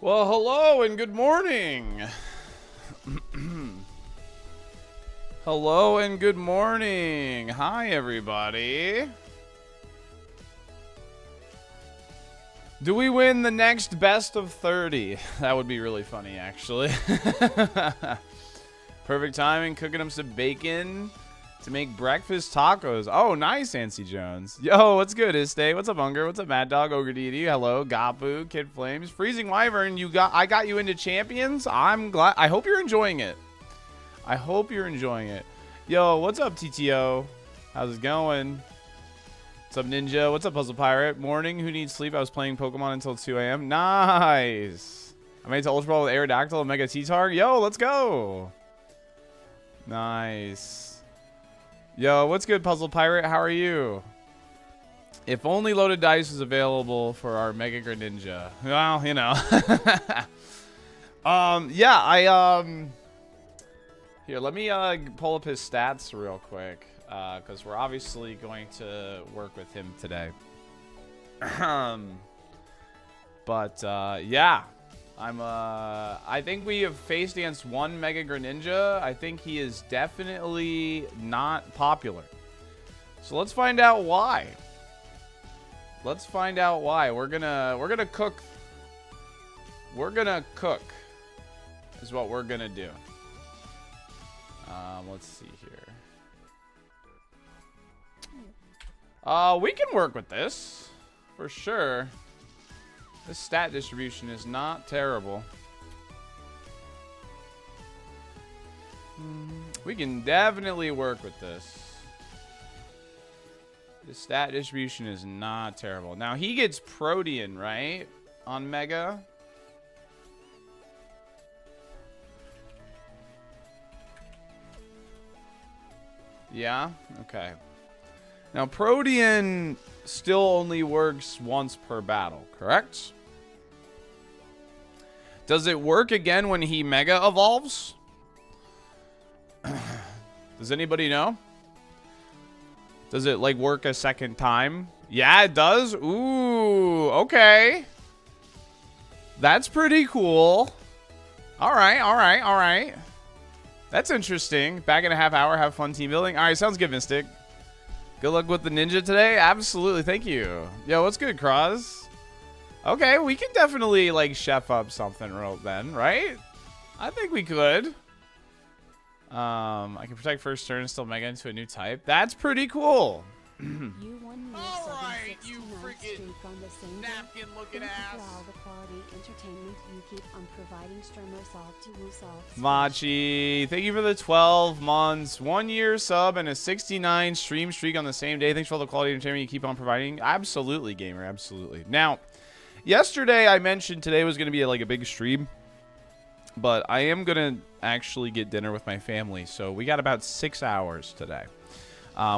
Well, hello and good morning. Hello and good morning. Hi, everybody. Do we win the next best of 30? That would be really funny, actually. Perfect timing, cooking them some bacon to make breakfast tacos. Oh, nice, Nancy Jones. Yo, what's good, Iste? What's up, Unger? What's up, Mad Dog? Ogre Deity. Hello, Gapu, Kid Flames. Freezing Wyvern, I got you into Champions. I'm glad. I hope you're enjoying it. I hope you're enjoying it. Yo, what's up, TTO? How's it going? What's up, Ninja? What's up, Puzzle Pirate? Morning, who needs sleep? I was playing Pokemon until 2 a.m. Nice. I made it to Ultra Ball with Aerodactyl and Mega T-Targ. Yo, let's go. Nice. Yo, what's good, Puzzle Pirate? How are you? If only loaded dice was available for our Mega Greninja. Well, you know. Yeah, here, let me pull up his stats real quick, because we're obviously going to work with him today. Yeah. I think we have faced against one Mega Greninja. I think he is definitely not popular. So let's find out why. Let's find out why. We're gonna cook. We're gonna cook is what we're gonna do. Let's see here. We can work with this for sure. This stat distribution is not terrible. We can definitely work with this. The stat distribution is not terrible. Now, he gets Protean, right? On Mega. Yeah? Okay. Now, Protean still only works once per battle, correct? Does it work again when he Mega Evolves? Does anybody know? Does it, like, work a second time? Yeah, it does? Ooh, okay. That's pretty cool. All right. That's interesting. Back in a half hour, have fun team building. All right, sounds good, Mystic. Good luck with the ninja today. Absolutely, thank you. Yo, what's good, Cross? Okay, we can definitely, like, chef up something real then, right? I think we could. I can protect first turn and still Mega into a new type. That's pretty cool. Alright, you freaking napkin-looking ass. Machi, thank you for the 12 months, 1 year sub, and a 69 stream streak on the same day. Thanks for all the quality entertainment you keep on providing. Absolutely, gamer, absolutely. Now, yesterday I mentioned today was going to be like a big stream, but I am going to actually get dinner with my family, so we got about 6 hours today.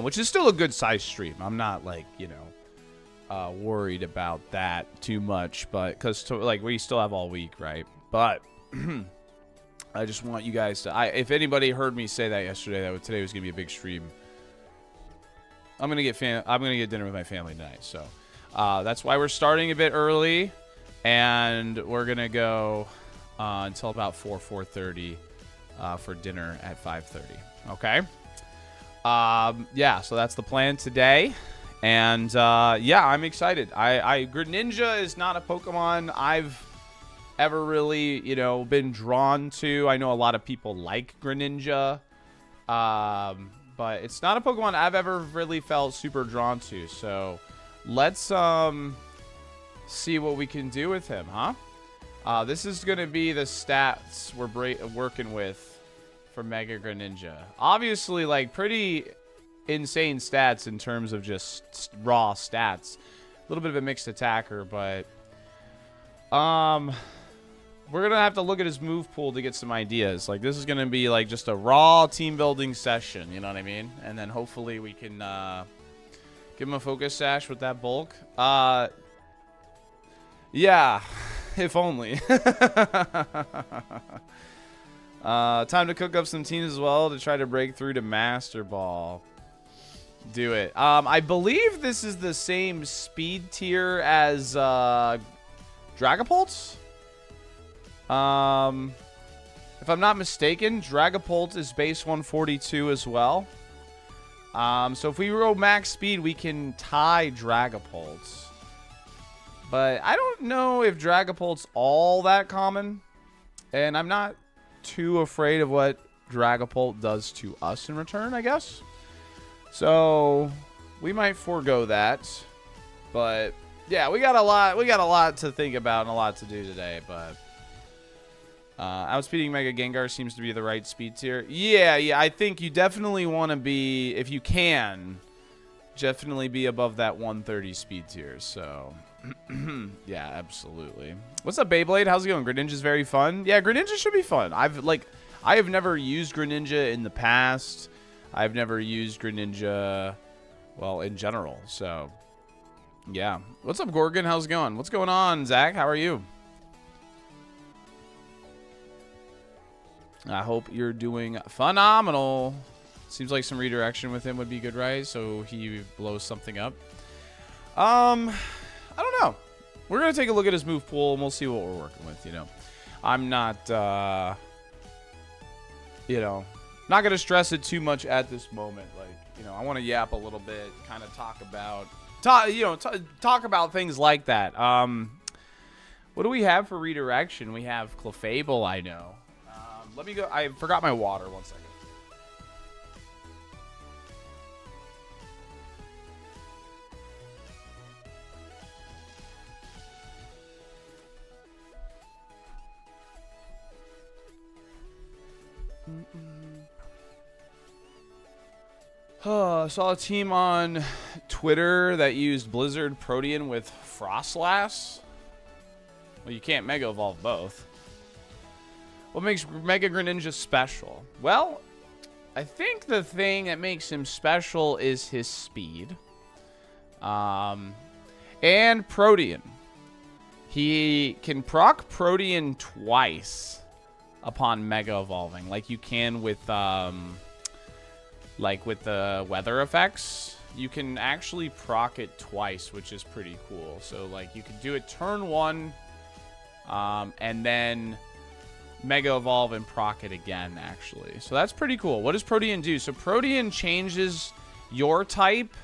Which is still a good size stream. I'm not, like, you know, worried about that too much, but because like we still have all week, right? But I just want you guys to. If anybody heard me say that yesterday, that today was gonna be a big stream. I'm gonna get dinner with my family tonight, so that's why we're starting a bit early, and we're gonna go until about 4:30 for dinner at 5:30. Okay. Yeah, so that's the plan today, and yeah, I'm excited. Greninja is not a Pokemon I've ever really, you know, been drawn to. I know a lot of people like Greninja, but it's not a Pokemon I've ever really felt super drawn to. So let's see what we can do with him, huh? This is gonna be the stats we're working with for Mega Greninja. Obviously, like, pretty insane stats in terms of just raw stats. A little bit of a mixed attacker, but we're gonna have to look at his move pool to get some ideas. Like, this is gonna be like just a raw team building session, you know what I mean? And then hopefully we can give him a focus sash with that bulk. Yeah, if only. Time to cook up some teams as well to try to break through to Master Ball. Do it. I believe this is the same speed tier as Dragapults. If I'm not mistaken, Dragapult is base 142 as well. So if we roll max speed, we can tie Dragapult. But I don't know if Dragapult's all that common. And I'm not too afraid of what Dragapult does to us in return, I guess. So we might forego that. But yeah, we got a lot to think about and a lot to do today, but outspeeding Mega Gengar seems to be the right speed tier. Yeah, I think you definitely want to be, if you can, definitely be above that 130 speed tier. So yeah, absolutely. What's up, Beyblade? How's it going? Greninja's very fun. Yeah, Greninja should be fun. I have never used Greninja in the past. I've never used Greninja, well, in general. So yeah. What's up, Gorgon? How's it going? What's going on, Zach? How are you? I hope you're doing phenomenal. Seems like some redirection with him would be good, right? So he blows something up. I don't know. We're going to take a look at his move pool, and we'll see what we're working with, you know. I'm not, you know, not going to stress it too much at this moment. Like, you know, I want to yap a little bit, kind of talk about things like that. What do we have for redirection? We have Clefable, I know. Let me go. I forgot my water. 1 second. I saw a team on Twitter that used Blizzard Protean with Frostlass. Well, you can't Mega Evolve both. What makes Mega Greninja special? Well, I think the thing that makes him special is his speed. And Protean. He can proc Protean twice upon Mega Evolving, like you can with the weather effects. You can actually proc it twice, which is pretty cool. So, like, you can do it turn 1, and then Mega Evolve and proc it again, actually. So that's pretty cool. What does Protean do? So Protean changes your type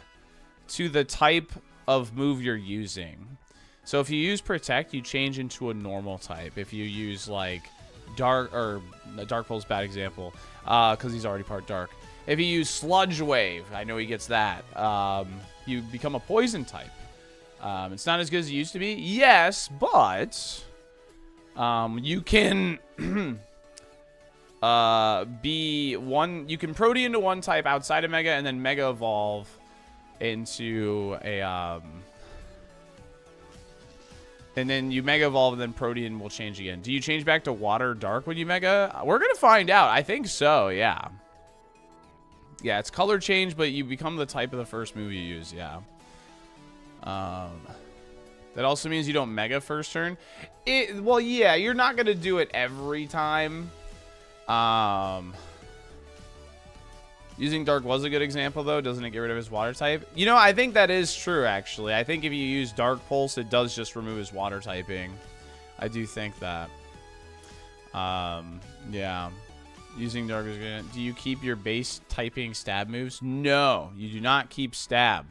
to the type of move you're using. So if you use Protect, you change into a normal type. If you use, like, Dark, or Dark Pulse, bad example, because he's already part Dark. If you use Sludge Wave, I know he gets that, you become a Poison type. It's not as good as it used to be. Yes, but you can you can Protean to one type outside of Mega and then Mega Evolve into a and then you Mega Evolve and then Protean will change again. Do you change back to Water Dark when you Mega? We're gonna find out. I think so, yeah. Yeah, it's color change, but you become the type of the first move you use, yeah. That also means you don't Mega first turn. Well, yeah, you're not going to do it every time. Using Dark was a good example, though. Doesn't it get rid of his water type? You know, I think that is true, actually. I think if you use Dark Pulse, it does just remove his water typing. I do think that. Yeah. Using Dark is good. Do you keep your base typing stab moves? No, you do not keep stab.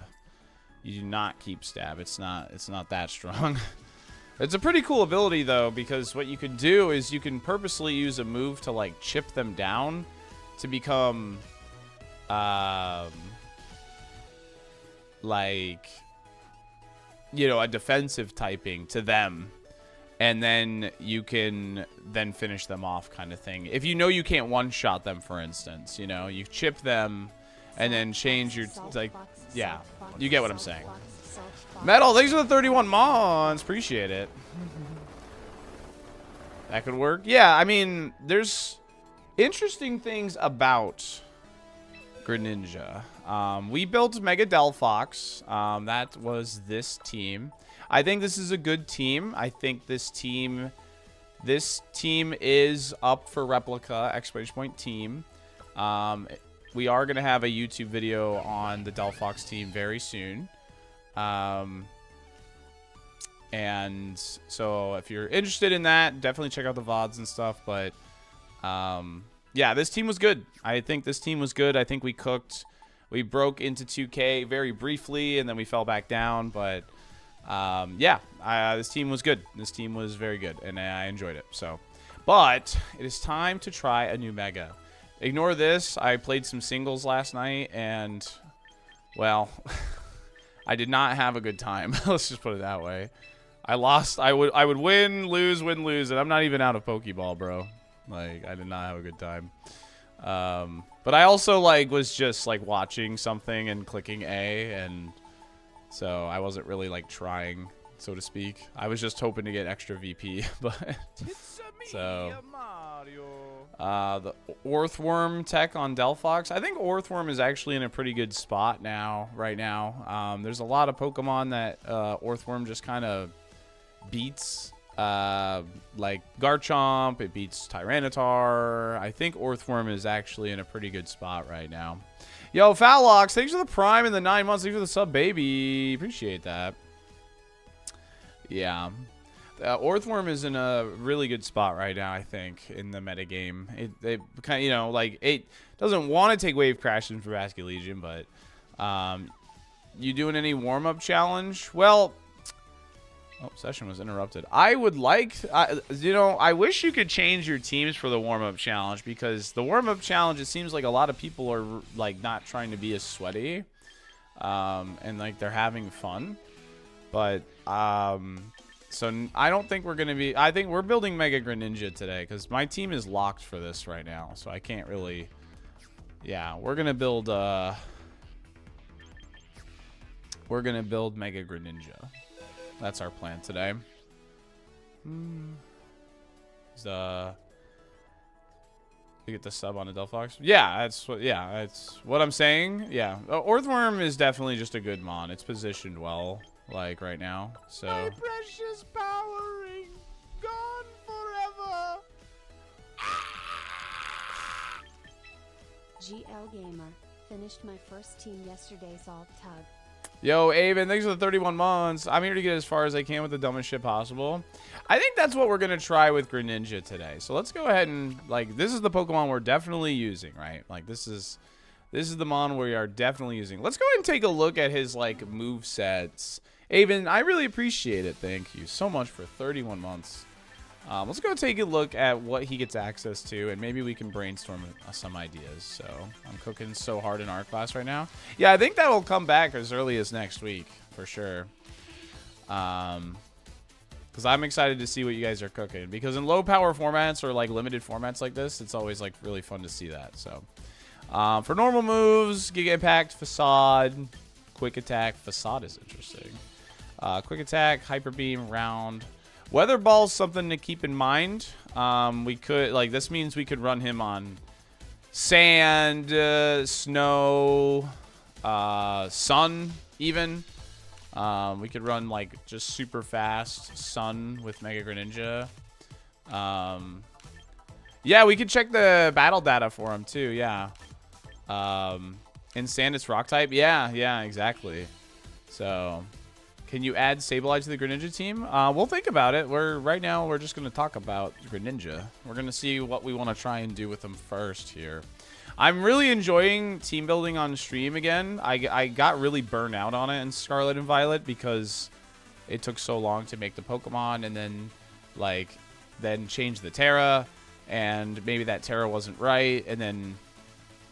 You do not keep stab. It's not that strong. It's a pretty cool ability, though, because what you can do is you can purposely use a move to, like, chip them down to become, like, you know, a defensive typing to them. And then you can then finish them off, kind of thing. If you know you can't one-shot them, for instance, you know, you chip them and then change your, like, yeah, you get what I'm saying. Metal, thanks for the 31 months. Appreciate it. That could work. Yeah, I mean, there's interesting things about Greninja. We built Mega Delphox. That was this team. I think this is a good team. I think this team is up for replica exclamation point team. We are going to have a YouTube video on the Delphox team very soon. And so if you're interested in that, definitely check out the VODs and stuff. But yeah, this team was good. I think this team was good. I think we cooked. We broke into 2K very briefly, and then we fell back down. But yeah, this team was good. This team was very good, and I enjoyed it. So, but it is time to try a new mega. Ignore this. I played some singles last night, and well, I did not have a good time. Let's just put it that way. I lost. I would win, lose, and I'm not even out of Pokeball, bro. Like, I did not have a good time. But I also like was just like watching something and clicking A, and so I wasn't really like trying, so to speak. I was just hoping to get extra VP, but so the Orthworm tech on Delphox. I think Orthworm is actually in a pretty good spot now, right now. There's a lot of Pokemon that Orthworm just kind of beats. Like Garchomp, it beats Tyranitar. I think Orthworm is actually in a pretty good spot right now. Yo, Fowlox, thanks for the Prime in the 9 months. Thanks for the sub, baby. Appreciate that. Yeah. Orthworm is in a really good spot right now, I think, in the metagame. It kind of, you know, like, it doesn't want to take Wave Crashes for Basculegion, but you doing any warm-up challenge? Well, oh, session was interrupted. I would like, you know, I wish you could change your teams for the warm-up challenge, because the warm-up challenge, it seems like a lot of people are, like, not trying to be as sweaty, and, like, they're having fun. But, so I don't think we're going to be, I think we're building Mega Greninja today, because my team is locked for this right now, so I can't really, yeah, we're going to build Mega Greninja. That's our plan today. You get the sub on a Delphox? Yeah, that's what I'm saying. Yeah, Orthworm is definitely just a good mon. It's positioned well, like right now. So my precious power ring gone forever. GL Gamer finished my first team yesterday. Salt Tug. Yo, Avon, thanks for the 31 months. I'm here to get as far as I can with the dumbest shit possible. I think that's what we're going to try with Greninja today. So let's go ahead and, like, this is the Pokemon we're definitely using, right? Like, this is the mon we are definitely using. Let's go ahead and take a look at his, like, movesets. Avon, I really appreciate it. Thank you so much for 31 months. Let's go take a look at what he gets access to, and maybe we can brainstorm some ideas. So I'm cooking so hard in art class right now. Yeah, I think that will come back as early as next week for sure. Because I'm excited to see what you guys are cooking. Because in low power formats or like limited formats like this, it's always like really fun to see that. So for normal moves, Giga Impact, Facade, Quick Attack. Facade is interesting. Quick Attack, Hyper Beam, Round. Weather Ball's something to keep in mind. We could, like, this means we could run him on sand, snow, sun, even. We could run, like, just super fast sun with Mega Greninja. Yeah, we could check the battle data for him, too, yeah. In sand, it's rock type? Yeah, exactly. So can you add Sableye to the Greninja team? We'll think about it. Right now we're just going to talk about Greninja. We're going to see what we want to try and do with them first here. I'm really enjoying team building on stream again. I got really burnt out on it in Scarlet and Violet because it took so long to make the Pokemon, and then change the Terra, and maybe that Terra wasn't right, and then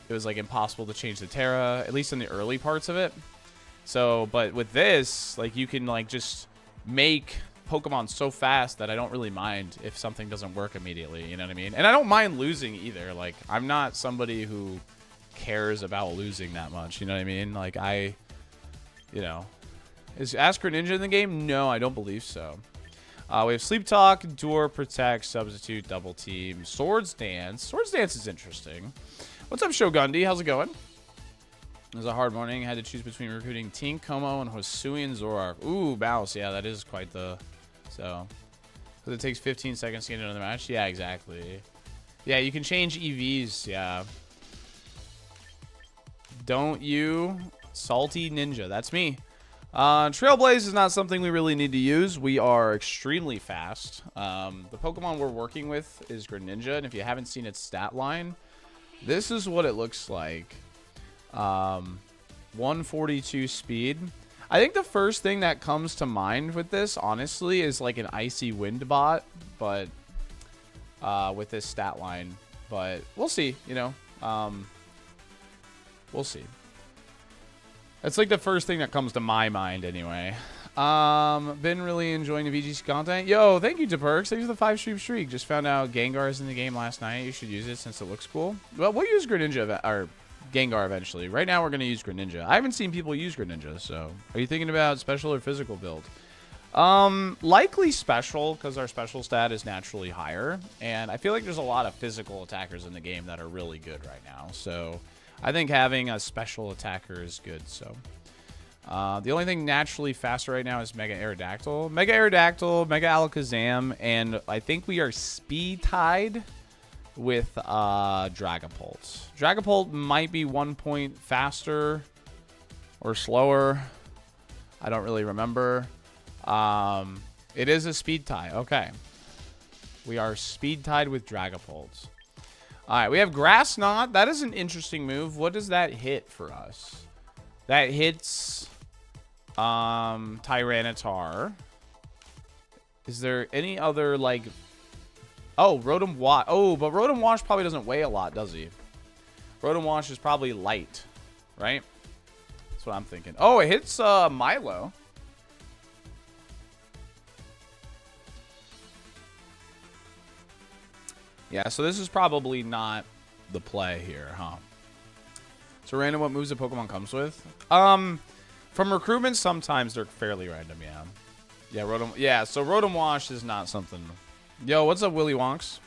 it was like impossible to change the Terra, at least in the early parts of it. So, but with this, like, you can, like, just make Pokemon so fast that I don't really mind if something doesn't work immediately, you know what I mean? And I don't mind losing either. Like, I'm not somebody who cares about losing that much, you know what I mean? Like, is Ask Greninja in the game? No, I don't believe so. We have Sleep Talk, Endure, Protect, Substitute, Double Team, Swords Dance. Swords Dance is interesting. What's up, Shogundi? How's it going? It was a hard morning. I had to choose between recruiting Tink, Como, and Hosui and Zoroark. Ooh, Bouse. Yeah, that is quite the... So... Because it takes 15 seconds to get into the match? Yeah, exactly. Yeah, you can change EVs. Yeah. Don't you... Salty Ninja. That's me. Trailblaze is not something we really need to use. We are extremely fast. The Pokemon we're working with is Greninja, and if you haven't seen its stat line, this is what it looks like. 142 speed. I think the first thing that comes to mind with this, honestly, is like an Icy Wind bot, but with this stat line. But we'll see, you know. We'll see. That's like the first thing that comes to my mind anyway. Been really enjoying the VGC content. Yo, thank you to Perks. Thanks for the 5-stream streak. Just found out Gengar is in the game last night. You should use it since it looks cool. Well, we'll use Greninja or Gengar eventually. Right now we're going to use Greninja. I haven't seen people use Greninja, so are you thinking about special or physical build? Likely special, because our special stat is naturally higher, and I feel like there's a lot of physical attackers in the game that are really good right now, so I think having a special attacker is good. So the only thing naturally faster right now is Mega Aerodactyl, Mega Alakazam, and I think we are speed tied with Dragapult. Dragapult might be 1 point faster or slower. I don't really remember. It is a speed tie. Okay. We are speed tied with Dragapult. All right, we have Grass Knot. That is an interesting move. What does that hit for us? That hits Tyranitar. Is there any other, like... Oh, Rotom Wash. Oh, but Rotom Wash probably doesn't weigh a lot, does he? Rotom Wash is probably light, right? That's what I'm thinking. Oh, it hits Milo. Yeah, so this is probably not the play here, huh? So random what moves a Pokemon comes with? From recruitment, sometimes they're fairly random, yeah. Yeah, so Rotom Wash is not something... Yo, what's up, Willy Wonks?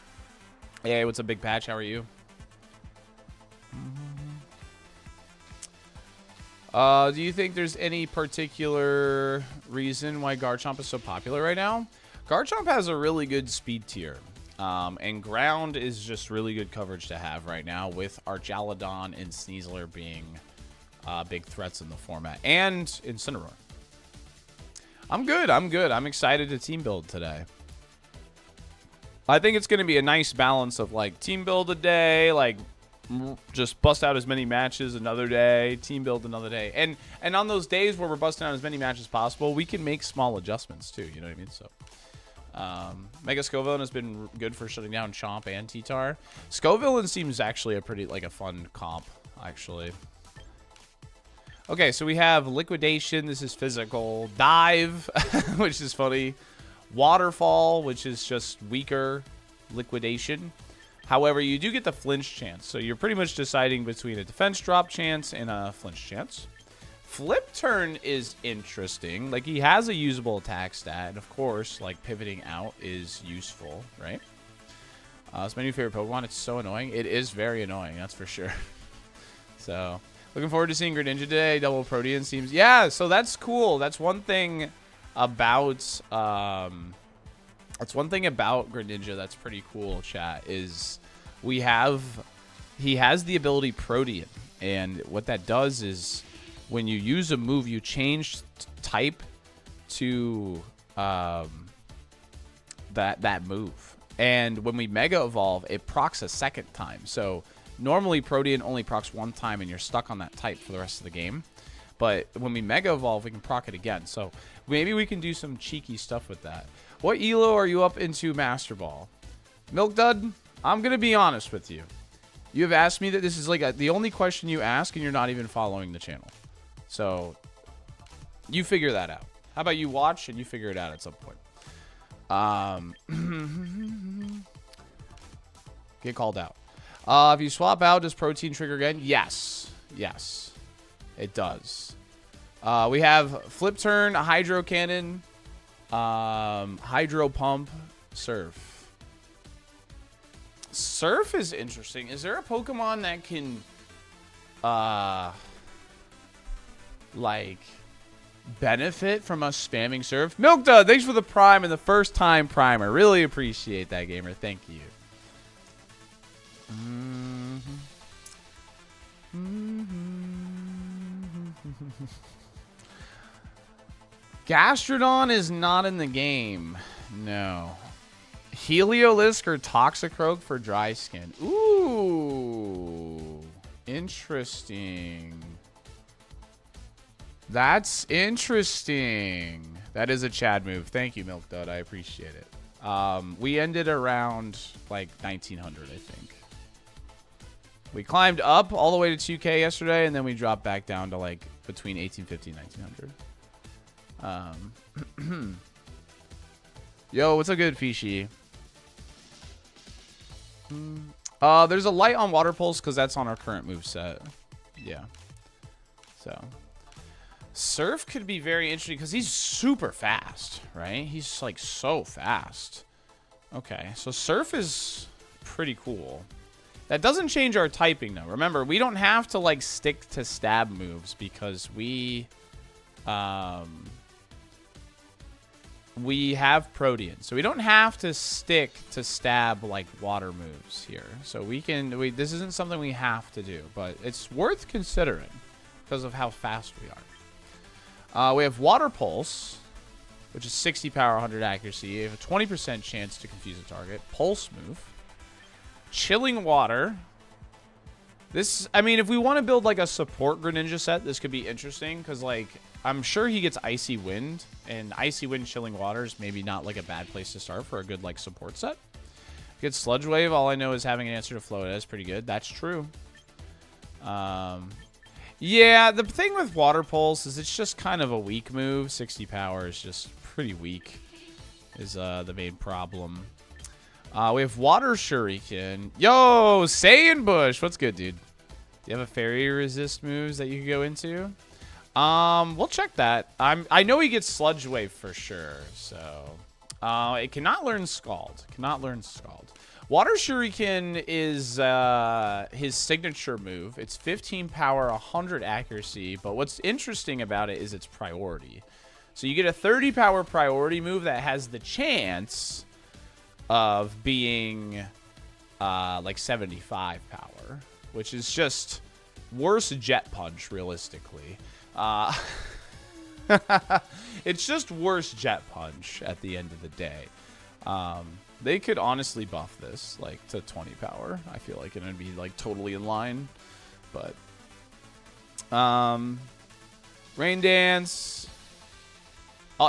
Hey, what's up, Big Patch? How are you? Do you think there's any particular reason why Garchomp is so popular right now? Garchomp has a really good speed tier. And ground is just really good coverage to have right now, with Archaludon and Sneasler being big threats in the format. And Incineroar. I'm good. I'm excited to team build today. I think it's going to be a nice balance of, like, team build a day, like, just bust out as many matches another day, team build another day. And on those days where we're busting out as many matches as possible, we can make small adjustments too, you know what I mean? So Mega Scovillain has been good for shutting down Chomp and T-Tar. Scovillain seems actually a pretty, like, a fun comp, actually. Okay, so we have Liquidation. This is physical. Dive, which is funny. Waterfall, which is just weaker Liquidation. However, you do get the flinch chance. So you're pretty much deciding between a defense drop chance and a flinch chance. Flip Turn is interesting. Like, he has a usable attack stat. And, of course, like, pivoting out is useful, right? It's my new favorite Pokemon. It's so annoying. It is very annoying, that's for sure. So, looking forward to seeing Greninja today. Double Protean seems... Yeah, so that's cool. That's one thing about... That's one thing about Greninja that's pretty cool, chat, is he has the ability Protean. And what that does is when you use a move, you change type to that move. And when we Mega Evolve, it procs a second time. So normally Protean only procs one time and you're stuck on that type for the rest of the game. But when we Mega Evolve, we can proc it again. So maybe we can do some cheeky stuff with that. What ELO are you up into, Master Ball? Milk Dud, I'm going to be honest with you. You have asked me that this is like the only question you ask, and you're not even following the channel. So you figure that out. How about you watch and you figure it out at some point? Get called out. If you swap out, does Protein trigger again? Yes. Yes, it does. We have Flip Turn, Hydro Cannon, Hydro Pump, Surf. Surf is interesting. Is there a Pokemon that can, like, benefit from us spamming Surf? Milkdud, thanks for the Prime and the first time Primer. Really appreciate that, gamer. Thank you. Gastrodon is not in the game. No. Heliolisk or Toxicroak for dry skin. Ooh. Interesting. That's interesting. That is a Chad move. Thank you, Milk Dud. I appreciate it. We ended around like 1900, I think. We climbed up all the way to 2K yesterday, and then we dropped back down to like between 1850 and 1900. Yo, what's a good fishy? There's a light on Water Pulse because that's on our current move set. Yeah. So Surf could be very interesting because he's super fast, right? He's like so fast. Okay, so Surf is pretty cool. That doesn't change our typing though. Remember, we don't have to like stick to stab moves because we have Protean. So we don't have to stick to stab like water moves here. So this isn't something we have to do, but it's worth considering because of how fast we are. We have Water Pulse, which is 60 power, 100 accuracy. You have a 20% chance to confuse a target. Pulse move. Chilling Water. This, I mean, if we want to build like a support Greninja set, this could be interesting because like I'm sure he gets Icy Wind, and Icy Wind Chilling Water is maybe not like a bad place to start for a good like support set. Get Sludge Wave. All I know is having an answer to Float is pretty good. That's true. Yeah, the thing with Water Pulse is it's just kind of a weak move. 60 power is just pretty weak is the main problem. We have Water Shuriken. Yo, Saiyan Bush. What's good, dude? Do you have a Fairy Resist moves that you can go into? We'll check that. I know he gets Sludge Wave for sure. So, it cannot learn Scald. Cannot learn Scald. Water Shuriken is his signature move. It's 15 power, 100 accuracy. But what's interesting about it is its priority. So you get a 30 power priority move that has the chance of being like 75 power, which is just worse Jet Punch realistically. It's just worse Jet Punch at the end of the day. They could honestly buff this like to 20 power. I feel like it would be like totally in line, but Rain Dance.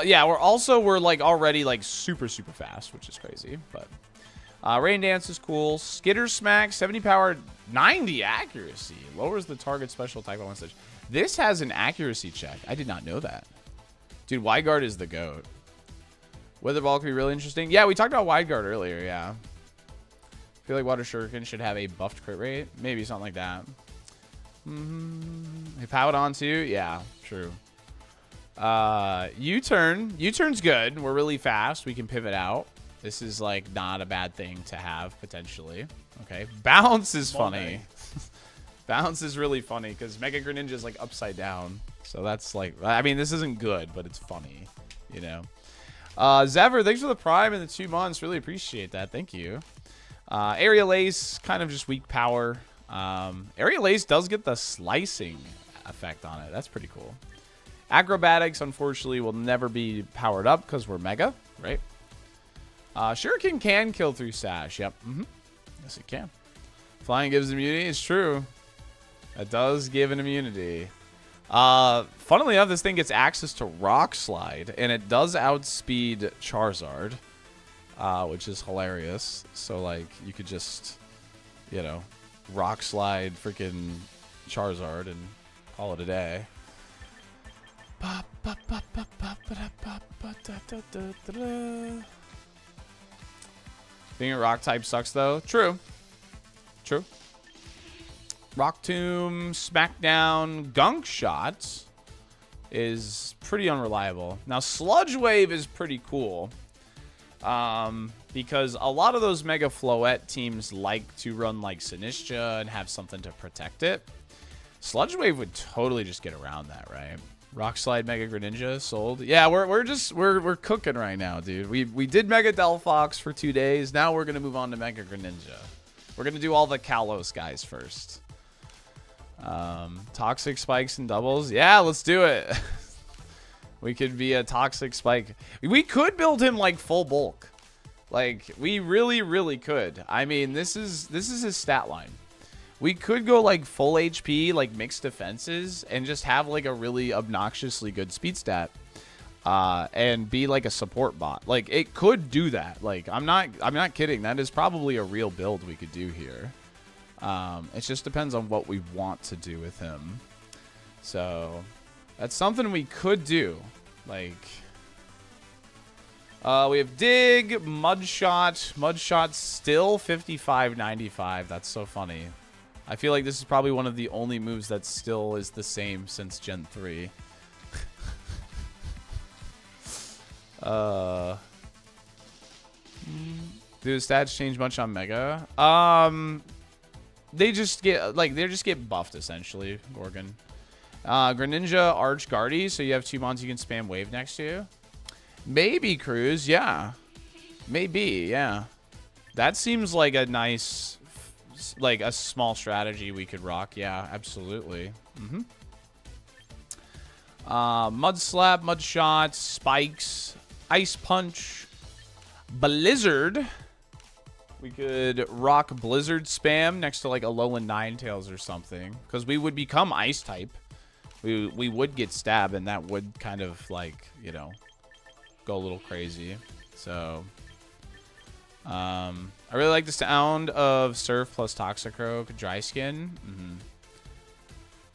Yeah, we're like already like super fast, which is crazy. But Rain Dance is cool. Skitter Smack, 70 power, 90 accuracy. Lowers the target special attack by 1 stage. This has an accuracy check. I did not know that. Dude, Wide Guard is the GOAT. Weather Ball could be really interesting. Yeah, we talked about Wide Guard earlier, yeah. I feel like Water Shuriken should have a buffed crit rate. Maybe something like that. Hey, Powodon too? Yeah, true. U-turn. U-turn's good. We're really fast. We can pivot out. This is like not a bad thing to have potentially. Okay. Bounce is funny. Bounce is really funny because Mega Greninja is like upside down. So that's like, I mean, this isn't good, but it's funny, you know. Zever, thanks for the Prime in the 2 months. Really appreciate that. Thank you. Aerial Ace, kind of just weak power. Aerial Ace does get the slicing effect on it. That's pretty cool. Acrobatics, unfortunately, will never be powered up because we're Mega, right? Shuriken can kill through Sash. Yep. Yes, it can. Flying gives immunity. It's true. It does give an immunity. Funnily enough, this thing gets access to Rock Slide, and it does outspeed Charizard, which is hilarious. So, like, you could just, you know, Rock Slide freaking Charizard and call it a day. Being a rock type sucks, though. True. True. Rock Tomb, Smackdown, Gunk Shot is pretty unreliable. Now, Sludge Wave is pretty cool because a lot of those Mega Floette teams like to run like Sinistcha and have something to protect it. Sludge Wave would totally just get around that, right? Rock Slide Mega Greninja sold. Yeah, we're cooking right now, dude. We did Mega Delphox for 2 days. Now we're gonna move on to Mega Greninja. We're gonna do all the Kalos guys first. Toxic Spikes and doubles. Yeah, let's do it. We could be a toxic spike. We could build him like full bulk. Like, we really, really could. I mean, this is his stat line. We could go like full HP, like mixed defenses, and just have like a really obnoxiously good speed stat. And be like a support bot. Like, it could do that. Like, I'm not kidding. That is probably a real build we could do here. It just depends on what we want to do with him. So that's something we could do. Like, we have dig, mudshot. Mudshot still 55.95. That's so funny. I feel like this is probably one of the only moves that still is the same since Gen 3. Do the stats change much on Mega? They just get buffed essentially, Gorgon. Greninja, Arch, Guardy, so you have 2 mons you can spam wave next to you. Maybe Cruz, yeah. Maybe, yeah. That seems like a nice, like a small strategy we could rock. Yeah, absolutely. Mud Slap, Mud Shot, Spikes, Ice Punch, Blizzard. We could rock Blizzard spam next to like Alolan Ninetales or something, because we would become Ice type. We would get Stab, and that would kind of like, you know, go a little crazy. So I really like the sound of Surf plus Toxicroak, Dry Skin.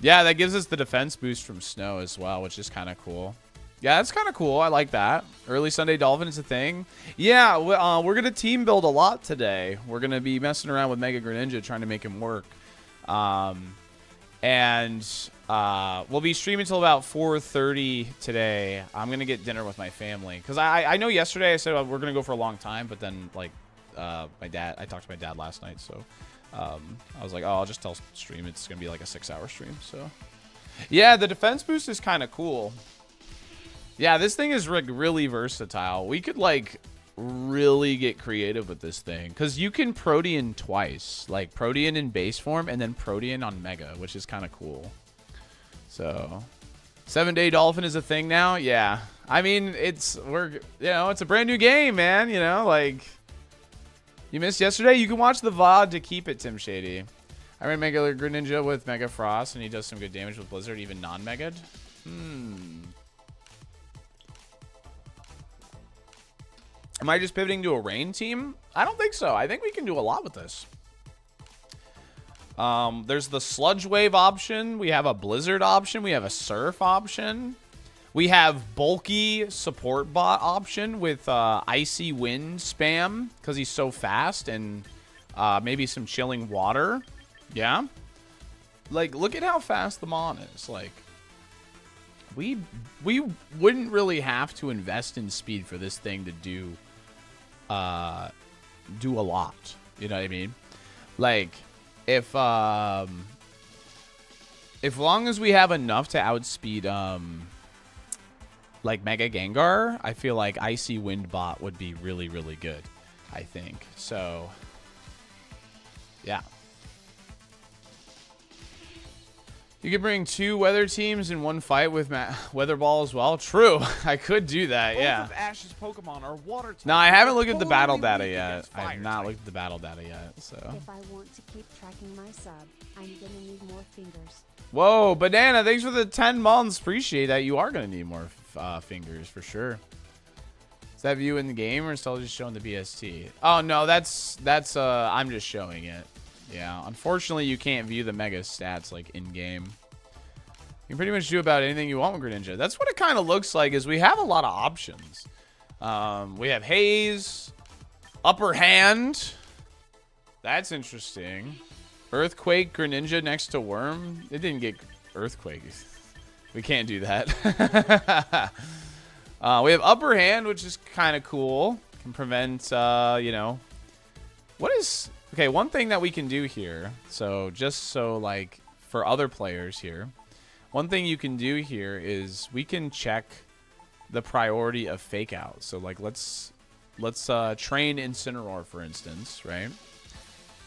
Yeah, that gives us the defense boost from Snow as well, which is kind of cool. Yeah, that's kind of cool. I like that. Early Sunday Dolphin is a thing. Yeah, we're going to team build a lot today. We're going to be messing around with Mega Greninja, trying to make him work. And we'll be streaming until about 4:30 today. I'm going to get dinner with my family. Because I know yesterday I said we're going to go for a long time, but then, like, I talked to my dad last night, so I was like, oh, I'll just tell stream it's going to be like a 6-hour stream. So, yeah, the defense boost is kind of cool. Yeah, this thing is really versatile. We could, like, really get creative with this thing. Because you can Protean twice. Like, Protean in base form and then Protean on Mega, which is kind of cool. So, 7-Day Dolphin is a thing now? Yeah. I mean, it's a brand new game, man. You know, like, you missed yesterday? You can watch the VOD to keep it, Tim Shady. I ran Mega Greninja with Mega Frost, and he does some good damage with Blizzard, even non-Mega'd. Am I just pivoting to a rain team? I don't think so. I think we can do a lot with this. There's the Sludge Wave option. We have a Blizzard option. We have a Surf option. We have bulky support bot option with Icy Wind spam because he's so fast, and maybe some Chilling Water. Yeah. Like, look at how fast the Mon is. Like, we wouldn't really have to invest in speed for this thing to do a lot. You know what I mean? Like, if long as we have enough to outspeed like Mega Gengar, I feel like Icy Wind bot would be really, really good, I think. So, yeah. You could bring 2 weather teams in one fight with Weather Ball as well. True, I could do that. Yeah. Both of Ash's Pokemon are water type. No, I haven't looked at the battle data yet. I have not looked at the battle data yet. So. If I want to keep tracking my sub, I'm gonna need more fingers. Whoa, Banana! Thanks for the 10 months. Appreciate that. You are gonna need more fingers for sure. Is that view in the game, or is it just showing the BST? Oh no, that's I'm just showing it. Yeah, unfortunately, you can't view the Mega stats, like, in-game. You can pretty much do about anything you want with Greninja. That's what it kind of looks like, is we have a lot of options. We have Haze, Upper Hand. That's interesting. Earthquake, Greninja next to Worm. It didn't get Earthquake. We can't do that. We have Upper Hand, which is kind of cool. Can prevent, you know... What is... Okay, one thing that we can do here, so just so, like, for other players here, one thing you can do here is we can check the priority of Fake Out. So, like, let's train Incineroar, for instance, right?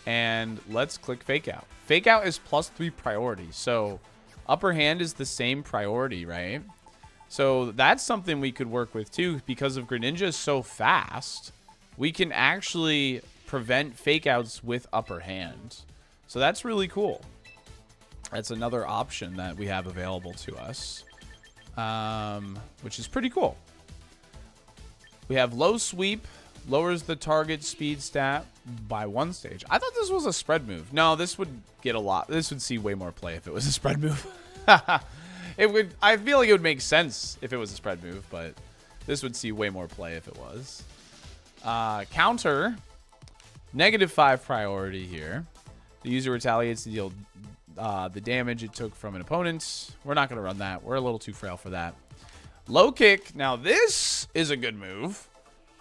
And let's click Fake Out. Fake Out is +3 priority, so Upper Hand is the same priority, right? So that's something we could work with too, because if Greninja is so fast, we can actually prevent fake outs with upper hand. So that's really cool. That's another option that we have available to us, which is pretty cool. We have low sweep, lowers the target speed stat by 1 stage. I thought this was a spread move. No, this would get a lot. This would see way more play if it was a spread move. It would. I feel like it would make sense if it was a spread move, but this would see way more play if it was. Counter, -5 priority here. The user retaliates to deal the damage it took from an opponent. We're not going to run that. We're a little too frail for that. Low kick. Now, this is a good move.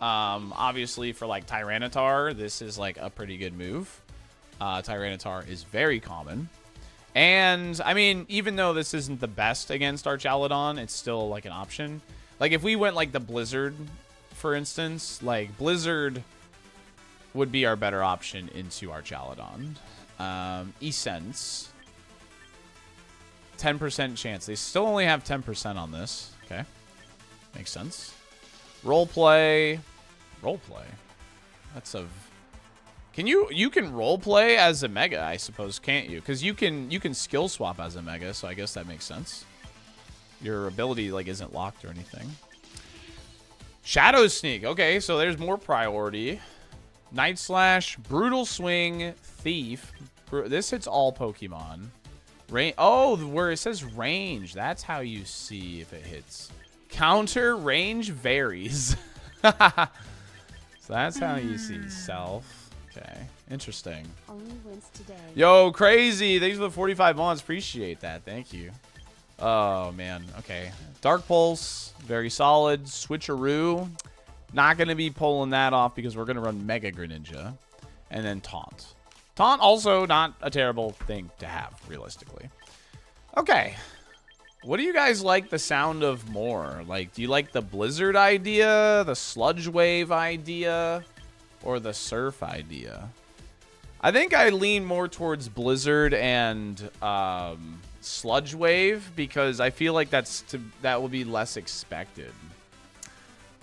Obviously, for like Tyranitar, this is like a pretty good move. Tyranitar is very common. And, I mean, even though this isn't the best against Archaludon, it's still like an option. Like, if we went like the Blizzard, for instance, like Blizzard would be our better option into Archaludon. Esense. 10% chance. They still only have 10% on this. Okay. Makes sense. Roleplay. Roleplay. That's a... You can roleplay as a Mega, I suppose, can't you? Because you can skill swap as a Mega, so I guess that makes sense. Your ability like isn't locked or anything. Shadow Sneak. Okay, so there's more priority. Night Slash, Brutal Swing, Thief. This hits all Pokemon. Oh, where it says range. That's how you see if it hits. Counter range varies. So that's how you see self. Okay, interesting. Only wins today. Yo, crazy. Thanks for the 45 months. Appreciate that. Thank you. Oh, man. Okay. Dark Pulse. Very solid. Switcheroo. Not going to be pulling that off because we're going to run Mega Greninja. And then Taunt. Taunt also not a terrible thing to have, realistically. Okay. What do you guys like the sound of more? Like, do you like the Blizzard idea, the Sludge Wave idea, or the Surf idea? I think I lean more towards Blizzard and Sludge Wave because I feel like that will be less expected.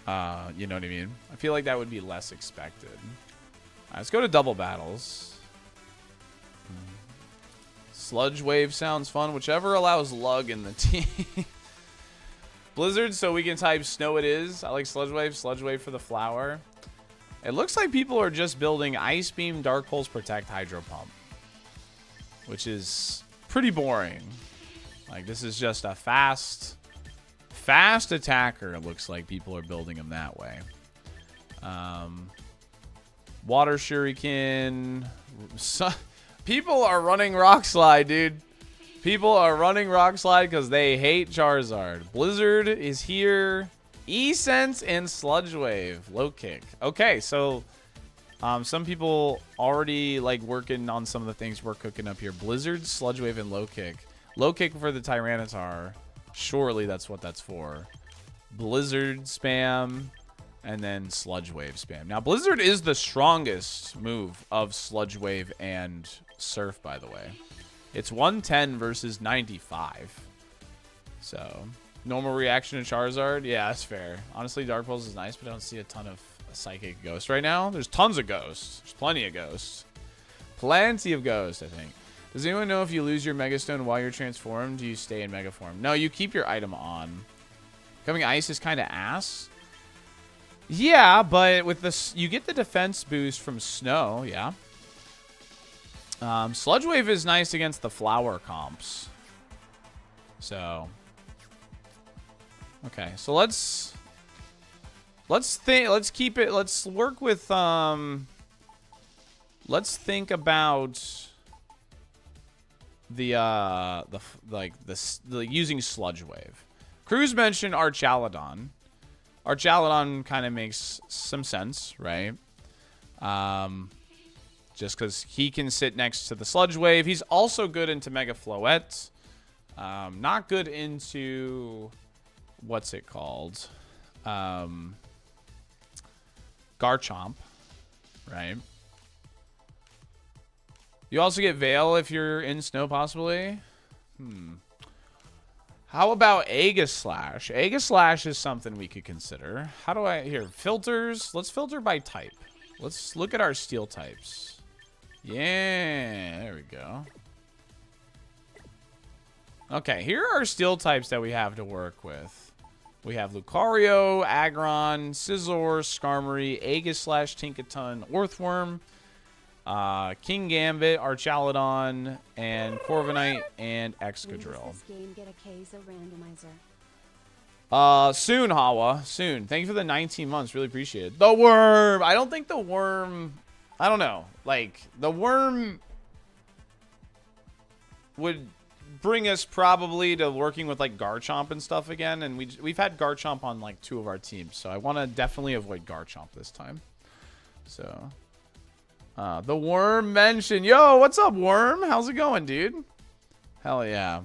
You know what I mean? I feel like that would be less expected. All right, let's go to double battles. Sludge Wave sounds fun. Whichever allows Lug in the team. Blizzard, so we can type Snow it is. I like Sludge Wave. Sludge Wave for the flower. It looks like people are just building Ice Beam, Dark Pulse, Protect, Hydro Pump. Which is pretty boring. Like, this is just a fast attacker. It looks like people are building them that way. Water Shuriken. People are running Rock Slide, dude. People are running Rock Slide because they hate Charizard. Blizzard is here. E-Sense and Sludge Wave. Low kick. Okay, so some people already like working on some of the things we're cooking up here. Blizzard, Sludge Wave, and low kick. Low kick for the Tyranitar. Surely that's what that's for. Blizzard spam. And then Sludge Wave spam. Now, Blizzard is the strongest move of Sludge Wave and Surf, by the way. It's 110 versus 95. So, normal reaction to Charizard? Yeah, that's fair. Honestly, Dark Pulse is nice, but I don't see a ton of Psychic Ghost right now. There's tons of Ghosts. There's plenty of Ghosts. Plenty of Ghosts, I think. Does anyone know if you lose your Mega Stone while you're transformed, do you stay in Mega form? No, you keep your item on. Becoming Ice is kind of ass. Yeah, but with this, you get the defense boost from Snow, yeah. Sludge Wave is nice against the flower comps. So, okay, so let's keep it. Let's work with let's think about the using Sludge Wave. Cruz mentioned Archaludon. Archaludon kind of makes some sense, right? Just because he can sit next to the Sludge Wave. He's also good into Mega Floette. Not good into... What's it called? Garchomp, right? You also get Veil if you're in Snow, possibly. How about Aegislash? Aegislash is something we could consider. How do I... Here, filters. Let's filter by type. Let's look at our steel types. Yeah, there we go. Okay, here are our steel types that we have to work with. We have Lucario, Aggron, Scizor, Skarmory, Aegislash, Tinkaton, Orthworm, King Gambit, Archaludon, and Corviknight, and Excadrill. When does this game get a Kaizo randomizer? Soon, Hawa. Soon. Thank you for the 19 months. Really appreciate it. The worm. I don't think the worm... I don't know. Like, the worm would bring us probably to working with, like, Garchomp and stuff again. And we've had Garchomp on, like, 2 of our teams. So I want to definitely avoid Garchomp this time. So... the worm mentioned. Yo, what's up, worm? How's it going, dude? Hell yeah.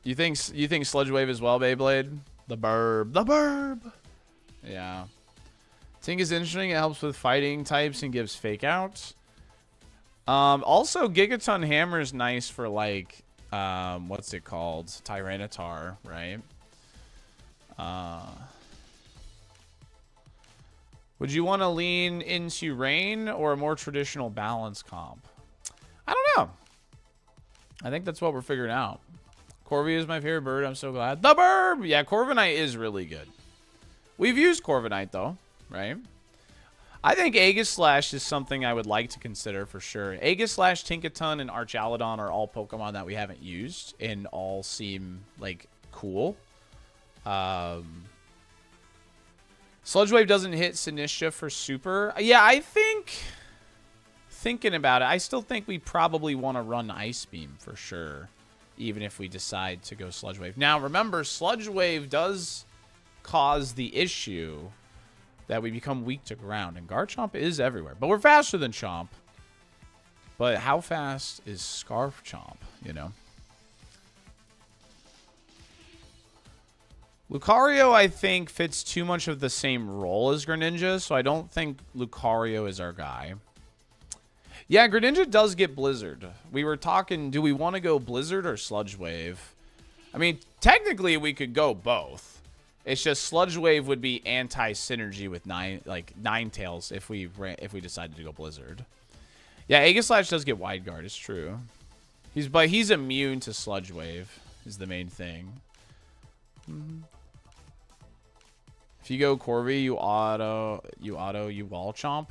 You think Sludge Wave as well, Beyblade? The burb. The burb. Yeah. Tink is interesting. It helps with fighting types and gives fake outs. Also, Gigaton Hammer is nice for, like, what's it called? Tyranitar, right? Would you want to lean into rain or a more traditional balance comp? I don't know. I think that's what we're figuring out. Corvi is my favorite bird. I'm so glad. The burb! Yeah, Corviknight is really good. We've used Corviknight, though, right? I think Aegislash is something I would like to consider for sure. Aegislash, Tinkaton, and Archaludon are all Pokemon that we haven't used and all seem, like, cool. Sludge Wave doesn't hit Sinistra for super. Yeah, I think... Thinking about it, I still think we probably want to run Ice Beam for sure. Even if we decide to go Sludge Wave. Now, remember, Sludge Wave does cause the issue that we become weak to ground. And Garchomp is everywhere. But we're faster than Chomp. But how fast is Scarf Chomp, you know? Lucario, I think, fits too much of the same role as Greninja, so I don't think Lucario is our guy. Yeah, Greninja does get Blizzard. We were talking, do we want to go Blizzard or Sludge Wave? I mean, technically we could go both. It's just Sludge Wave would be anti-synergy with Ninetales if we decided to go Blizzard. Yeah, Aegislash does get Wide Guard, it's true. But he's immune to Sludge Wave is the main thing. If you go Corvi, you wall chomp.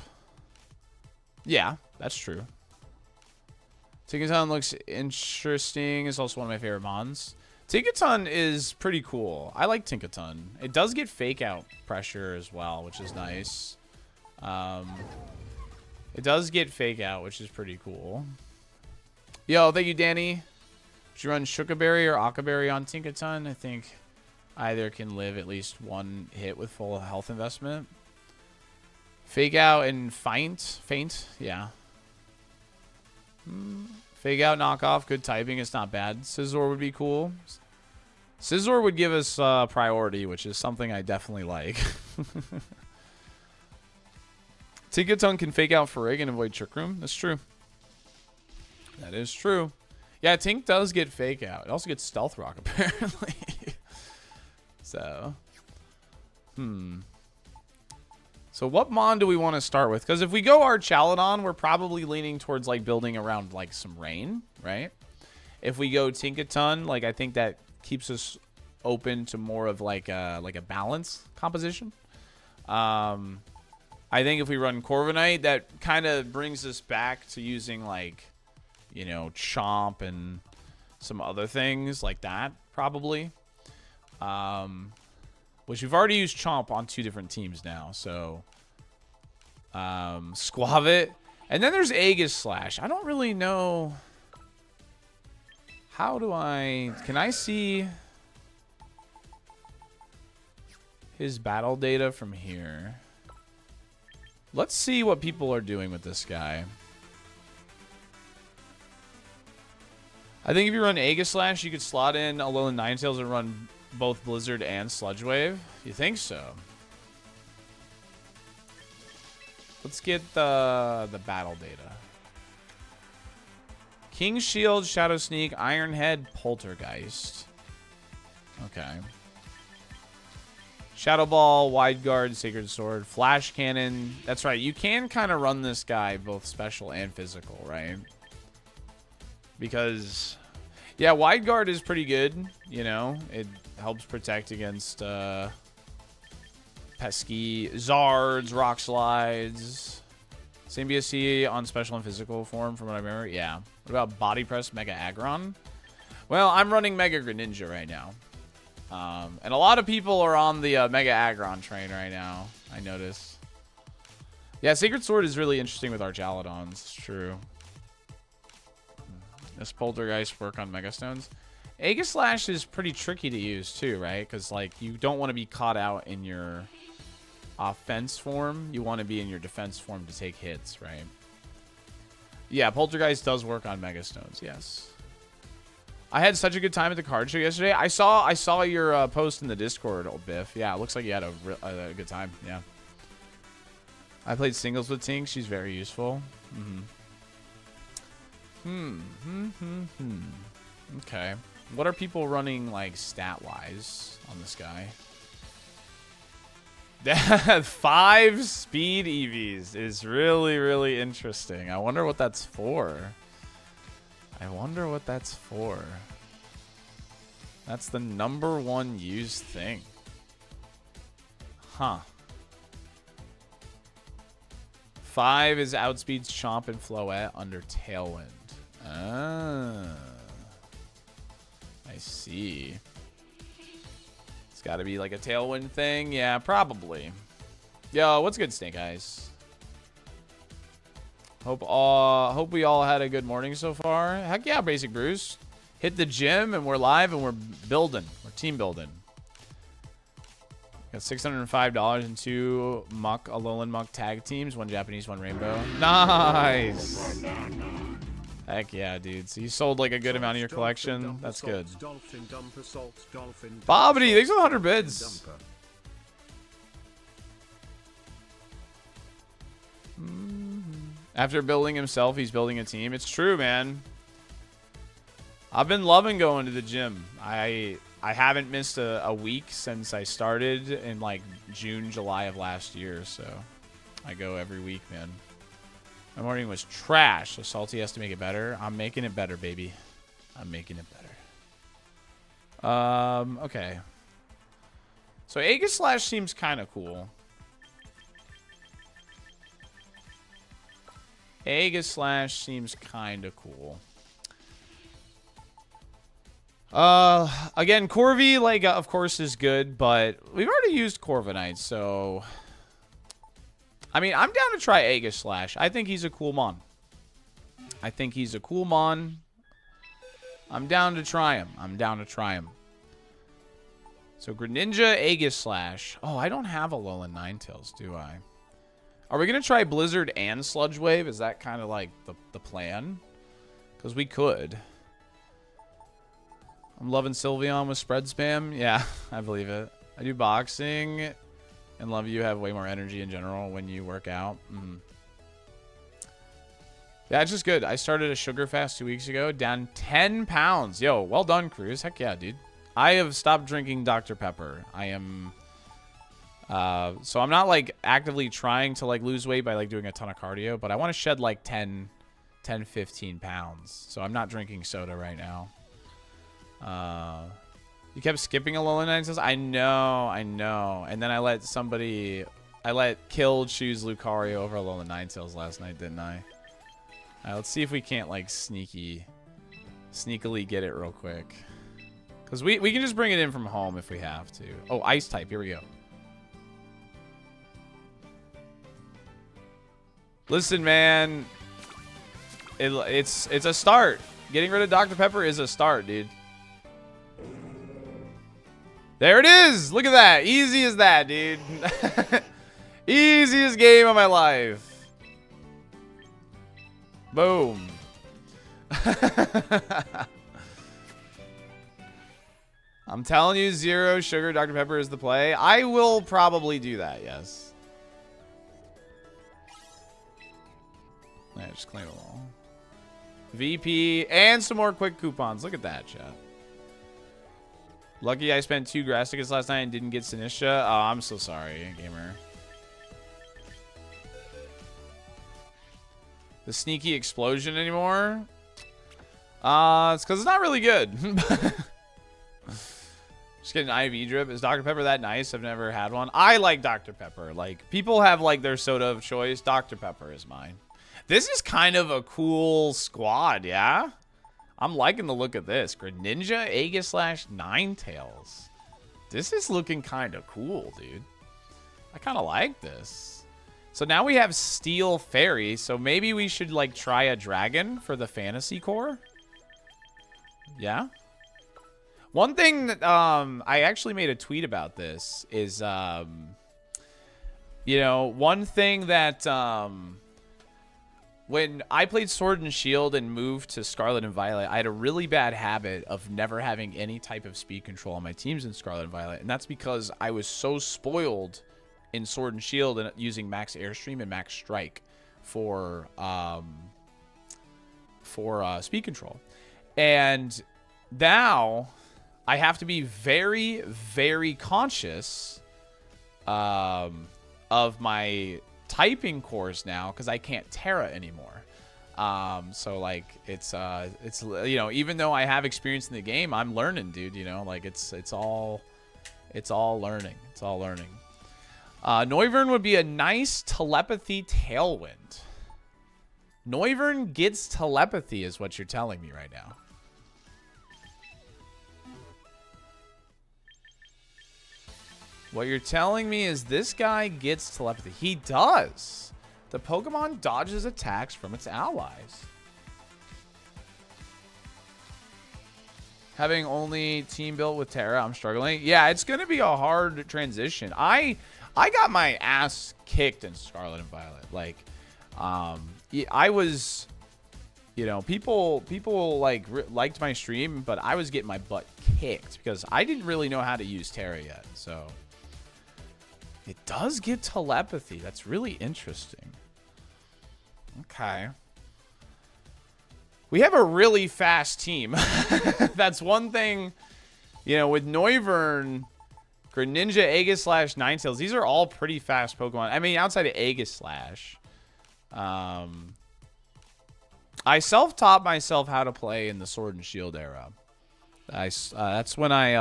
Yeah, that's true. Tinkaton looks interesting. It's also one of my favorite mons. Tinkaton is pretty cool. I like Tinkaton. It does get fake out pressure as well, which is nice. It does get fake out, which is pretty cool. Yo, thank you, Danny. Should you run Shukaberry or Akaberry on Tinkaton? I think either can live at least one hit with full health investment. Fake out and faint, yeah. Fake out, knockoff, good typing. It's not bad. Scizor would be cool. Scizor would give us priority, which is something I definitely like. Tinkaton can fake out Farig and avoid Trick Room. That's true. That is true. Yeah, Tink does get fake out. It also gets Stealth Rock, apparently. So, So what mon do we want to start with? Because if we go Archaludon, we're probably leaning towards like building around like some rain, right? If we go Tinkaton, like I think that keeps us open to more of like a balance composition. I think if we run Corviknight, that kind of brings us back to using like, you know, Chomp and some other things like that, probably. Which we've already used Chomp on 2 different teams now, so Squavit. And then there's Aegislash. I don't really know. How do can I see his battle data from here? Let's see what people are doing with this guy. I think if you run Aegislash, you could slot in Alolan Ninetales and run both Blizzard and Sludge Wave. You think so? Let's get the battle data. King Shield, Shadow Sneak, Iron Head, Poltergeist. Okay. Shadow Ball, Wide Guard, Sacred Sword, Flash Cannon. That's right. You can kind of run this guy both special and physical, right? Because, yeah, Wide Guard is pretty good. You know, it helps protect against pesky Zards, Rock Slides. Same BSC on special and physical form from what I remember. Yeah. What about Body Press, Mega Aggron? Well, I'm running Mega Greninja right now. And a lot of people are on the Mega Aggron train right now, I notice. Yeah, Sacred Sword is really interesting with Archaludons. It's true. Does Poltergeist work on Mega Stones? Aegislash is pretty tricky to use too, right? Because, like, you don't want to be caught out in your offense form. You want to be in your defense form to take hits, right? Yeah, Poltergeist does work on Mega Stones, yes. I had such a good time at the card show yesterday. I saw your post in the Discord, old Biff. Yeah, it looks like you had a good time. Yeah. I played singles with Tink. She's very useful. Okay. What are people running, like, stat-wise on this guy? 5 speed EVs is really, really interesting. I wonder what that's for. That's the #1 used thing. Huh. 5 is outspeeds Chomp and Floette under Tailwind. Ah. I see. It's got to be like a Tailwind thing. Yeah, probably. Yo, what's good, Snake Eyes? Hope we all had a good morning so far. Heck yeah, Basic Bruce. Hit the gym and we're live and we're building. We're team building. Got $605 in 2 Alolan Muck tag teams. 1 Japanese, 1 Rainbow. Nice. Heck yeah, dude. So you sold like a good amount of your collection. That's good. Bobbity, thanks for the 100 bids. After building himself, he's building a team. It's true, man. I've been loving going to the gym. I haven't missed a week since I started in like June, July of last year. So I go every week, man. My morning was trash, so Salty has to make it better. I'm making it better, baby. I'm making it better. Okay. So Aegislash seems kind of cool. Aegislash seems kind of cool. Again, Corvi, like, of course, is good, but we've already used Corviknight, so... I mean, I'm down to try Aegislash. I think he's a cool mon. I'm down to try him. So, Greninja, Aegislash. Oh, I don't have Alolan Ninetales, do I? Are we going to try Blizzard and Sludge Wave? Is that kind of like the plan? Because we could. I'm loving Sylveon with spread spam. Yeah, I believe it. I do boxing and love you have way more energy in general when you work out. Yeah, it's just good. I started a sugar fast 2 weeks ago, down 10 pounds. Yo, well done, Cruz. Heck yeah, dude. I have stopped drinking Dr. Pepper. I am... so I'm not like actively trying to like lose weight by like doing a ton of cardio, but I want to shed like 15 pounds. So I'm not drinking soda right now. You kept skipping Alolan Ninetales. I know. And then I let Kill choose Lucario over Alolan Ninetales last night, didn't I? Alright, let's see if we can't like sneakily get it real quick. Because we can just bring it in from home if we have to. Oh, Ice type. Here we go. Listen, man. It's a start. Getting rid of Dr. Pepper is a start, dude. There it is. Look at that. Easy as that, dude. Easiest game of my life. Boom. I'm telling you, 0 sugar Dr. Pepper is the play. I will probably do that, yes. Yeah, just claim it all. VP and some more quick coupons. Look at that, chat. Lucky I spent 2 grass tickets last night and didn't get Sinistra. Oh, I'm so sorry, gamer. The sneaky explosion anymore? It's because it's not really good. Just get an IV drip. Is Dr. Pepper that nice? I've never had one. I like Dr. Pepper. Like, people have, like, their soda of choice. Dr. Pepper is mine. This is kind of a cool squad, yeah? I'm liking the look of this. Greninja, Aegislash, Ninetales. This is looking kind of cool, dude. I kind of like this. So now we have Steel Fairy. So maybe we should, like, try a dragon for the fantasy core. Yeah? One thing that I actually made a tweet about this is, you know, one thing that when I played Sword and Shield and moved to Scarlet and Violet, I had a really bad habit of never having any type of speed control on my teams in Scarlet and Violet. And that's because I was so spoiled in Sword and Shield and using Max Airstream and Max Strike for speed control. And now I have to be very, very conscious of my typing cores now because I can't Terra anymore. So like it's you know, even though I have experience in the game, I'm learning, dude. You know, like it's all learning. It's all learning. Noivern would be a nice telepathy tailwind. Noivern gets telepathy, is what you're telling me right now. What you're telling me is this guy gets telepathy. He does. The Pokemon dodges attacks from its allies. Having only team built with Terra, I'm struggling. Yeah, it's going to be a hard transition. I got my ass kicked in Scarlet and Violet. Like, I was, you know, people like liked my stream, but I was getting my butt kicked because I didn't really know how to use Terra yet. So it does get telepathy. That's really interesting. Okay. We have a really fast team. That's one thing, you know, with Noivern, Greninja, Aegislash, Ninetales. These are all pretty fast Pokemon. I mean, outside of Aegislash. I self-taught myself how to play in the Sword and Shield era. That's when I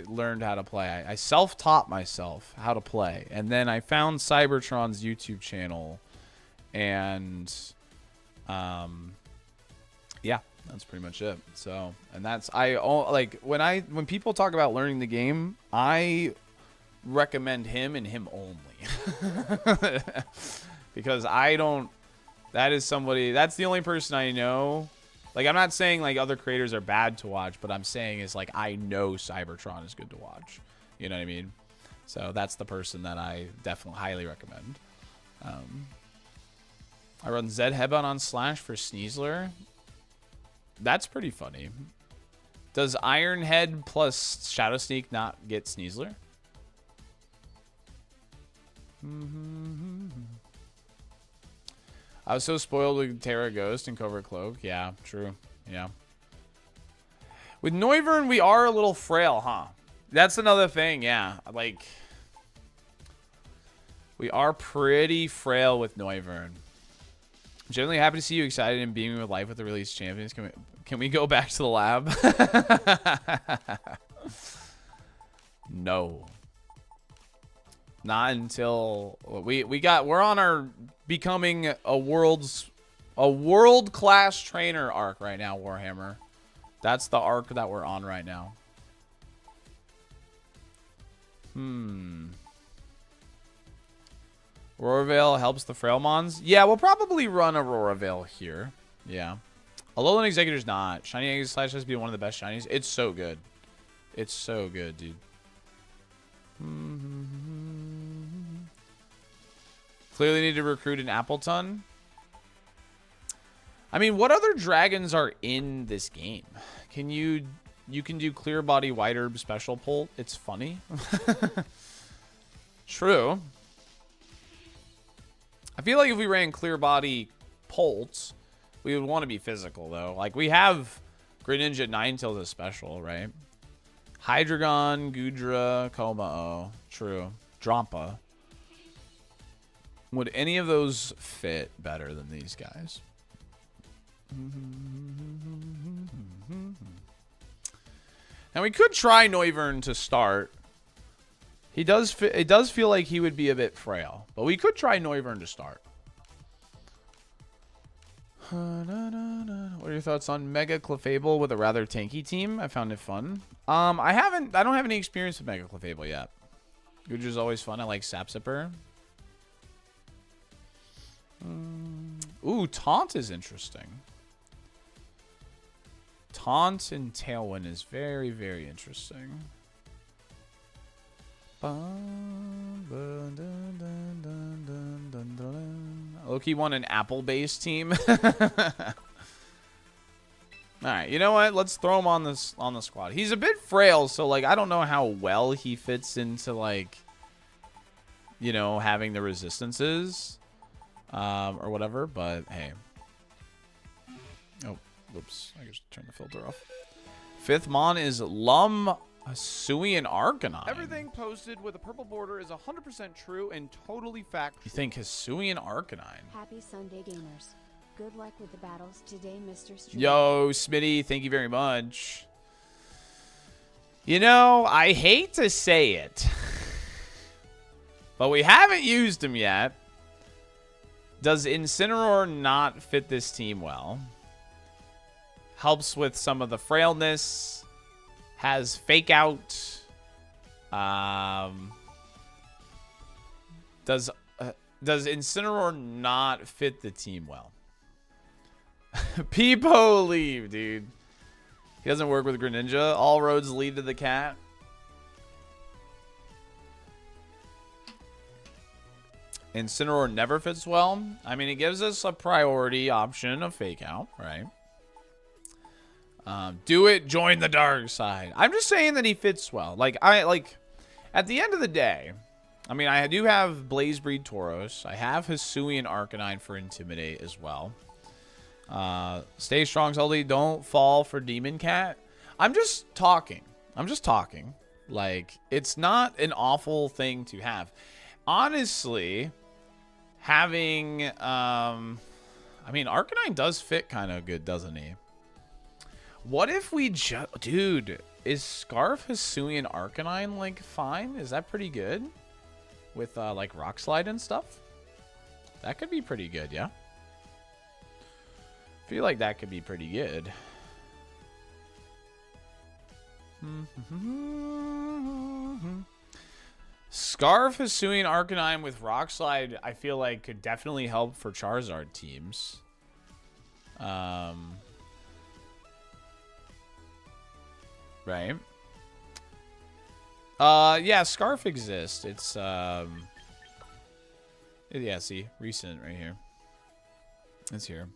learned how to play. I self-taught myself how to play. And then I found Cybertron's YouTube channel. And, yeah, that's pretty much it. So, and that's, when people talk about learning the game, I recommend him and him only. Because that's the only person I know. Like, I'm not saying, like, other creators are bad to watch, but I'm saying is, like, I know Cybertron is good to watch. You know what I mean? So that's the person that I definitely highly recommend. I run Zed Headbutt on Slash for Sneasler. That's pretty funny. Does Iron Head plus Shadow Sneak not get Sneasler? I was so spoiled with Terra Ghost and Covert Cloak. Yeah, true. Yeah. With Noivern, we are a little frail, huh? That's another thing, yeah. Like, we are pretty frail with Noivern. Generally happy to see you excited and beaming with life with the released champions. Can we go back to the lab? No. Not until we're on our becoming a world-class trainer arc right now, Warhammer. That's the arc that we're on right now. Aurora helps the Frailmons. Yeah, we'll probably run Aurora here. Yeah. Alolan Executor's not. Shiny Egg Slash has to be one of the best shinies. It's so good. It's so good, dude. Clearly need to recruit an Appleton. I mean, what other dragons are in this game? You can do Clear Body White Herb Special Pull. It's funny. True. I feel like if we ran Clear Body Pulse, we would want to be physical, though. Like, we have Greninja Ninetales is special, right? Hydreigon, Goodra, Komao. True. Drampa. Would any of those fit better than these guys? Now we could try Noivern to start. It does feel like he would be a bit frail, but we could try Noivern to start. What are your thoughts on Mega Clefable with a rather tanky team? I found it fun. I don't have any experience with Mega Clefable yet. Goodra's always fun. I like Sapsipper. Ooh, Taunt is interesting. Taunt and Tailwind is very, very interesting. Loki won an apple-based team. All right, you know what? Let's throw him on the squad. He's a bit frail, so like I don't know how well he fits into like, you know, having the resistances or whatever. But hey, oh, whoops! I just turned the filter off. Fifth Mon is Hisuian Arcanine. Everything posted with a purple border is 100% true and totally factual. You think Hisuian Arcanine? Happy Sunday, gamers. Good luck with the battles today, Mr. Street. Yo, Smitty, thank you very much. You know, I hate to say it, but we haven't used him yet. Does Incineroar not fit this team well? Helps with some of the frailness. Has fake out. Does Incineroar not fit the team well? Peepo leave, dude. He doesn't work with Greninja. All roads lead to the cat. Incineroar never fits well. I mean, it gives us a priority option of fake out, right? Do it, join the dark side. I'm just saying that he fits well. Like, at the end of the day, I mean, I do have Blaze Breed Tauros. I have Hisuian Arcanine for Intimidate as well. Stay strong, Salty. Don't fall for Demon Cat. I'm just talking. Like, it's not an awful thing to have. Honestly, having, I mean, Arcanine does fit kind of good, doesn't he? What if we just... Dude, is Scarf Hisuian Arcanine, like, fine? Is that pretty good? With, like, Rock Slide and stuff? That could be pretty good, yeah? I feel like that could be pretty good. Scarf Hisuian Arcanine with Rock Slide, I feel like could definitely help for Charizard teams. Right. Yeah, Scarf exists. It's yeah, see, recent right here. It's here.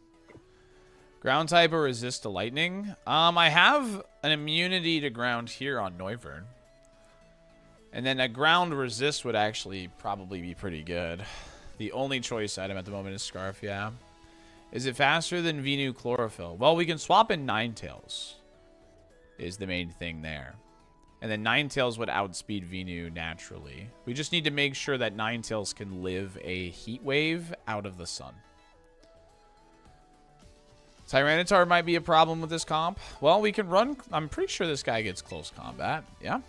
Ground type or resist to lightning. I have an immunity to ground here on Noivern. And then a ground resist would actually probably be pretty good. The only choice item at the moment is Scarf, yeah. Is it faster than Venu Chlorophyll? Well, we can swap in Ninetales. Is the main thing there. And then Ninetales would outspeed Venu naturally. We just need to make sure that Ninetales can live a heat wave out of the sun. Tyranitar might be a problem with this comp. Well, we can run... I'm pretty sure this guy gets close combat. Yeah.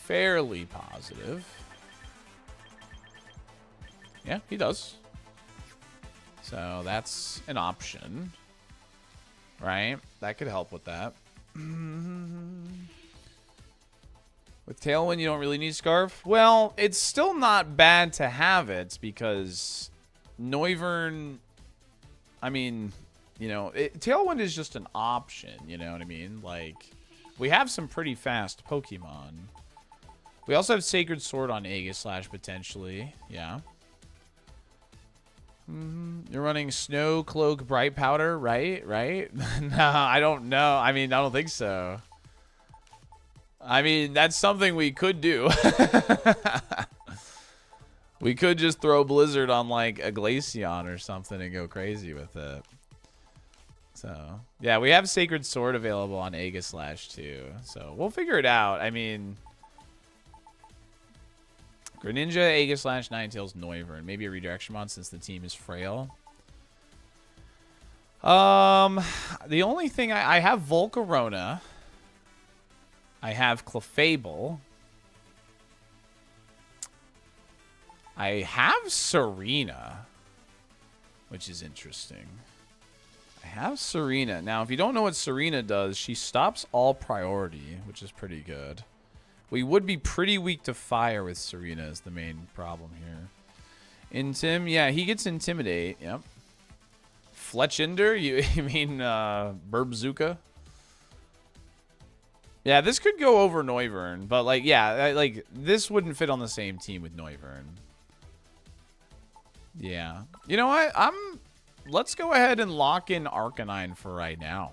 Fairly positive. Yeah, he does. So that's an option. Right? That could help with that. With Tailwind, you don't really need Scarf. Well, it's still not bad to have it because Noivern, I mean, you know, Tailwind is just an option, you know what I mean? Like, we have some pretty fast Pokemon. We also have Sacred Sword on Aegislash, potentially. Yeah. You're running Snow Cloak Bright Powder, right? Right? No, I don't know. I mean, I don't think so. I mean, that's something we could do. We could just throw Blizzard on, like, a Glaceon or something and go crazy with it. So, yeah, we have Sacred Sword available on Aegislash too. So, we'll figure it out. I mean, Greninja, Aegislash, Ninetales, Noivern. Maybe a redirection mod since the team is frail. The only thing I have Volcarona. I have Clefable. I have Serena, which is interesting. I have Serena. Now, if you don't know what Serena does, she stops all priority, which is pretty good. We would be pretty weak to fire with Serena is the main problem here. Intim, yeah, he gets Intimidate. Yep. Fletchinder, you mean Burbzuka? Yeah, this could go over Noivern, but like, yeah, like this wouldn't fit on the same team with Noivern. Yeah. You know what? Let's go ahead and lock in Arcanine for right now.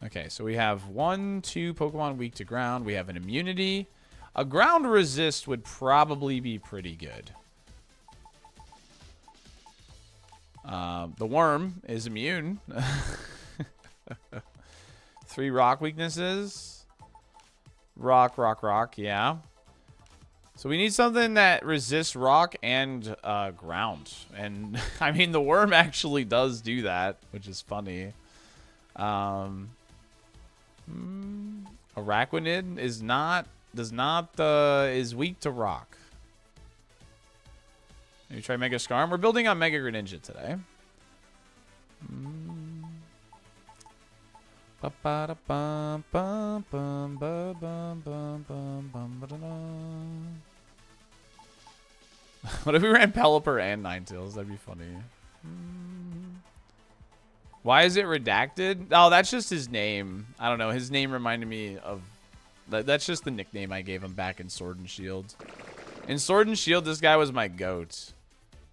Okay, so we have 1, 2 Pokemon weak to ground. We have an immunity. A ground resist would probably be pretty good. The worm is immune. 3 rock weaknesses. Rock, yeah. So we need something that resists rock and ground. And, I mean, the worm actually does do that, which is funny. Araquanid is weak to rock. Maybe try Mega Scarm. We're building on Mega Greninja today. What if we ran Pelipper and Ninetales? That'd be funny. Why is it redacted? Oh, that's just his name. I don't know. His name reminded me of... That's just the nickname I gave him back in Sword and Shield. In Sword and Shield, this guy was my goat.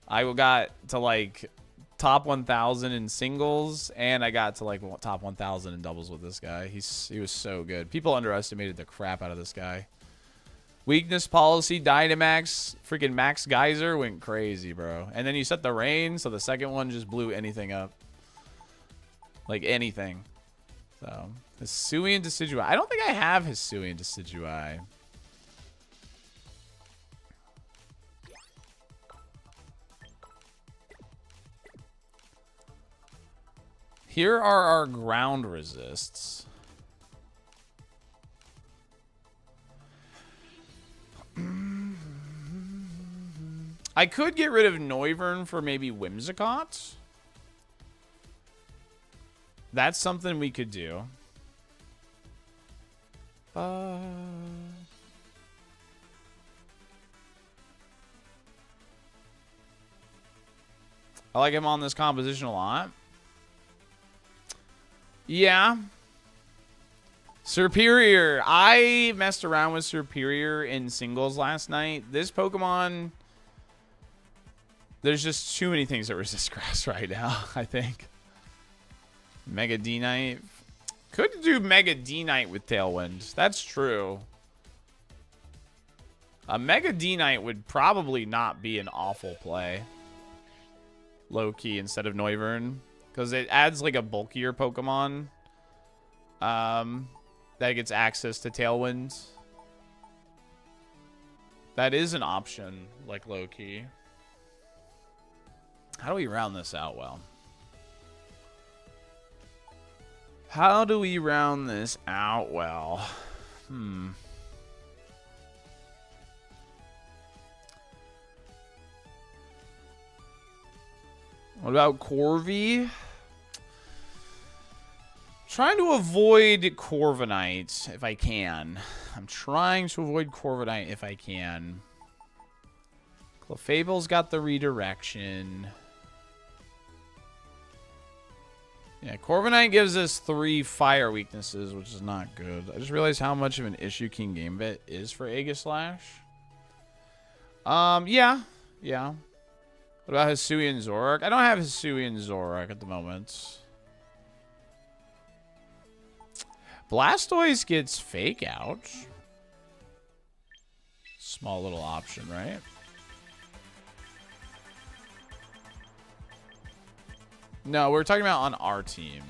I got to, like, top 1,000 in singles, and I got to, like, top 1,000 in doubles with this guy. He was so good. People underestimated the crap out of this guy. Weakness policy, Dynamax, freaking Max Geyser went crazy, bro. And then you set the rain, so the second one just blew anything up. Like anything. So, Hisuian Decidueye. I don't think I have Hisuian Decidueye. Here are our ground resists. I could get rid of Noivern for maybe Whimsicott. That's something we could do. I like him on this composition a lot. Yeah. Superior. I messed around with Superior in singles last night. This Pokemon... There's just too many things that resist grass right now, I think. Mega D-Knight. Could do Mega D-Knight with Tailwind. That's true. A Mega D-Knight would probably not be an awful play. Low-key instead of Noivern. Because it adds like a bulkier Pokemon. That gets access to Tailwind. That is an option, like low-key. How do we round this out well? How do we round this out well? What about Corvi? Trying to avoid Corviknight if I can. I'm trying to avoid Corviknight if I can. Clefable's got the redirection. Yeah, Corviknight gives us 3 fire weaknesses, which is not good. I just realized how much of an issue King Gambit is for Aegislash. Yeah. What about Hisuian Zoroark? I don't have Hisuian Zoroark at the moment. Blastoise gets Fake Out. Small little option, right? No, we're talking about on our team.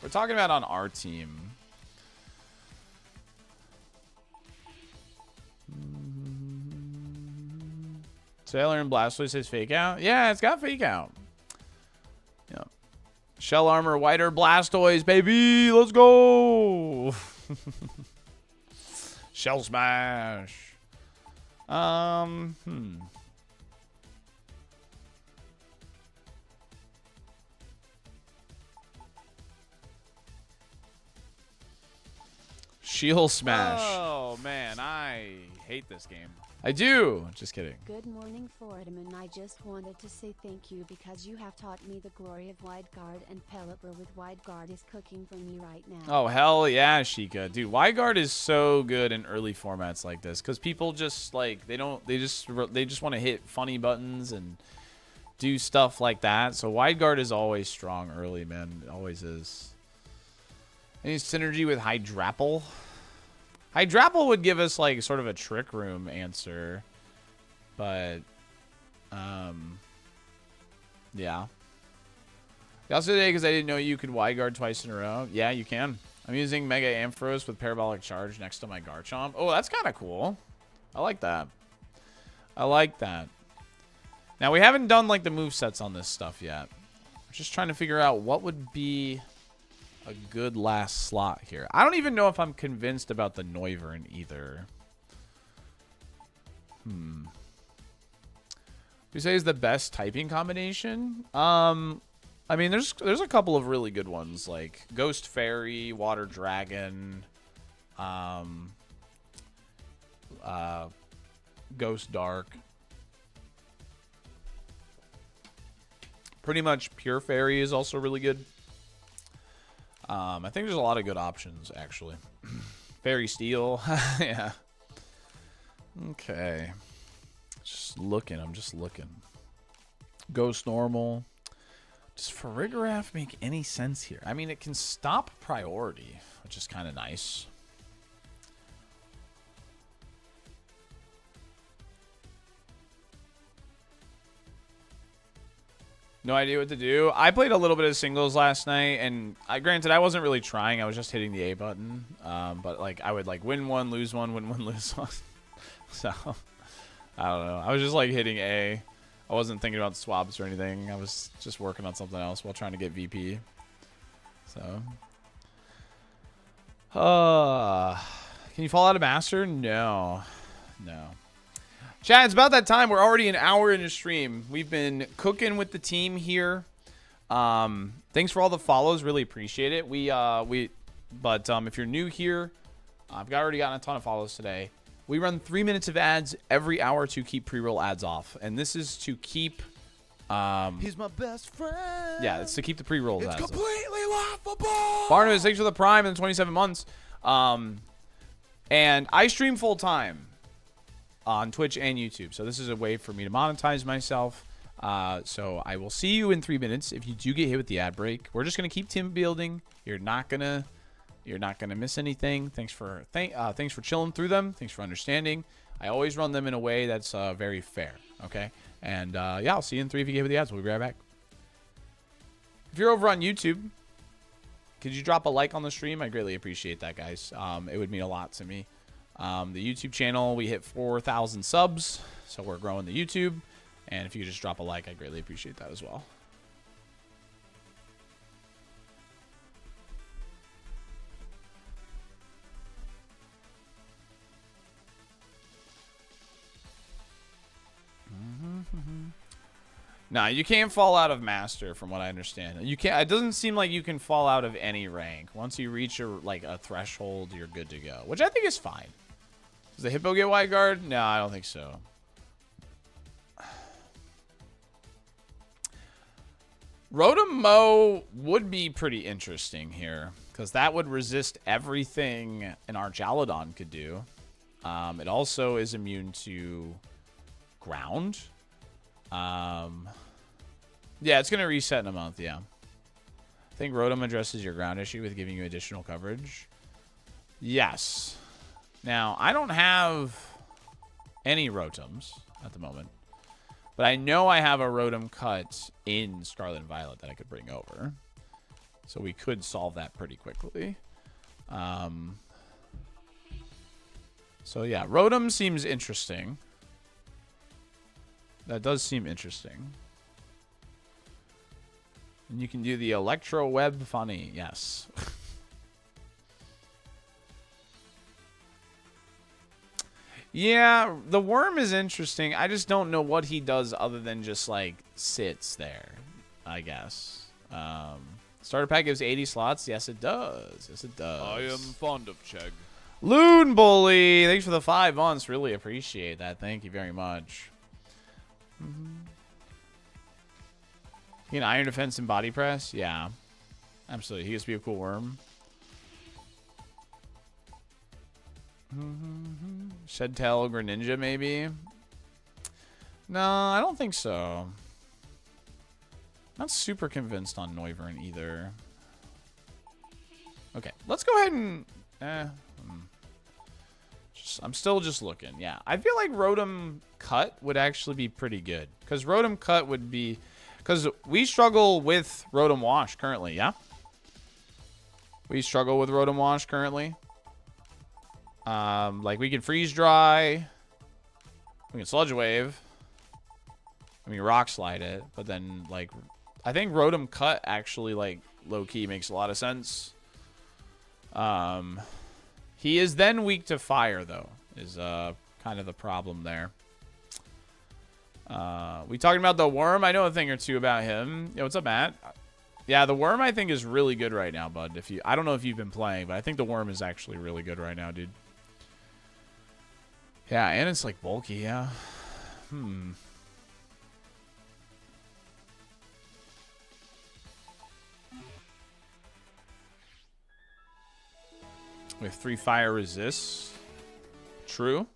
We're talking about on our team. Sailor and Blastoise says fake out. Yeah, it's got fake out. Yeah. Shell armor, whiter Blastoise, baby. Let's go. Shell smash. Shield smash. Oh, man. I hate this game. I do. Just kidding. Good morning, Floridaman. I just wanted to say thank you because you have taught me the glory of wide guard, and Pelipper with wide guard is cooking for me right now. Oh, hell yeah, Sheikah. Dude, wide guard is so good in early formats like this because people just like they just want to hit funny buttons and do stuff like that. So wide guard is always strong early, man. It always is. Any synergy with Hydrapple? Hydrapple would give us like sort of a trick room answer, but yeah. Yesterday, because I didn't know you could wide guard twice in a row. Yeah, you can. I'm using Mega Ampharos with Parabolic Charge next to my Garchomp. Oh, that's kind of cool. I like that. I like that. Now, we haven't done like the movesets on this stuff yet. I'm just trying to figure out what would be a good last slot here. I don't even know if I'm convinced about the Noivern either. You say is the best typing combination? I mean, there's a couple of really good ones like Ghost Fairy, Water Dragon, Ghost Dark. Pretty much Pure Fairy is also really good. I think there's a lot of good options, actually. Fairy Steel. Yeah. Okay. Just looking. I'm just looking. Ghost Normal. Does Farigiraf make any sense here? I mean, it can stop priority, which is kind of nice. No idea what to do. I played a little bit of singles last night, and granted, I wasn't really trying. I was just hitting the A button. But like, I would like win one, lose one, win one, lose one. So, I don't know. I was just like hitting A. I wasn't thinking about swabs or anything. I was just working on something else while trying to get VP. So, can you fall out of Master? No, no. Chat, it's about that time. We're already an hour in the stream. We've been cooking with the team here. Thanks for all the follows. Really appreciate it. But if you're new here, I've already gotten a ton of follows today. We run 3 minutes of ads every hour to keep pre-roll ads off, and this is to keep. He's my best friend. Yeah, it's to keep the pre-rolls ads off. Completely laughable. Barnabas, thanks for the Prime and the 27 months. And I stream full time on Twitch and YouTube. So this is a way for me to monetize myself. So I will see you in 3 minutes. If you do get hit with the ad break, we're just going to keep team building. You're not going to miss anything. Thanks for chilling through them. Thanks for understanding. I always run them in a way that's very fair. Okay. And yeah, I'll see you in 3 if you get hit with the ads. We'll be right back. If you're over on YouTube, could you drop a like on the stream? I greatly appreciate that, guys. It would mean a lot to me. The YouTube channel, we hit 4,000 subs, so we're growing the YouTube. And if you could just drop a like, I greatly appreciate that as well. Nah, you can't fall out of Master, from what I understand. You can't. It doesn't seem like you can fall out of any rank. Once you reach a threshold, you're good to go, which I think is fine. Does the Hippo get wide guard? No, I don't think so. Rotom-Mow would be pretty interesting here, because that would resist everything an Archaludon could do. It also is immune to ground. Yeah, it's going to reset in a month, yeah. I think Rotom addresses your ground issue with giving you additional coverage. Yes. Now, I don't have any Rotoms at the moment. But I know I have a Rotom cut in Scarlet and Violet that I could bring over. So we could solve that pretty quickly. So yeah, Rotom seems interesting. That does seem interesting. And you can do the Electro Web funny. Yes. Yeah, the worm is interesting. I just don't know what he does other than just, like, sits there, I guess. Starter pack gives 80 slots. Yes, it does. Yes, it does. I am fond of Chegg. Loon Bully, thanks for the 5 months. Really appreciate that. Thank you very much. He can Iron Defense and Body Press? Yeah. Absolutely. He used to be a cool worm. Shed Tail Greninja, maybe? No, I don't think so. Not super convinced on Noivern either. Okay, let's go ahead and... I'm still just looking. Yeah, I feel like Rotom Cut would actually be pretty good. Because Rotom Cut would be... Because we struggle with Rotom Wash currently, yeah? We struggle with Rotom Wash currently. Like, we can Freeze Dry. We can Sludge Wave. I mean, Rock Slide it. But then, like... I think Rotom Cut actually, like, low-key makes a lot of sense. He is then weak to fire, though, is kind of the problem there. We talking about the worm? I know a thing or two about him. Yo, what's up, Matt? Yeah, the worm I think is really good right now, bud. I don't know if you've been playing, but I think the worm is actually really good right now, dude. Yeah, and it's like bulky, yeah. We have 3 fire resists. True.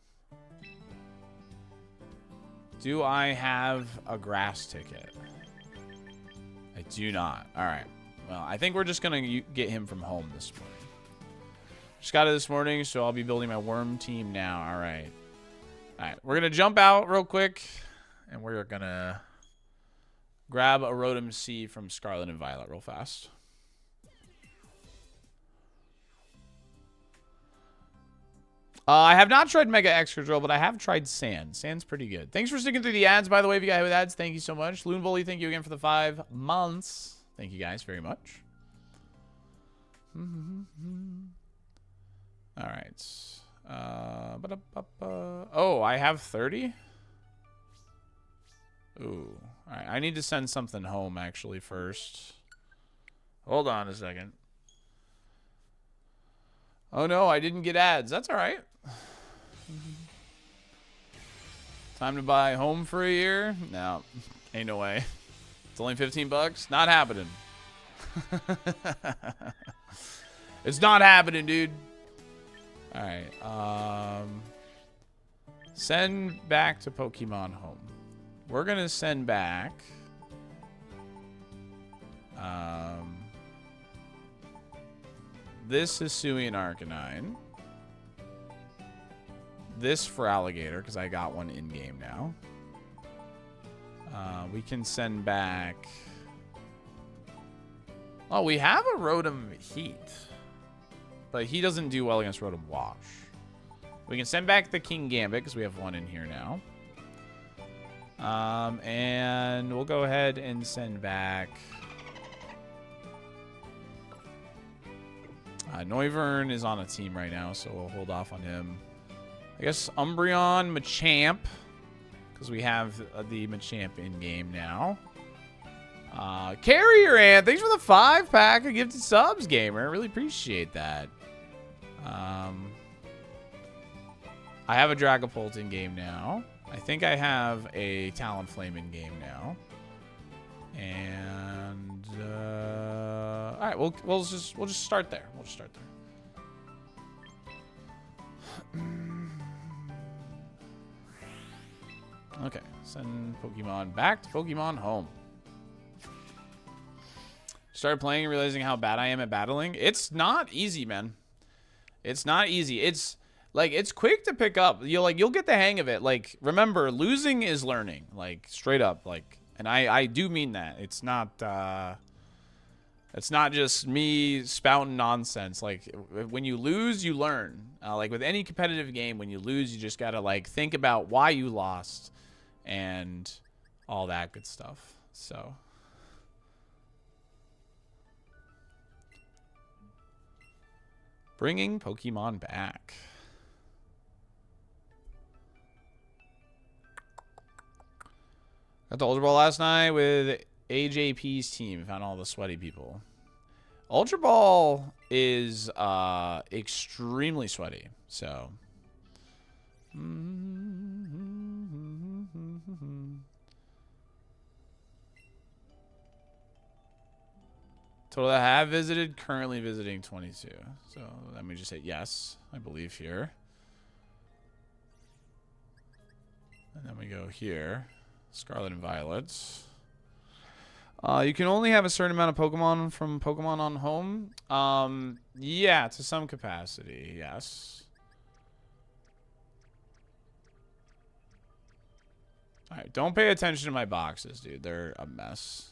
Do I have a grass ticket? I do not. All right. Well, I think we're just going to get him from home this morning. Just got it this morning, so I'll be building my worm team now. All right. All right. We're going to jump out real quick, and we're going to grab a Rotom C from Scarlet and Violet real fast. I have not tried Mega Excadrill, but I have tried Sand. Sand's pretty good. Thanks for sticking through the ads, by the way. If you got hit with ads, thank you so much. Loon Bully, thank you again for the 5 months. Thank you guys very much. All right. Oh, I have 30? Ooh. All right. I need to send something home, actually, first. Hold on a second. Oh, no, I didn't get ads. That's all right. Time to buy home for a year? No, ain't no way. It's only 15 bucks. Not happening. It's not happening, dude. All right. Send back to Pokemon Home. We're gonna send back. This is Hisuian Arcanine. This for Alligator, because I got one in-game now. We can send back... Oh, we have a Rotom Heat. But he doesn't do well against Rotom Wash. We can send back the King Gambit, because we have one in here now. And we'll go ahead and send back... Noivern is on a team right now, so we'll hold off on him. I guess Umbreon, Machamp, because we have the Machamp in-game now. Carrier Ant, thanks for the 5-pack of gifted subs, gamer. Really appreciate that. I have a Dragapult in-game now. I think I have a Talonflame in-game now. And all right, we'll just start there. We'll just start there. Okay, send Pokemon back to Pokemon Home. Started playing and realizing how bad I am at battling. It's not easy, man. It's not easy. It's Like, it's quick to pick up. You'll get the hang of it. Like, remember, losing is learning. Like, straight up. Like, and I do mean that. It's not just me spouting nonsense. Like, when you lose, you learn. Like, with any competitive game, when you lose, you just gotta, like, think about why you lost and all that good stuff. So... bringing Pokemon back. Got the Ultra Ball last night with AJP's team. Found all the sweaty people. Ultra Ball is extremely sweaty. So. Total that have visited, currently visiting 22. So let me just say yes, I believe here. And then we go here. Scarlet and Violet. You can only have a certain amount of Pokemon from Pokemon on Home. Yeah, to some capacity, yes. Alright, don't pay attention to my boxes, dude. They're a mess.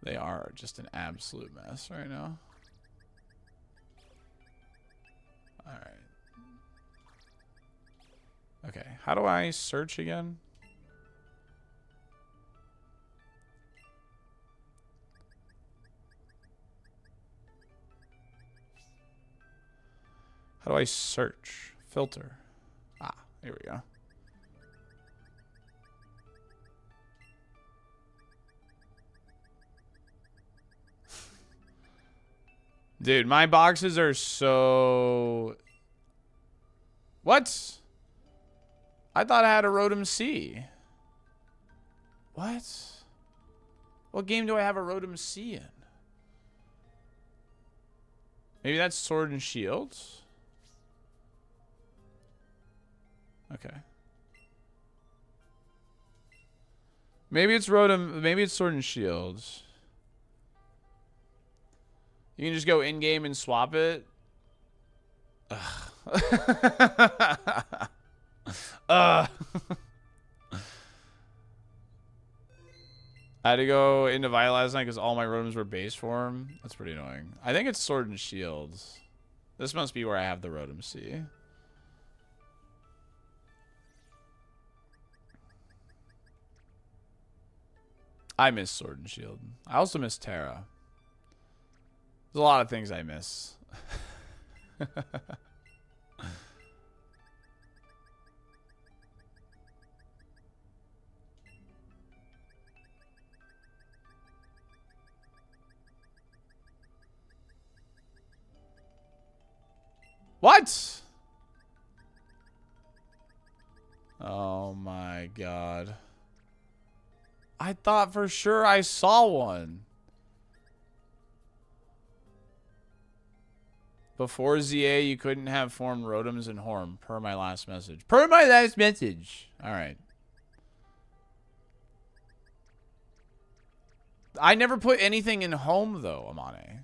They are just an absolute mess right now. Alright. Okay, how do I search again? How do I search? Filter. Ah, here we go. Dude, my boxes are so... What? I thought I had a Rotom C. What? What game do I have a Rotom C in? Maybe that's Sword and Shield? Okay. Maybe it's Rotom... Maybe it's Sword and Shield. You can just go in-game and swap it. Ugh. I had to go into Vi last night because all my Rotoms were base form. That's pretty annoying. I think it's Sword and Shield. This must be where I have the Rotom C. I miss Sword and Shield. I also miss Terra. There's a lot of things I miss. What? Oh my god. I thought for sure I saw one. Before ZA, you couldn't have formed Rotoms and Horn, per my last message. Per my last message. Alright. I never put anything in home, though, Amane.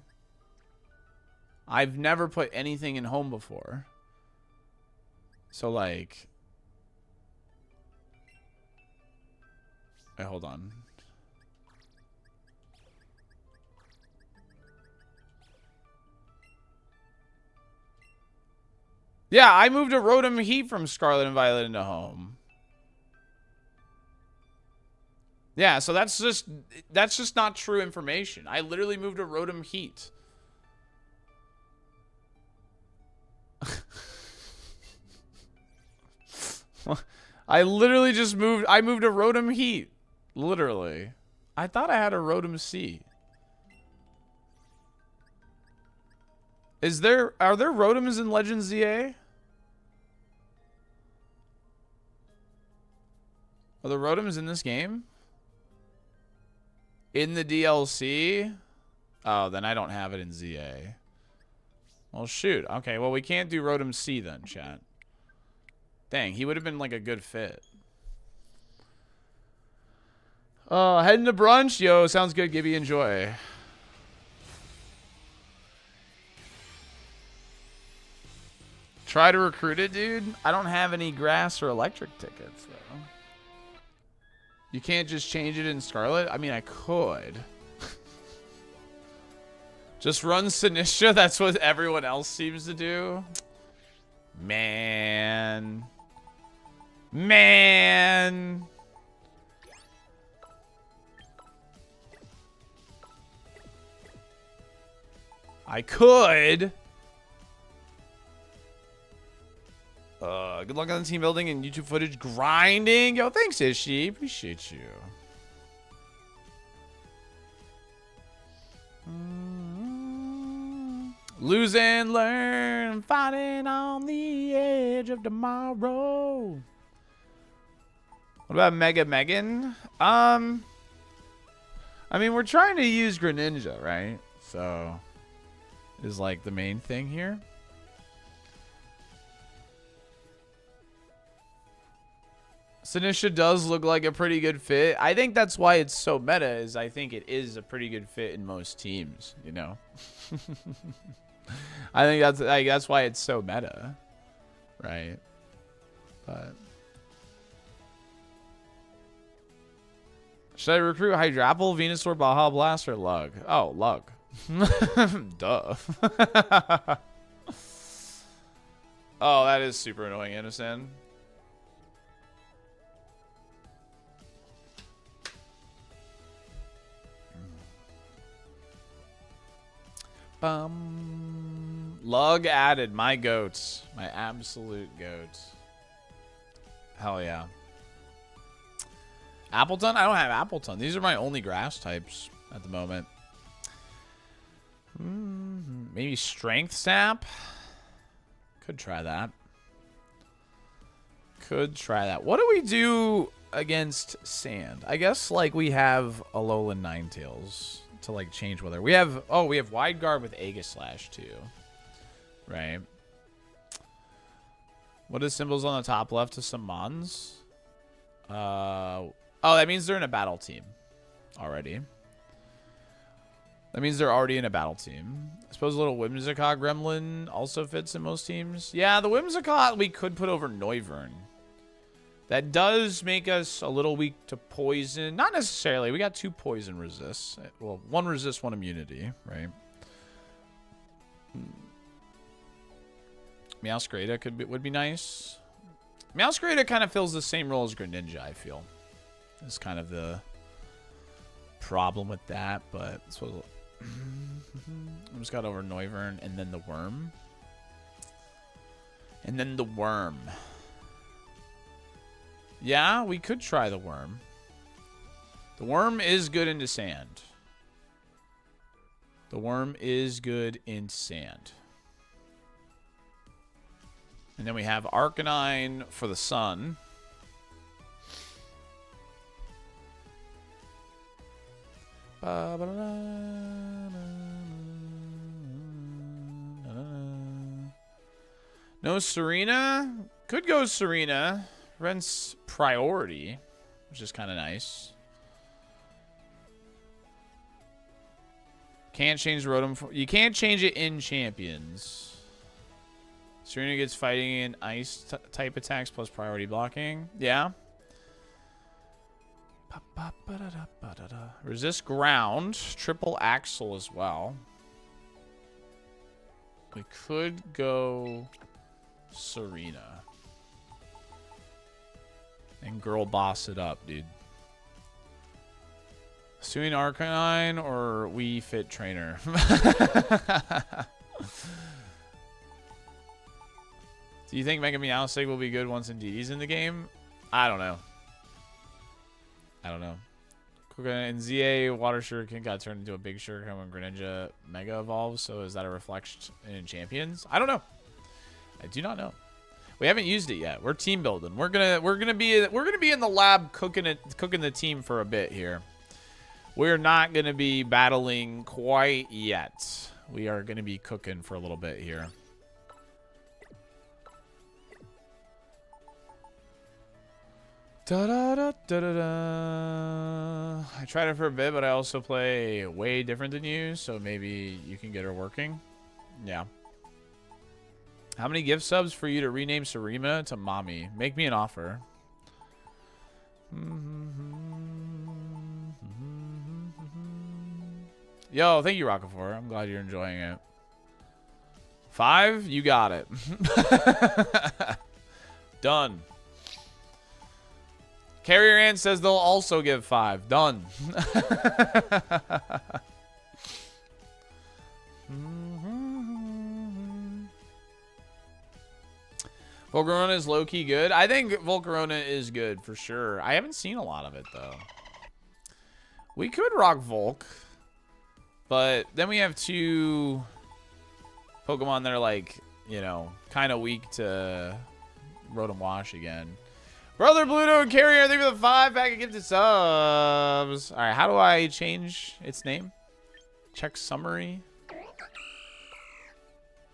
I've never put anything in home before. So, like... Wait, hold on. Yeah, I moved a Rotom Heat from Scarlet and Violet into home. Yeah, so that's just not true information. I literally moved a Rotom Heat. I literally just moved I moved a Rotom Heat. Literally. I thought I had a Rotom C. Are there Rotoms in Legends ZA? Are the Rotoms in this game? In the DLC? Oh, then I don't have it in ZA. Well, shoot. Okay, well, we can't do Rotom C then, chat. Dang, he would have been like a good fit. Heading to brunch? Yo, sounds good, Gibby. Enjoy. Try to recruit it, dude. I don't have any grass or electric tickets, though. You can't just change it in Scarlet? I mean, I could. Just run Sinistra. That's what everyone else seems to do. Man. Man. I could. Good luck on the team building and YouTube footage grinding. Yo, thanks, Ishi. Appreciate you. Lose and learn, fighting on the edge of tomorrow. What about Mega Megan? I mean, we're trying to use Greninja, right? So, is like the main thing here. Sinistra does look like a pretty good fit. I think that's why it's so meta, is I think it is a pretty good fit in most teams, you know? I think that's why it's so meta, right? But should I recruit Hydrapple, Venusaur, Baja Blast, or Lug? Oh, Lug. Duh. Oh, that is super annoying, Innocent. Lug added. My goats. My absolute goats. Hell yeah. Appleton? I don't have Appleton. These are my only grass types at the moment. Maybe Strength Sap? Could try that. Could try that. What do we do against Sand? I guess, like, we have Alolan Ninetales to, like, change weather. We have... Oh, we have Wide Guard with Aegislash, too. Right. What is symbols on the top left to some Mons? Oh, that means they're in a battle team already. That means they're already in a battle team. I suppose a little Whimsicott Gremlin also fits in most teams. Yeah, the Whimsicott we could put over Noivern. That does make us a little weak to poison. Not necessarily. We got 2 poison resists. Well, 1 resist, 1 immunity, right? Meowscarada would be nice. Meowscarada kind of fills the same role as Greninja, I feel. It's kind of the problem with that, but it's what I just got over Noivern and then the worm. And then the worm. Yeah, we could try the worm. The worm is good into sand. The worm is good in sand. And then we have Arcanine for the sun. No Serena. Could go Serena. Rents priority, which is kind of nice. Can't change Rotom. You can't change it in Champions. Serena gets fighting in ice type attacks plus priority blocking. Yeah. Resist ground. Triple Axle as well. We could go Serena. And girl boss it up, dude. Suing Arcanine or Wii Fit Trainer? Do you think Mega Meowstic will be good once Indeedee in the game? I don't know. I don't know. And ZA Water Shuriken got turned into a big Shuriken when Greninja Mega evolves. So is that a reflection in Champions? I don't know. I do not know. We haven't used it yet. We're team building. We're gonna be in the lab cooking the team for a bit here. We're not gonna be battling quite yet. We are gonna be cooking for a little bit here. Da da da da da da. I tried it for a bit, but I also play way different than you, so maybe you can get her working. Yeah. How many gift subs for you to rename Sarima to Mommy? Make me an offer. Yo, thank you, Rockefor. I'm glad you're enjoying it. 5? You got it. Done. Carrier Ann says they'll also give 5. Done. Volcarona is low-key good. I think Volcarona is good for sure. I haven't seen a lot of it, though. We could rock Volk. But then we have 2 Pokemon that are like, you know, kind of weak to Rotom Wash again. Brother Bluto and Carrier, thank you for the 5-pack of gifted subs. All right, how do I change its name? Check summary.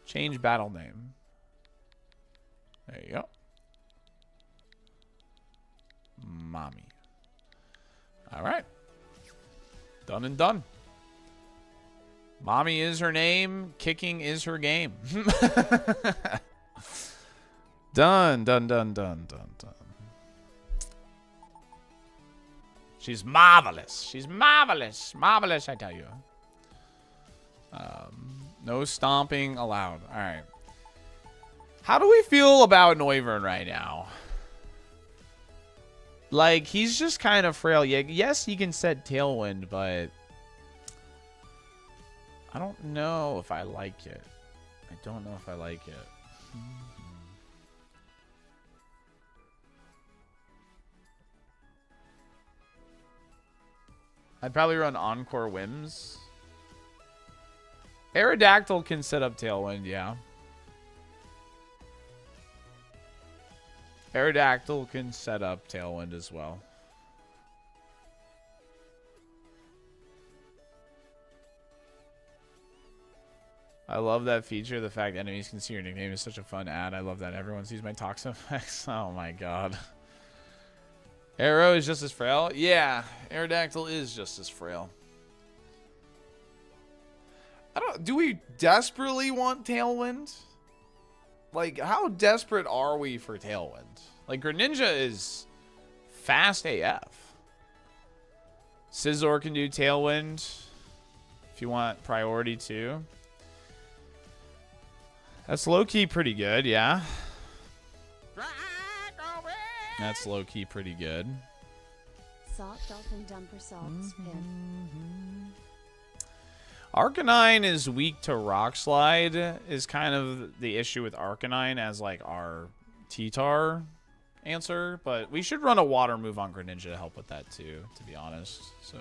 Change battle name. There you go. Mommy. All right. Done and done. Mommy is her name. Kicking is her game. Done, done, done, done, done, done. She's marvelous. She's marvelous. Marvelous, I tell you. No stomping allowed. All right. How do we feel about Noivern right now? Like, he's just kind of frail. Yeah, yes, he can set Tailwind, but I don't know if I like it. I don't know if I like it. I'd probably run Encore Whims. Aerodactyl can set up Tailwind, yeah. Aerodactyl can set up Tailwind as well. I love that feature. The fact enemies can see your nickname is such a fun ad. I love that everyone sees my Toxapex. Oh my god. Arrow is just as frail? Yeah, Aerodactyl is just as frail. Do we desperately want Tailwind? Like, how desperate are we for Tailwind? Like, Greninja is fast AF. Scizor can do Tailwind if you want priority too. That's low-key pretty good, yeah. That's low-key pretty good. SaltyDolphin Dumper Salt Spin. Arcanine is weak to Rock Slide is kind of the issue with Arcanine as like our T-Tar answer, but we should run a water move on Greninja to help with that too, to be honest. So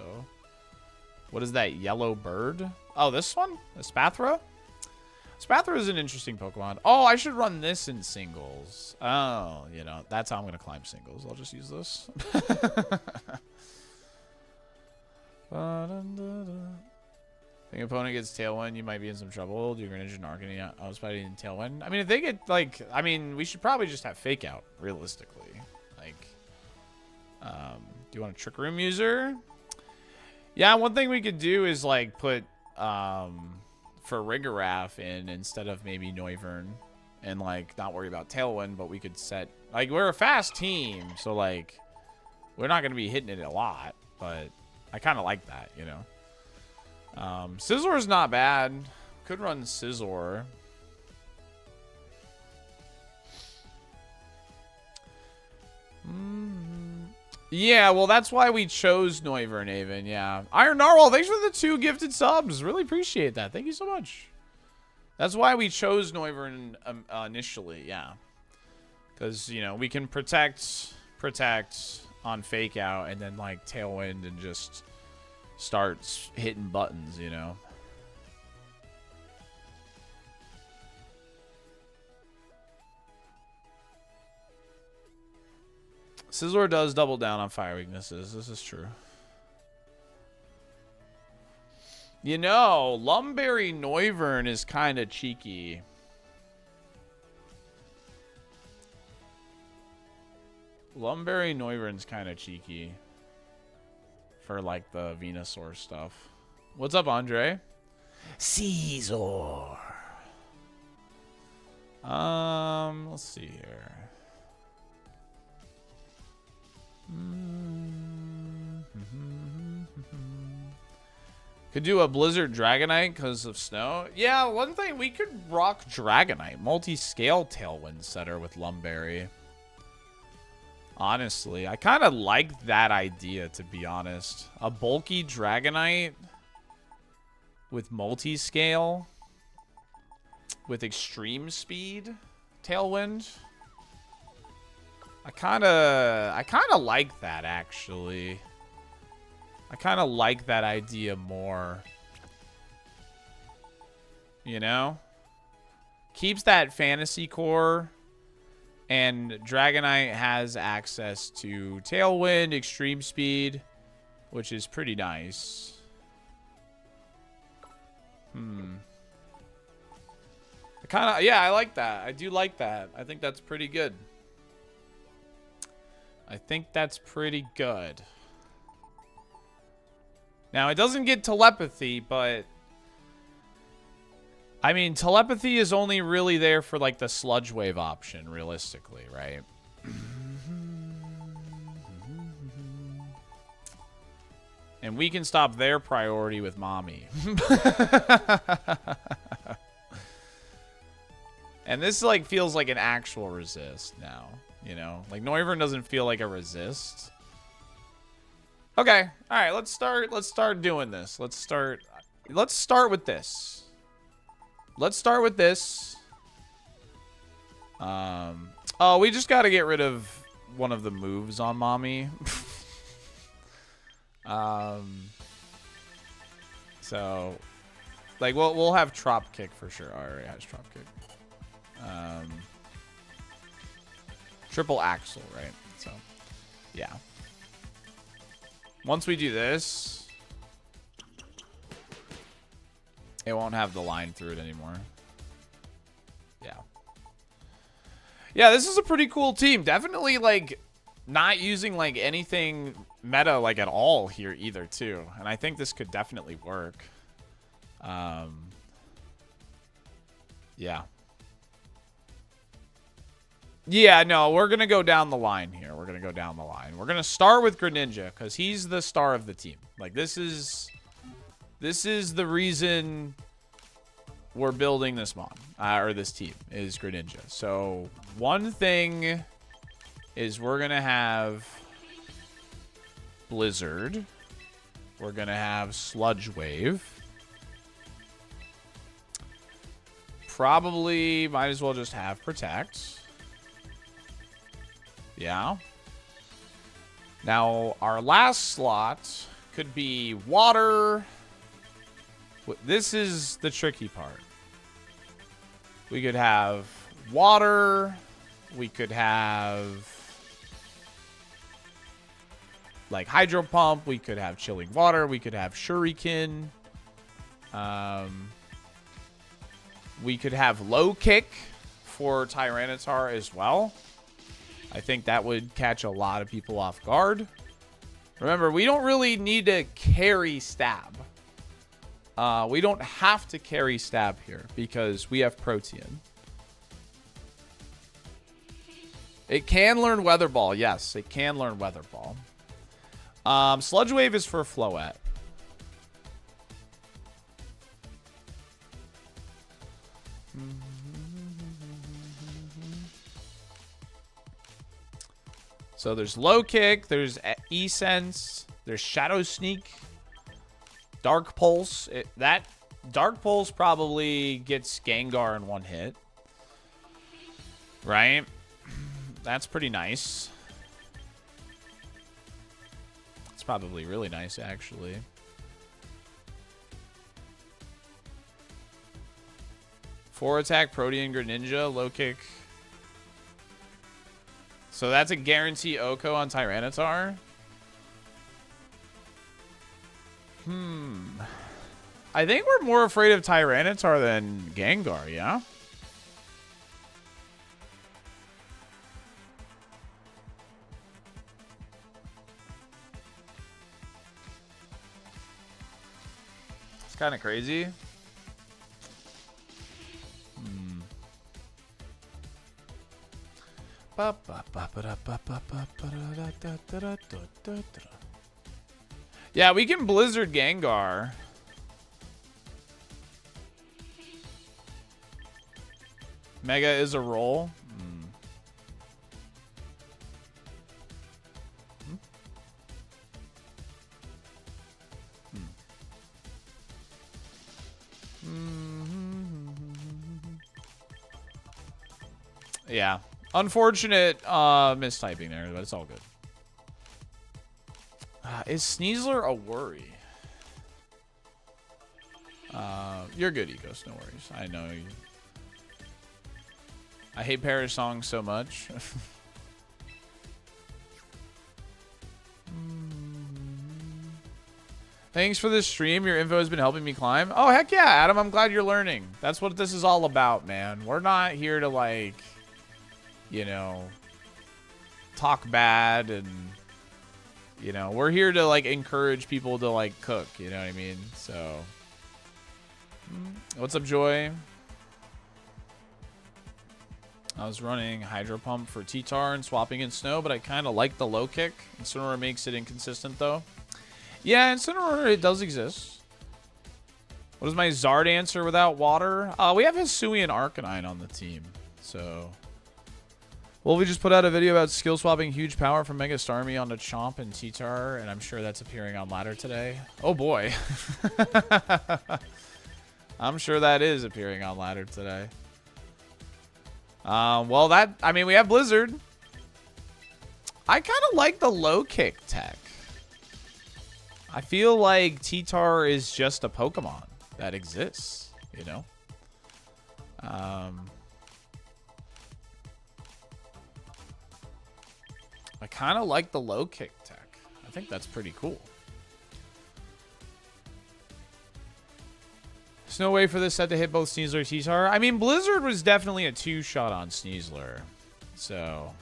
what is that yellow bird? Oh, this one? The Spathra? Spathra is an interesting Pokemon. Oh, I should run this in singles. Oh, you know, that's how I'm going to climb singles. I'll just use this. Think opponent gets Tailwind, you might be in some trouble. Do Greninja and Arcanine. I was fighting Tailwind. I mean, if they get, like, I mean, we should probably just have Fake Out, realistically. Like, do you want a Trick Room user? Yeah, one thing we could do is, like, put, for Rigorath in instead of maybe Noivern. And, like, not worry about Tailwind, but we could set, like, we're a fast team, so, like, we're not going to be hitting it a lot, but I kind of like that, you know? Scizor is not bad. Could run Scizor. Yeah, well, that's why we chose Noivern, Aven. Yeah. Iron Narwhal, thanks for the 2 gifted subs. Really appreciate that. Thank you so much. That's why we chose Noivern initially, yeah. Because, you know, we can protect on Fake Out and then, like, Tailwind and just starts hitting buttons, you know. Scizor does double down on fire weaknesses. This is true. You know, Lumberry Noivern is kind of cheeky. Lumberry Noivern's kind of cheeky. For, like, the Venusaur stuff. What's up, Andre? Caesar. Let's see here. Could do a Blizzard Dragonite because of snow. Yeah, one thing, we could rock Dragonite. Multi-scale Tailwind setter with Lumberry. Honestly, I kind of like that idea, to be honest. A bulky Dragonite with multi-scale with extreme speed Tailwind. I kind of like that, actually. I kind of like that idea more. You know? Keeps that fantasy core. And Dragonite has access to Tailwind, Extreme Speed, which is pretty nice. I like that. I do like that. I think that's pretty good. I think that's pretty good. Now, it doesn't get telepathy, but I mean, telepathy is only really there for, like, the sludge wave option, realistically, right? And we can stop their priority with Mommy. And this, like, feels like an actual resist now, you know? Like, Noivern doesn't feel like a resist. Okay, all right, let's start doing this. Let's start with this. Let's start with this. Oh, we just got to get rid of one of the moves on Mommy. So, like, we'll have Trop Kick for sure. All right, has Trop Kick. Triple Axle, right? So, yeah. Once we do this, it won't have the line through it anymore. Yeah. Yeah, this is a pretty cool team. Definitely, like, not using, like, anything meta, like, at all here either, too. And I think this could definitely work. Yeah. Yeah, no, we're going to go down the line here. We're going to go down the line. We're going to start with Greninja because he's the star of the team. Like, this is the reason we're building this mon, or this team, is Greninja. So, one thing is we're going to have Blizzard. We're going to have Sludge Wave. Probably might as well just have Protect. Yeah. Now, our last slot could be Water. This is the tricky part. We could have Water. We could have, like, Hydro Pump. We could have Chilling Water. We could have Shuriken. We could have Low Kick for Tyranitar as well. I think that would catch a lot of people off guard. Remember, we don't really need to carry Stab. We don't have to carry Stab here because we have Protean. It can learn Weather Ball. Yes, it can learn Weather Ball. Sludge Wave is for Floette. So there's Low Kick, there's E-Sense, there's Shadow Sneak, Dark Pulse. That Dark Pulse probably gets Gengar in one hit. Right? That's pretty nice. It's probably really nice, actually. Four attack, Protean, Greninja, Low Kick. So that's a guarantee Oko on Tyranitar. I think we're more afraid of Tyranitar than Gengar, yeah? It's kind of crazy. Yeah, we can Blizzard Gengar. Mega is a roll. Yeah. Unfortunate mistyping there, but it's all good. Is Sneasler a worry? You're good, Ecos. No worries. I know you. I hate Parrish songs so much. Thanks for this stream. Your info has been helping me climb. Oh, heck yeah, Adam. I'm glad you're learning. That's what this is all about, man. We're not here to, like, you know, talk bad and, you know, we're here to, like, encourage people to, like, cook. You know what I mean? So, what's up, Joy? I was running Hydro Pump for T-Tar and swapping in Snow, but I kind of like the low kick. Incineroar makes it inconsistent, though. Yeah, Incineroar, it does exist. What is my Zard answer without water? We have Hisui and Arcanine on the team. So, well, we just put out a video about skill swapping huge power from Mega Starmie onto Chomp and T-Tar, and I'm sure that's appearing on Ladder today. Oh, boy. I'm sure that is appearing on Ladder today. Well, I mean, we have Blizzard. I kind of like the low kick tech. I feel like T-Tar is just a Pokemon that exists, you know? I kind of like the low kick tech. I think that's pretty cool. There's no way for this set to hit both Sneasler and T-Tar. I mean, Blizzard was definitely a two-shot on Sneasler. So,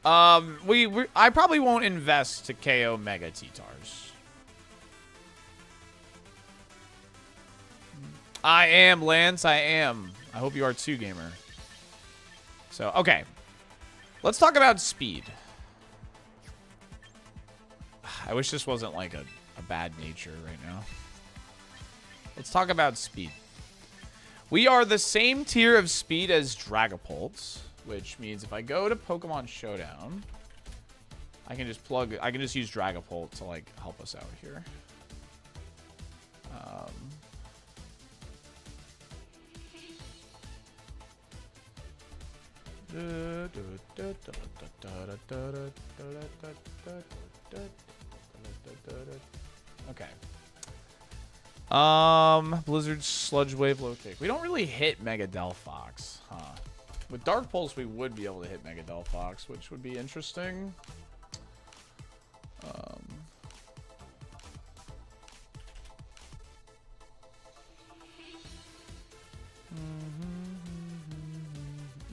I probably won't invest to KO Mega T-Tars. I am, Lance. I am. I hope you are too, gamer. So, okay. Let's talk about speed. I wish this wasn't like a bad nature right now. Let's talk about speed. We are the same tier of speed as Dragapult, which means if I go to Pokemon Showdown, I can just use Dragapult to, like, help us out here. Okay. Blizzard Sludge Wave Low Kick. We don't really hit Mega Delphox, huh? With Dark Pulse, we would be able to hit Mega Delphox, which would be interesting.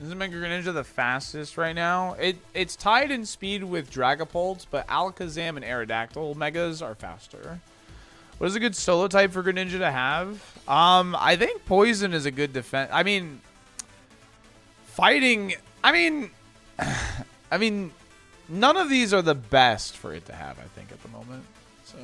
Isn't Mega Greninja the fastest right now? It's tied in speed with Dragapult, but Alakazam and Aerodactyl Megas are faster. What is a good solo type for Greninja to have? I think Poison is a good defense. I mean, fighting. I mean, none of these are the best for it to have, I think, at the moment. So,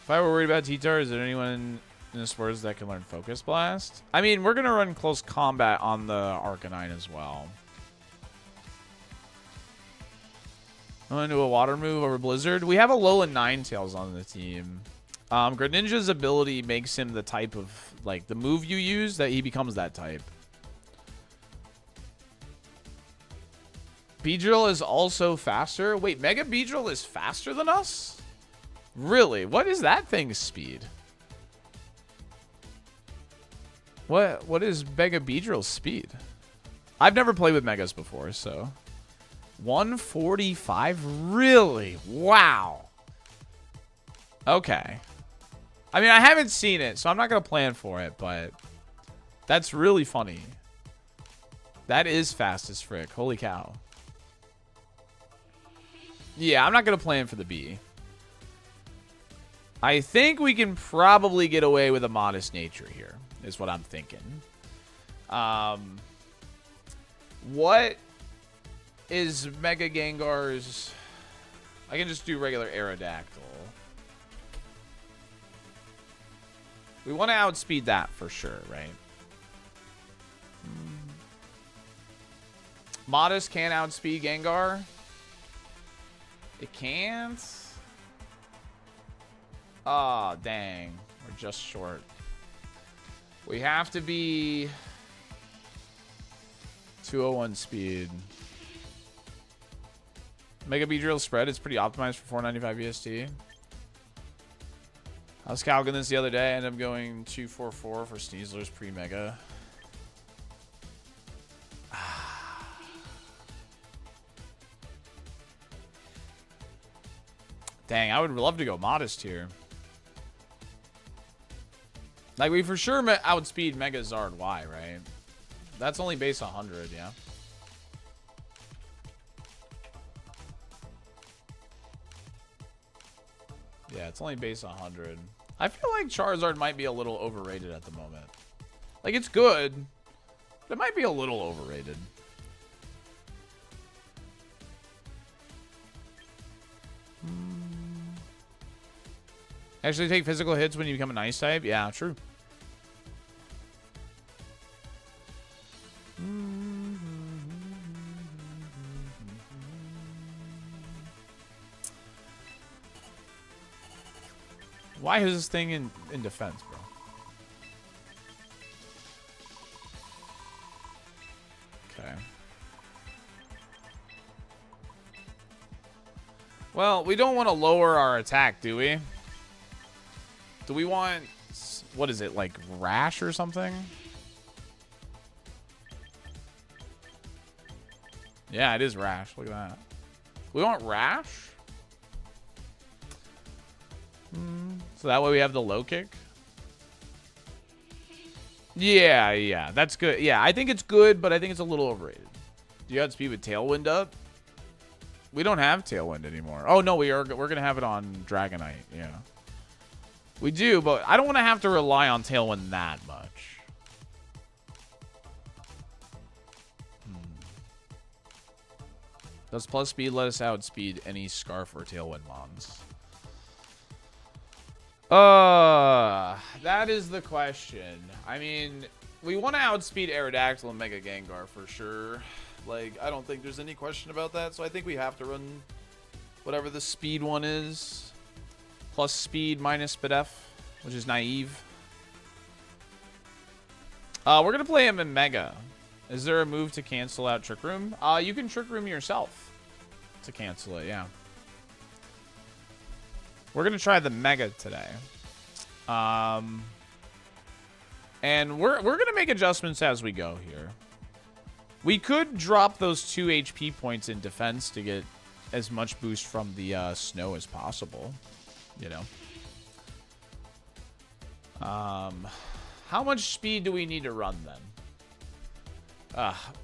if I were worried about T-Tar, is there anyone in the sports that can learn Focus Blast? I mean, we're gonna run close combat on the Arcanine as well. I'm gonna do a water move over Blizzard. We have Alolan Ninetales on the team. Greninja's ability makes him the type of, like, the move you use that he becomes that type. Beedrill is also faster. Wait, Mega Beedrill is faster than us? Really? What is that thing's speed? What is Mega Beedrill's speed? I've never played with Megas before, so 145? Really? Wow. Okay. I mean, I haven't seen it, so I'm not going to plan for it, but that's really funny. That is fast as frick. Holy cow. Yeah, I'm not going to plan for the B. I think we can probably get away with a modest nature here, is what I'm thinking. What is Mega Gengar's... I can just do regular Aerodactyl. We want to outspeed that for sure, right? Modest can outspeed Gengar. It can't. Oh, dang. We're just short. We have to be 201 speed. Mega Beedrill spread. It's pretty optimized for 495 EST. I was calculating this the other day. I ended up going 244 for Sneasler's pre-Mega. Dang, I would love to go modest here. Like, we for sure outspeed Mega Zard Y, right? That's only base 100, yeah. Yeah, it's only base 100. I feel like Charizard might be a little overrated at the moment. Like, it's good, but it might be a little overrated. Actually take physical hits when you become an ice type? Yeah, true. Why is this thing in defense, bro? Okay. Well, we don't want to lower our attack, do we? Do we want... What is it, like Rash or something? Yeah, it is Rash. Look at that. We want Rash? So that way we have the low kick? Yeah, yeah. That's good. Yeah, I think it's good, but I think it's a little overrated. Do you outspeed with Tailwind up? We don't have Tailwind anymore. Oh, no, we're going to have it on Dragonite. Yeah. We do, but I don't want to have to rely on Tailwind that much. Does plus speed let us outspeed any Scarf or Tailwind mons? That is the question. I mean, we want to outspeed Aerodactyl and Mega Gengar for sure. Like, I don't think there's any question about that. So I think we have to run whatever the speed one is. Plus speed minus Spadef, which is naive. We're going to play him in Mega. Is there a move to cancel out Trick Room? You can Trick Room yourself to cancel it, yeah. We're going to try the Mega today. And we're going to make adjustments as we go here. We could drop those 2 HP points in defense to get as much boost from the snow as possible. You know. How much speed do we need to run then?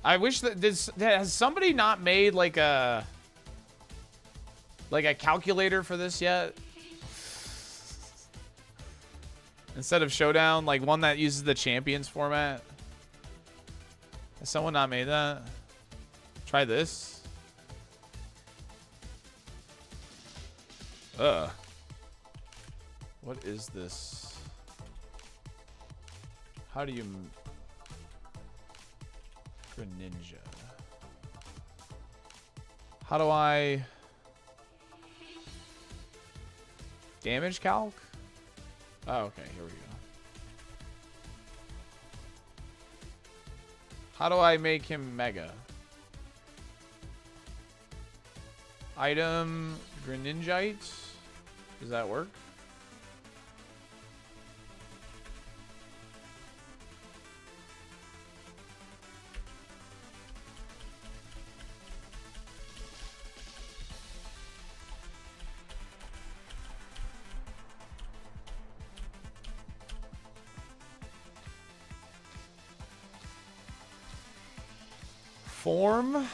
I wish that has somebody not made like a calculator for this yet? Instead of Showdown, like one that uses the Champions format. Has someone not made that? Try this. What is this? How do you... Greninja. How do I... Damage calc? Oh, okay. Here we go. How do I make him Mega? Item Greninjite? Does that work? Form.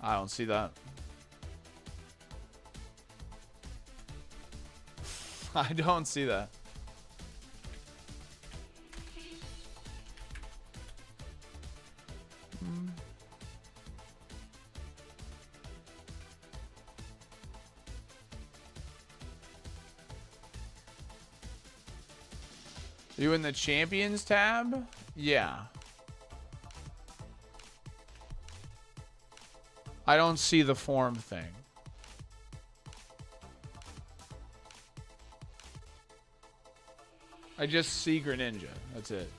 I don't see that. I don't see that. You in the champions tab? Yeah. I don't see the form thing. I just see Greninja. That's it.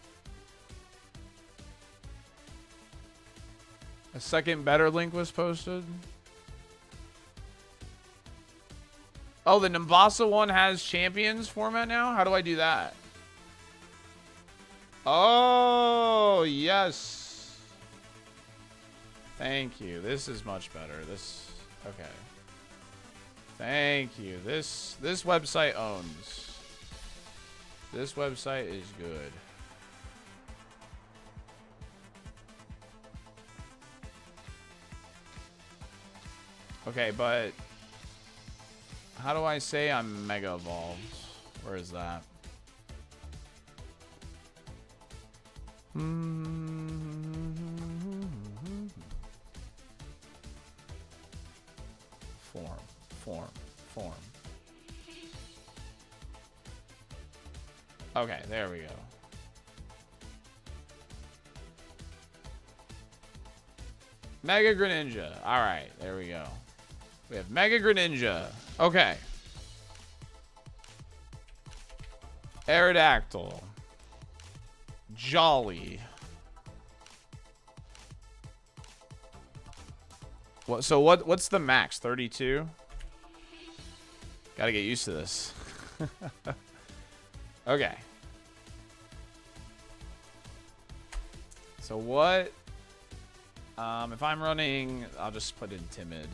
A second better link was posted. Oh, the Nimbasa one has champions format now? How do I do that? Oh, yes. Thank you. This is much better. This, okay. Thank you. This website owns. This website is good. Okay, but how do I say I'm mega evolved? Where is that? Form. Okay, there we go. Mega Greninja. All right, there we go. We have Mega Greninja. Okay. Aerodactyl. Jolly. What's the max? 32? Gotta get used to this. Okay. So what? If I'm running, I'll just put in timid.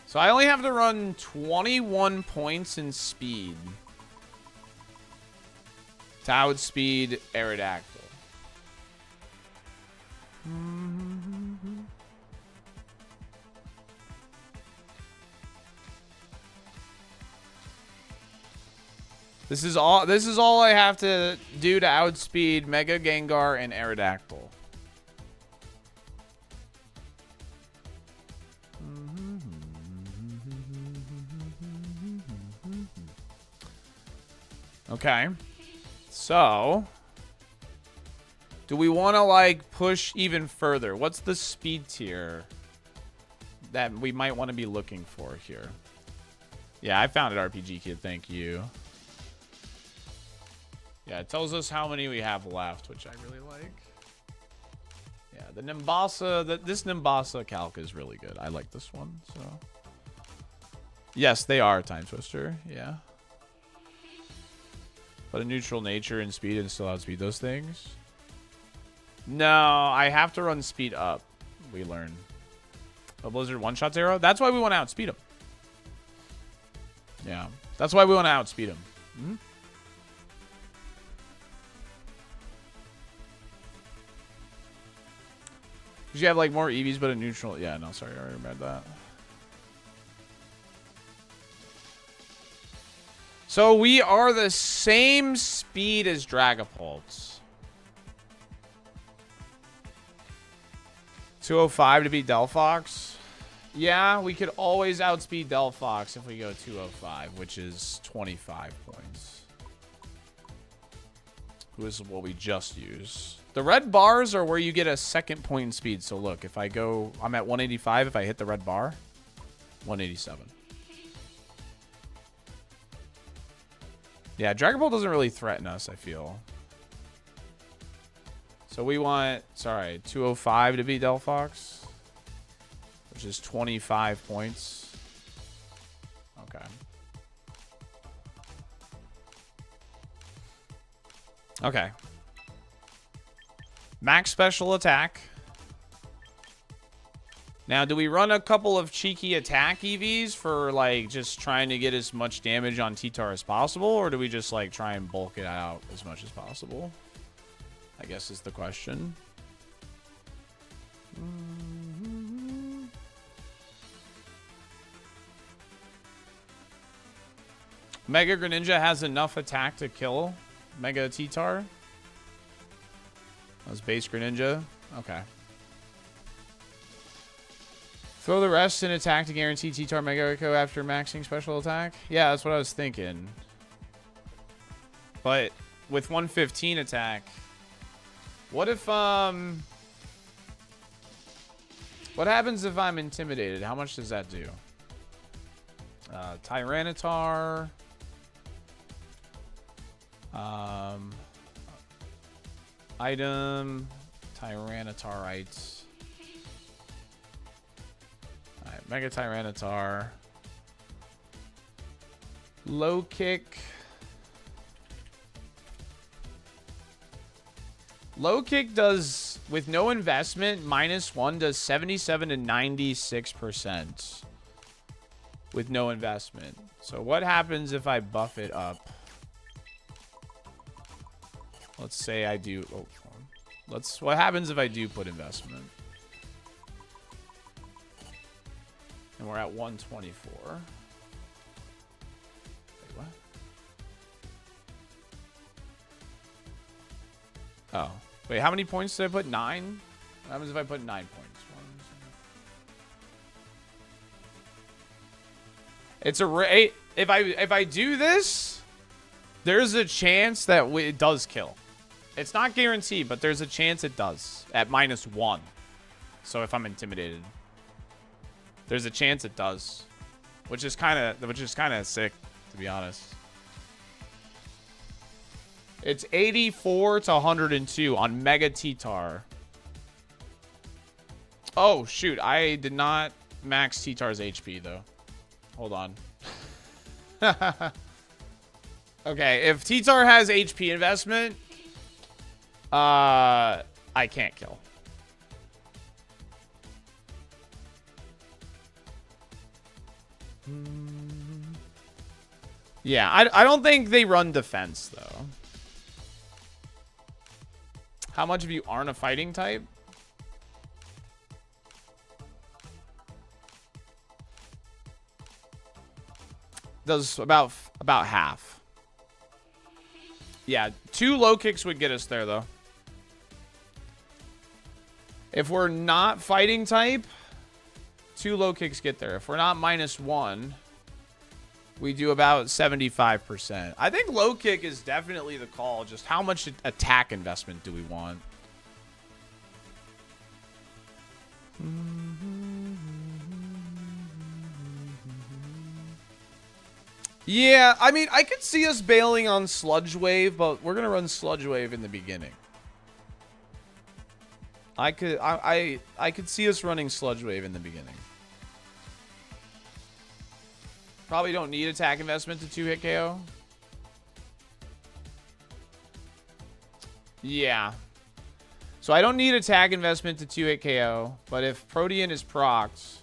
So I only have to run 21 points in speed to outspeed Aerodactyl. This is all I have to do to outspeed Mega Gengar and Aerodactyl. Okay. So, do we want to like push even further? What's the speed tier that we might want to be looking for here? Yeah, I found it, RPG Kid. Thank you. Yeah, it tells us how many we have left, which I really like. Yeah, the Nimbasa, this Nimbasa calc is really good. I like this one, so. Yes, they are Time Twister, yeah. But a neutral nature and speed and still outspeed those things. No, I have to run speed up, we learn. A Blizzard one-shot arrow? That's why we want to outspeed him. Yeah, that's why we want to outspeed him. Mm-hmm. Because you have like more EVs, but a neutral. Yeah, no, sorry, I already read that. So we are the same speed as Dragapult. 205 to beat Delphox. Yeah, we could always outspeed Delphox if we go 205, which is 25 points. Who is what we just used. The red bars are where you get a second point in speed. So look, if I go, I'm at 185. If I hit the red bar, 187. Yeah, Dragapult doesn't really threaten us, I feel. So we want, sorry, 205 to beat Delphox, which is 25 points. Okay. Okay. Max special attack. Now, do we run a couple of cheeky attack EVs for, like, just trying to get as much damage on T-Tar as possible? Or do we just, like, try and bulk it out as much as possible? I guess is the question. Mega Greninja has enough attack to kill Mega T-Tar. That was base Greninja. Okay. Throw the rest in attack to guarantee T-Tar Mega Echo after maxing special attack. Yeah, that's what I was thinking. But with 115 attack, what if what happens if I'm intimidated? How much does that do? Tyranitar. Item. Tyranitarites. Alright, Mega Tyranitar. Low kick. Low kick does, with no investment, -1 does 77 to 96% with no investment. So what happens if I buff it up? Let's say I do. Oh, what happens if I do put investment? And we're at 124. Wait, what? Oh. Wait, how many points did I put? 9? What happens if I put 9 points? It's a if I do this, there's a chance that it does kill. It's not guaranteed, but there's a chance it does at -1. So if I'm intimidated, there's a chance it does, which is kind of sick, to be honest. It's 84 to 102 on Mega T-Tar. Oh, shoot. I did not max T-Tar's HP, though. Hold on. Okay, if T-Tar has HP investment, I can't kill. Yeah, I don't think they run defense, though. How much of you aren't a fighting type? Does about half. Yeah, 2 low kicks would get us there, though. If we're not fighting type, 2 low kicks get there. If we're not -1, we do about 75%. I think low kick is definitely the call. Just how much attack investment do we want? Yeah, I mean, I could see us bailing on Sludge Wave, but we're gonna run Sludge Wave in the beginning. I could see us running Sludge Wave in the beginning. Probably don't need attack investment to 2-hit KO. Yeah. So I don't need attack investment to 2-hit KO, but if Protean is procced...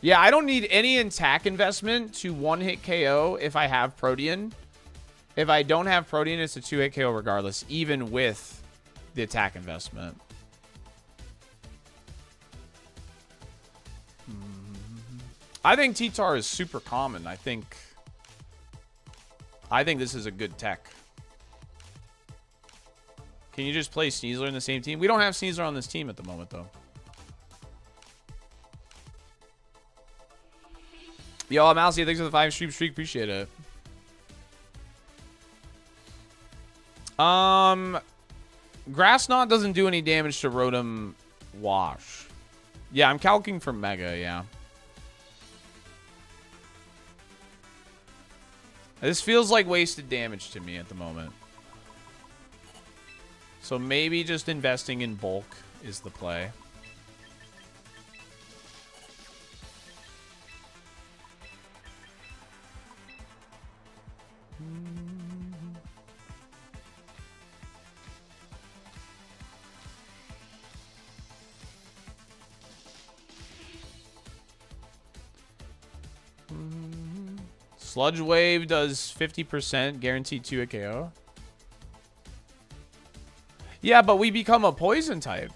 Yeah, I don't need any attack investment to 1-hit KO if I have Protean. If I don't have Protean, it's a 2-hit KO regardless, even with the attack investment. I think T-Tar is super common. I think this is a good tech. Can you just play Sneasler in the same team? We don't have Sneasler on this team at the moment, though. Yo, Mousy, thanks for the 5 stream streak. Appreciate it. Grass Knot doesn't do any damage to Rotom Wash. Yeah, I'm calcing for Mega, yeah. This feels like wasted damage to me at the moment. So maybe just investing in bulk is the play. Sludge Wave does 50% guaranteed 2-hit KO. Yeah, but we become a poison type.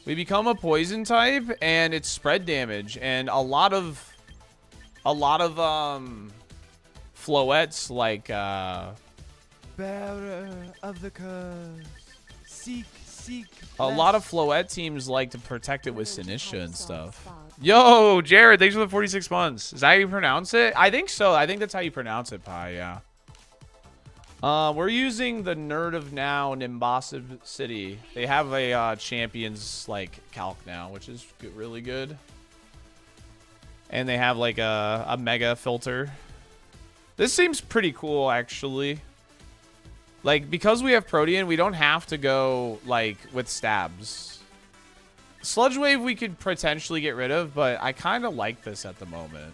We become a poison type, and it's spread damage, and a lot of floettes like Bearer of the curse. Seek. a lot of floette teams like to protect it with Sinistra and stuff. Yo, Jared, thanks for the 46 months. Is that how you pronounce it? I think so. I think that's how you pronounce it, Pi, yeah. We're using the Nerd of Now Nimbasa City. They have a champions like calc now, which is really good. And they have like a mega filter. This seems pretty cool, actually. Like, because we have Protean, we don't have to go like with stabs. Sludge Wave we could potentially get rid of, but I kind of like this at the moment.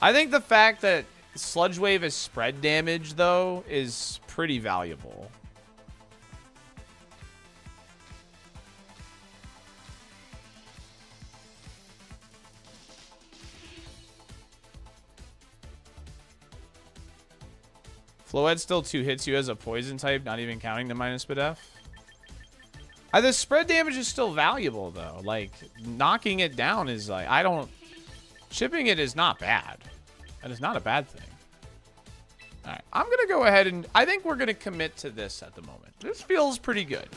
I think the fact that Sludge Wave is spread damage, though, is pretty valuable. Floette still 2 hits you as a poison type, not even counting the minus BDF. The spread damage is still valuable, though. Like, knocking it down is like, shipping it is not bad. That is not a bad thing. All right, I'm going to go ahead and I think we're going to commit to this at the moment. This feels pretty good.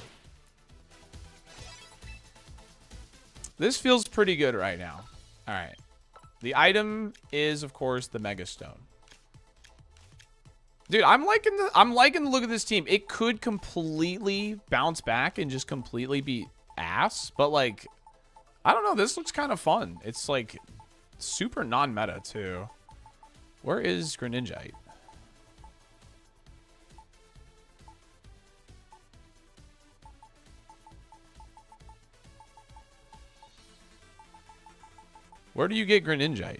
This feels pretty good right now. All right. The item is, of course, the Mega Stone. Dude, I'm liking the look of this team. It could completely bounce back and just completely be ass, but like, I don't know. This looks kind of fun. It's like super non-meta too. Where is Greninja? Where do you get Greninja?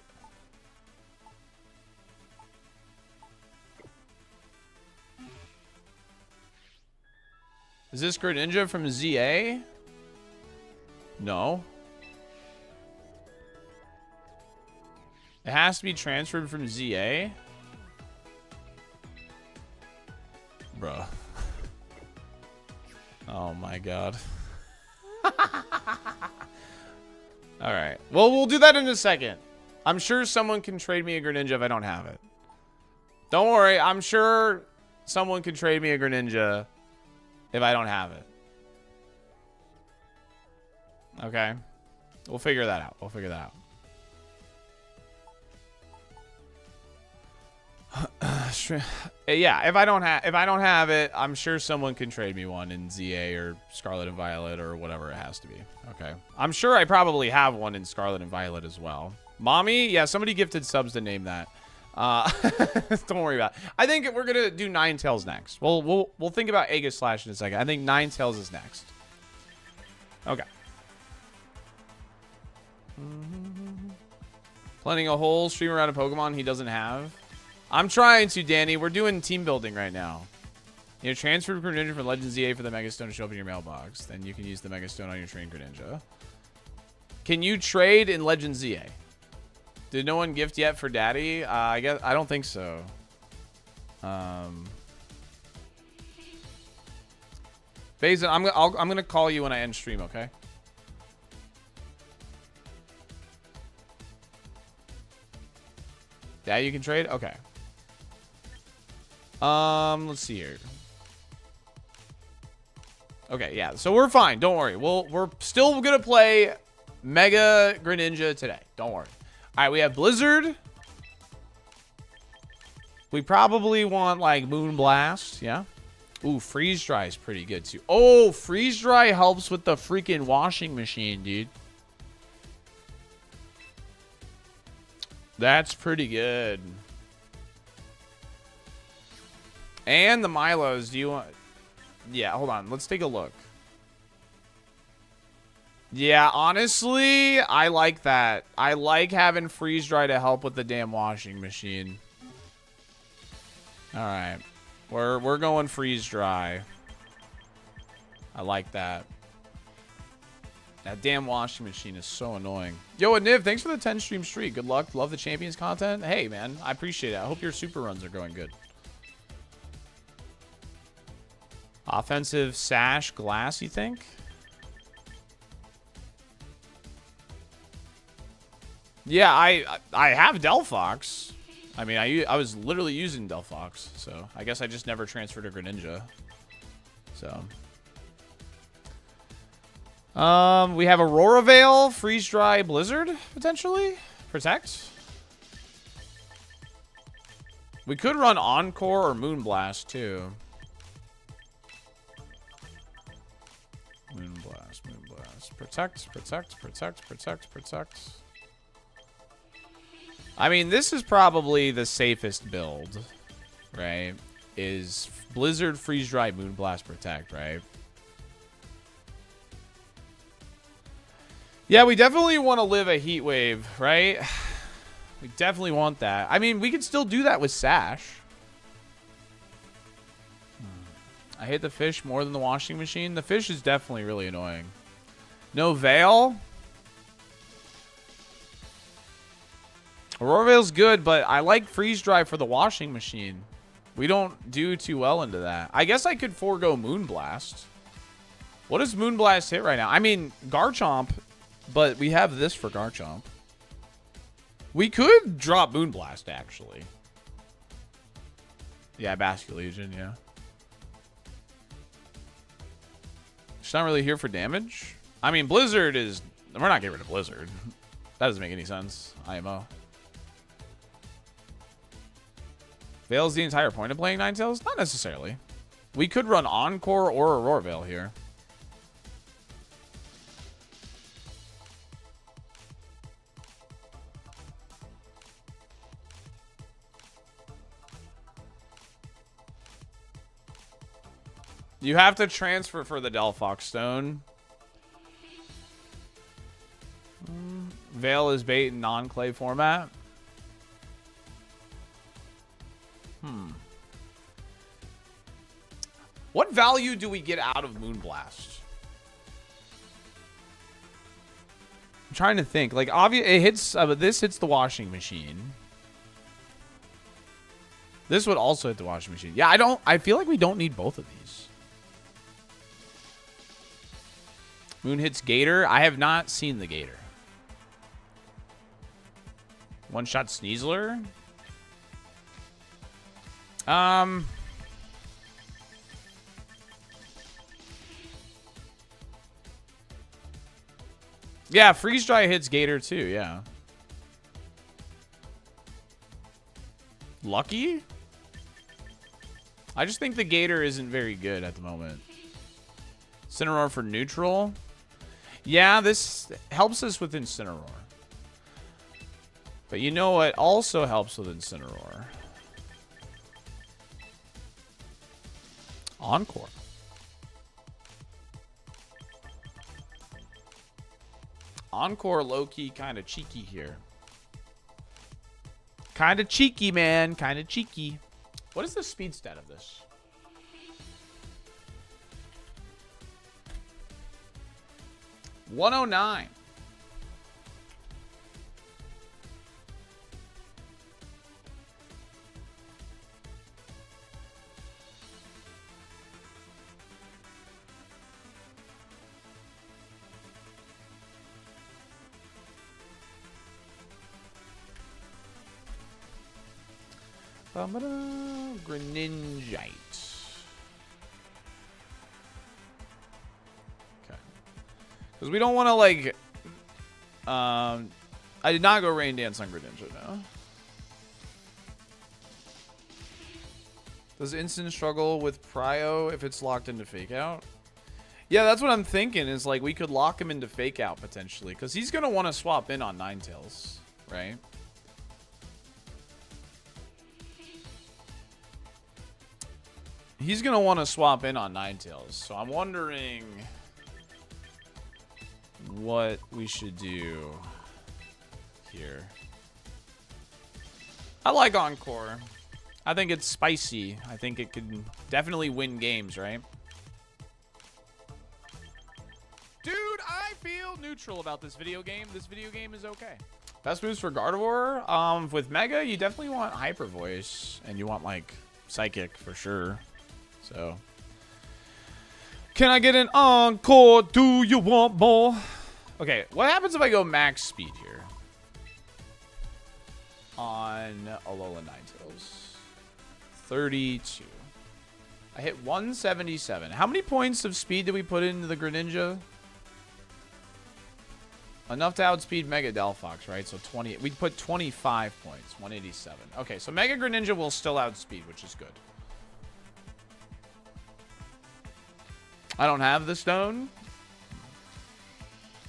Is this Greninja from ZA? No. It has to be transferred from ZA? Bruh. Oh my god. Alright. Well, we'll do that in a second. I'm sure someone can trade me a Greninja if I don't have it. Don't worry. I'm sure someone can trade me a Greninja if I don't have it. Okay. We'll figure that out. We'll figure that out. Yeah, if I don't have it, I'm sure someone can trade me one in ZA or Scarlet and Violet or whatever it has to be. Okay. I'm sure I probably have one in Scarlet and Violet as well. Mommy? Yeah, somebody gifted subs to name that. Don't worry about it. I think we're gonna do Ninetales next. We'll think about Aegislash in a second. I think Ninetales is next. Okay. Planning a whole stream around a Pokemon he doesn't have. I'm trying to, Danny. We're doing team building right now. You know, transfer Greninja from Legend ZA for the Mega Stone to show up in your mailbox. Then you can use the Mega Stone on your trained Greninja. Can you trade in Legend ZA? Did no one gift yet for Daddy? I don't think so. Faison, I'm gonna call you when I end stream, okay? Yeah, you can trade? Okay. Let's see here. Okay, yeah. So we're fine. Don't worry. We're still gonna play Mega Greninja today. Don't worry. All right, we have Blizzard. We probably want like Moonblast, yeah. Ooh, Freeze Dry is pretty good too. Oh, Freeze Dry helps with the freaking washing machine, dude. That's pretty good. And the Milos, do you want... Yeah, hold on. Let's take a look. Yeah, honestly, I like that. I like having Freeze Dry to help with the damn washing machine. All right. We're going Freeze Dry. I like that. That damn washing machine is so annoying. Yo, and Niv, thanks for the 10 stream streak. Good luck. Love the champions content. Hey, man, I appreciate it. I hope your super runs are going good. Offensive sash glass, you think? Yeah, I have Delphox. I mean, I was literally using Delphox, so I guess I just never transferred to Greninja. So, we have Aurora Veil, Freeze Dry, Blizzard potentially, Protect. We could run Encore or Moonblast too. Moonblast, Moonblast, Protect, Protect, Protect, Protect, Protect. I mean, this is probably the safest build, right? Is Blizzard, Freeze Dry, Moonblast, Protect, right? Yeah, we definitely want to live a heat wave, right? We definitely want that. I mean, we could still do that with Sash. I hate the fish more than the washing machine. The fish is definitely really annoying. No Veil. Aurora Veil's good, but I like Freeze Dry for the washing machine. We don't do too well into that. I guess I could forego Moonblast. What does Moonblast hit right now? I mean, Garchomp, but we have this for Garchomp. We could drop Moonblast, actually. Yeah, Basket Legion, yeah. She's not really here for damage. I mean, Blizzard is... We're not getting rid of Blizzard. That doesn't make any sense. IMO. Veil's the entire point of playing Ninetales? Not necessarily. We could run Encore or Aurora Veil here. You have to transfer for the Delphox Stone. Veil is bait in non-clay format. What value do we get out of Moonblast? I'm trying to think. Like, obviously, it hits. This hits the washing machine. This would also hit the washing machine. Yeah, I feel like we don't need both of these. Moon hits Gator. I have not seen the Gator. One shot Sneasler. Yeah, Freeze Dry hits Gator too, yeah. Lucky? I just think the Gator isn't very good at the moment. Incineroar for neutral. Yeah, this helps us with Incineroar. But you know what also helps with Incineroar? Encore. Encore low-key kind of cheeky here. Kind of cheeky, man. Kind of cheeky. What is the speed stat of this? $109. Greninjite. Okay. Because we don't want to, like... I did not go Rain Dance on Greninja, no. Does Instant struggle with Prio if it's locked into Fake Out? Yeah, that's what I'm thinking, is, like, we could lock him into Fake Out, potentially. Because he's going to want to swap in on Ninetales, right? He's going to want to swap in on Ninetales. So I'm wondering what we should do here. I like Encore. I think it's spicy. I think it could definitely win games, right? neutral about this video game. This video game is okay. Best moves for Gardevoir? With Mega, you definitely want Hyper Voice. And you want, like, Psychic for sure. So. Can I get an encore? Do you want more? Okay, what happens if I go max speed here? On Alola Ninetales. 32. I hit 177. How many points of speed did we put into the Greninja? Enough to outspeed Mega Delphox, right? So 20. We put 25 points. 187. Okay, so Mega Greninja will still outspeed, which is good. I don't have the stone.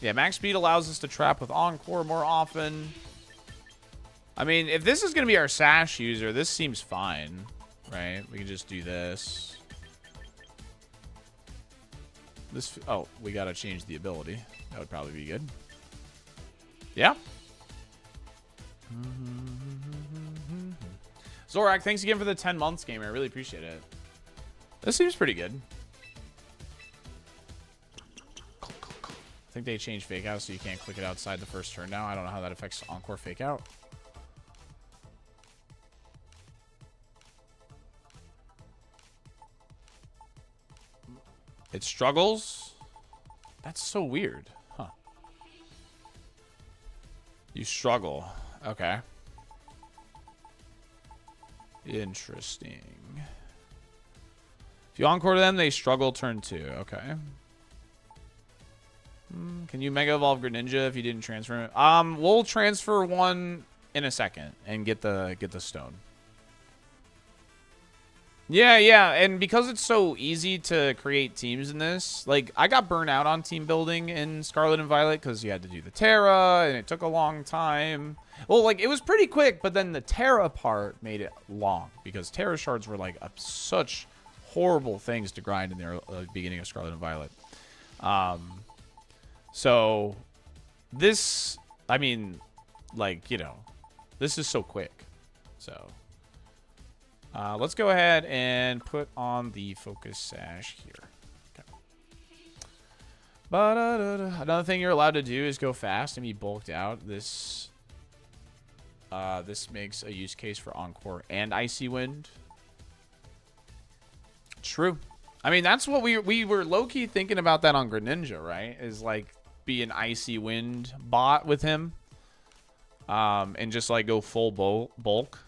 Yeah, max speed allows us to trap with Encore more often. I mean, if this is going to be our Sash user, this seems fine, right? We can just do this. Oh, we got to change the ability. That would probably be good. Yeah. Zorak, thanks again for the 10 months, gamer. I really appreciate it. This seems pretty good. I think they changed Fake Out, so you can't click it outside the first turn now. I don't know how that affects Encore Fake Out. It struggles? That's so weird. Huh. You struggle. Okay. Interesting. If you Encore them, they struggle turn 2. Okay. Can you Mega Evolve Greninja if you didn't transfer it? We'll transfer one in a second and get the stone. Yeah, and because it's so easy to create teams in this, like, I got burnt out on team building in Scarlet and Violet because you had to do the Terra, and it took a long time. Well, like, it was pretty quick, but then the Terra part made it long because Terra shards were, like, such horrible things to grind in the beginning of Scarlet and Violet. So, this, I mean, like, you know, this is so quick. So, let's go ahead and put on the Focus Sash here. Okay. Another thing you're allowed to do is go fast and be bulked out. This makes a use case for Encore and Icy Wind. True. I mean, that's what we were low-key thinking about that on Greninja, right? Is, like, be an Icy Wind bot with him. And just, like, go full bulk.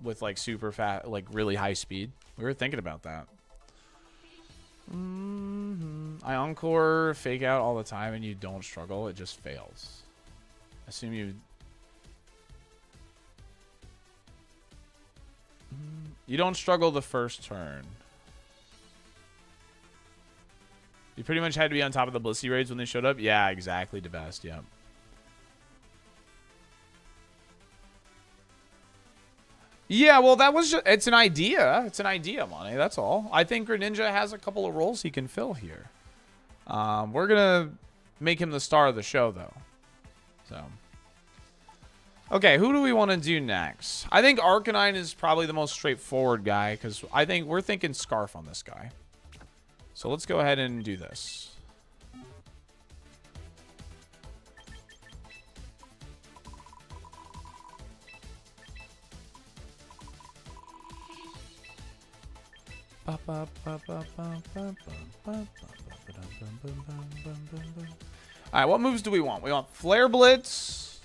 With, like, super fast, like, really high speed. We were thinking about that. I Encore Fake Out all the time and you don't struggle. It just fails. Assume you... You don't struggle the first turn. You pretty much had to be on top of the Blissey raids when they showed up? Yeah, exactly. The best, yeah. Yeah, well, that was just... It's an idea. It's an idea, Monty. That's all. I think Greninja has a couple of roles he can fill here. We're going to make him the star of the show, though. So... Okay, who do we want to do next? I think Arcanine is probably the most straightforward guy, because I think we're thinking Scarf on this guy. So let's go ahead and do this. Alright, what moves do we want? We want Flare Blitz.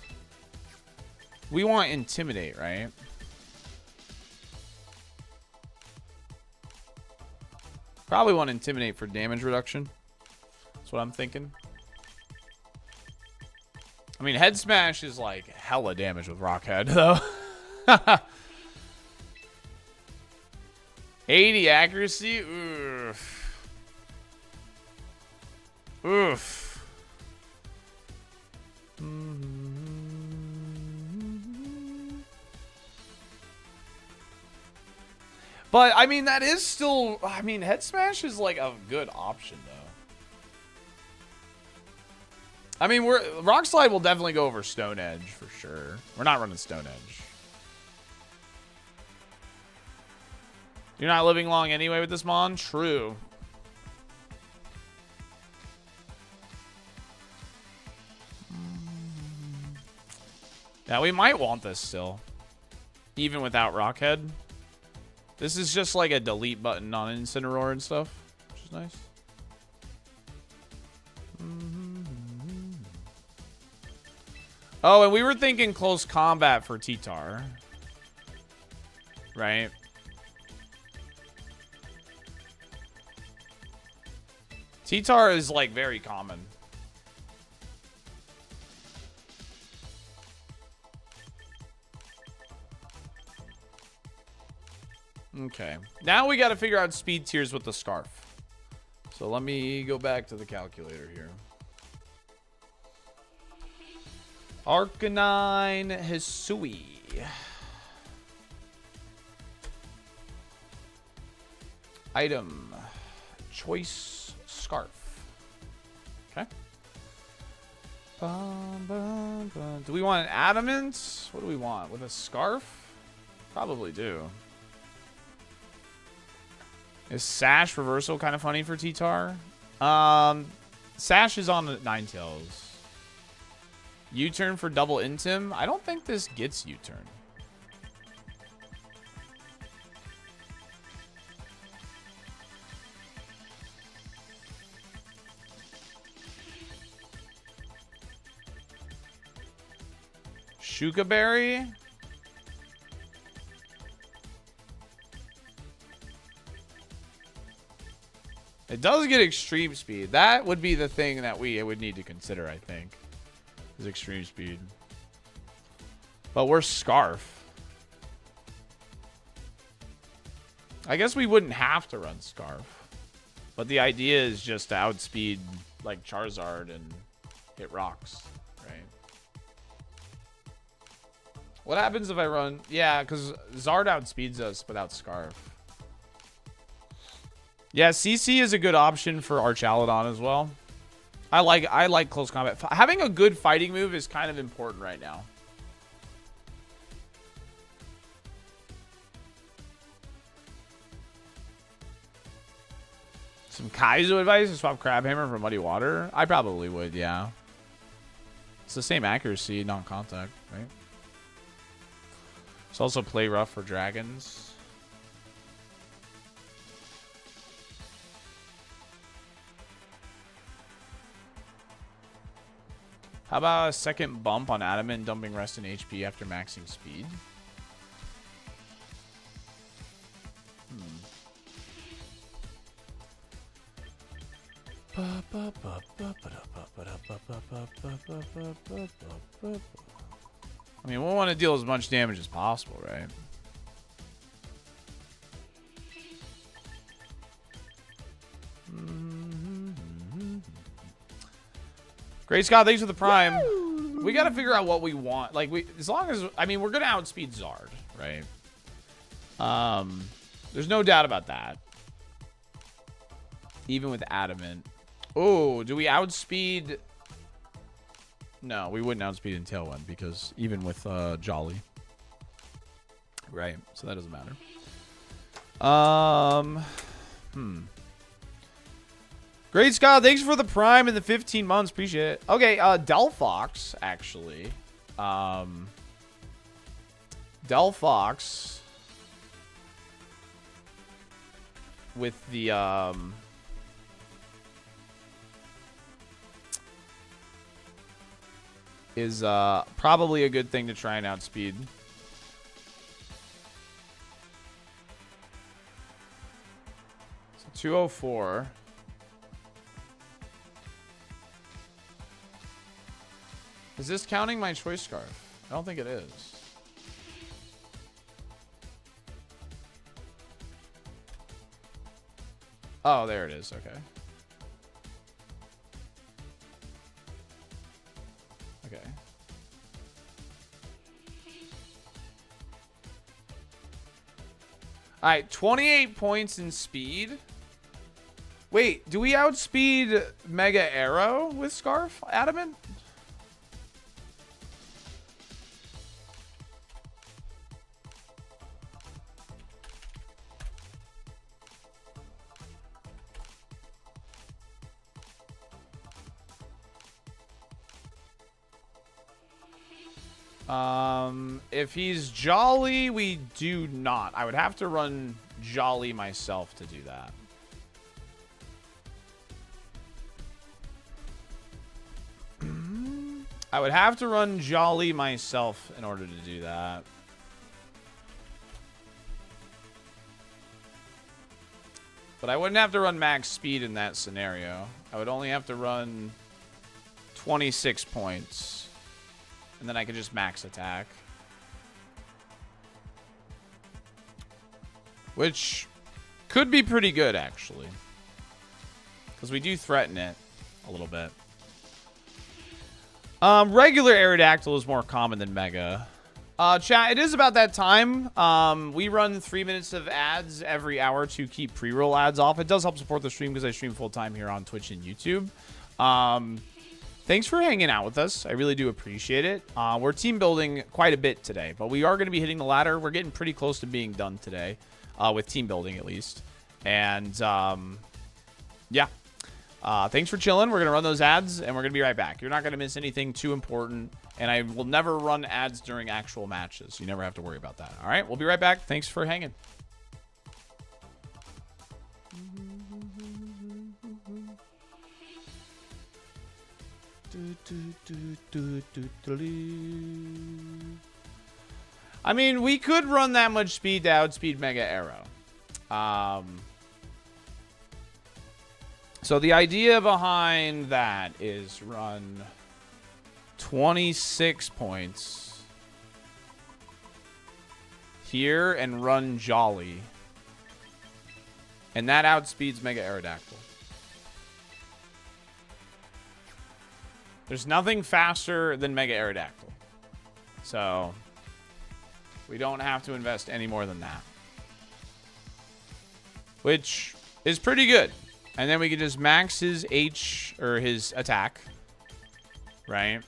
We want Intimidate, right? Probably want Intimidate for damage reduction. That's what I'm thinking. I mean, Head Smash is like hella damage with Rock Head, though. 80 accuracy? Oof. Oof. But, I mean, that is still... I mean, Head Smash is, like, a good option, though. I mean, Rock Slide will definitely go over Stone Edge, for sure. We're not running Stone Edge. You're not living long anyway with this Mon? True. Yeah, we might want this still. Even without Rockhead. This is just like a delete button on Incineroar and stuff. Which is nice. Oh, and we were thinking close combat for T-Tar. Right? T-Tar is like very common. Okay. Now we got to figure out speed tiers with the Scarf. So let me go back to the calculator here. Arcanine Hisui. Item. Choice Scarf. Okay. Do we want an adamant? What do we want? With a scarf? Probably do. Is Sash reversal kind of funny for T-Tar? Sash is on Ninetales. U-turn for double Intim? I don't think this gets U-turn. Shuka Berry? It does get extreme speed. That would be the thing that we would need to consider, I think. Is extreme speed. But we're Scarf. I guess we wouldn't have to run Scarf. But the idea is just to outspeed like Charizard and hit rocks, right? What happens if I run? Yeah, because Zard outspeeds us without Scarf. Yeah, CC is a good option for Archaludon as well. I like close combat. Having a good fighting move is kind of important right now. Some Kaizo advice to swap Crabhammer for Muddy Water? I probably would, yeah. It's the same accuracy, non-contact, right? It's also play rough for dragons. How about a second bump on Adamant, dumping rest and HP after maxing speed? I mean, we want to deal as much damage as possible, right? Great Scott, thanks for the prime. We got to figure out what we want. Like, as long as, I mean, we're going to outspeed Zard, right? There's no doubt about that. Even with Adamant. Oh, do we outspeed? No, we wouldn't outspeed in Tailwind because even with Jolly. Right, so that doesn't matter. Great Scott, thanks for the prime and the 15 months. Appreciate it. Okay, Delphox, actually. Delphox with the is probably a good thing to try and outspeed. So 204. Is this counting my choice scarf? I don't think it is. Oh, there it is. Okay. Okay. All right, 28 points in speed. Wait, do we outspeed Mega Arrow with Scarf, Adamant? If he's Jolly, we do not. I would have to run Jolly myself to do that. I would have to run Jolly myself in order to do that. But I wouldn't have to run max speed in that scenario. I would only have to run 26 points. And then I could just max attack. Which could be pretty good, actually. Because we do threaten it a little bit. Regular Aerodactyl is more common than Mega. Chat, it is about that time. We run 3 minutes of ads every hour to keep pre-roll ads off. It does help support the stream because I stream full-time here on Twitch and YouTube. Thanks for hanging out with us. I really do appreciate it. We're team building quite a bit today, but we are going to be hitting the ladder. We're getting pretty close to being done today, with team building at least. And, yeah. Thanks for chilling. We're going to run those ads, and we're going to be right back. You're not going to miss anything too important, and I will never run ads during actual matches. You never have to worry about that. All right? We'll be right back. Thanks for hanging. I mean, we could run that much speed to outspeed Mega Arrow. So the idea behind that is run 26 points here and run Jolly. And that outspeeds Mega Aerodactyl. There's nothing faster than Mega Aerodactyl. So we don't have to invest any more than that. Which is pretty good. And then we can just max his H, or his attack. Right?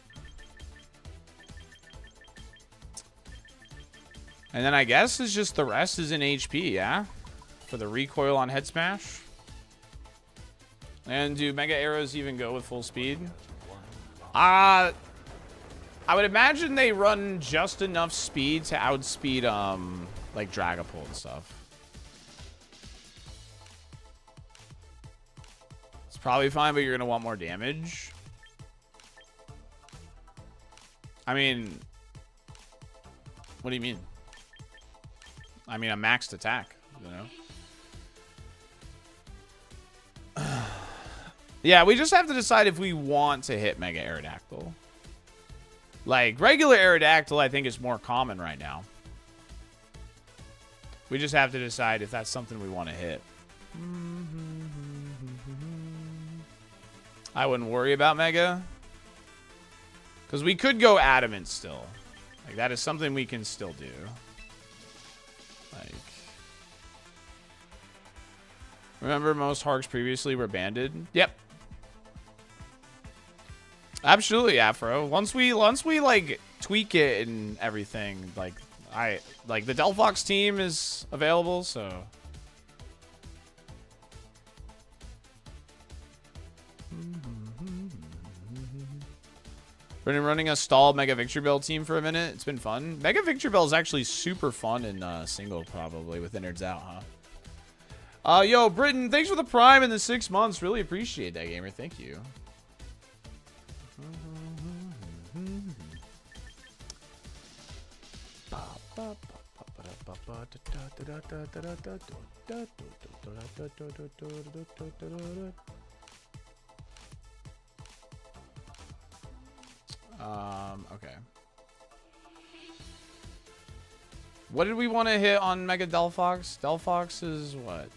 And then I guess it's just the rest is in HP, yeah? For the recoil on head smash. And do Mega Arrows even go with full speed? I would imagine they run just enough speed to outspeed, like Dragapult and stuff. Probably fine, but you're going to want more damage. I mean, what do you mean? I mean, a maxed attack, you know? Yeah, we just have to decide if we want to hit Mega Aerodactyl. Like, regular Aerodactyl, I think, is more common right now. We just have to decide if that's something we want to hit. I wouldn't worry about Mega. Because we could go Adamant still. Like, that is something we can still do. Like... Remember most Harks previously were banded? Yep. Absolutely, Afro. Once we like, tweak it and everything, like, the Delphox team is available, so... Been running a stalled Mega Victory Bell team for a minute. It's been fun. Mega Victory Bell is actually super fun in single, probably, with innards out, huh? Yo, Britton, thanks for the Prime in the 6 months. Really appreciate that, gamer. Thank you. Okay. What did we want to hit on Mega Delphox? Delphox is what?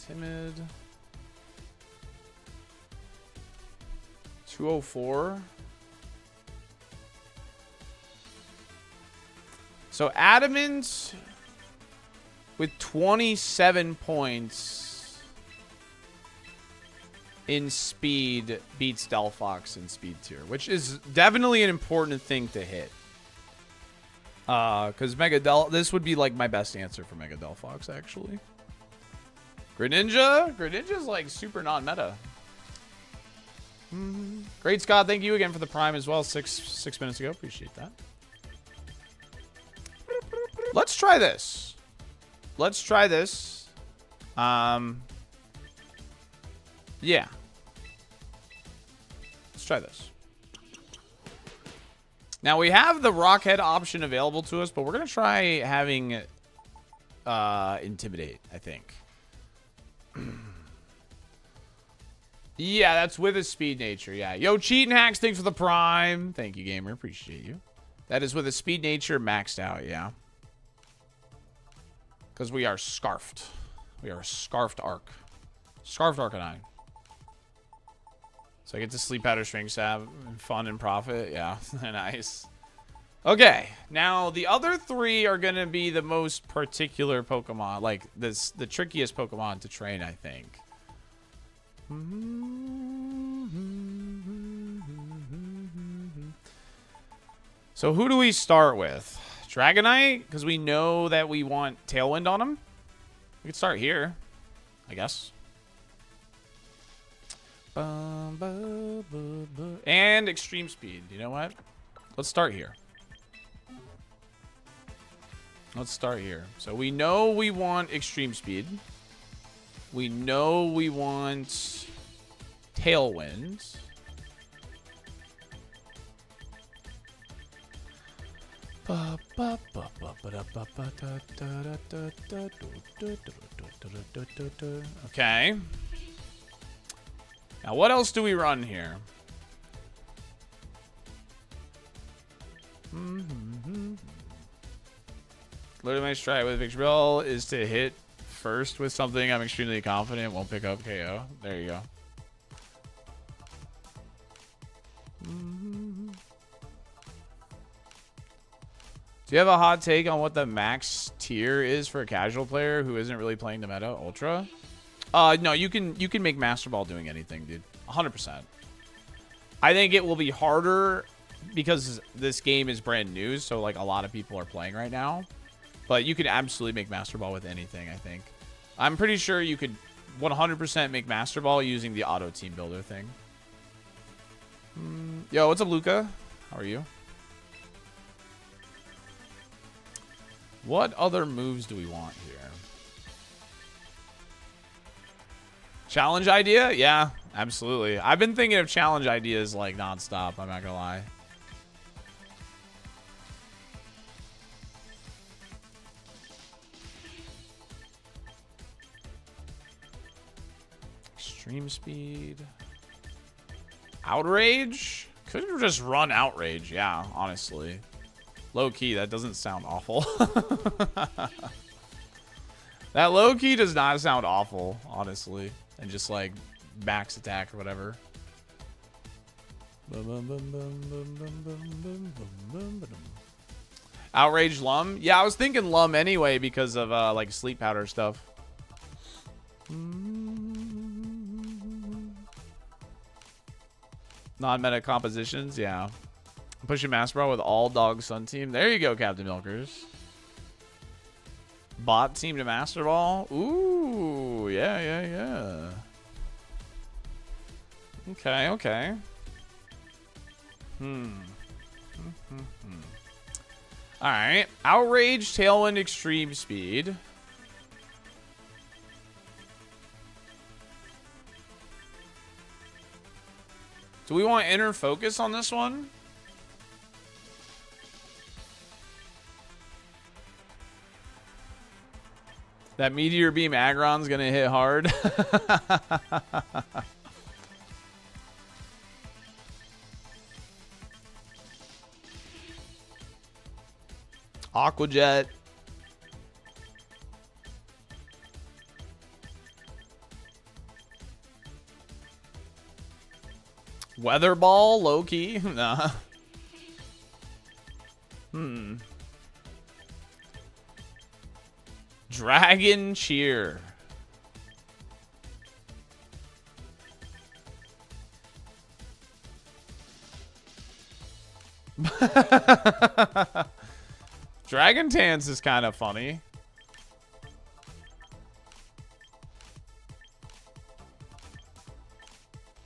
Timid. 204. So Adamant with 27 points in speed beats Delphox in speed tier, which is definitely an important thing to hit. Because this would be like my best answer for Mega Delphox, actually. Greninja's like super non-meta. Great Scott, thank you again for the Prime as well. Six minutes ago, appreciate that. Let's try this. Let's try this. Yeah. Let's try this. Now, we have the Rockhead option available to us, but we're going to try having Intimidate, I think. Yeah, that's with a speed nature. Yeah. Yo, Cheatin' Hacks, thanks for the prime. Thank you, gamer. Appreciate you. That is with a speed nature maxed out, yeah. Because we are scarfed. We are a scarfed arc. Scarfed Arcanine. So I get to sleep powder, string stab, fun and profit. Yeah, nice. Okay, now the other three are gonna be the most particular Pokemon, like the trickiest Pokemon to train, I think. So who do we start with? Dragonite, because we know that we want Tailwind on him. We could start here, I guess. And extreme speed. You know what? Let's start here. Let's start here. So we know we want extreme speed. We know we want Tailwind. Okay. Now, what else do we run here? Literally, my strat with Victory Bell is to hit first with something I'm extremely confident won't pick up KO. There you go. Do you have a hot take on what the max tier is for a casual player who isn't really playing the meta? Ultra? No, you can make Master Ball doing anything, dude. 100%. I think it will be harder because this game is brand new, so like a lot of people are playing right now. But you can absolutely make Master Ball with anything, I think. I'm pretty sure you could 100% make Master Ball using the auto team builder thing. Yo, what's up, Luca? How are you? What other moves do we want here? Challenge idea? Yeah, absolutely. I've been thinking of challenge ideas like nonstop, I'm not gonna lie. Extreme speed. Outrage? Could have just run Outrage, yeah, honestly. Low key, that doesn't sound awful. That low key does not sound awful, honestly. And just like max attack or whatever. Outrage Lum? Yeah, I was thinking Lum anyway because of like sleep powder stuff. Non-meta compositions, yeah. Pushing Master Ball with all dog Sun Team. There you go, Captain Milkers. Bot team to Master Ball. Ooh, yeah. Okay, okay. Alright. Outrage, Tailwind, Extreme Speed. Do we want Inner Focus on this one? That Meteor Beam Aggron's gonna hit hard. Aqua Jet. Weather Ball, low key. Nah. Dragon Cheer. Dragon Dance is kind of funny.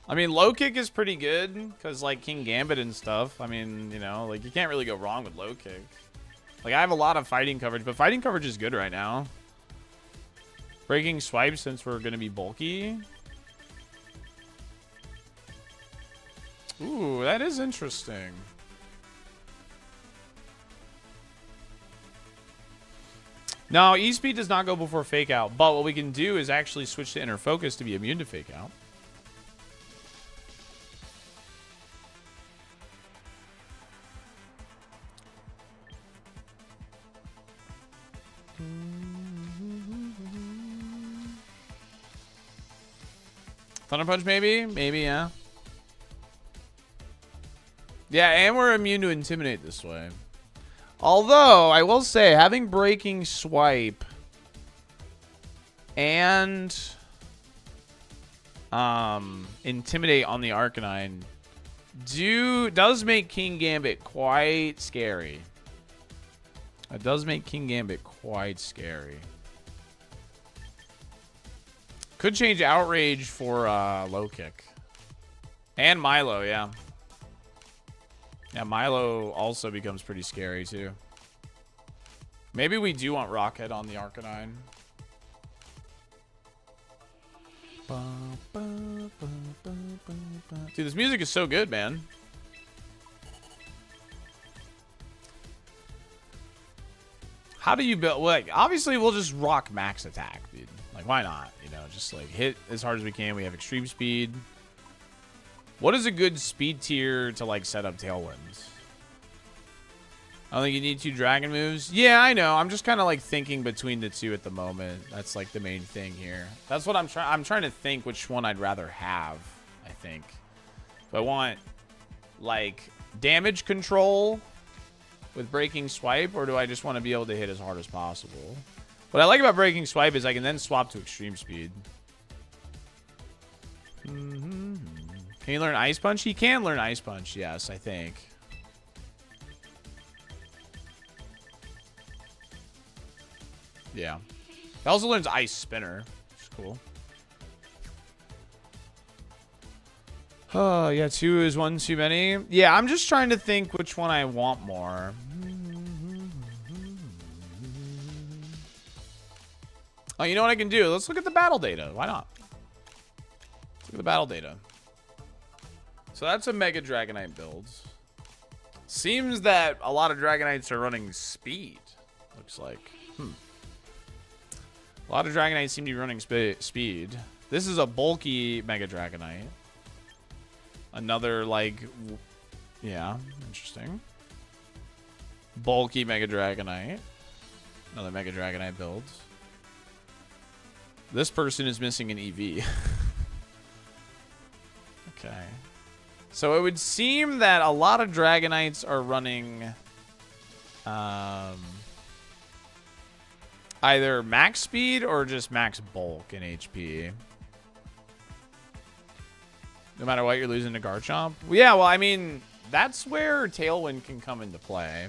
I mean, low kick is pretty good because like King Gambit and stuff. I mean, you know, like you can't really go wrong with low kick. Like, I have a lot of fighting coverage, but fighting coverage is good right now. Breaking swipe since we're going to be bulky. Ooh, that is interesting. No, E-Speed does not go before Fake Out, but what we can do is actually switch to Inner Focus to be immune to Fake Out. Thunder Punch, maybe? Maybe, yeah. Yeah, and we're immune to Intimidate this way. Although, I will say, having Breaking Swipe and Intimidate on the Arcanine does make King Gambit quite scary. It does make King Gambit quite scary. Could change Outrage for Low Kick. And Milo, yeah. Yeah, Milo also becomes pretty scary, too. Maybe we do want Rockhead on the Arcanine. Dude, this music is so good, man. How do you build? Like, obviously, we'll just rock max attack, dude. Like, why not? You know, just, like, hit as hard as we can. We have extreme speed. What is a good speed tier to, like, set up Tailwinds? I don't think you need 2 dragon moves. Yeah, I know. I'm just kind of, like, thinking between the two at the moment. That's, like, the main thing here. That's what I'm trying. I'm trying to think which one I'd rather have, I think. Do I want, like, damage control with Breaking Swipe, or do I just want to be able to hit as hard as possible? What I like about Breaking Swipe is I can then swap to extreme speed. Can he learn Ice Punch? He can learn Ice Punch, yes, I think. Yeah. He also learns Ice Spinner, which is cool. Oh, yeah, 2 is 1 too many. Yeah, I'm just trying to think which one I want more. Oh, you know what I can do? Let's look at the battle data. Why not? Let's look at the battle data. So that's a Mega Dragonite build. Seems that a lot of Dragonites are running speed. Looks like. A lot of Dragonites seem to be running speed. This is a bulky Mega Dragonite. Another, like, yeah, interesting. Bulky Mega Dragonite. Another Mega Dragonite build. This person is missing an EV. Okay. So it would seem that a lot of Dragonites are running either max speed or just max bulk in HP. No matter what, you're losing to Garchomp. Well, yeah, well, I mean, that's where Tailwind can come into play.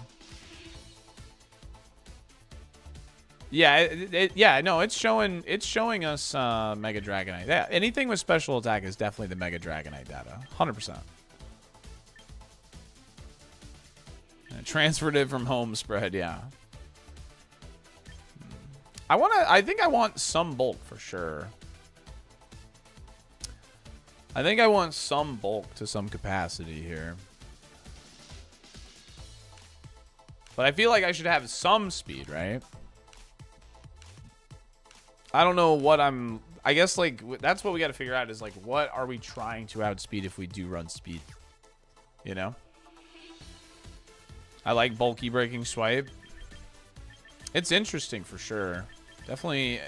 Yeah, yeah, no, it's showing us Mega Dragonite. Yeah, anything with special attack is definitely the Mega Dragonite data, 100%. Transferred it from home spread, yeah. I think I want some bulk for sure. I think I want some bulk to some capacity here. But I feel like I should have some speed, right? I don't know what I guess, like, that's what we got to figure out is, like, what are we trying to outspeed if we do run speed? You know? I like bulky Breaking Swipe. It's interesting for sure. Definitely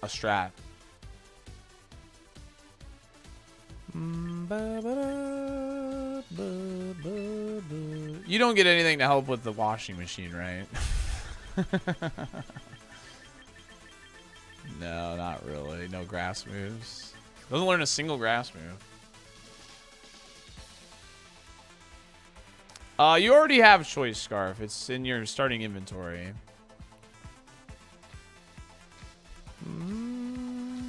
a strat. You don't get anything to help with the washing machine, right? No, not really. No grass moves. Doesn't learn a single grass move. You already have Choice Scarf. It's in your starting inventory.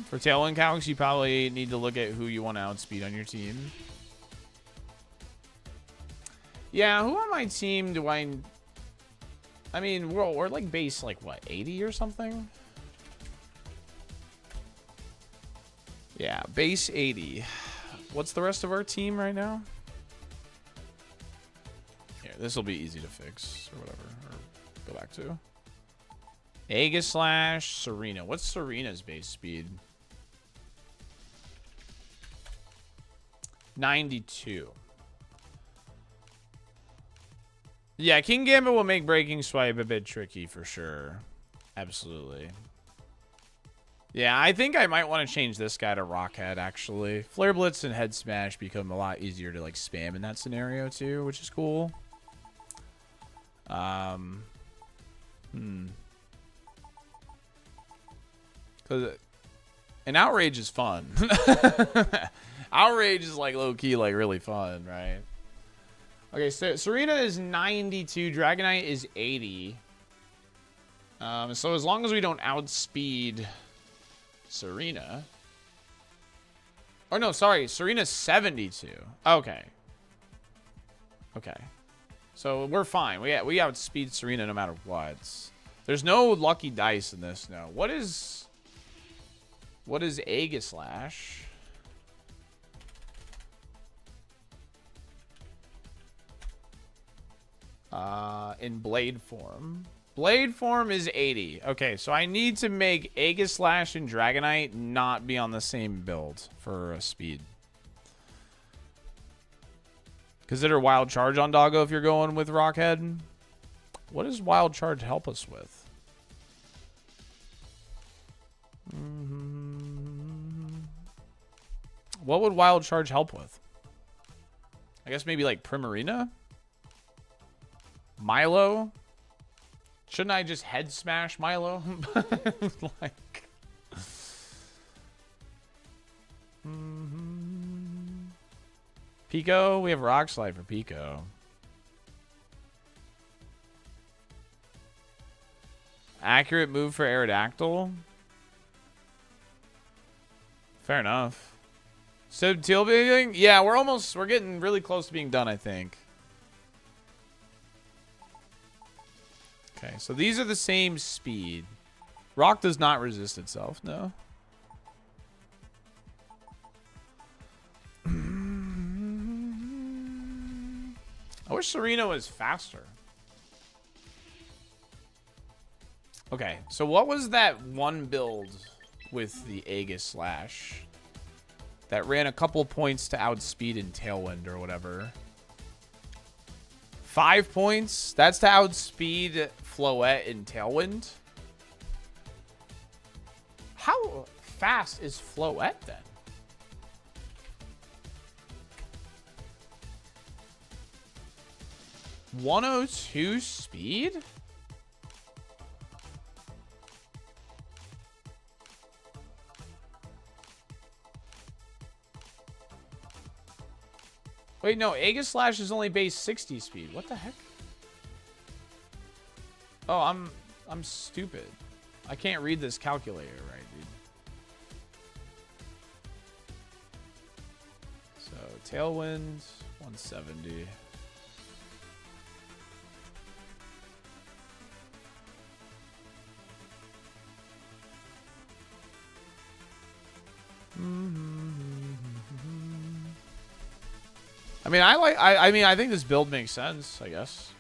For Tailwind Calcs, you probably need to look at who you want to outspeed on your team. Yeah, who on my team do I... I mean, we're like base, like, what, 80 or something? Yeah, base 80. What's the rest of our team right now? Here, this will be easy to fix, or whatever, or go back to. Aegislash, Serena. What's Serena's base speed? 92. Yeah, King Gambit will make Breaking Swipe a bit tricky for sure. Absolutely. Yeah, I think I might want to change this guy to Rockhead, actually. Flare Blitz and Head Smash become a lot easier to, like, spam in that scenario, too, which is cool. Because an Outrage is fun. Outrage is, like, low-key, like, really fun, right? Okay, so Serena is 92. Dragonite is 80. So as long as we don't outspeed Serena. Oh, no, sorry. Serena's 72. Okay. Okay. So we're fine. We outspeed Serena no matter what. There's no lucky dice in this, no. What is Aegislash? In blade form. Blade form is 80. Okay, so I need to make Aegislash and Dragonite not be on the same build for speed. Consider Wild Charge on Doggo if you're going with Rockhead. What does Wild Charge help us with? What would Wild Charge help with? I guess maybe like Primarina? Milo? Shouldn't I just head smash Milo? Like... Pico? We have Rock Slide for Pico. Accurate move for Aerodactyl? Fair enough. So, Teal being? Yeah, we're getting really close to being done, I think. Okay, so these are the same speed. Rock does not resist itself, no. I wish Serena was faster. Okay, so what was that one build with the Aegislash that ran a couple points to outspeed in Tailwind or whatever? 5 points? That's to outspeed Floette in Tailwind? How fast is Floette then? .102 speed? Wait, no, Aegislash is only base 60 speed. What the heck? Oh, I'm stupid. I can't read this calculator right, dude. So, Tailwind, 170. I mean, I think this build makes sense, I guess.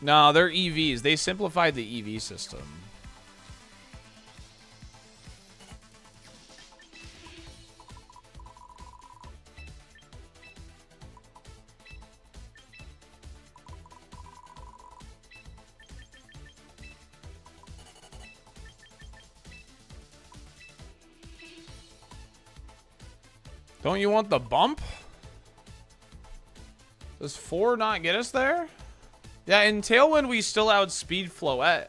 No, they're EVs. They simplified the EV system. Don't you want the bump? Does 4 not get us there? Yeah, in Tailwind, we still outspeed Floette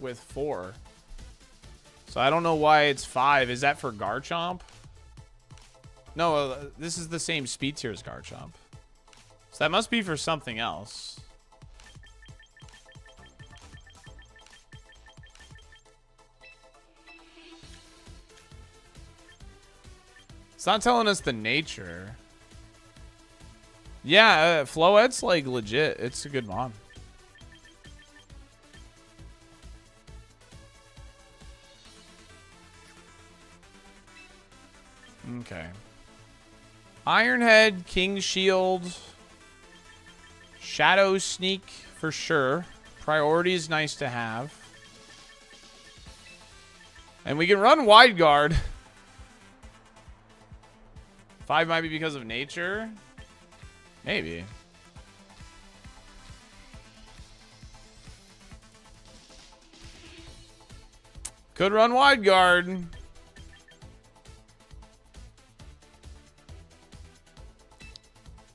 with 4. So I don't know why it's 5. Is that for Garchomp? No, this is the same speed tier as Garchomp. So that must be for something else. It's not telling us the nature. Yeah, Floette's like legit. It's a good mod. Okay. Ironhead, King Shield, Shadow Sneak for sure. Priority is nice to have. And we can run Wide Guard. 5 might be because of nature. Maybe. Could run Wide Guard.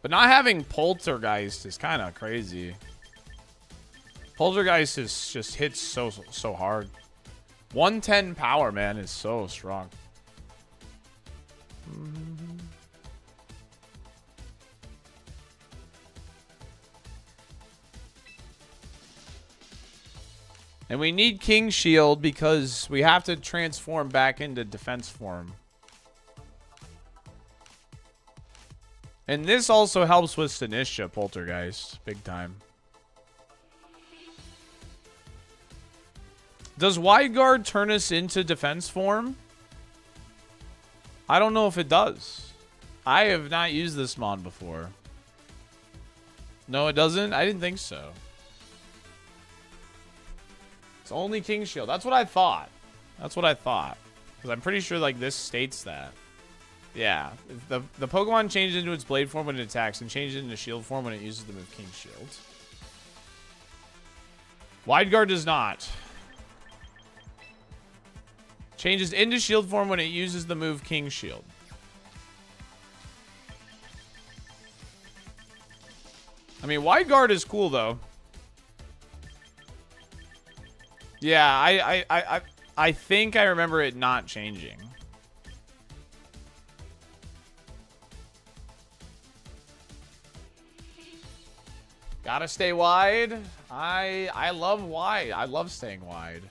But not having Poltergeist is kind of crazy. Poltergeist is just hits so hard. 110 power, man, is so strong. And we need King Shield because we have to transform back into defense form. And this also helps with Sinistra Poltergeist. Big time. Does Wide Guard turn us into defense form? I don't know if it does. I have not used this mod before. No, it doesn't? I didn't think so. It's only King Shield. That's what I thought. That's what I thought. Because I'm pretty sure like this states that. Yeah. The Pokemon changes into its blade form when it attacks and changes into shield form when it uses the move King Shield. Wide Guard does not. Changes into shield form when it uses the move King Shield. I mean, Wide Guard is cool though. Yeah, I think I remember it not changing. Gotta stay wide. I love wide. I love staying wide.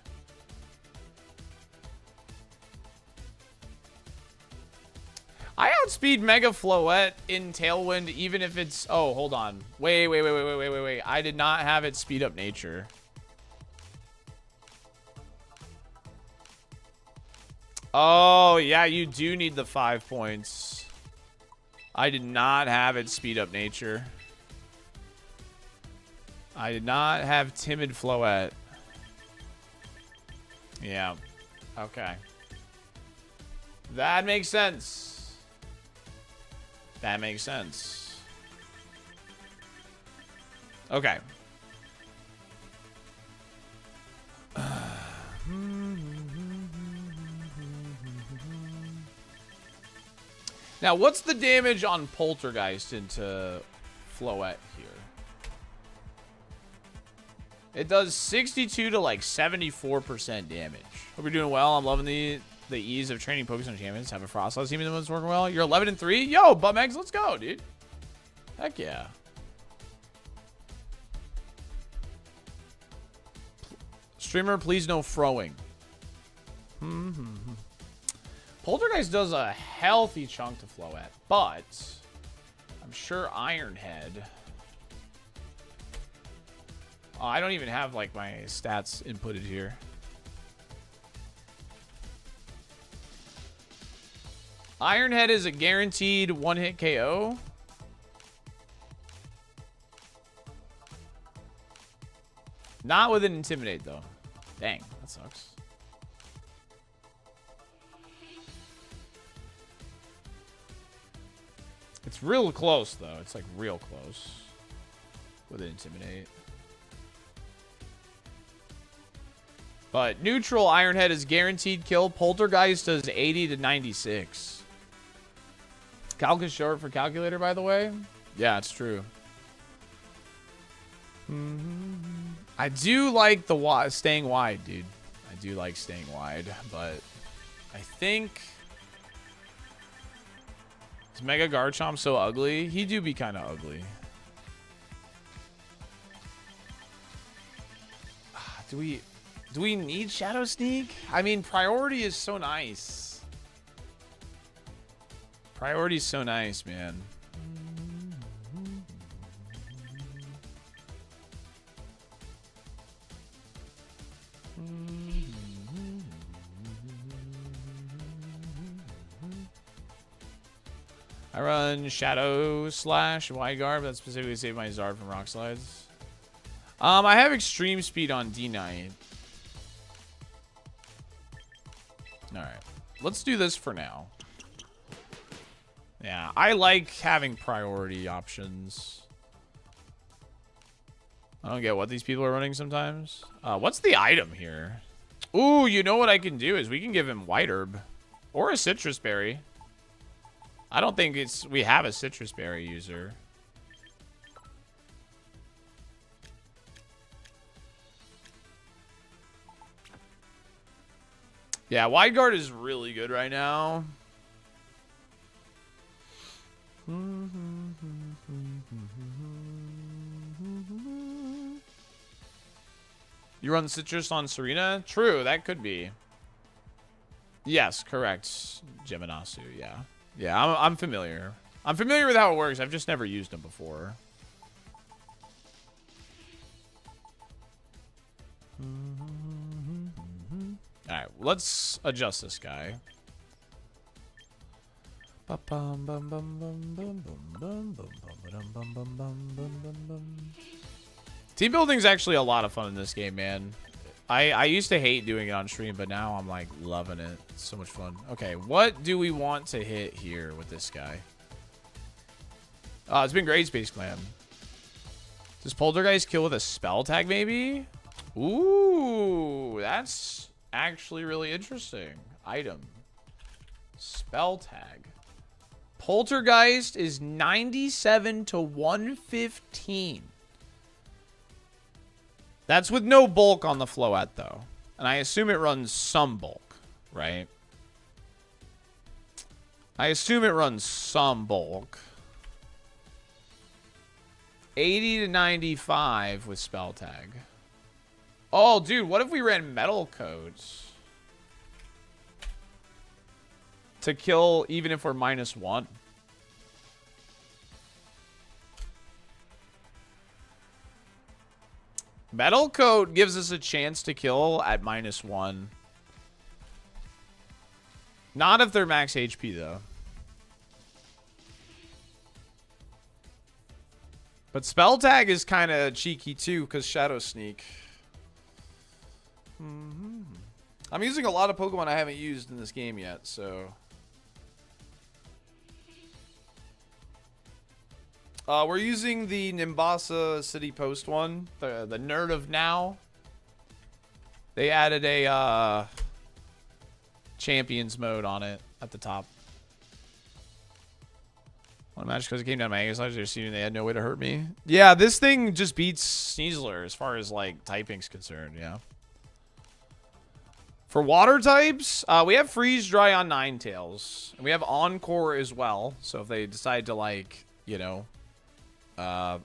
I outspeed Mega Floette in Tailwind even if it's... Oh, hold on. Wait. I did not have it speed up nature. Oh, yeah, you do need the 5 points. I did not have it speed up nature. I did not have Timid Floette. Yeah. Okay. That makes sense. That makes sense. Okay. Now, what's the damage on Poltergeist into Floette here? It does 62 to like 74% damage. Hope you're doing well. I'm loving the ease of training Pokemon champions. Have a Frostlass team that's working well. You're 11-3. Yo, Butmegs, let's go, dude. Heck yeah. Streamer, please no throwing. Poltergeist does a healthy chunk to Floette, but I'm sure Ironhead. Oh, I don't even have like my stats inputted here. Ironhead is a guaranteed one-hit KO. Not with an Intimidate though. Dang, that sucks. It's real close, though. It's, like, real close. With an Intimidate. But neutral Ironhead is guaranteed kill. Poltergeist does 80 to 96. Calc is short for calculator, by the way. Yeah, it's true. I do like the staying wide, dude. I do like staying wide, but I think... Is Mega Garchomp so ugly? He do be kind of ugly. Do we need Shadow Sneak? I mean, priority is so nice. Priority is so nice, man. I run Shadow Slash, Wide Guard, but that specifically saved my Zard from Rock Slides. I have Extreme Speed on D9. Alright. Let's do this for now. Yeah, I like having priority options. I don't get what these people are running sometimes. What's the item here? Ooh, you know what I can do is we can give him White Herb. Or a Citrus Berry. I don't think we have a Citrus Berry user. Yeah, Wide Guard is really good right now. You run Citrus on Serena? True, that could be. Yes, correct. Geminasu, yeah. Yeah, I'm familiar. I'm familiar with how it works. I've just never used them before. Alright, let's adjust this guy. Team building is actually a lot of fun in this game, man. I used to hate doing it on stream, but now I'm like loving it. It's so much fun. Okay, what do we want to hit here with this guy? It's been great, Space Clan. Does Poltergeist kill with a spell tag, maybe? Ooh, that's actually really interesting. Item. Spell tag. Poltergeist is 97 to 115. That's with no bulk on the Floette, though. And I assume it runs some bulk, right? I assume it runs some bulk. 80 to 95 with spell tag. Oh, dude, what if we ran metal codes? To kill even if we're -1. Metal coat gives us a chance to kill at -1. Not if they're max HP, though. But spell tag is kind of cheeky, too, because Shadow Sneak. I'm using a lot of Pokemon I haven't used in this game yet, so... we're using the Nimbasa City Post one, the Nerd of Now. They added a Champions mode on it at the top. One match because it came down to my Aegis Slides, they're assuming they had no way to hurt me. Yeah, this thing just beats Sneasler as far as like typing's concerned, yeah. For water types, we have Freeze Dry on Ninetales. And we have Encore as well. So if they decide to like, you know,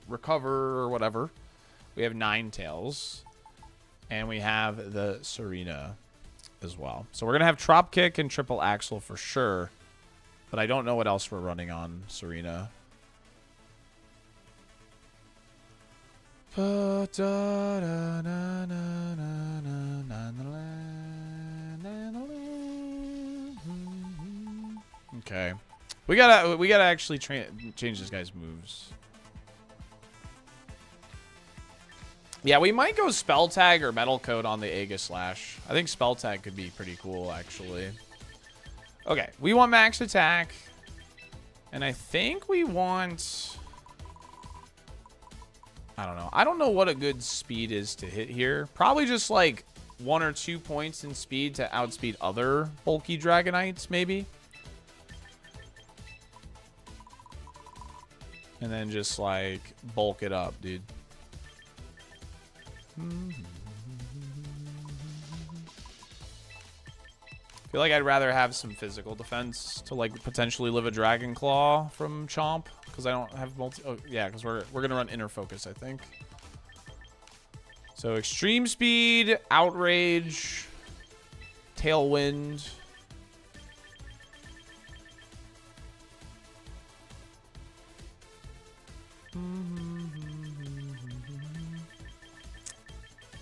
recover or whatever, we have Ninetales. And we have the Serena as well. So we're going to have Trop Kick and Triple Axle for sure. But I don't know what else we're running on Serena. Okay. We gotta actually change this guy's moves. Yeah, we might go Spell Tag or Metal Coat on the Aegis Slash. I think Spell Tag could be pretty cool, actually. Okay, we want max attack. And I think we want... I don't know. I don't know what a good speed is to hit here. Probably just like 1 or 2 points in speed to outspeed other bulky Dragonites, maybe. And then just like bulk it up, dude. I feel like I'd rather have some physical defense to like potentially live a Dragon Claw from Chomp, because I don't have multi. Oh yeah, because we're gonna run Inner Focus, I think. So Extreme Speed, Outrage, Tailwind.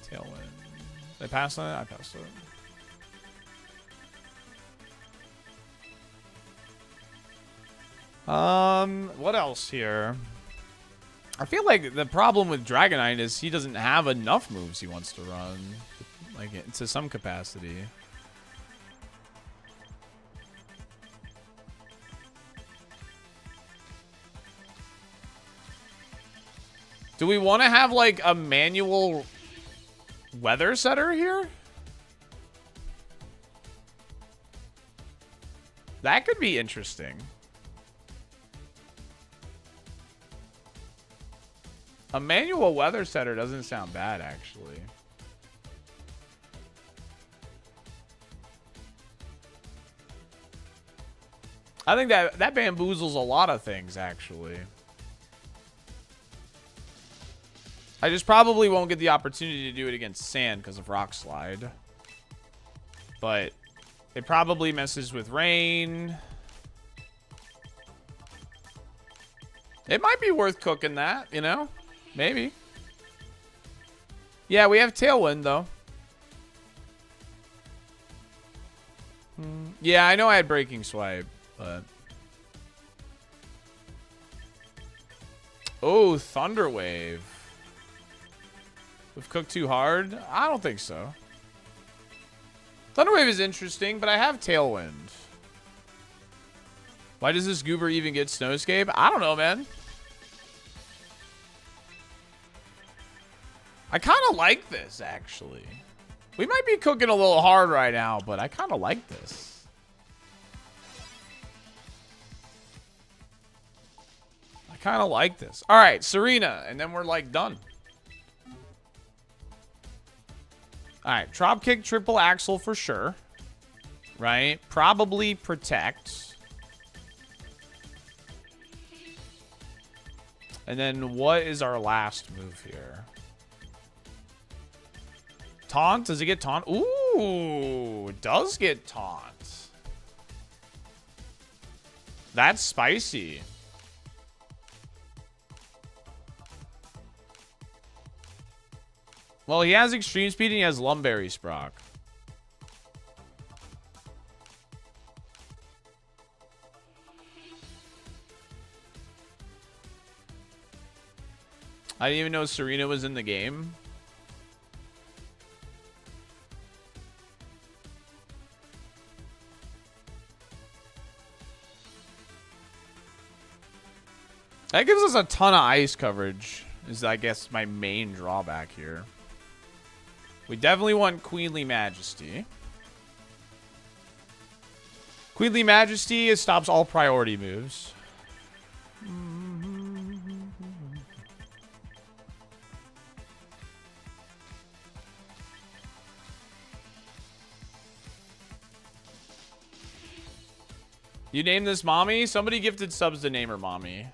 Tailwind. Did I pass on it? I passed it. What else here? I feel like the problem with Dragonite is he doesn't have enough moves he wants to run, like to some capacity. Do we want to have like a manual weather setter here? That could be interesting. A manual weather setter doesn't sound bad, actually. I think that bamboozles a lot of things, actually. I just probably won't get the opportunity to do it against sand because of Rock Slide. But it probably messes with rain. It might be worth cooking that, you know? Maybe. Yeah, we have Tailwind, though. Yeah, I know I had Breaking Swipe, but... Oh, Thunder Wave. We've cooked too hard? I don't think so. Thunder Wave is interesting, but I have Tailwind. Why does this goober even get Snowscape? I don't know, man. I kind of like this, actually. We might be cooking a little hard right now, but I kind of like this. I kind of like this. All right, Serena, and then we're, like, done. All right, Drop Kick, Triple Axle for sure. Right? Probably Protect. And then what is our last move here? Taunt? Does it get taunt? Ooh, it does get taunt. That's spicy. Well, he has Extreme Speed and he has Lumberry Sprock. I didn't even know Serena was in the game. That gives us a ton of ice coverage, is I guess my main drawback here. We definitely want Queenly Majesty. Queenly Majesty stops all priority moves. You name this Mommy? Somebody gifted subs to name her Mommy.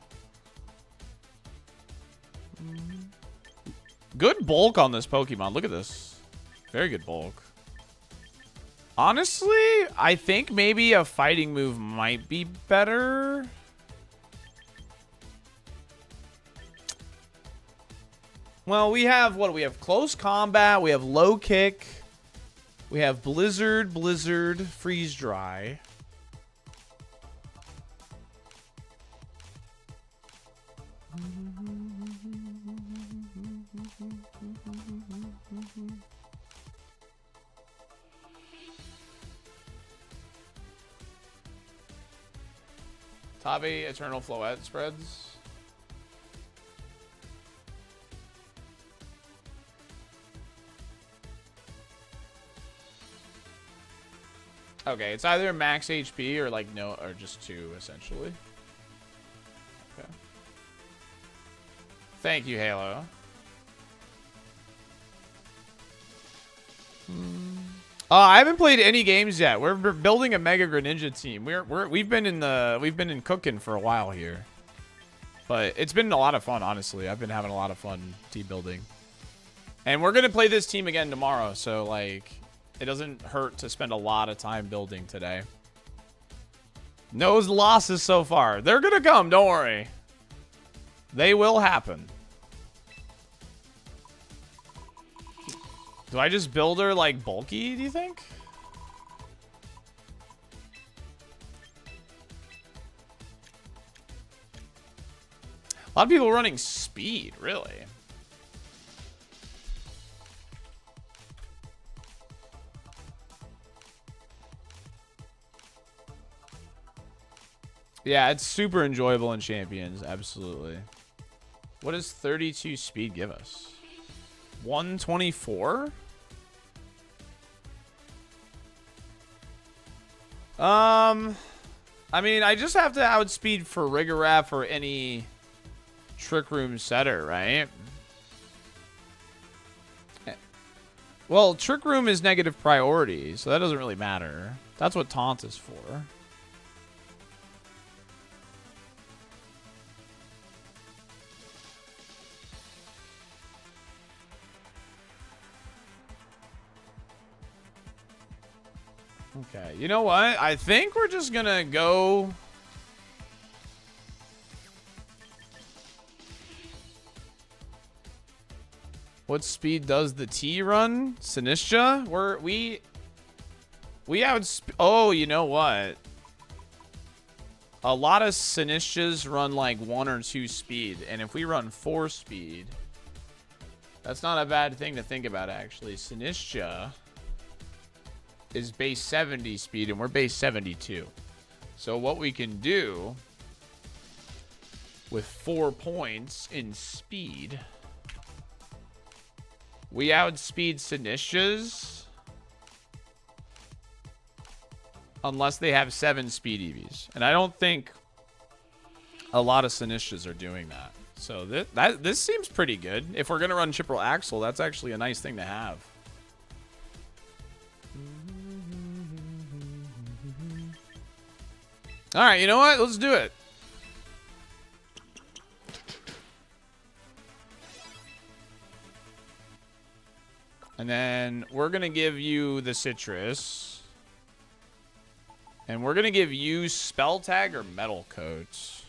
Good bulk on this Pokemon. Look at this. Very good bulk. Honestly, I think maybe a fighting move might be better. Well, we have, what do we have? Close Combat. We have Low Kick. We have Blizzard, Blizzard, Freeze Dry. Top 8 Eternal Floette spreads. Okay, it's either max HP or like no, or just 2 essentially. Okay. Thank you, Halo. I haven't played any games yet. We're building a Mega Greninja team. We've been in cooking for a while here, but it's been a lot of fun. Honestly, I've been having a lot of fun team building, and we're gonna play this team again tomorrow. So like, it doesn't hurt to spend a lot of time building today. No losses so far. They're gonna come. Don't worry. They will happen. Do I just build her, like, bulky, do you think? A lot of people running speed, really. Yeah, it's super enjoyable in Champions, absolutely. What does 32 speed give us? 124? I mean, I just have to outspeed for Rigoraph or any Trick Room setter, right? Well, Trick Room is negative priority, so that doesn't really matter. That's what Taunt is for. Okay, you know what? I think we're just gonna go... What speed does the T run? Sinistcha? We oh, you know what? A lot of Sinistchas run like 1 or 2 speed, and if we run 4 speed, that's not a bad thing to think about, actually. Sinistcha is base 70 speed, and we're base 72. So what we can do with 4 points in speed, we outspeed Sinistchas unless they have 7 speed EVs. And I don't think a lot of Sinistchas are doing that. So this seems pretty good. If we're going to run Chippewa Axle, that's actually a nice thing to have. All right, you know what? Let's do it. And then we're going to give you the Citrus. And we're going to give you Spell Tag or Metal Coat.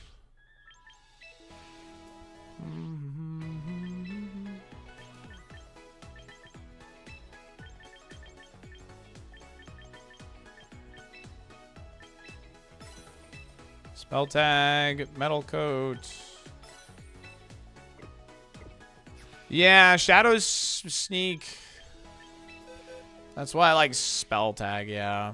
Spell Tag, Metal Coat. Yeah, Shadow's Sneak. That's why I like Spell Tag, yeah.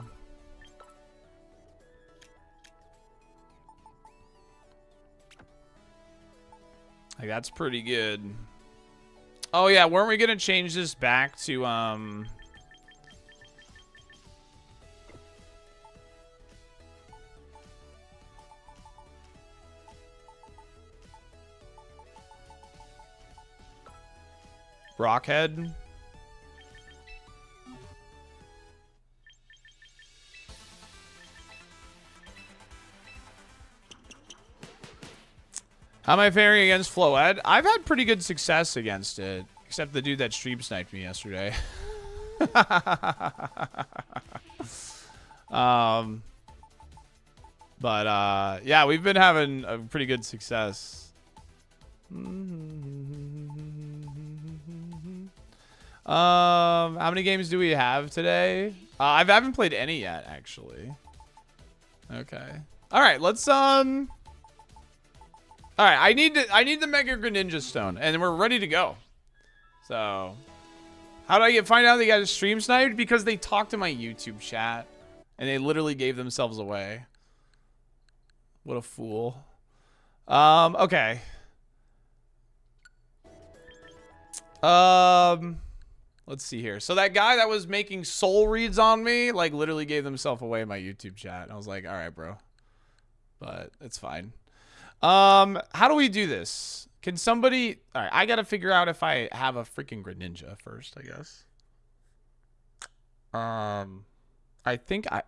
Like, that's pretty good. Oh, yeah, weren't we gonna change this back to, Rockhead? How am I faring against Floed? I've had pretty good success against it. Except the dude that stream sniped me yesterday. Yeah, we've been having a pretty good success. How many games do we have today? I haven't played any yet, actually. Okay. All right, let's All right, I need the Mega Greninja Stone, and we're ready to go. So, how did I find out they got a stream sniped? Because they talked to my YouTube chat, and they literally gave themselves away. What a fool. Okay. Let's see here. So that guy that was making soul reads on me, like, literally gave himself away in my YouTube chat. And I was like, all right, bro. But it's fine. How do we do this? Can somebody... All right, I got to figure out if I have a freaking Greninja first, I guess. I think I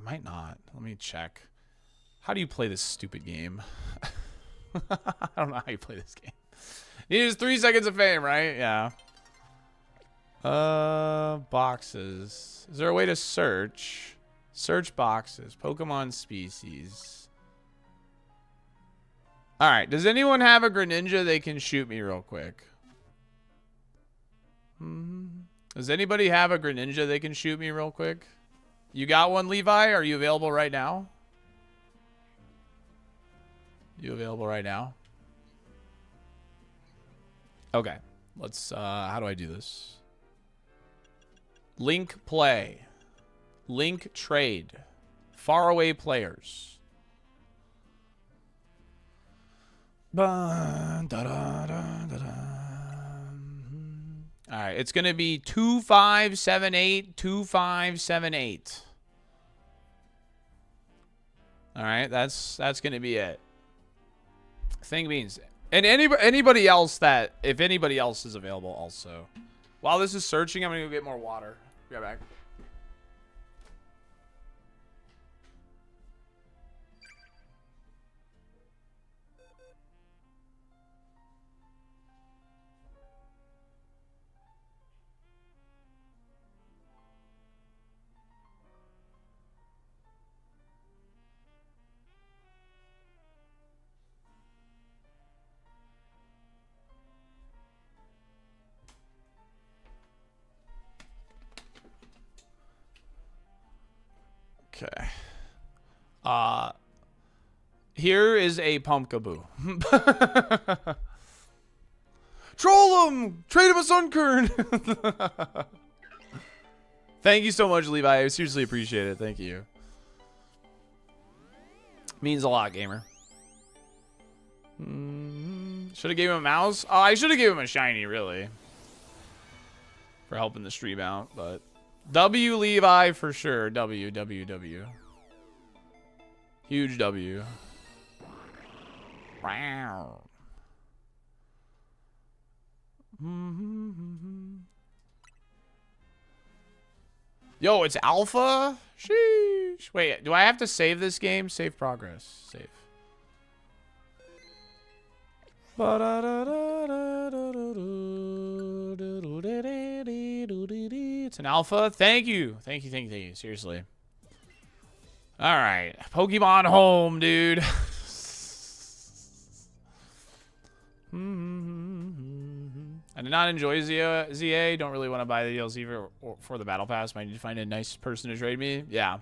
might not. Let me check. How do you play this stupid game? I don't know how you play this game. It is 3 seconds of fame, right? Yeah. Boxes. Is there a way to search? Search boxes. Pokemon species. All right. Does anyone have a Greninja they can shoot me real quick? Does anybody have a Greninja they can shoot me real quick? You got one, Levi? Are you available right now? You available right now? Okay. Let's, how do I do this? Link play. Link trade. Faraway players. Alright, it's going to be 2578, 2578. Alright, that's going to be it. Thing means, and anybody else that, if anybody else is available also. While this is searching, I'm going to go get more water. Be right back. Okay. Here is a pumpkaboo. Troll him! Trade him a Sunkern! Thank you so much, Levi. I seriously appreciate it. Thank you. Means a lot, gamer. Should have gave him a mouse. Oh, I should have gave him a shiny, really. For helping the stream out, but... W Levi for sure. W. Huge W. Wow. Yo, it's alpha? Sheesh. Wait, do I have to save this game? Save progress. Save. It's an alpha. Thank you. Thank you. Seriously. All right. Pokemon home, dude. I did not enjoy ZA. Don't really want to buy the DLC for the Battle Pass. Might need to find a nice person to trade me. Yeah.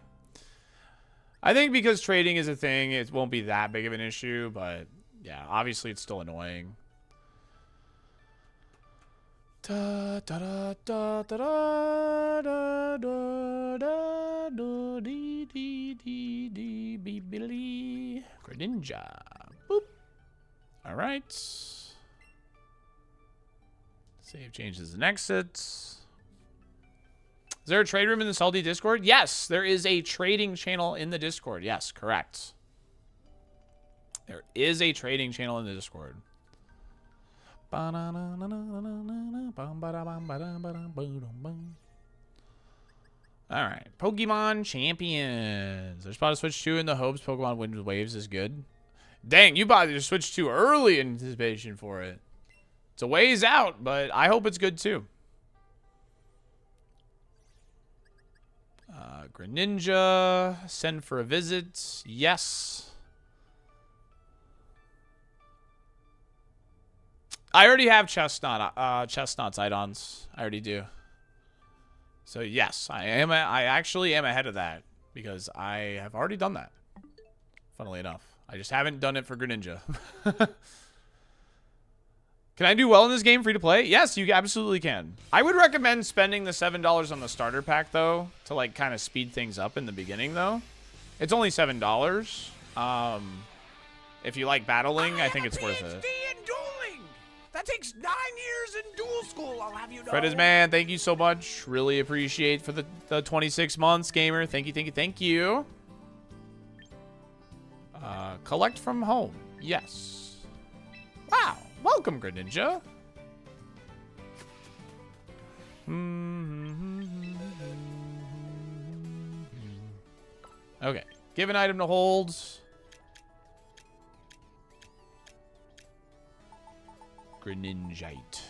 I think because trading is a thing, it won't be that big of an issue, but yeah, obviously it's still annoying. Da da da da da da da da da dee dee dee dee bee billy Greninja. Boop. All right. Save changes and exits. Is there a trade room in the Salty Discord? Yes, there is a trading channel in the Discord. Yes, correct. There is a trading channel in the Discord. All right, Pokemon Champions. There's about to switch 2 in the hopes Pokemon wins waves is good. Dang, you bought to switch 2 early in anticipation for it. It's a ways out, but I hope it's good too. Greninja, send for a visit. Yes. I already have Chestnut's Idons. I already do. So yes, I actually am ahead of that because I have already done that. Funnily enough, I just haven't done it for Greninja. Can I do well in this game free to play? Yes, you absolutely can. I would recommend spending the $7 on the starter pack though to like kind of speed things up in the beginning though. It's only $7. If you like battling, I think it's worth it. That takes 9 years in dual school, I'll have you know. Fred is man, thank you so much. Really appreciate for the 26 months, gamer. Thank you. Collect from home. Yes. Wow. Welcome, Greninja. Okay. Give an item to hold. Greninjite.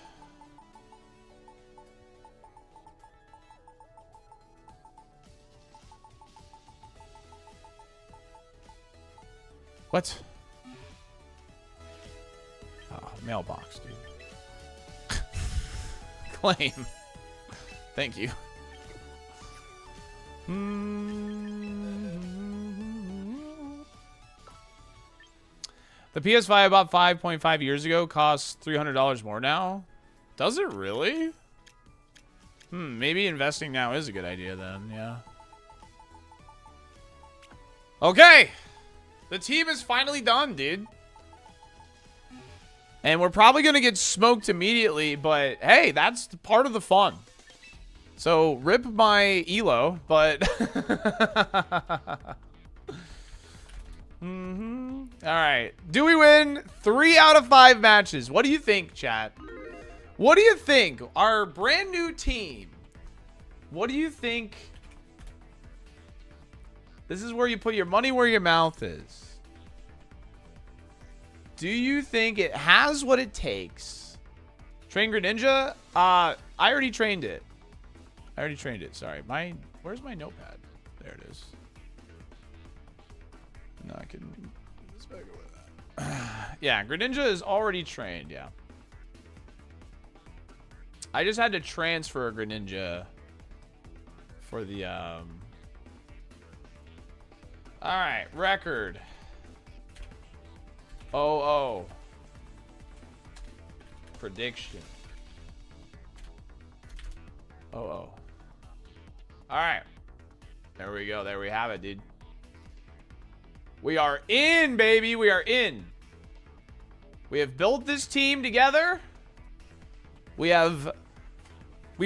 What? Oh, mailbox, dude. Claim. Thank you. The PS5 I bought 5.5 years ago costs $300 more now. Does it really? Maybe investing now is a good idea then, yeah. Okay! The team is finally done, dude. And we're probably going to get smoked immediately, but hey, that's part of the fun. So, rip my elo, but... Alright. Do we win 3 out of 5 matches? What do you think, chat? What do you think? Our brand new team. What do you think? This is where you put your money where your mouth is. Do you think it has what it takes? Train Greninja? I already trained it. Sorry. Where's my notepad? There it is. No, I can... Let's back over that. Yeah, Greninja is already trained, yeah. I just had to transfer a Greninja for the, Alright, record. Oh. Prediction. Oh. Alright. There we go. There we have it, dude. We are in, baby. We are in. We have built this team together. We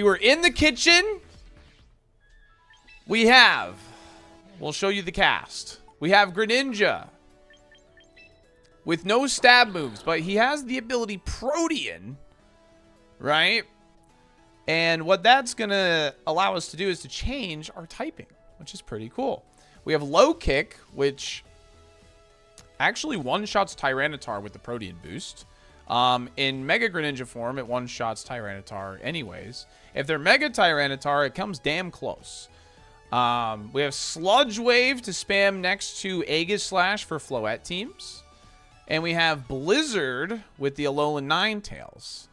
were in the kitchen. We'll show you the cast. We have Greninja with no stab moves, but he has the ability Protean, right? And what that's going to allow us to do is to change our typing, which is pretty cool. We have low kick, which actually one-shots Tyranitar with the Protean boost. In Mega Greninja form, it one-shots Tyranitar anyways. If they're Mega Tyranitar, it comes damn close. We have Sludge Wave to spam next to Aegislash for Floette teams. And we have Blizzard with the Alolan Ninetales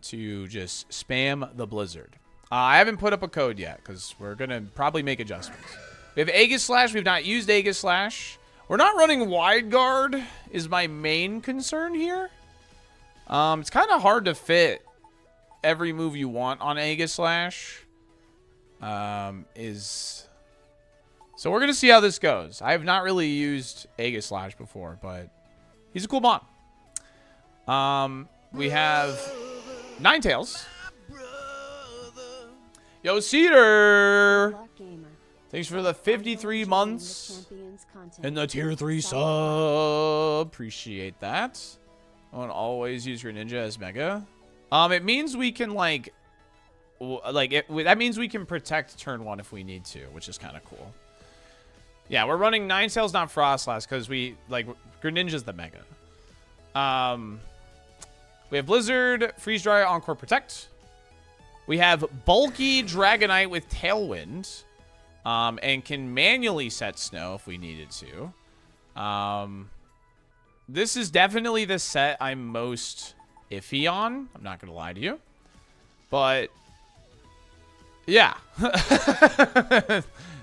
to just spam the Blizzard. I haven't put up a code yet because we're going to probably make adjustments. We have Aegislash. We've not used Aegislash. We're not running Wide Guard is my main concern here. It's kind of hard to fit every move you want on Aegislash. So we're going to see how this goes. I have not really used Aegislash before, but he's a cool mod. We have Ninetales. Yo, Cedar! Thanks for the 53 months and the tier 3 sub. Appreciate that. I want to always use Greninja as Mega. It means we can, that means we can protect turn 1 if we need to, which is kind of cool. Yeah, we're running Ninetales, not Frostlass, because Greninja's the Mega. We have Blizzard, Freeze Dry, Encore, Protect. We have Bulky Dragonite with Tailwind. And can manually set Snow if we needed to. This is definitely the set I'm most iffy on. I'm not going to lie to you. But, yeah.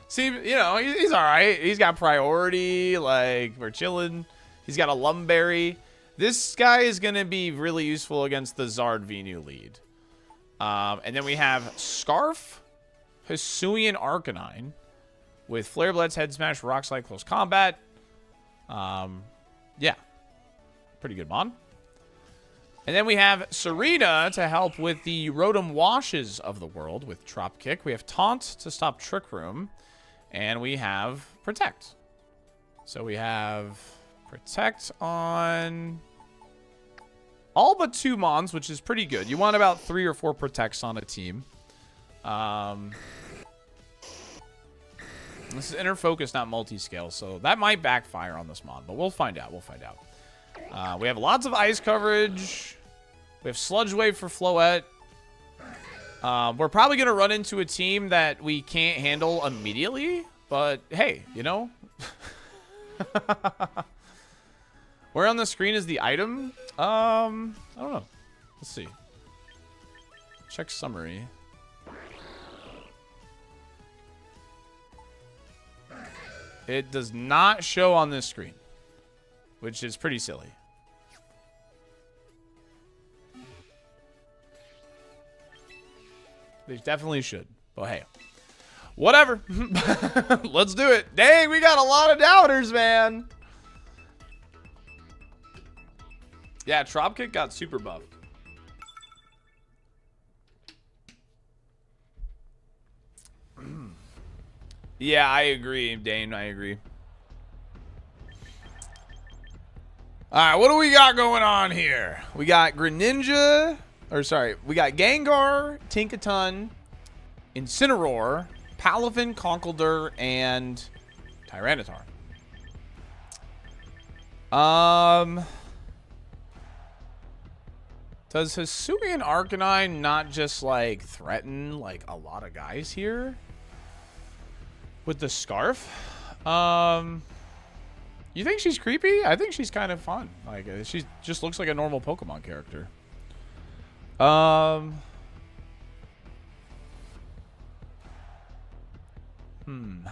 See, he's all right. He's got priority. We're chilling. He's got a Lumberry. This guy is going to be really useful against the Zard Venu lead. And then we have Scarf, Hisuian Arcanine with Flare Blitz, Head Smash, Rock Slide, Close Combat. Yeah. Pretty good mod. And then we have Serena to help with the Rotom Washes of the world with Trop Kick. We have Taunt to stop Trick Room. And we have Protect. So we have Protect on all but 2 mons, which is pretty good. You want about 3 or 4 Protects on a team. This is inner focus, not multi-scale, so that might backfire on this mod, but we'll find out. We have lots of ice coverage. We have Sludge Wave for Floette. We're probably going to run into a team that we can't handle immediately, but hey, Where on the screen is the item? I don't know. Let's see. Check summary. It does not show on this screen, which is pretty silly. They definitely should. But hey, whatever. Let's do it. Dang, we got a lot of doubters, man. Yeah, Dropkick got super buffed. Yeah, I agree, Dane. I agree. All right, what do we got going on here? We got Greninja, or sorry, we got Gengar, Tinkaton, Incineroar, Palafin, Conkeldurr, and Tyranitar. Does Hisuian Arcanine not just like threaten like a lot of guys here with the scarf? You think she's creepy? I think she's kind of fun. Like she just looks like a normal Pokemon character. How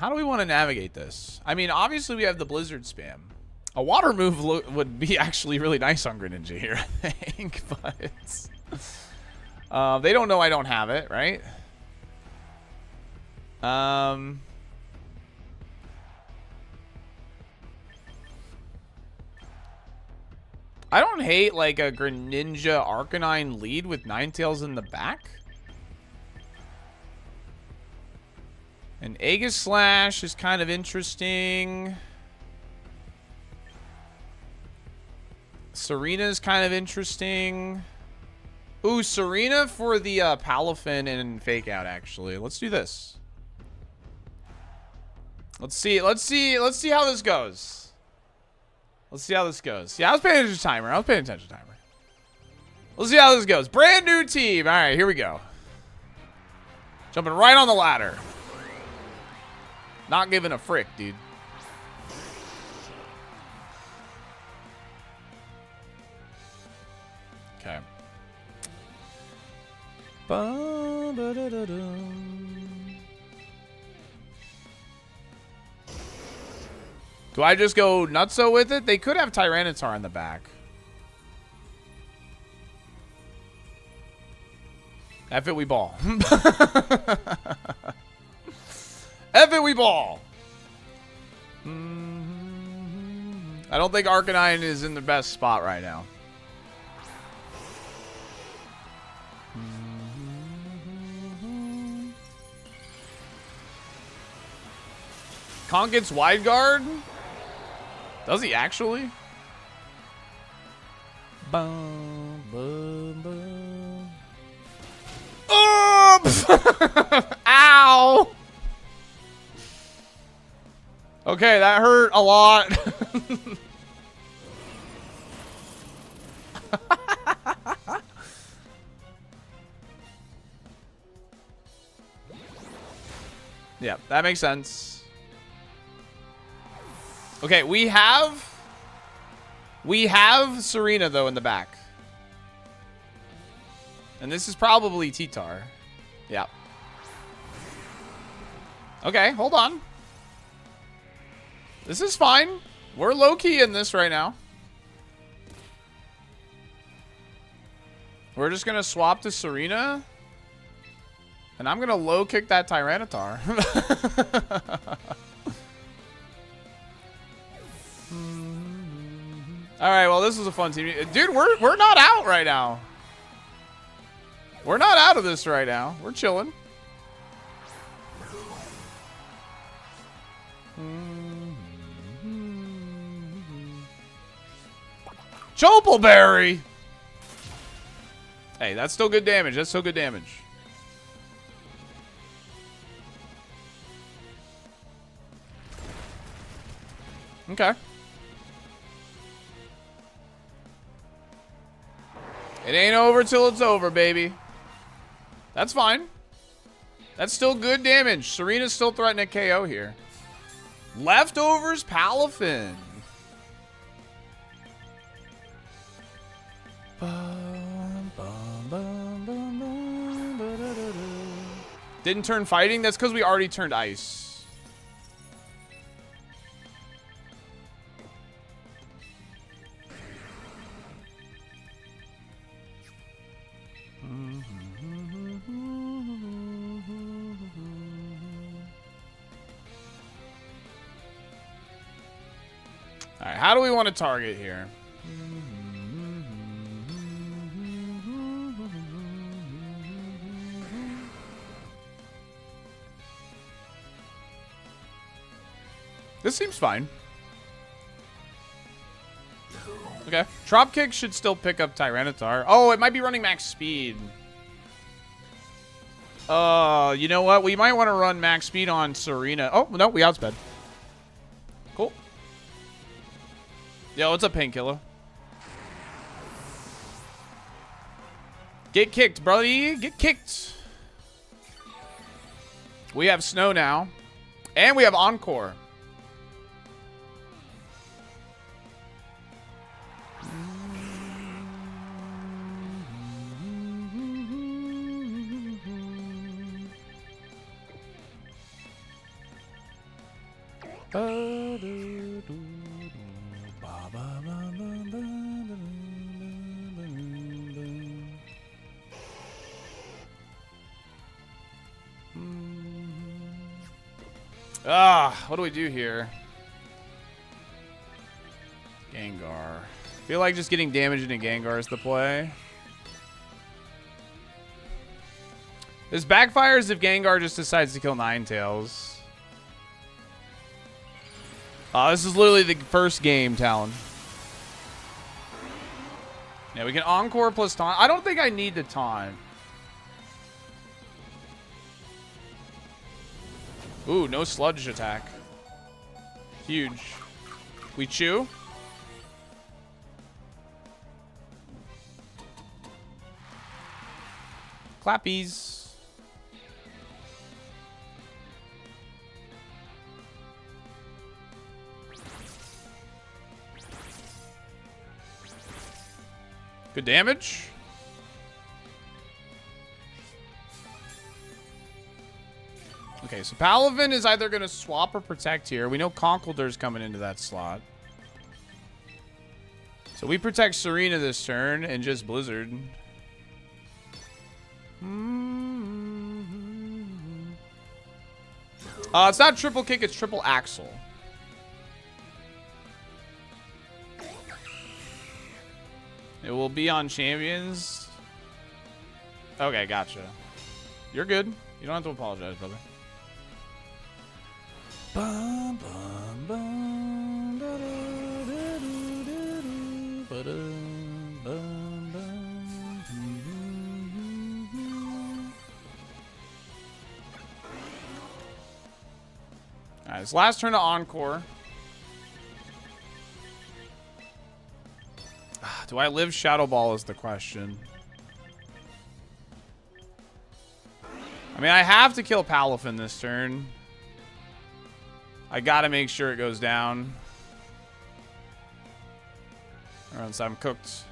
do we want to navigate this? I mean, obviously we have the Blizzard spam. A water move would be actually really nice on Greninja here, I think, but they don't know I don't have it, right? I don't hate like a Greninja Arcanine lead with Ninetales in the back. And Aegislash is kind of interesting. Serena's kind of interesting. Ooh, Serena for the Palafin and Fake Out, actually. Let's do this. Let's see how this goes. Let's see how this goes. Yeah, I was paying attention to timer. Let's see how this goes. Brand new team. All right, here we go. Jumping right on the ladder. Not giving a frick, dude. Okay. Do I just go nutso with it? They could have Tyranitar in the back. F it, we ball. F it, we ball. I don't think Arcanine is in the best spot right now. Conk gets wide guard? Does he actually? Boom, boom, boom. Oh! Ow! Okay, that hurt a lot. Yeah, that makes sense. Okay, we have Serena though in the back. And this is probably T-Tar. Yeah. Okay, hold on. This is fine. We're low-key in this right now. We're just gonna swap to Serena. And I'm gonna low-kick that Tyranitar. Alright, well, this was a fun team. Dude, we're not out right now. We're not out of this right now. We're chilling. Choppleberry! Hey, that's still good damage. That's still good damage. Okay. It ain't over till it's over, baby. That's fine. That's still good damage. Serena's still threatening a KO here. Leftovers Palafin. Didn't turn fighting? That's because we already turned ice. How do we want to target here? This seems fine. Okay. Dropkick should still pick up Tyranitar. Oh, it might be running max speed. You know what? We might want to run max speed on Serena. Oh, no, we outsped. Cool. Yo, what's up, Painkiller? Get kicked, buddy. Get kicked. We have Snow now. And we have Encore. What do we do here? Gengar. Feel like just getting damage into Gengar is the play. This backfires if Gengar just decides to kill Ninetales. This is literally the first game, Talon. Yeah, we can Encore plus taunt. I don't think I need the taunt. Ooh, no sludge attack. Huge. We chew. Clappies. Good damage. Okay, so Palavin is either going to swap or protect here. We know Conkeldurr's coming into that slot. So we protect Serena this turn and just Blizzard. It's not triple kick, it's triple axle. It will be on champions. Okay, gotcha. You're good. You don't have to apologize, brother. Bum, bum, bum, da, da, da, da, da, bum, bum, Alright, it's last turn to Encore. Do I live Shadow Ball is the question. I mean, I have to kill Palafin this turn. I gotta make sure it goes down. Or else I'm cooked.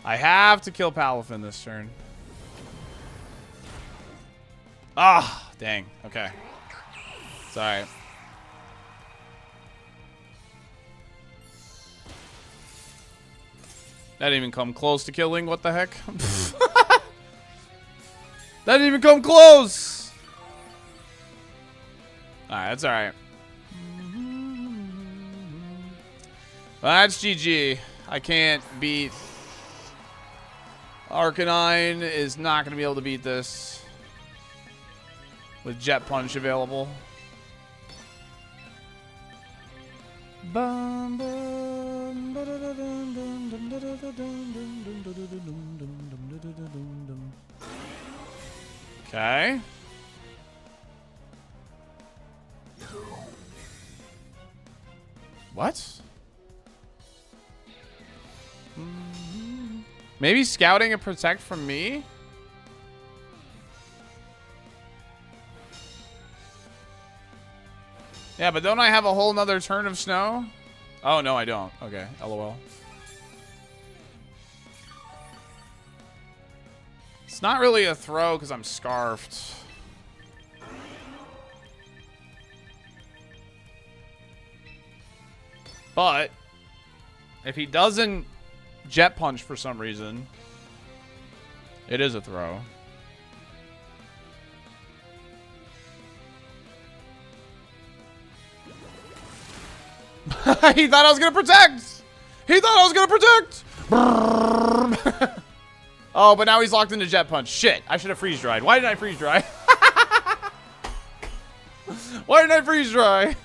I have to kill Palafin this turn. Ah, dang. Okay. It's alright. That didn't even come close to killing. What the heck? That didn't even come close. Alright, that's alright. Well, that's GG. I can't beat. Arcanine is not going to be able to beat this with Jet Punch available. Okay. What? Maybe scouting a protect from me? Yeah, but don't I have a whole nother turn of snow? Oh, no, I don't. Okay, LOL. It's not really a throw because I'm scarfed. But if he doesn't Jet Punch for some reason, it is a throw. He thought I was gonna protect. He thought I was gonna protect. Oh, but now he's locked into Jet Punch. Shit, I should have freeze dried. Why didn't I freeze dry? Why didn't I freeze dry?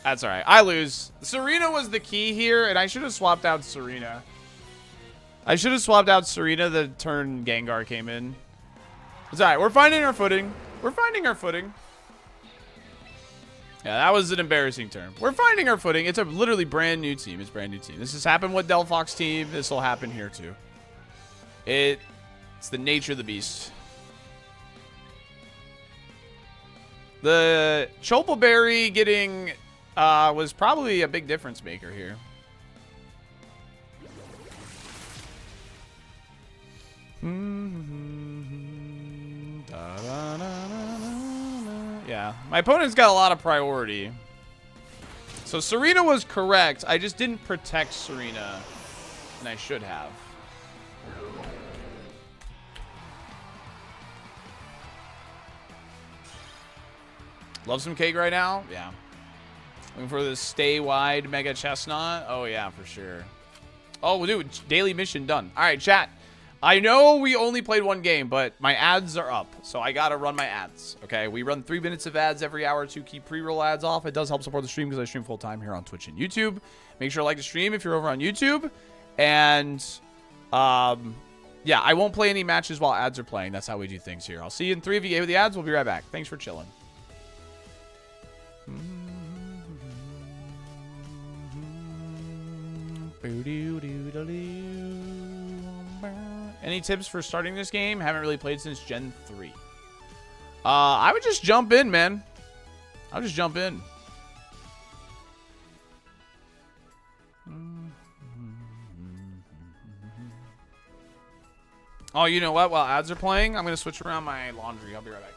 That's all right. I lose. Serena was the key here, and I should have swapped out Serena. I should have swapped out Serena the turn Gengar came in. It's all right. We're finding our footing. We're finding our footing. Yeah, that was an embarrassing turn. We're finding our footing. It's a literally brand new team. It's a brand new team. This has happened with Delphox team. This will happen here too. It's the nature of the beast. The Choppleberry getting was probably a big difference maker here. Yeah, my opponent's got a lot of priority. So Serena was correct. I just didn't protect Serena, and I should have. Love some cake right now? Yeah. Looking for this stay wide Mega Chestnut? Oh, yeah, for sure. Oh, dude, daily mission done. All right, chat. I know we only played one game, but my ads are up, so I got to run my ads, okay? We run 3 minutes of ads every hour to keep pre-roll ads off. It does help support the stream because I stream full-time here on Twitch and YouTube. Make sure to like the stream if you're over on YouTube. And, yeah, I won't play any matches while ads are playing. That's how we do things here. I'll see you in 3 VA with the ads. We'll be right back. Thanks for chilling. Any tips for starting this game? Haven't really played since Gen 3. I would just jump in, man. I would just jump in. Oh, you know what? While ads are playing, I'm going to switch around my laundry. I'll be right back.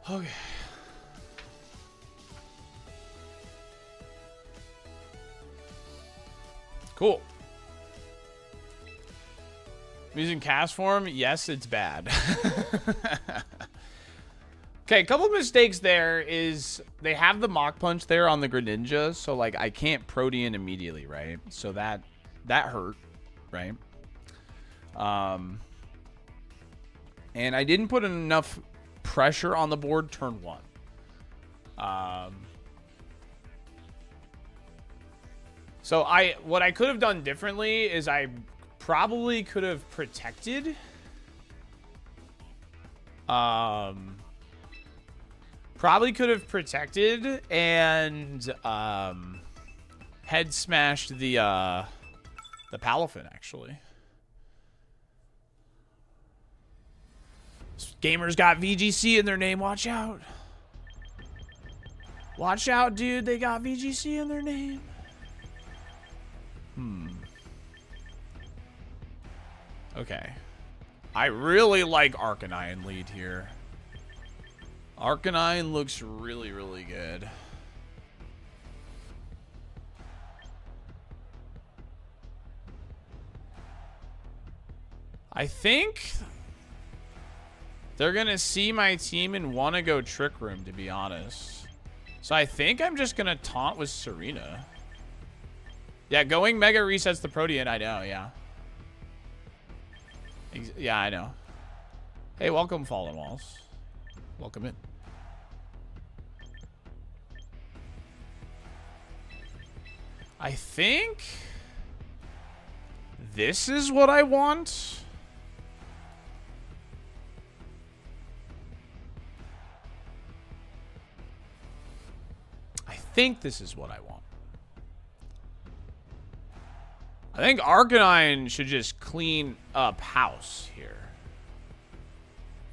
Okay. Cool. I'm using cast form. Yes, it's bad. Okay, a couple of mistakes there is they have the Mach Punch there on the Greninja, so like I can't Protean immediately, right? So that hurt, right? And I didn't put enough pressure on the board turn 1. So what I could have done differently is I probably could have protected. Probably could have protected and head smashed the Palafin, actually. Gamers got VGC in their name. Watch out. Watch out, dude. They got VGC in their name. Okay. I really like Arcanine lead here. Arcanine looks really, really good. I think they're going to see my team and want to go Trick Room, to be honest. So I think I'm just going to taunt with Serena. Yeah, going Mega resets the Protean. I know, yeah. Yeah, I know. Hey, welcome, Fallen Walls. Welcome in. I think this is what I want. I think this is what I want. I think Arcanine should just clean up house here.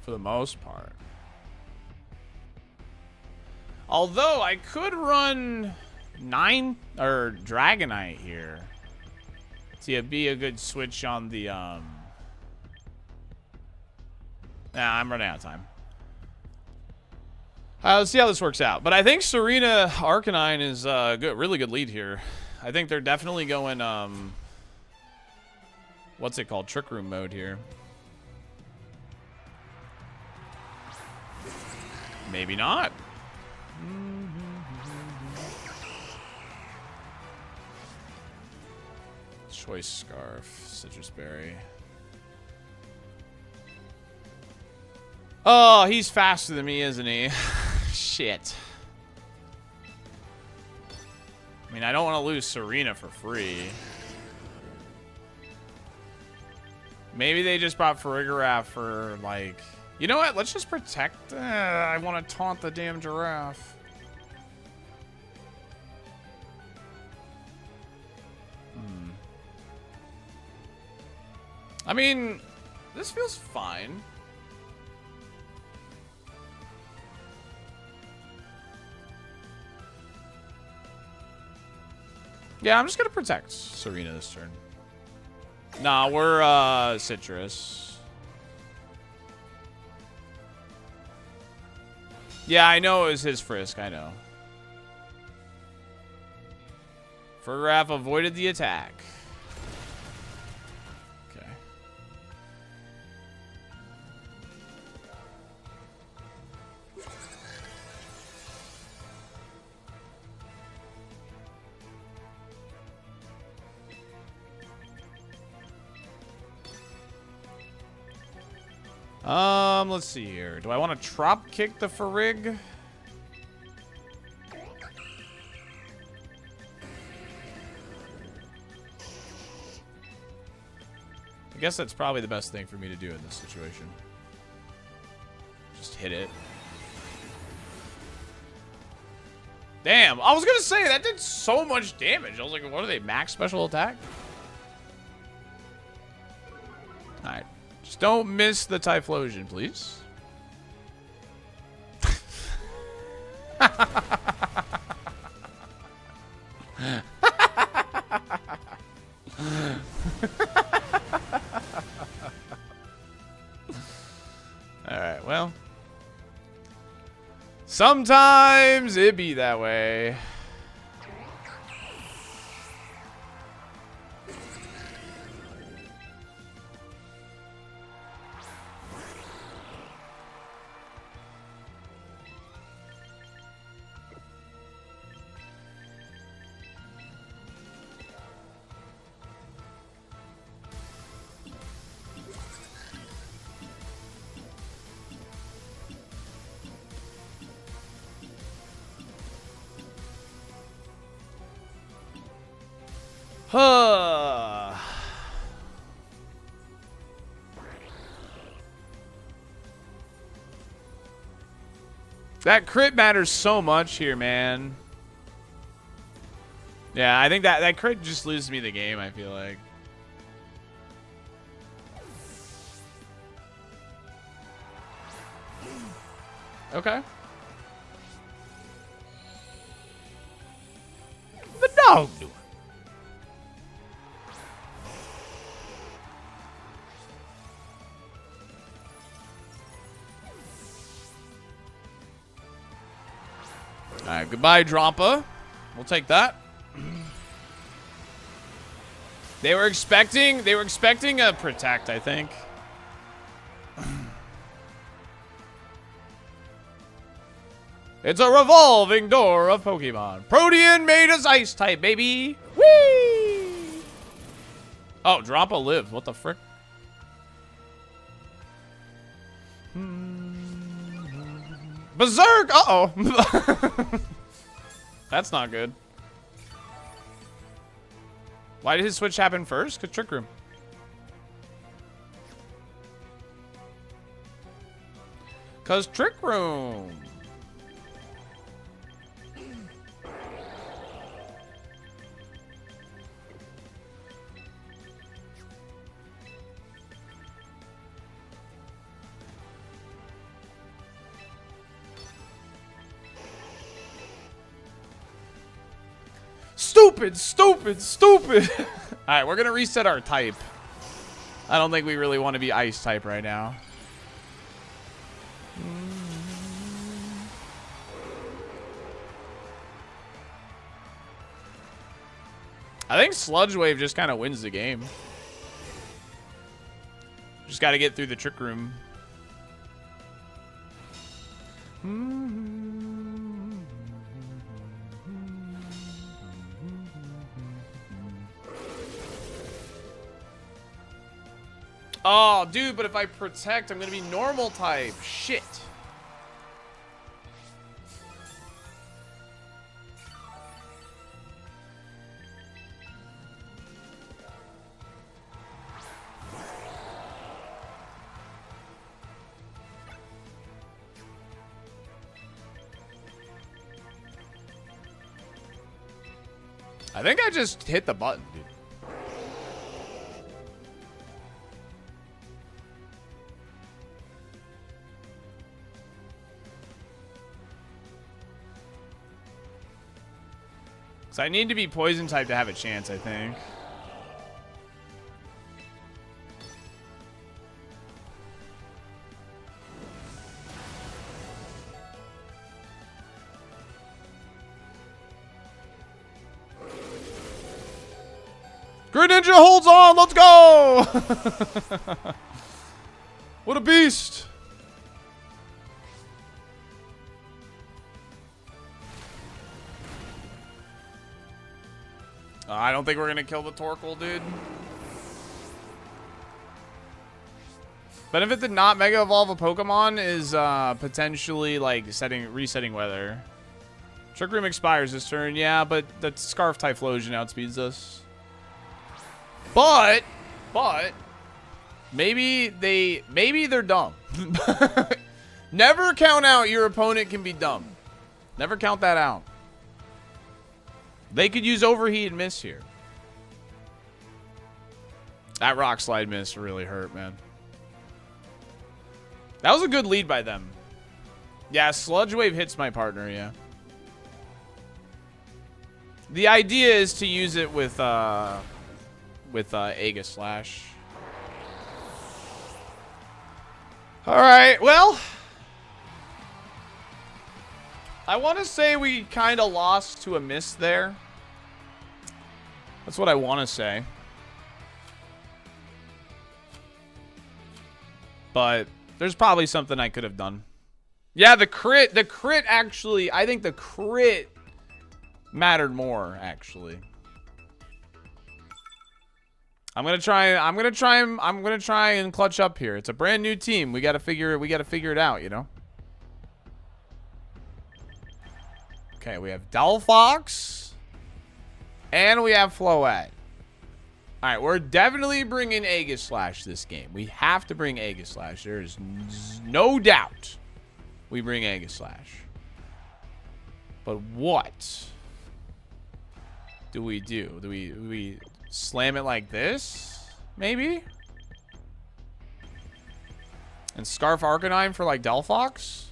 For the most part. Although I could run 9 or Dragonite here. See, it'd be a good switch on the Nah, I'm running out of time. Let's see how this works out. But I think Serena Arcanine is a really good lead here. I think they're definitely going what's it called? Trick Room mode here. Maybe not. Choice Scarf, Citrus Berry. Oh, he's faster than me, isn't he? Shit. I mean, I don't want to lose Serena for free. Maybe they just brought Farigiraf for, like... You know what? Let's just protect... I want to taunt the damn giraffe. I mean, this feels fine. Yeah, I'm just going to protect Serena this turn. Nah, we're Citrus. Yeah, I know it was his Frisk. I know. Farigiraf avoided the attack. Okay. Let's see here. Do I want to Trop Kick the Farig? I guess that's probably the best thing for me to do in this situation. Just hit it. Damn, I was gonna say, that did so much damage. I was like, what are they, max special attack? Alright. Just don't miss the Typhlosion, please. Alright, well. Sometimes it be that way. Huh. That crit matters so much here, man. Yeah, I think that crit just loses me the game, I feel like. Okay. The dog do it. All right, goodbye, Drampa. We'll take that. They were expecting a protect, I think. It's a revolving door of Pokemon. Protean made us ice type, baby. Whee! Oh, Drampa lives. What the frick? Berserk! Uh-oh. That's not good. Why did his switch happen first? Because Trick Room. Because Trick Room. Stupid, stupid, stupid. All right, we're going to reset our type. I don't think we really want to be ice type right now. I think Sludge Wave just kind of wins the game. Just got to get through the Trick Room. Oh, dude, but if I protect, I'm going to be normal type. Shit. I think I just hit the button, dude. So I need to be poison type to have a chance, I think. Greninja holds on. Let's go. What a beast. I don't think we're going to kill the Torkoal, dude. Benefit to not Mega Evolve a Pokemon is potentially like resetting weather. Trick Room expires this turn, yeah, but the Scarf Typhlosion outspeeds us. But maybe they're dumb. Never count out your opponent can be dumb. Never count that out. They could use Overheat and miss here. That Rock Slide miss really hurt, man. That was a good lead by them. Yeah, Sludge Wave hits my partner, yeah. The idea is to use it with Aegislash. All right, well, I want to say we kind of lost to a miss there. That's what I want to say. But there's probably something I could have done. Yeah, the crit actually, I think the crit mattered more, actually. I'm gonna try and clutch up here. It's a brand new team. We gotta figure it out, you know? Okay, we have Delphox. And we have Floette. Alright, we're definitely bringing Aegislash this game. We have to bring Aegislash. There is no doubt we bring Aegislash. But what do we do? Do we slam it like this? Maybe? And Scarf Arcanine for like Delphox?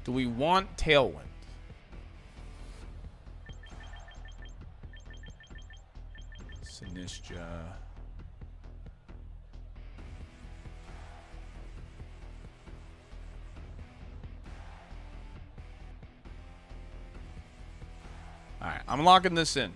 Do we want Tailwind? Sinistcha. Alright, I'm locking this in.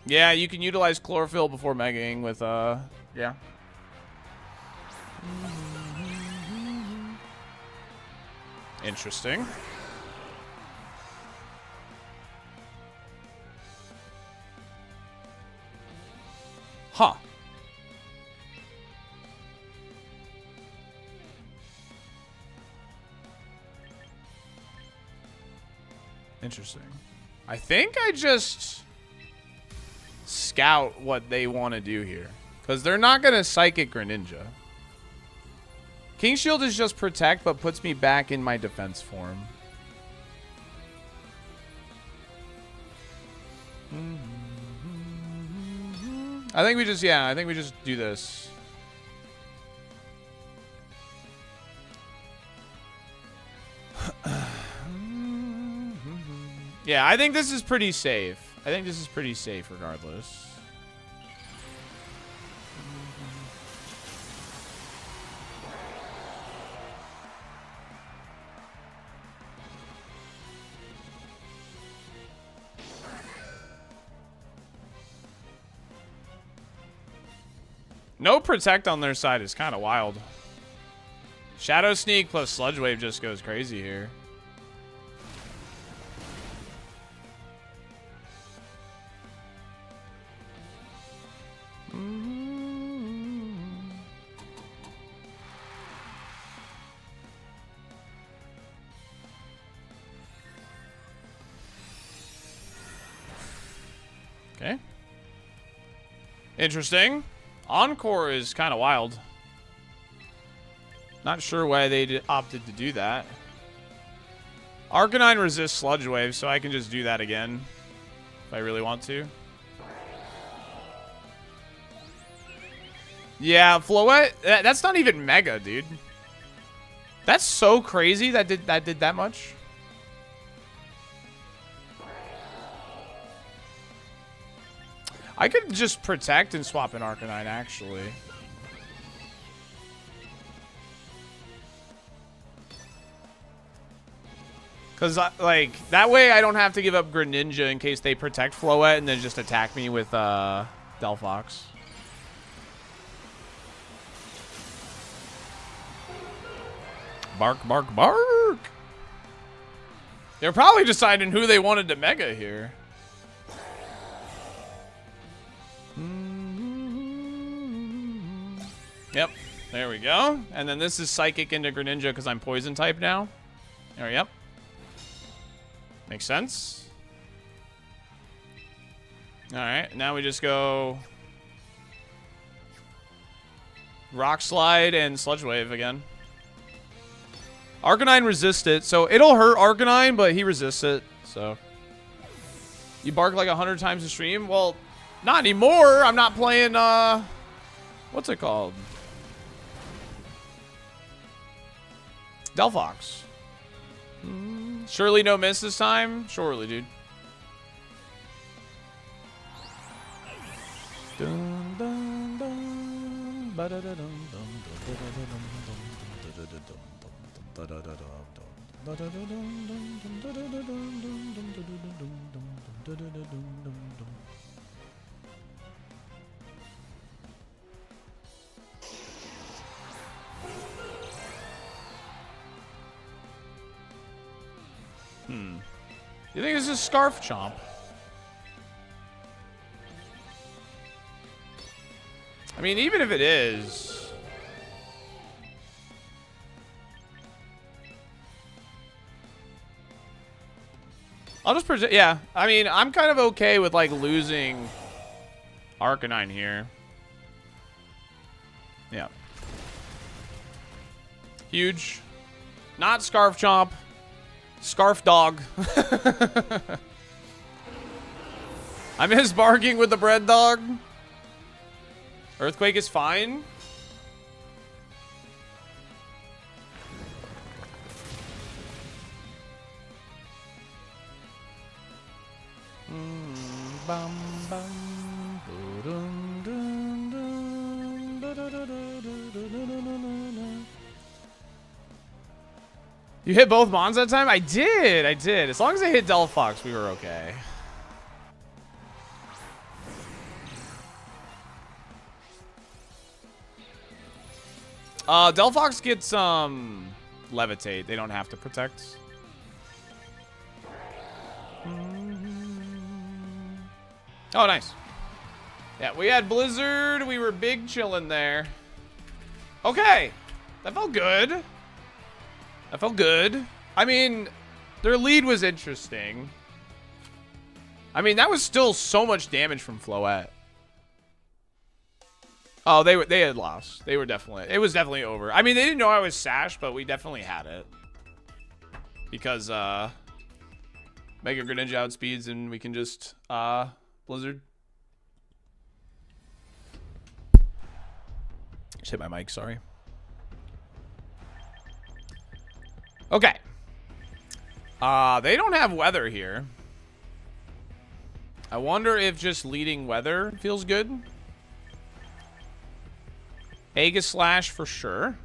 Yeah, you can utilize chlorophyll before megaing with, yeah. Interesting. Huh. Interesting. I think I just scout what they want to do here. Because they're not going to Psychic Greninja. King Shield is just protect, but puts me back in my defense form. I think we just, yeah, I think we just do this. Yeah, I think this is pretty safe. I think this is pretty safe regardless. No protect on their side is kind of wild. Shadow Sneak plus Sludge Wave just goes crazy here. Okay. Interesting. Encore is kind of wild. Not sure why they opted to do that. Arcanine resists Sludge Wave, so I can just do that again if I really want to. Yeah, Floette, that's not even Mega, dude. That's so crazy that did that much. I could just protect and swap an Arcanine, actually. Because, like, that way I don't have to give up Greninja in case they protect Floette and then just attack me with Delphox. Bark, bark, bark! They're probably deciding who they wanted to Mega here. Yep, there we go. And then this is Psychic into Greninja because I'm Poison type now. There, yep. Makes sense. Alright, now we just go Rock Slide and Sludge Wave again. Arcanine resists it, so it'll hurt Arcanine, but he resists it, so. You bark like 100 times a stream? Well, not anymore. I'm not playing, what's it called? Delphox. Surely no miss this time? Surely, dude. Dun, dun, dun, You think this is Scarf Chomp? I mean, even if it is... I'll just present. Yeah, I mean, I'm kind of okay with like losing Arcanine here. Yeah. Huge. Not Scarf Chomp. Scarf Dog. I miss barking with the bread dog. Earthquake is fine. You hit both Mons that time? I did. As long as I hit Delphox, we were okay. Delphox gets levitate. They don't have to protect. Oh, nice. Yeah, we had Blizzard. We were big chilling there. Okay. That felt good. That felt good. I mean, their lead was interesting. I mean, that was still so much damage from Floette. Oh, they had lost. They were definitely, it was definitely over. I mean, they didn't know I was Sash, but we definitely had it. Because Mega Greninja outspeeds and we can just Blizzard. Just hit my mic, sorry. Okay. They don't have weather here. I wonder if just leading weather feels good. Aegislash for sure.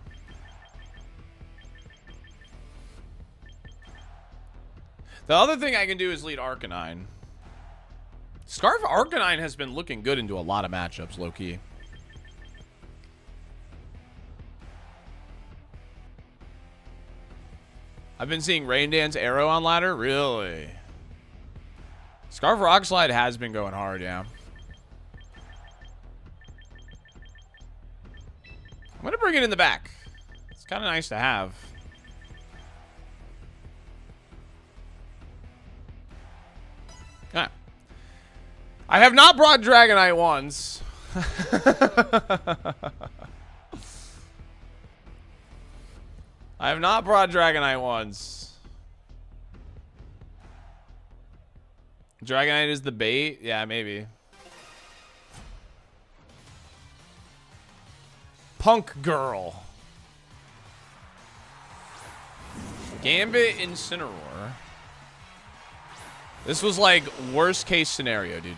The other thing I can do is lead Arcanine. Scarf Arcanine has been looking good into a lot of matchups, low-key. I've been seeing Rain Dance Arrow on ladder. Really? Scarf Rock Slide has been going hard, yeah. I'm going to bring it in the back. It's kind of nice to have. Ah. I have not brought Dragonite once. I have not brought Dragonite once. Dragonite is the bait? Yeah, maybe. Punk Girl. Gambit Incineroar. This was like worst case scenario, dude.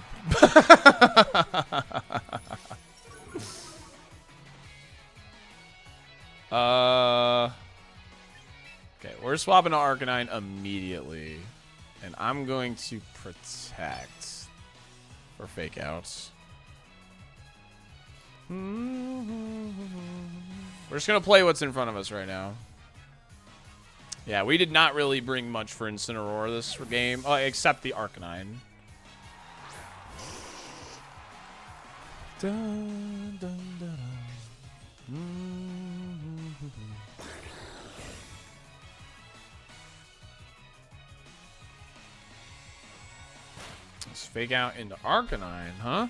Okay, we're swapping to Arcanine immediately. And I'm going to protect for fake outs. We're just going to play what's in front of us right now. Yeah, we did not really bring much for Incineroar this game, except the Arcanine. Dun, dun, dun, dun. Let's fake out into Arcanine, huh?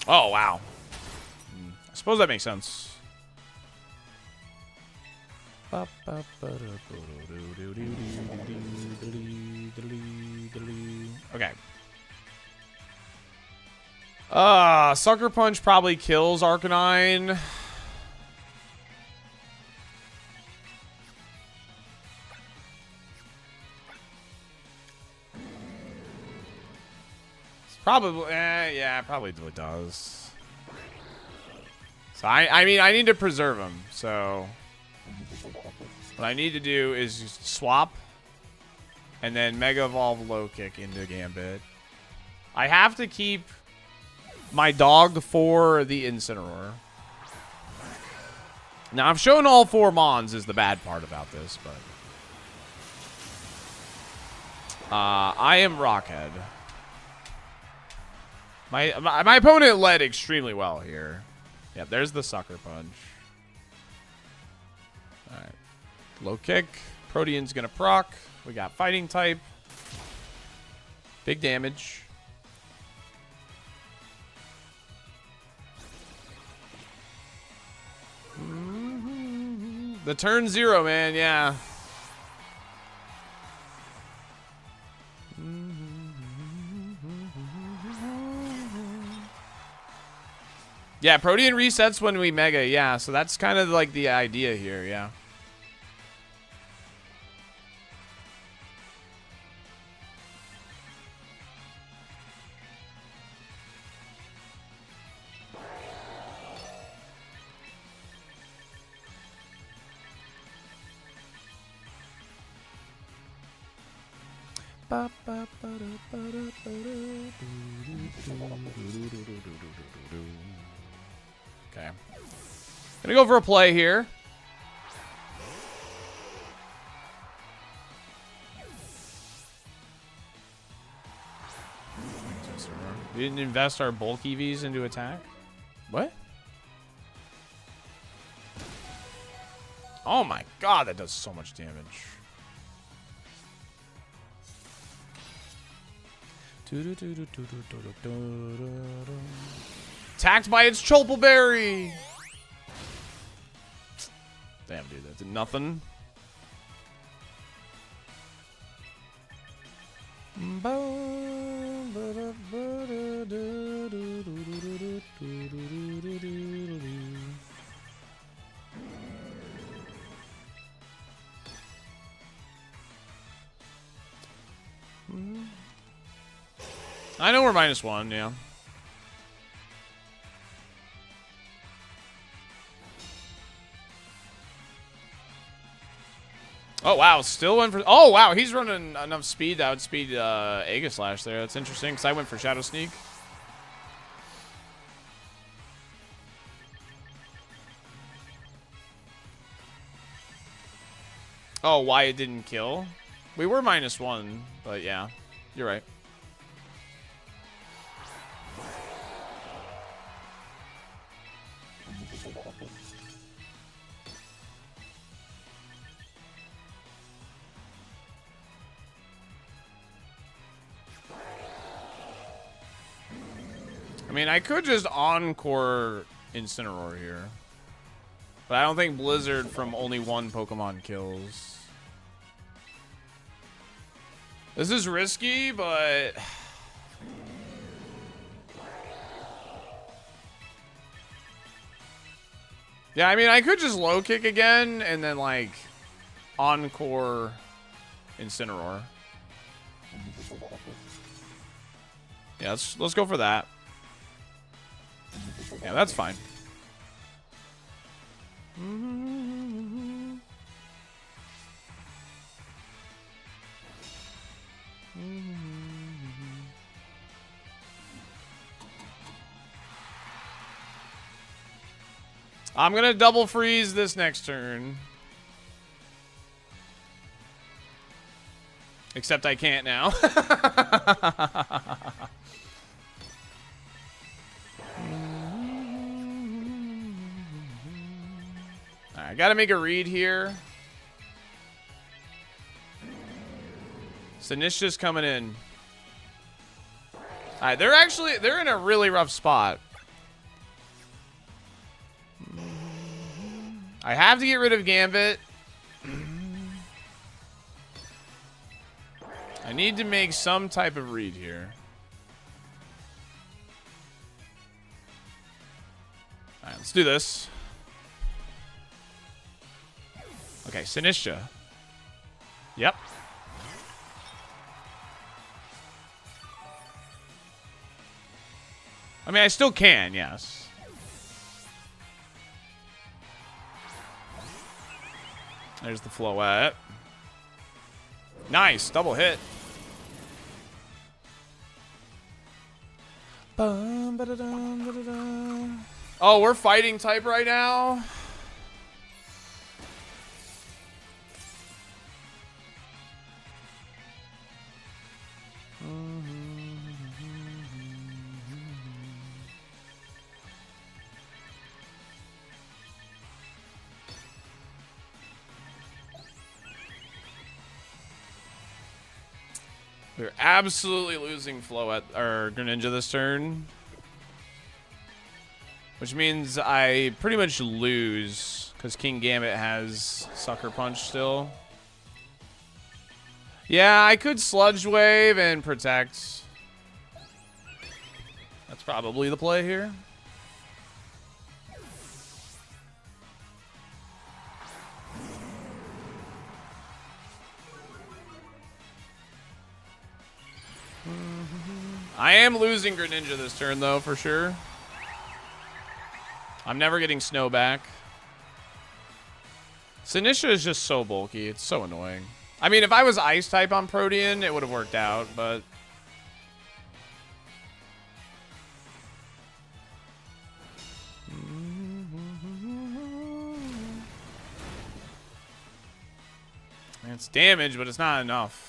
Oh, wow. I suppose that makes sense. Okay. Sucker Punch probably kills Arcanine. Probably, yeah, probably does. So I mean, I need to preserve him. So what I need to do is just swap, and then Mega Evolve Low Kick into Gambit. I have to keep my dog for the Incineroar. Now I've shown all 4 Mons is the bad part about this, but I am Rockhead. My opponent led extremely well here. Yeah, there's the Sucker Punch. All right. Low kick. Protean's gonna proc. We got fighting type. Big damage. The turn 0, man, yeah. Yeah, Protean resets when we mega, yeah. So that's kind of like the idea here, yeah. Okay. Gonna go for a play here. We didn't invest our bulk EVs into attack? What? Oh my god, that does so much damage. Attacked by its Chulpleberry! Damn, dude, that did nothing. I know we're -1, yeah. Oh, wow. Still went for... Oh, wow. He's running enough speed to outspeed Aegislash there. That's interesting, because I went for Shadow Sneak. Oh, why it didn't kill? We were -1, but yeah. You're right. I mean, I could just Encore Incineroar here. But I don't think Blizzard from only one Pokemon kills. This is risky, but... Yeah, I mean, I could just low kick again and then, like, Encore Incineroar. Yeah, let's go for that. Yeah, that's fine. I'm gonna double freeze this next turn. Except I can't now. I gotta make a read here. Sinistcha's coming in. Alright, they're in a really rough spot. I have to get rid of Gambit. I need to make some type of read here. Alright, let's do this. Okay, Sinistcha. Yep. I mean, I still can, yes. There's the Floette. Nice, double hit. Oh, we're fighting type right now. We're absolutely losing flow at our Greninja this turn. Which means I pretty much lose because King Gambit has Sucker Punch still. Yeah, I could Sludge Wave and protect. That's probably the play here. I am losing Greninja this turn, though, for sure. I'm never getting Snow back. Sinistra is just so bulky. It's so annoying. I mean, if I was Ice type on Protean, it would have worked out, but... It's damage, but it's not enough.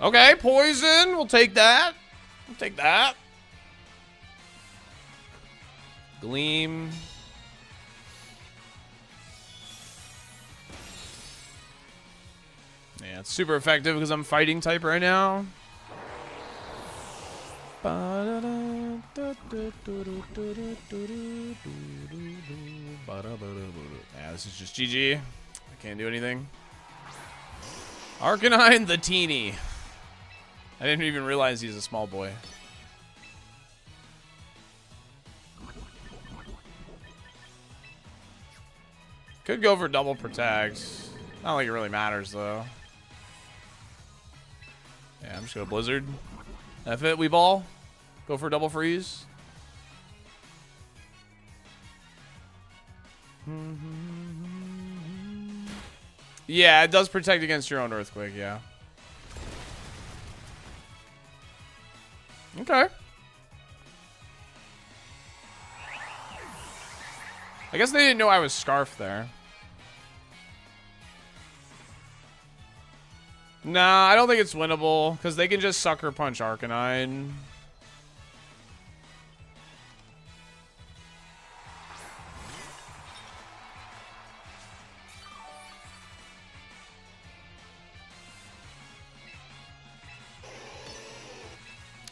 Okay, poison. We'll take that. We'll take that. Gleam. Yeah, it's super effective because I'm fighting type right now. Yeah, this is just GG. I can't do anything. Arcanine the teeny. I didn't even realize he's a small boy. Could go for double protect. Not like it really matters though. Yeah, I'm just gonna Blizzard. F it, we ball. Go for double freeze. Yeah, it does protect against your own Earthquake, yeah. Okay. I guess they didn't know I was Scarf there. Nah, I don't think it's winnable, because they can just Sucker Punch Arcanine.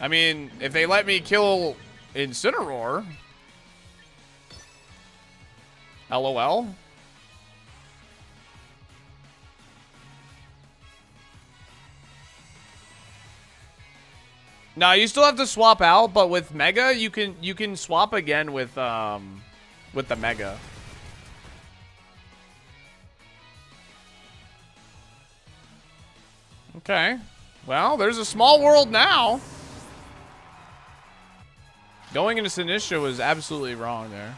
I mean, if they let me kill Incineroar... LOL. No, you still have to swap out, but with Mega, you can swap again with the Mega. Okay. Well, there's a small world now. Going into Sinistra was absolutely wrong there.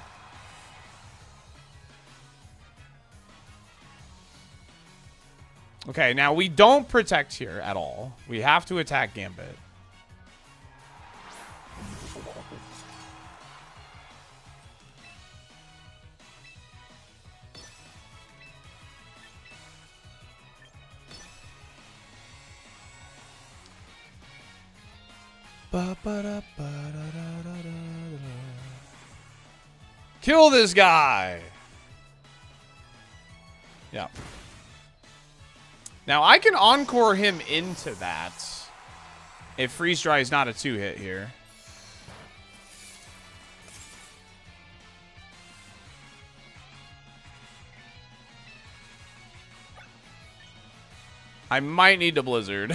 Okay, now we don't protect here at all. We have to attack Gambit. Kill this guy! Yeah. Now, I can Encore him into that if Freeze Dry is not a 2-hit here. I might need to Blizzard.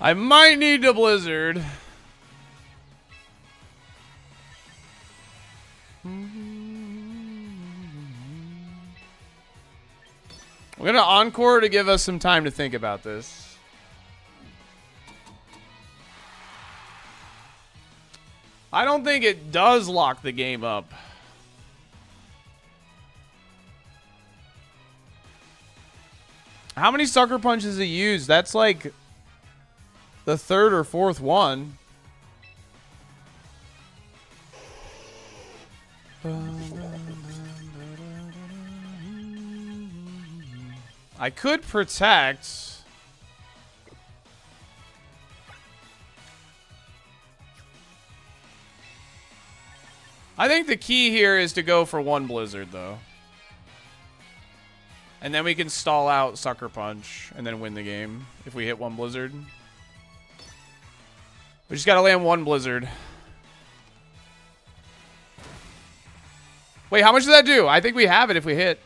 I might need to Blizzard. We're going to Encore to give us some time to think about this. I don't think it does lock the game up. How many Sucker Punches he used? That's like the third or fourth one. I could protect. I think the key here is to go for one Blizzard, though. And then we can stall out Sucker Punch and then win the game if we hit one Blizzard. We just gotta land one Blizzard. Wait, how much does that do? I think we have it if we hit.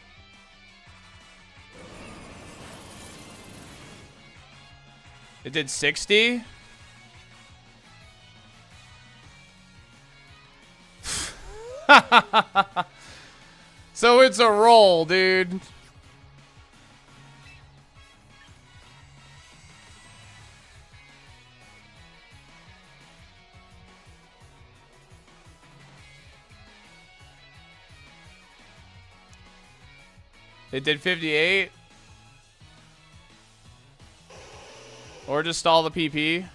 It did 60. So it's a roll, dude. It did 58. Or just stall the PP.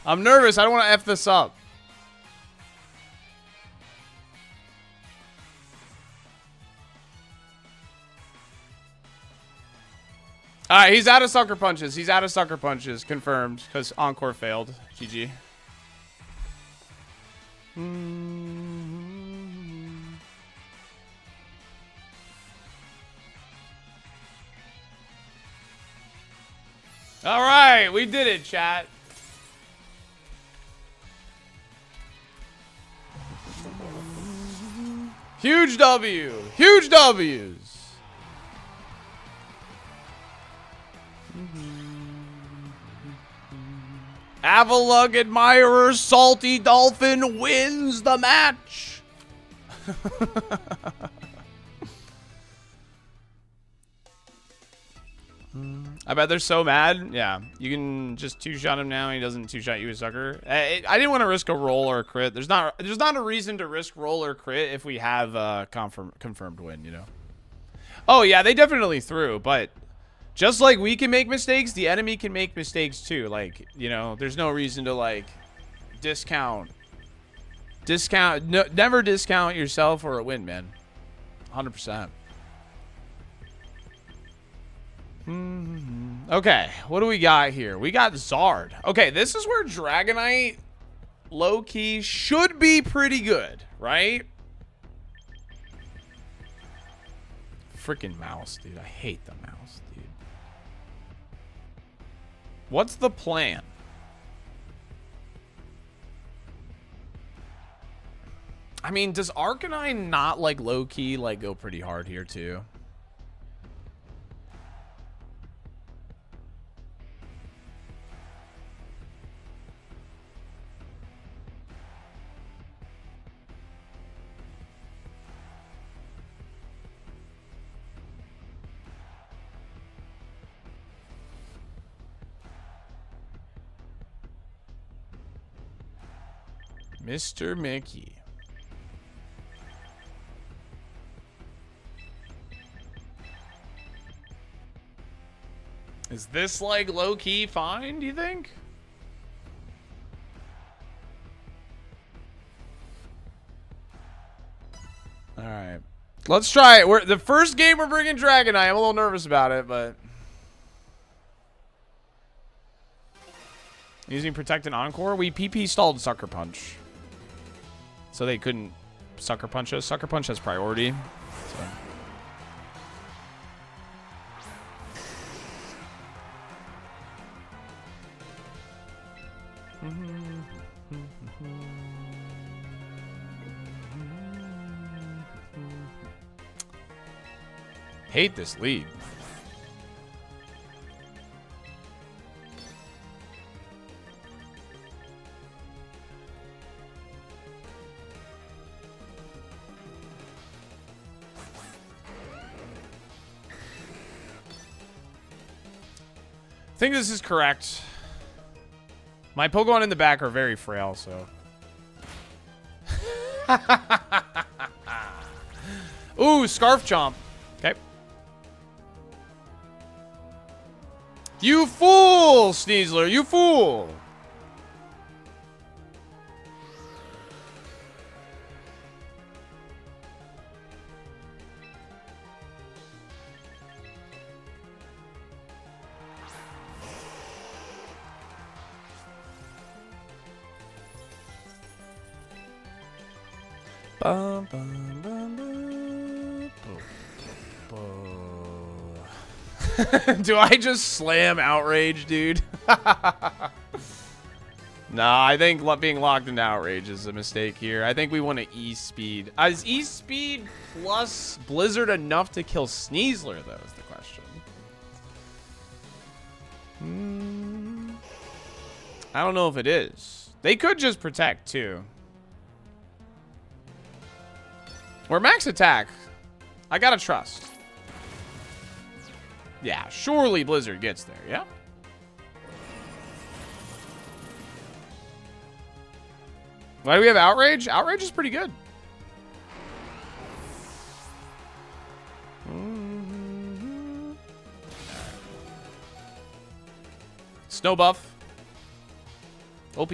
I'm nervous. I don't want to F this up. All right, he's out of Sucker Punches. He's out of Sucker Punches. Confirmed, because Encore failed. GG. All right, we did it, chat. Huge W. Huge W's. Avalug admirer SaltyDolphin wins the match. I bet they're so mad. Yeah, you can just two-shot him now. He doesn't two-shot you, a sucker. I didn't want to risk a roll or a crit. There's not a reason to risk roll or crit if we have a confirmed win, you know. Oh yeah, they definitely threw, but just like we can make mistakes, the enemy can make mistakes too. Like, you know, there's no reason to like discount. No, never discount yourself or a win, man. 100%. Okay, what do we got here? We got Zard. Okay, this is where Dragonite low-key should be pretty good, right? Freaking mouse, dude. I hate the mouse, dude. What's the plan? I mean, does Arcanine not like low-key like go pretty hard here too? Mr. Mickey. Is this like low-key fine, do you think? All right. Let's try it. We're the first game we're bringing Dragonite. I'm a little nervous about it, but using Protect and Encore, we PP stalled Sucker Punch. So they couldn't Sucker Punch us. Sucker Punch has priority. So. Hate this lead. I think this is correct. My Pokemon in the back are very frail, so. Ooh, Scarf Chomp. Okay. You fool, Sneasler, you fool. Bum, bum, bum, bum, bum. Do I just slam outrage, dude? Nah, I think being locked into outrage is a mistake here. I think we want to E-speed. Is E-speed plus Blizzard enough to kill Sneasler, though, is the question. I don't know if it is. They could just protect, too. We're max attack. I gotta trust. Yeah, surely Blizzard gets there, yeah? Why do we have Outrage? Outrage is pretty good. Snow buff. OP.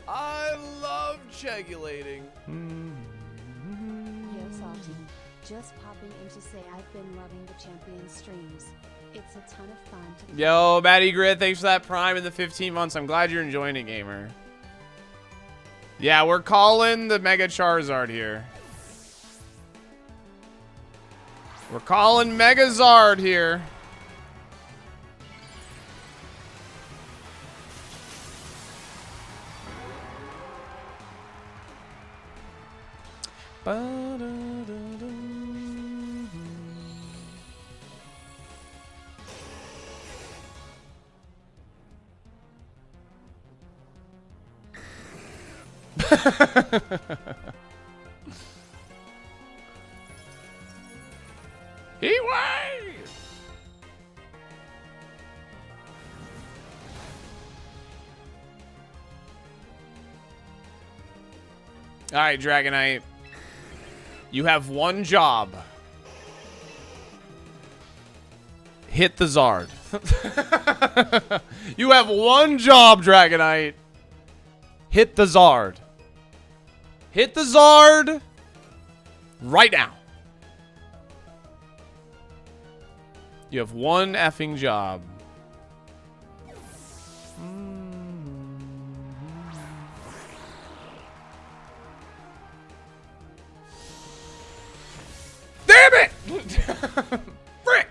I love chegulating. Yo, Salty. Just popping in to say I've been loving the champion streams. It's a ton of fun to Yo, Matty Grit, thanks for that Prime in the 15 months. I'm glad you're enjoying it, gamer. Yeah, we're calling the Mega Charizard here. We're calling Mega Zard here. He way! All right, Dragonite. You have one job. Hit the Zard. You have one job, Dragonite. Hit the Zard. Hit the Zard right now. You have one effing job. Damn it! Frick!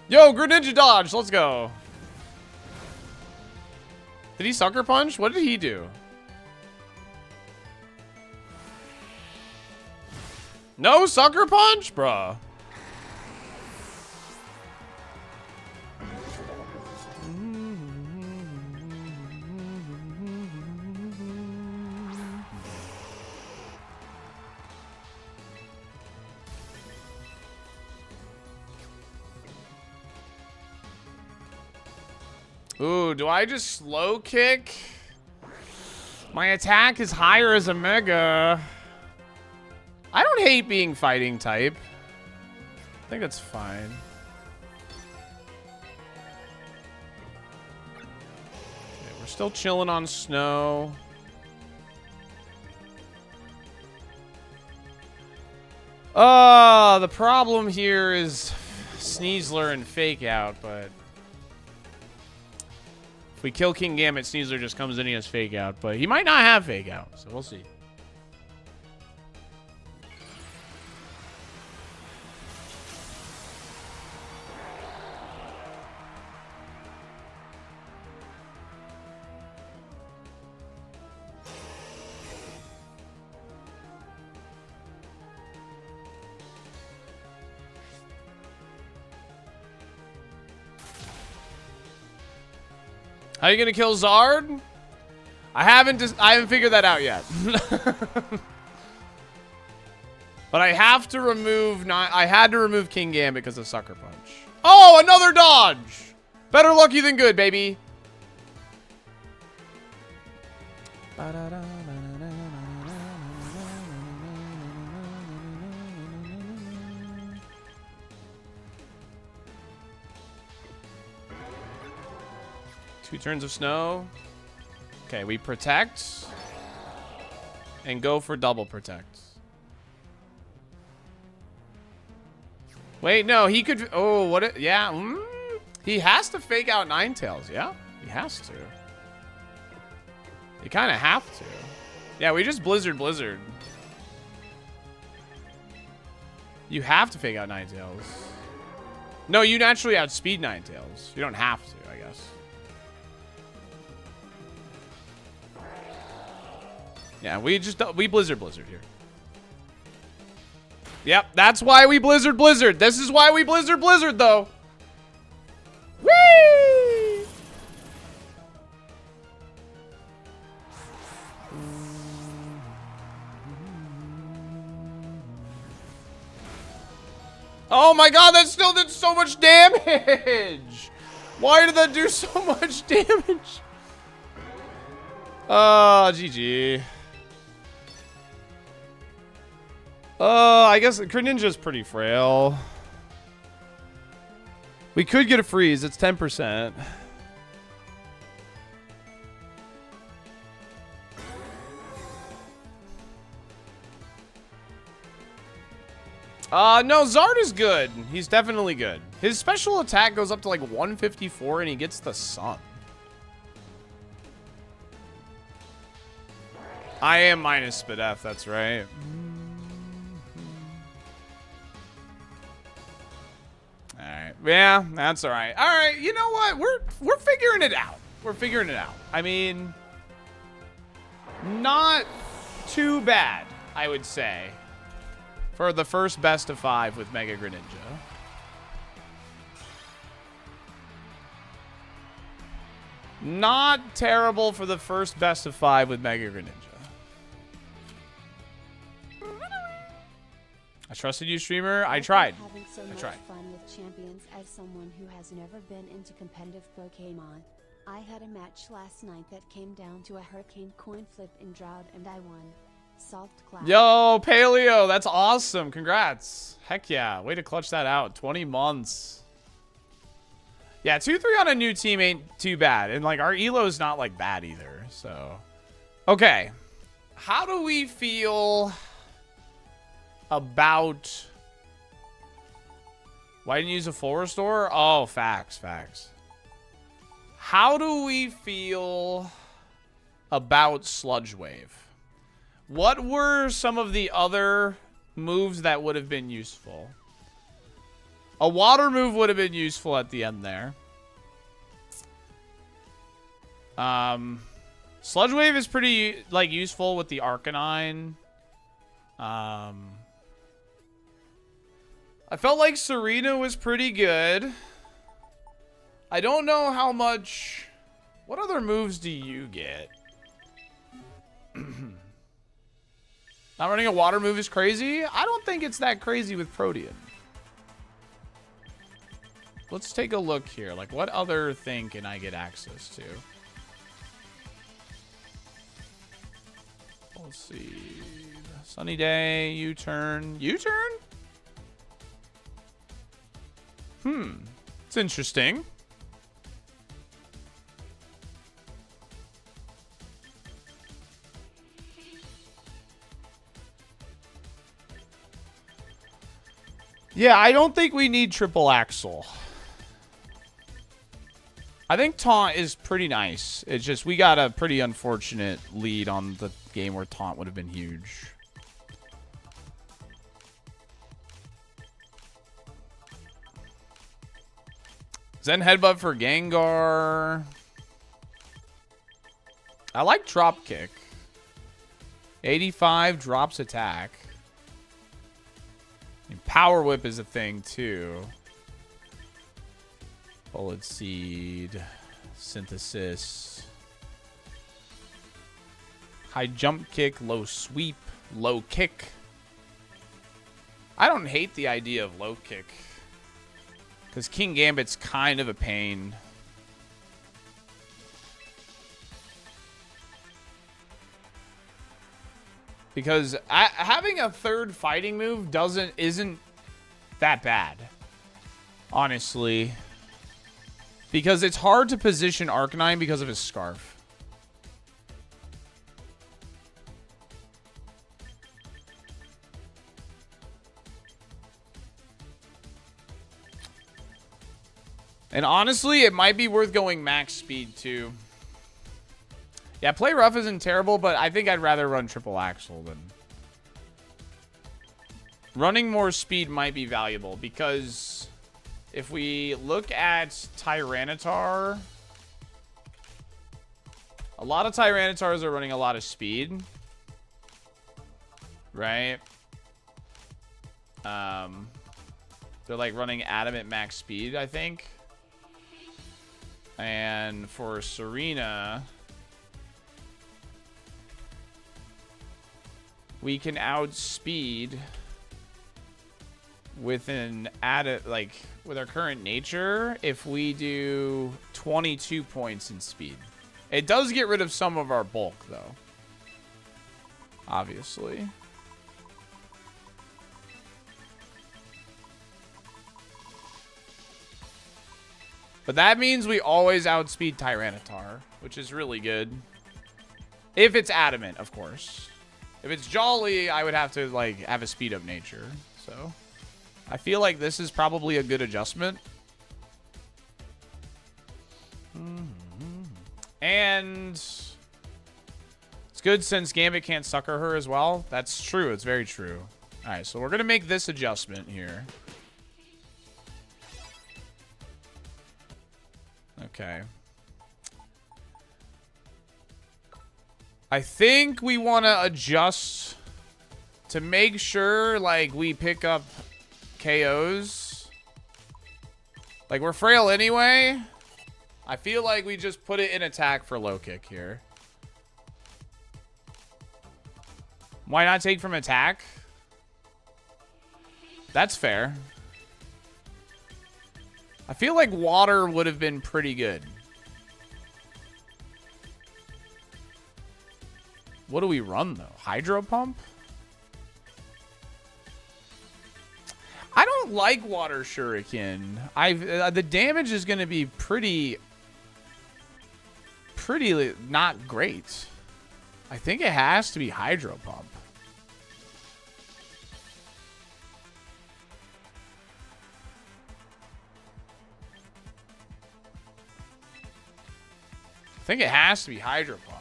Yo, Greninja dodge. Let's go. Did he sucker punch? What did he do? No sucker punch, bruh. Ooh, do I just slow kick? My attack is higher as a Mega. I don't hate being fighting type. I think that's fine. Okay, we're still chilling on snow. The problem here is Sneasler and Fake Out, but if we kill King Gambit, Sneasler just comes in and he has Fake Out, but he might not have Fake Out, so we'll see. How are you gonna kill Zard? I haven't figured that out yet. But I have to remove I had to remove King Gambit because of Sucker Punch. Oh, another dodge! Better lucky than good, baby. Two turns of snow. Okay, we protect. And go for double protect. Wait, no, he could... Oh, what? Yeah, he has to fake out Ninetales, yeah? He has to. You kind of have to. Yeah, we just Blizzard. You have to fake out Ninetales. No, you naturally outspeed Ninetales. You don't have to, I guess. Yeah, we Blizzard here. Yep, that's why we Blizzard. This is why we Blizzard, though. Whee! Oh my god, that still did so much damage! Why did that do so much damage? GG. I guess Greninja's pretty frail. We could get a freeze. It's 10%. No, Zard is good. He's definitely good. His special attack goes up to like 154 and he gets the sun. I am minus Spidef, that's right. Alright. Yeah, that's alright. Alright, you know what? We're figuring it out. We're figuring it out. I mean, not too bad, I would say, for the first best of 5 with Mega Greninja. Not terrible for the first best of 5 with Mega Greninja. I trusted you, streamer. I tried. Having so much fun with champions as someone who has never been into competitive Pokemon. I had a match last night that came down to a hurricane coin flip in Drought and I won. Soft clap. Yo, Paleo, that's awesome. Congrats. Heck yeah. Way to clutch that out. 20 months. Yeah, 2-3 on a new team ain't too bad. And like our Elo's not like bad either. So, okay. How do we feel about... Why didn't you use a full restore? Oh, facts. How do we feel about Sludge Wave? What were some of the other moves that would have been useful? A water move would have been useful at the end there. Sludge Wave is pretty like useful with the Arcanine. I felt like Serena was pretty good. I don't know how much... What other moves do you get? Not running a water move is crazy? I don't think it's that crazy with Protean. Let's take a look here. Like, what other thing can I get access to? Let's see. Sunny day, U-turn. U-turn? It's interesting. Yeah, I don't think we need triple axle. I think taunt is pretty nice. It's just we got a pretty unfortunate lead on the game where taunt would have been huge. Zen headbutt for Gengar. I like drop kick. 85 drops attack. And power whip is a thing too. Bullet seed. Synthesis. High jump kick, low sweep, low kick. I don't hate the idea of low kick. Because King Gambit's kind of a pain. Because having a third fighting move isn't that bad. Honestly. Because it's hard to position Arcanine because of his Scarf. And honestly, it might be worth going max speed too. Yeah, play rough isn't terrible, but I think I'd rather run triple axle than... Running more speed might be valuable because if we look at Tyranitar, a lot of Tyranitars are running a lot of speed, right? They're like running Adamant max speed, I think. And for Serena, we can outspeed with with our current nature if we do 22 points in speed. It does get rid of some of our bulk though. Obviously. But that means we always outspeed Tyranitar, which is really good. If it's Adamant, of course. If it's Jolly, I would have to, like, have a speed up nature. So, I feel like this is probably a good adjustment. And it's good since Gambit can't sucker her as well. That's true. It's very true. All right, so we're going to make this adjustment here. Okay. I think we want to adjust to make sure, like, we pick up KOs. Like, we're frail anyway. I feel like we just put it in attack for low kick here. Why not take from attack? That's fair. I feel like water would have been pretty good. What do we run, though? Hydro Pump? I don't like Water Shuriken. The damage is going to be pretty not great. I think it has to be Hydro Pump. I think it has to be Hydro Pump.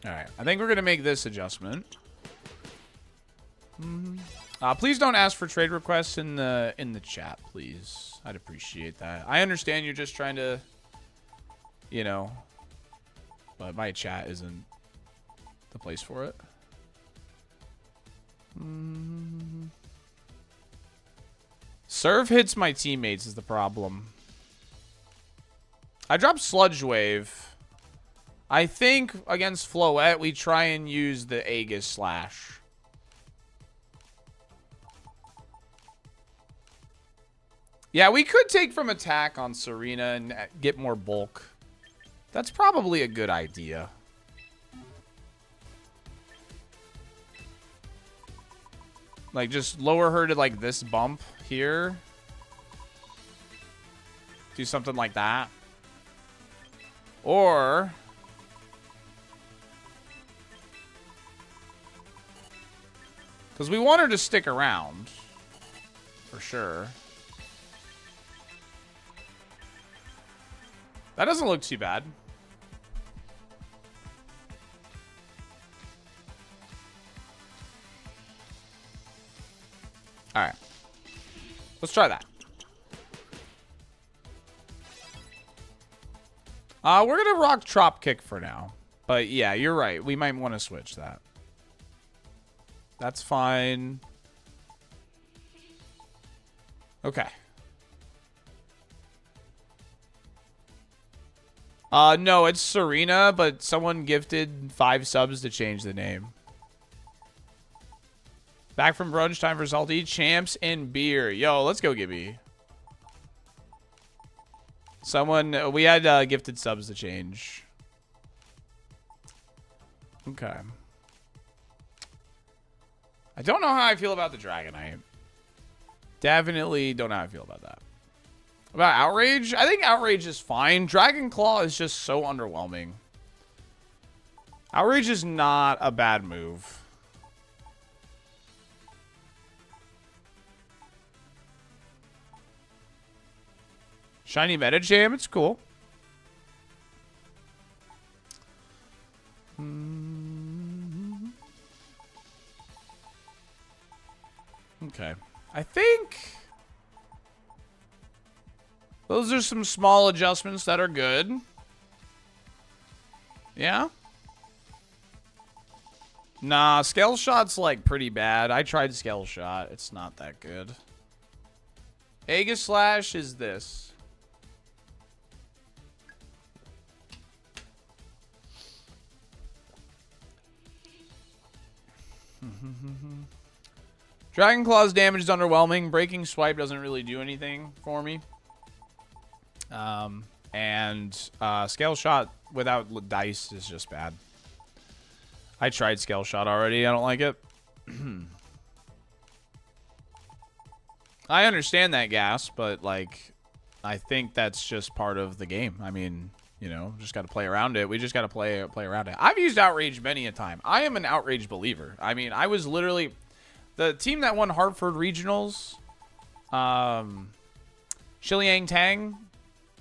All right, I think we're gonna make this adjustment. Please don't ask for trade requests in the chat, please. I'd appreciate that. I understand you're just trying to, you know, but my chat isn't the place for it. Serve hits my teammates is the problem. I dropped Sludge Wave. I think against Floette, we try and use the Aegis Slash. Yeah, we could take from attack on Serena and get more bulk. That's probably a good idea. Like, just lower her to, like, this bump here. Do something like that. Or... because we want her to stick around. For sure. That doesn't look too bad. Alright. Let's try that. We're going to rock Trop Kick for now. But yeah, you're right. We might want to switch that. That's fine. Okay. No, it's Serena, but someone gifted 5 subs to change the name. Back from brunch, time for salty champs and beer. Yo, let's go, Gibby. Someone, we had gifted subs to change. Okay. I don't know how I feel about the Dragonite. Definitely don't know how I feel about that. About Outrage? I think Outrage is fine. Dragon Claw is just so underwhelming. Outrage is not a bad move. Shiny Metacham, it's cool. Okay. I think those are some small adjustments that are good. Yeah? Nah, Scale Shot's like pretty bad. I tried Scale Shot. It's not that good. Aegislash is this. Dragon Claw's damage is underwhelming. Breaking Swipe doesn't really do anything for me. Scale Shot without dice is just bad. I tried Scale Shot already. I don't like it. I understand that gas, but like, I think that's just part of the game. I mean, you know, just got to play around it. We just got to play around it. I've used Outrage many a time. I am an Outrage believer. I mean, I was literally the team that won Hartford Regionals, Shiliang Tang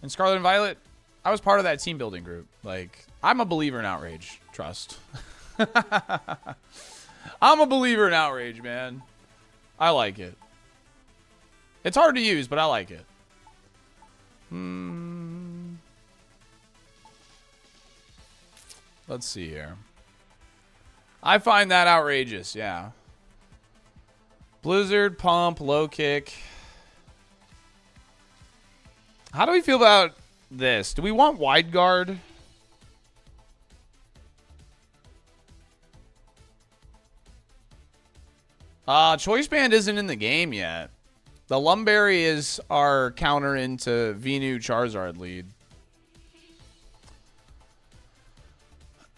and Scarlet and Violet. I was part of that team building group. Like, I'm a believer in Outrage. Trust. I'm a believer in Outrage, man. I like it. It's hard to use, but I like it. Let's see here. I find that outrageous, yeah. Blizzard, Pump, Low Kick. How do we feel about this? Do we want Wide Guard? Choice Band isn't in the game yet. The Lumberry is our counter into Venu Charizard lead.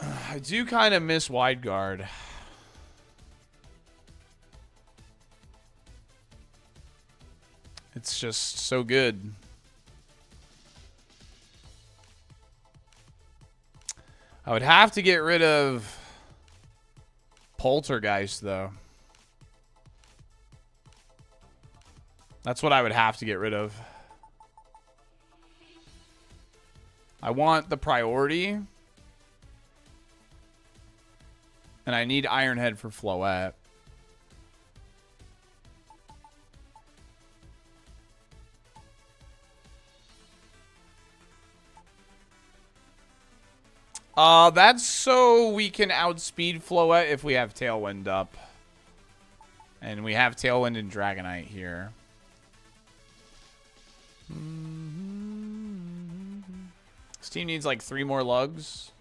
I do kind of miss Wide Guard. It's just so good. I would have to get rid of Poltergeist, though. That's what I would have to get rid of. I want the priority. And I need Iron Head for Floette. That's so we can outspeed Floette if we have Tailwind up. And we have Tailwind and Dragonite here. This team needs like 3 more lugs.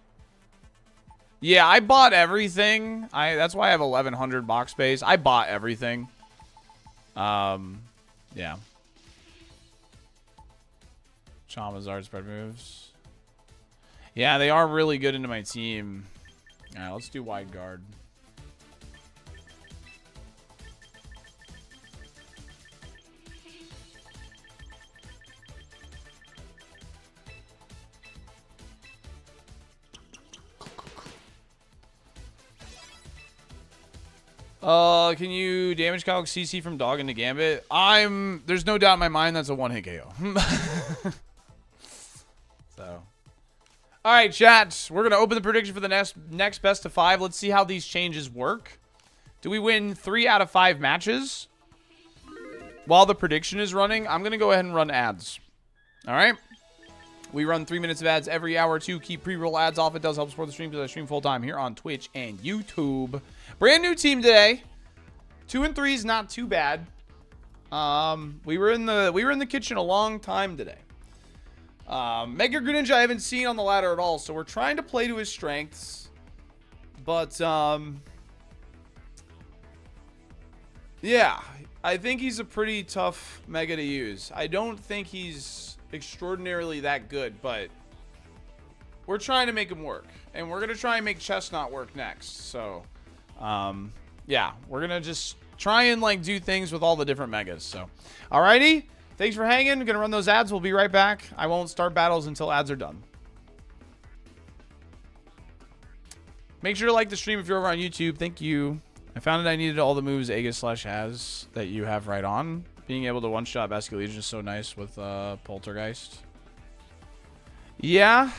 Yeah, I bought everything. That's why I have 1,100 box space. I bought everything. Yeah. Charizard spread moves. Yeah, they are really good into my team. All right, let's do Wide Guard. Can you damage calc CC from Dog into Gambit? There's no doubt in my mind that's a one-hit KO. So. All right, chat. We're going to open the prediction for the next best of 5. Let's see how these changes work. Do we win 3 out of 5 matches? While the prediction is running, I'm going to go ahead and run ads. All right? We run 3 minutes of ads every hour to keep pre-roll ads off. It does help support the stream because I stream full-time here on Twitch and YouTube. Brand new team today. 2 and 3 is not too bad. We were in the kitchen a long time today. Mega Greninja I haven't seen on the ladder at all, so we're trying to play to his strengths. But yeah, I think he's a pretty tough Mega to use. I don't think he's extraordinarily that good, but we're trying to make him work. And we're going to try and make Chestnut work next. So, yeah, we're going to just try and, like, do things with all the different Megas. So, alrighty. Thanks for hanging. I'm going to run those ads. We'll be right back. I won't start battles until ads are done. Make sure to like the stream if you're over on YouTube. Thank you. I found that I needed all the moves Aegis/has that you have right on. Being able to one-shot Basculegion is so nice with Poltergeist. Yeah.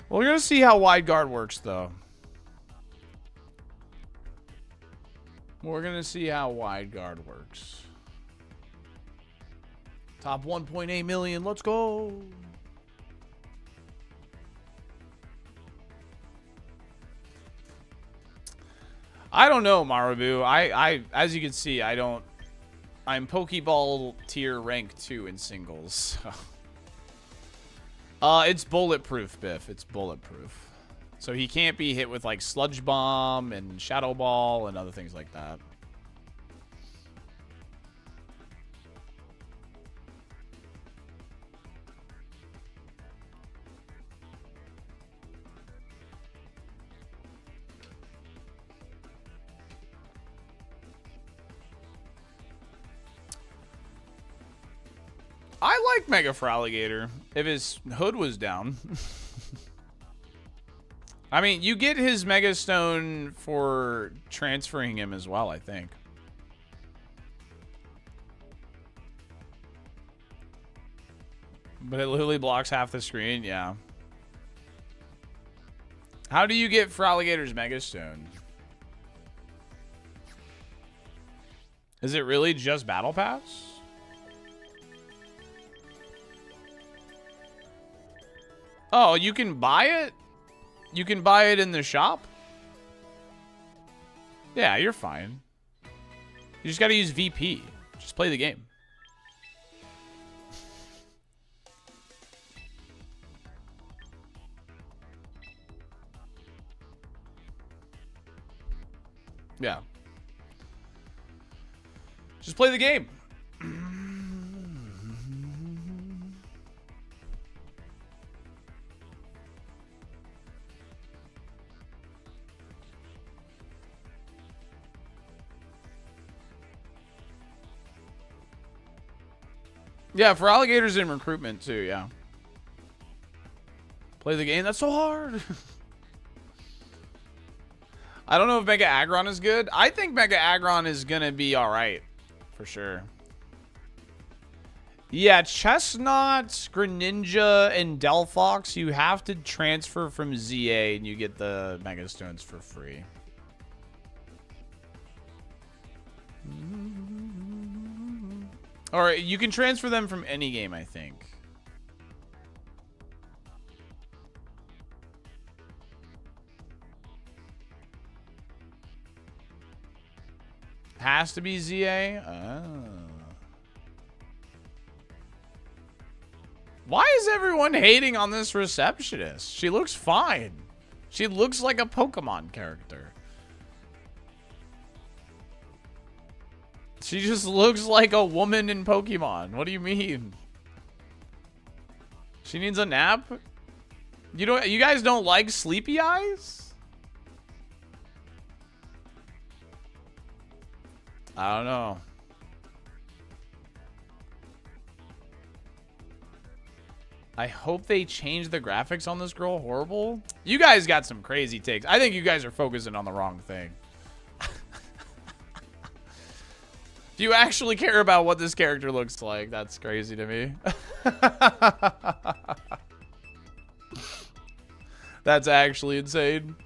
Well, we're going to see how Wide Guard works, though. We're going to see how Wide Guard works. Top 1.8 million. Let's go. I don't know, Marubu. I as you can see, I'm Pokeball tier rank 2 in singles. It's bulletproof, Biff. It's bulletproof. So he can't be hit with like Sludge Bomb and Shadow Ball and other things like that. I like Mega Fraligator if his hood was down. I mean, you get his Mega Stone for transferring him as well, I think. But it literally blocks half the screen, yeah. How do you get Fraligator's Mega Stone? Is it really just Battle Pass? Oh, you can buy it? You can buy it in the shop? Yeah, you're fine. You just gotta use VP. Just play the game. Yeah. Just play the game. Yeah, for alligators in recruitment too, yeah. Play the game. That's so hard. I don't know if Mega Aggron is good. I think Mega Aggron is going to be all right. For sure. Yeah, Chestnut, Greninja, and Delphox, you have to transfer from ZA and you get the Mega Stones for free. Or you can transfer them from any game, I think. Has to be ZA? Oh. Why is everyone hating on this receptionist? She looks fine. She looks like a Pokemon character. She just looks like a woman in Pokemon. What do you mean? She needs a nap? You guys don't like sleepy eyes? I don't know. I hope they change the graphics on this girl. Horrible. You guys got some crazy takes. I think you guys are focusing on the wrong thing. If you actually care about what this character looks like, that's crazy to me. That's actually insane.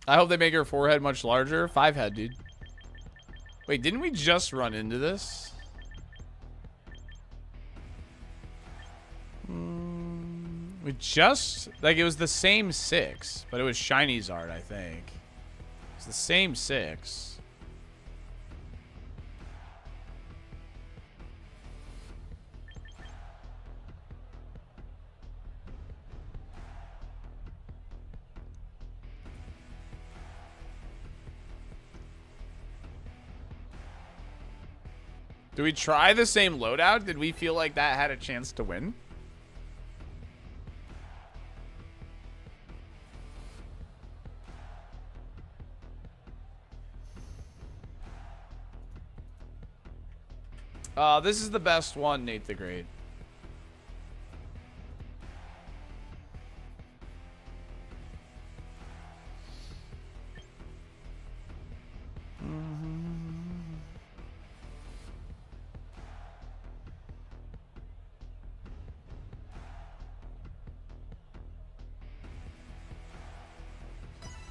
I hope they make her forehead much larger. 5-head, dude. Wait, didn't we just run into this? We just, like, it was the same 6, but it was shiny Zard, I think. It's the same 6. Do we try the same loadout? Did we feel like that had a chance to win? This is the best one, Nate the Great.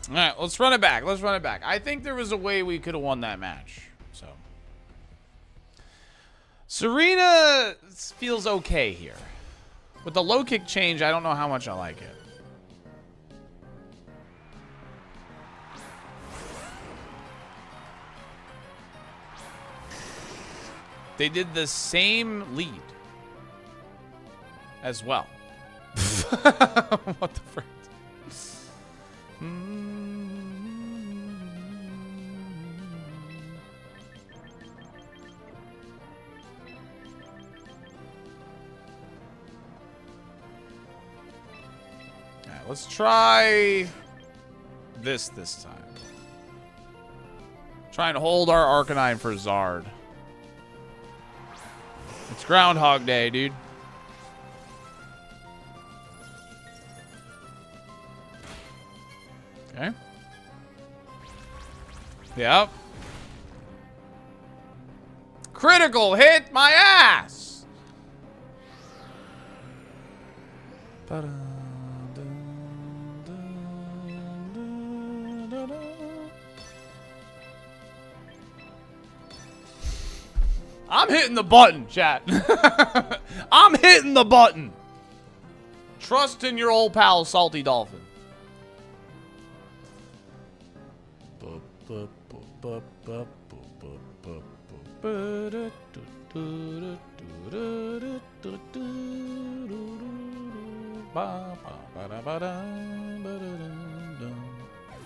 All right, let's run it back. Let's run it back. I think there was a way we could have won that match. So, Serena feels okay here. With the low kick change, I don't know how much I like it. They did the same lead as well. What the frick? Alright, let's try this time. Try and hold our Arcanine for Zard. It's Groundhog Day, dude. Okay. Yep. Critical hit my ass. I'm hitting the button, chat. I'm hitting the button. Trust in your old pal, SaltyDolphin.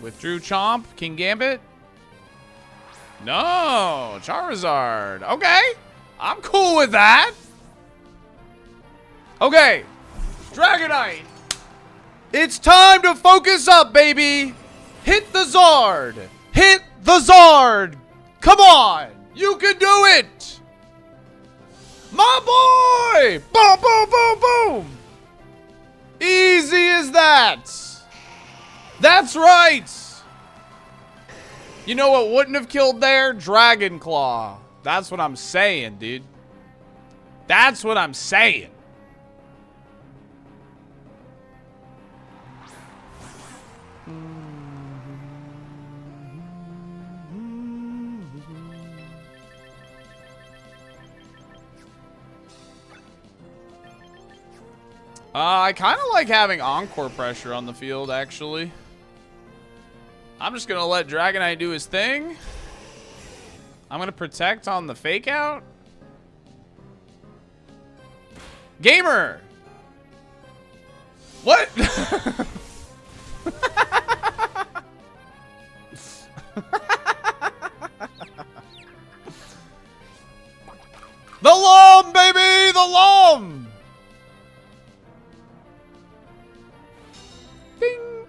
Withdrew Chomp, King Gambit. No, Charizard. Okay, I'm cool with that. Okay, Dragonite. It's time to focus up, baby. Hit the Zard. Hit the Zard. Come on, you can do it. My boy. Boom, boom, boom, boom. Easy as that. That's right. You know what wouldn't have killed there? Dragon Claw. That's what I'm saying, dude. That's what I'm saying. I kind of like having Encore pressure on the field, actually. I'm just going to let Dragonite do his thing. I'm going to protect on the fake out. Gamer! What? The Lum, baby! The Lum! Ding!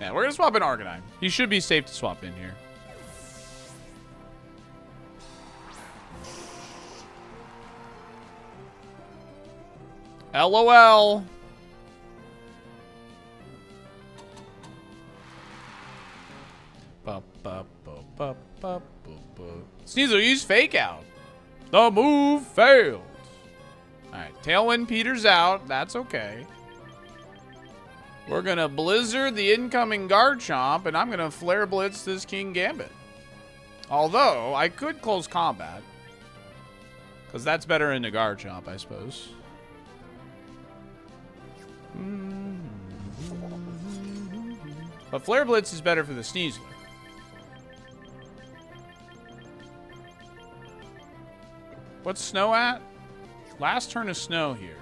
Yeah, we're gonna swap in Arcanine. He should be safe to swap in here. LOL. Sneasel, use fake out. The move failed. Alright, Tailwind peters out. That's okay. We're gonna Blizzard the incoming Garchomp, and I'm gonna Flare Blitz this King Gambit. Although, I could close combat. Because that's better in the Garchomp, I suppose. But Flare Blitz is better for the Sneasler. What's Snow at? Last turn of Snow here.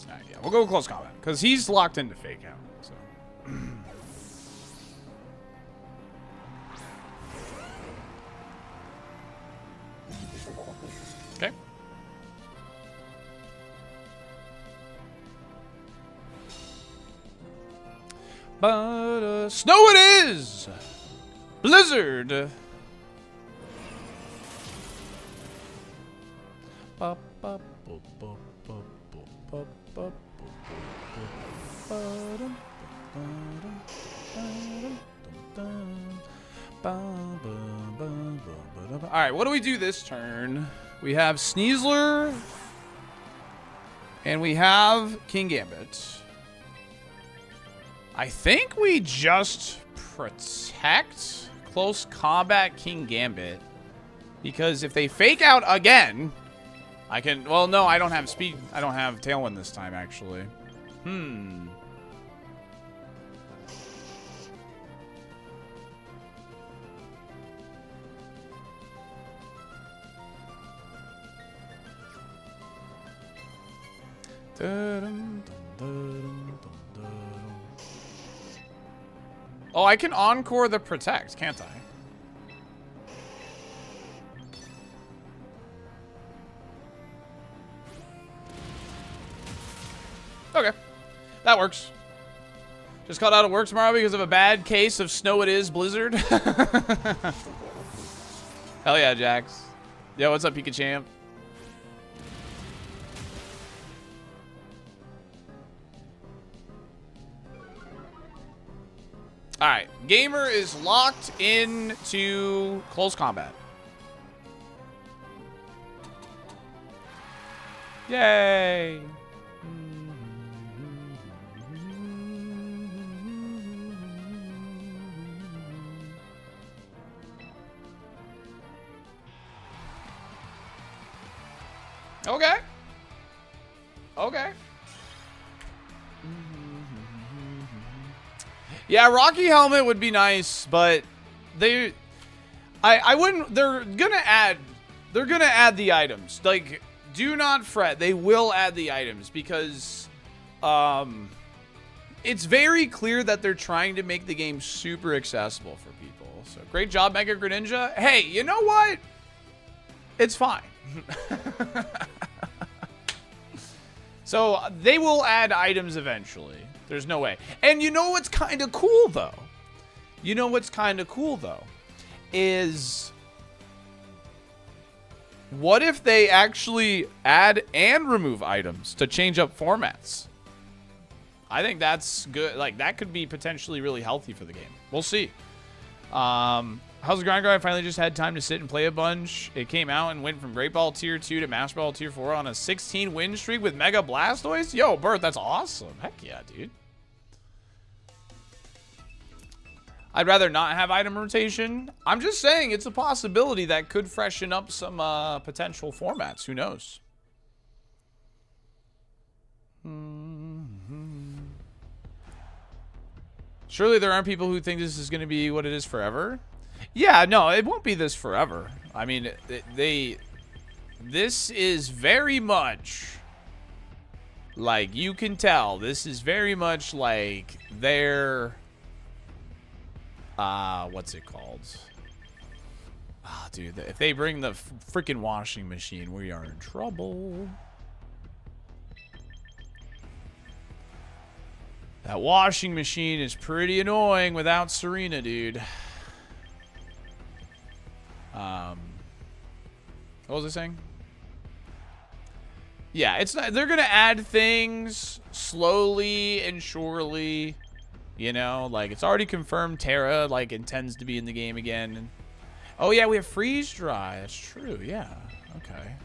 Alright, yeah, we'll go close combat. Because he's locked into fake out. So. Okay. But snow it is! Blizzard! Alright, what do we do this turn? We have Sneasler. And we have King Gambit. I think we just protect close combat King Gambit. Because if they fake out again, I can... Well, no, I don't have speed. I don't have Tailwind this time, actually. Oh, I can encore the protect, can't I? Okay, that works. Just called out of work tomorrow because of a bad case of snow it is blizzard. Hell yeah, Jax. Yo, what's up, Pika Champ? Alright, Gamer is locked into close combat. Yay! Okay. Okay. Yeah, Rocky Helmet would be nice, but I wouldn't. They're gonna add the items. Like, do not fret. They will add the items because it's very clear that they're trying to make the game super accessible for people. So great job, Mega Greninja. Hey, you know what? It's fine. So they will add items eventually. There's no way. And you know what's kind of cool, though? You know what's kind of cool, though? Is what if they actually add and remove items to change up formats? I think that's good. Like, that could be potentially really healthy for the game. We'll see. How's the grind? I finally just had time to sit and play a bunch. It came out and went from Great Ball Tier 2 to Master Ball Tier 4 on a 16 win streak with Mega Blastoise. Yo, Bert, that's awesome. Heck yeah, dude. I'd rather not have item rotation. I'm just saying it's a possibility that could freshen up some potential formats. Who knows? Surely there aren't people who think this is going to be what it is forever. Yeah, no, it won't be this forever. I mean, this is very much, like, you can tell, this is very much like their, what's it called? Ah, dude, if they bring the freaking washing machine, we are in trouble. That washing machine is pretty annoying without Serena, dude. What was I saying? Yeah, it's not. They're gonna add things slowly and surely. You know, like it's already confirmed Terra like intends to be in the game again. Oh yeah, we have freeze dry. That's true. Yeah. Okay.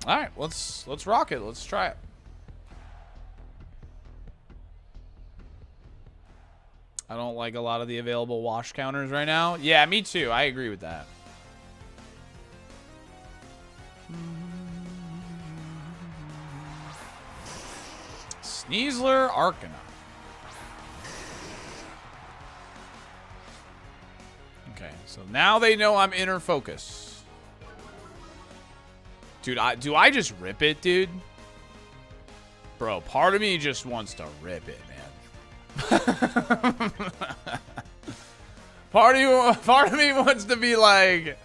All right, let's rock it. Let's try it. I don't like a lot of the available wash counters right now. Yeah, me too. I agree with that. Sneasler Arcana. Okay, so now they know I'm inner focus. Dude, do I just rip it, dude? Bro, part of me just wants to rip it, man. Part of me wants to be like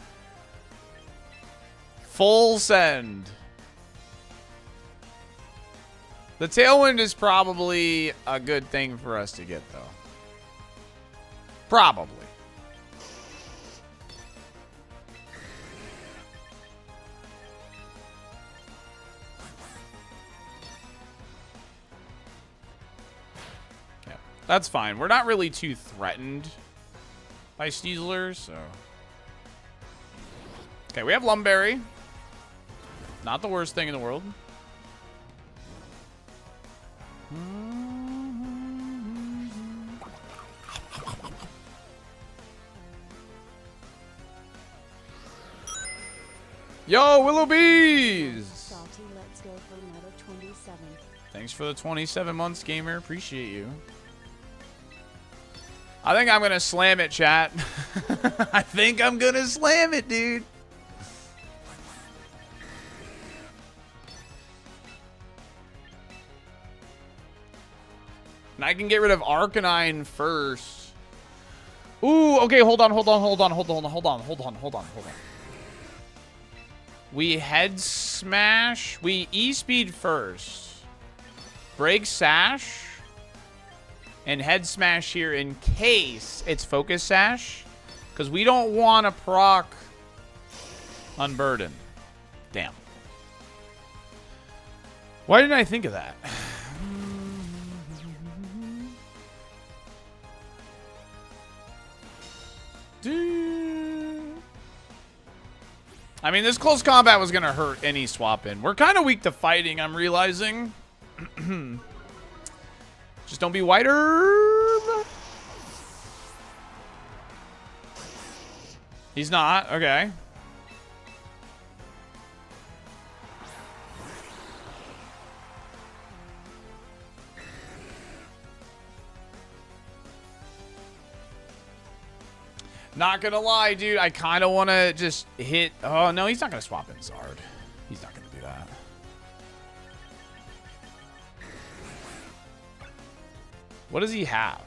full send. The Tailwind is probably a good thing for us to get, though. Probably. Yeah, that's fine. We're not really too threatened by Sneasler, so. Okay, we have Lumberry. Not the worst thing in the world. Yo, Willow Bees! Salty, let's go for another 27. Thanks for the 27 months, gamer. Appreciate you. I think I'm gonna slam it, chat. I think I'm gonna slam it, dude. And I can get rid of Arcanine first. Ooh, okay, hold on. We head smash. We E-speed first. Break sash. And head smash here in case it's focus sash. Because we don't want to proc Unburden. Damn. Why didn't I think of that? I mean, this close combat was going to hurt any swap in. We're kind of weak to fighting, I'm realizing. Just don't be White Herb. He's not. Okay. Not gonna lie, dude. I kind of want to just hit. Oh, no, he's not gonna swap in Zard. He's not gonna do that. What does he have?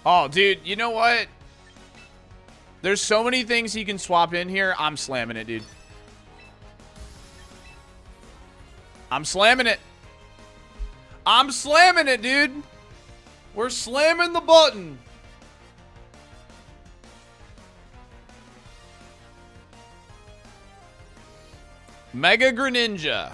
Oh, dude, you know what? There's so many things he can swap in here. I'm slamming it, dude. I'm slamming it. I'm slamming it, dude. We're slamming the button. Mega Greninja.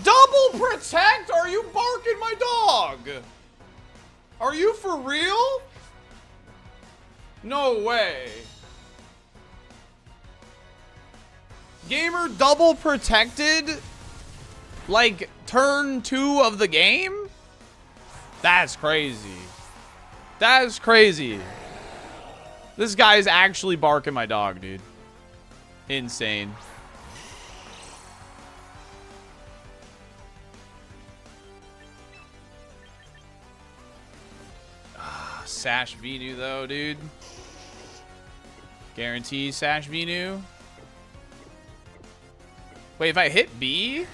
Double protect? Are you barking my dog? Are you for real? No way. Gamer double protected? Like, turn 2 of the game? That's crazy. That is crazy. This guy is actually barking my dog, dude. Insane. Sash Venu, though, dude. Guarantee Sash Venu. Wait, if I hit B?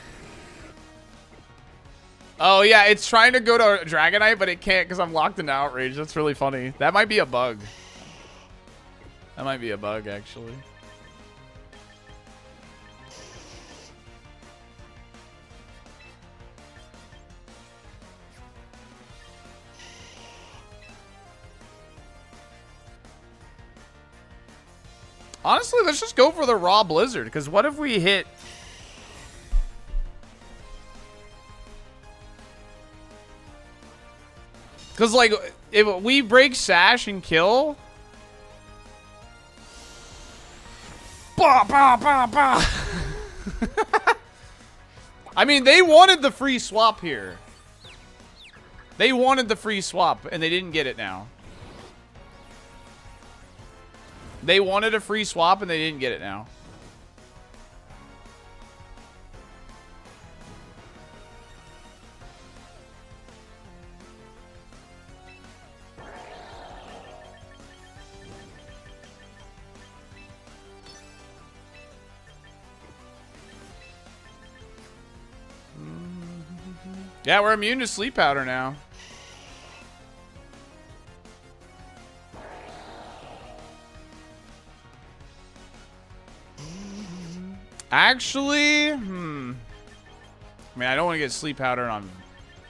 Oh, yeah, it's trying to go to Dragonite, but it can't because I'm locked into Outrage. That's really funny. That might be a bug. That might be a bug, actually. Honestly, let's just go for the raw Blizzard, because what if we hit... Because, like, if we break Sash and kill... Bah, bah, bah, bah. I mean, they wanted the free swap here. They wanted the free swap, and they didn't get it now. They wanted a free swap, and they didn't get it now. Yeah, we're immune to sleep powder now. Actually, I mean, I don't want to get sleep powder on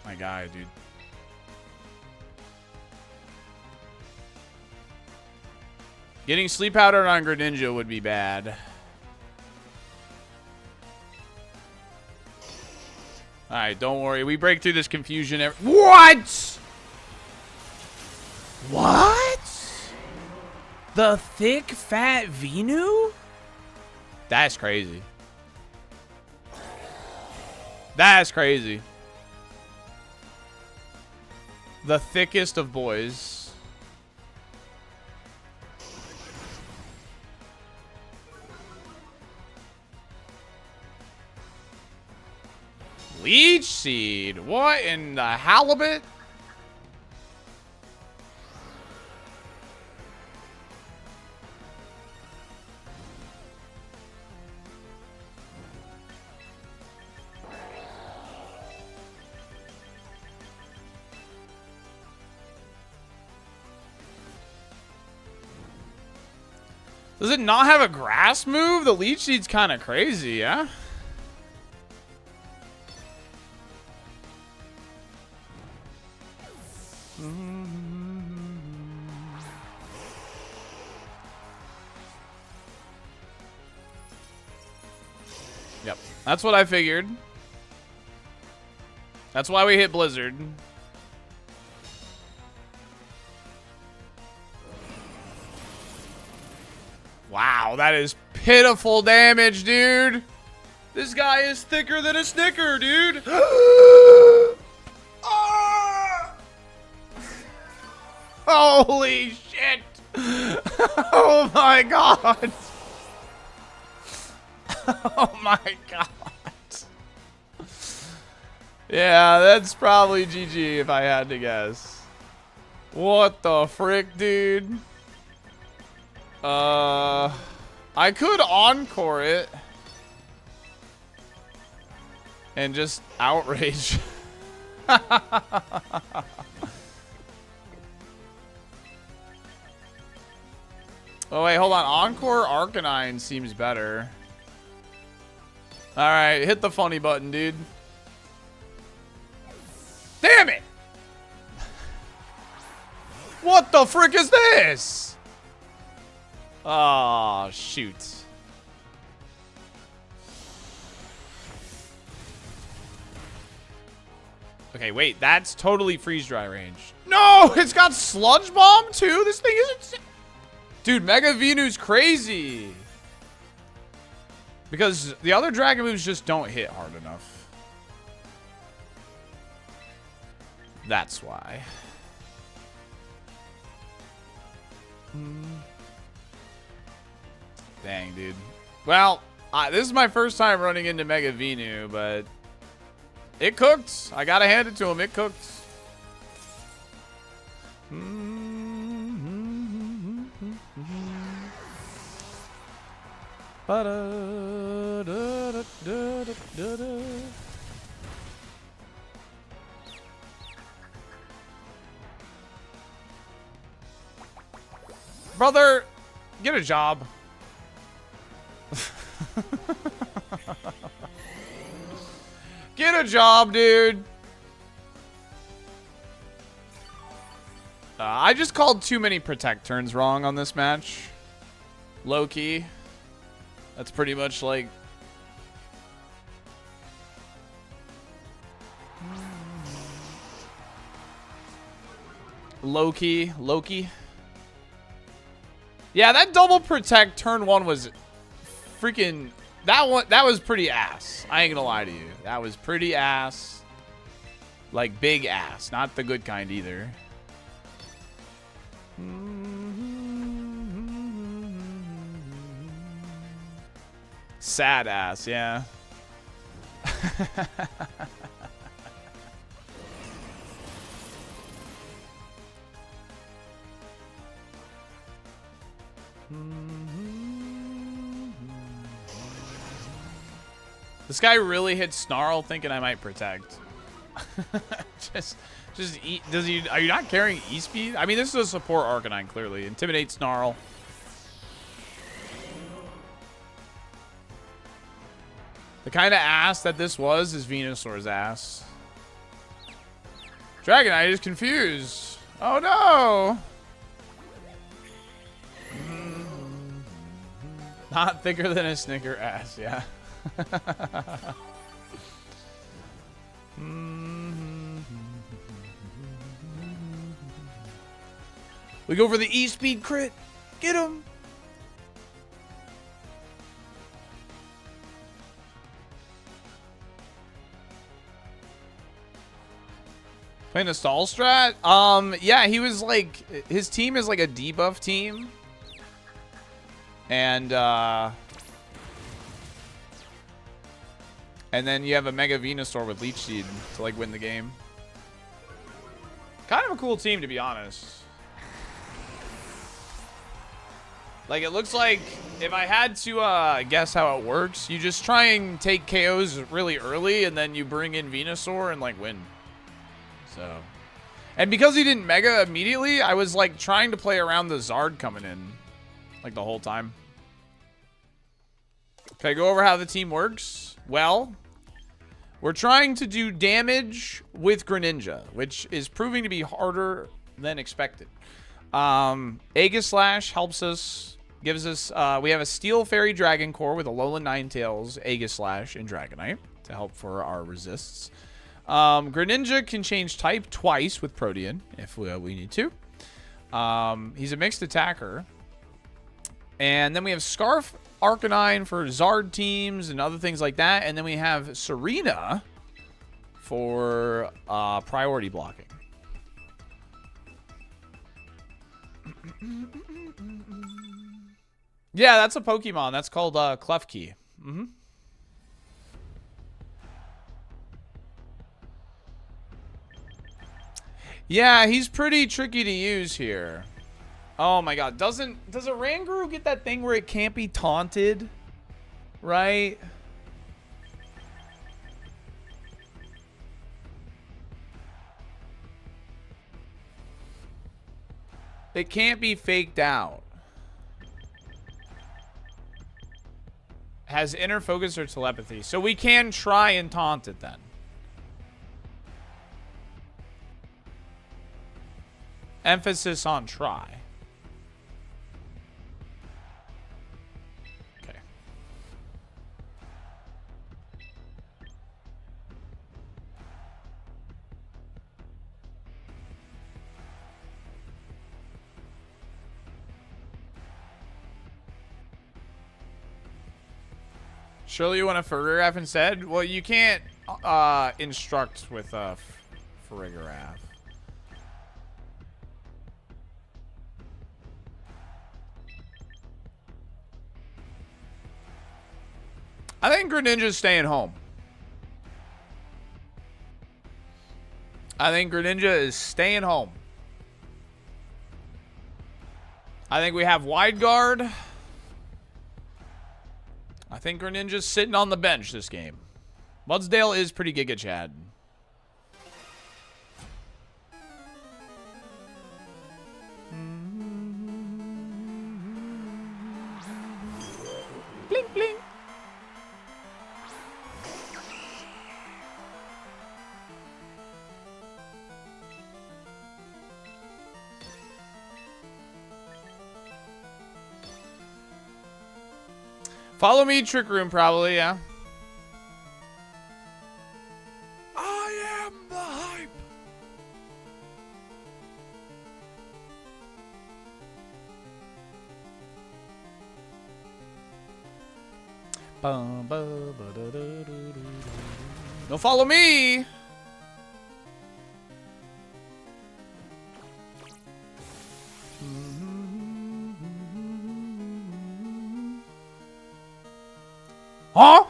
my guy, dude. Getting sleep powder on Greninja would be bad. Alright, don't worry. We break through this confusion. What? What? The thick, fat Venu? That's crazy. That's crazy. The thickest of boys. Leech Seed. What in the halibut? Does it not have a grass move? The Leech Seed's kind of crazy, yeah? Yep, that's what I figured. That's why we hit Blizzard. Wow, that is pitiful damage, dude. This guy is thicker than a Snicker, dude. Ah! Holy shit. Oh my god. Oh my god. Yeah, that's probably GG if I had to guess. What the frick, dude? I could encore it and just outrage. Oh wait, hold on. Encore Arcanine seems better. All right, hit the funny button, dude. Damn it! What the frick is this? Oh, shoot. Okay, wait. That's totally freeze dry range. No! It's got Sludge Bomb, too? This thing is insane. Dude, Mega Venu's crazy. Because the other Dragon moves just don't hit hard enough. That's why. Dang, dude. Well, this is my first time running into Mega Venu, but it cooked. I gotta hand it to him. It cooked. Ba-da-da-da. Brother, get a job. Get a job, dude. I just called too many protect turns wrong on this match. Low key. That's pretty much like... Loki. Yeah, that double protect turn 1 was freaking... That was pretty ass. I ain't gonna lie to you. That was pretty ass. Like, big ass. Not the good kind either. Sad ass, yeah. This guy really hit Snarl thinking I might protect. just eat. Are you not carrying E-Speed? I mean, this is a support Arcanine, clearly. Intimidate Snarl. The kind of ass that this was is Venusaur's ass. Dragonite is confused. Oh no! Not thicker than a Snicker ass, yeah. We go for the E-Speed crit. Get him. Playing a stall strat? Yeah, he was like, his team is like a debuff team. And then you have a Mega Venusaur with Leech Seed to like win the game. Kind of a cool team, to be honest. Like, it looks like if I had to guess how it works, you just try and take KOs really early, and then you bring in Venusaur and like win. So, and because he didn't Mega immediately, I was like trying to play around the Zard coming in like the whole time. Okay, go over how the team works. Well, we're trying to do damage with Greninja, which is proving to be harder than expected. Aegislash helps us, gives us, we have a Steel Fairy Dragon Core with a Alolan Ninetales, Aegislash, and Dragonite to help for our resists. Greninja can change type twice with Protean if we need to. He's a mixed attacker. And then we have Scarf Arcanine for Zard teams and other things like that. And then we have Serena for priority blocking. Yeah, that's a Pokemon. That's called Klefki. Mm-hmm. Yeah, he's pretty tricky to use here. Oh my god, does a Ranguru get that thing where it can't be taunted? Right? It can't be faked out. Has inner focus or telepathy. So we can try and taunt it then. Emphasis on try. Okay. Surely you want a Farigiraf instead? Well, you can't instruct with a Farigiraf. I think Greninja's staying home. I think Greninja is staying home. I think we have Wide Guard. I think Greninja's sitting on the bench this game. Mudsdale is pretty giga Chad. Blink, blink. Follow me, Trick Room, probably, yeah. I am the hype. Don't follow me. Huh?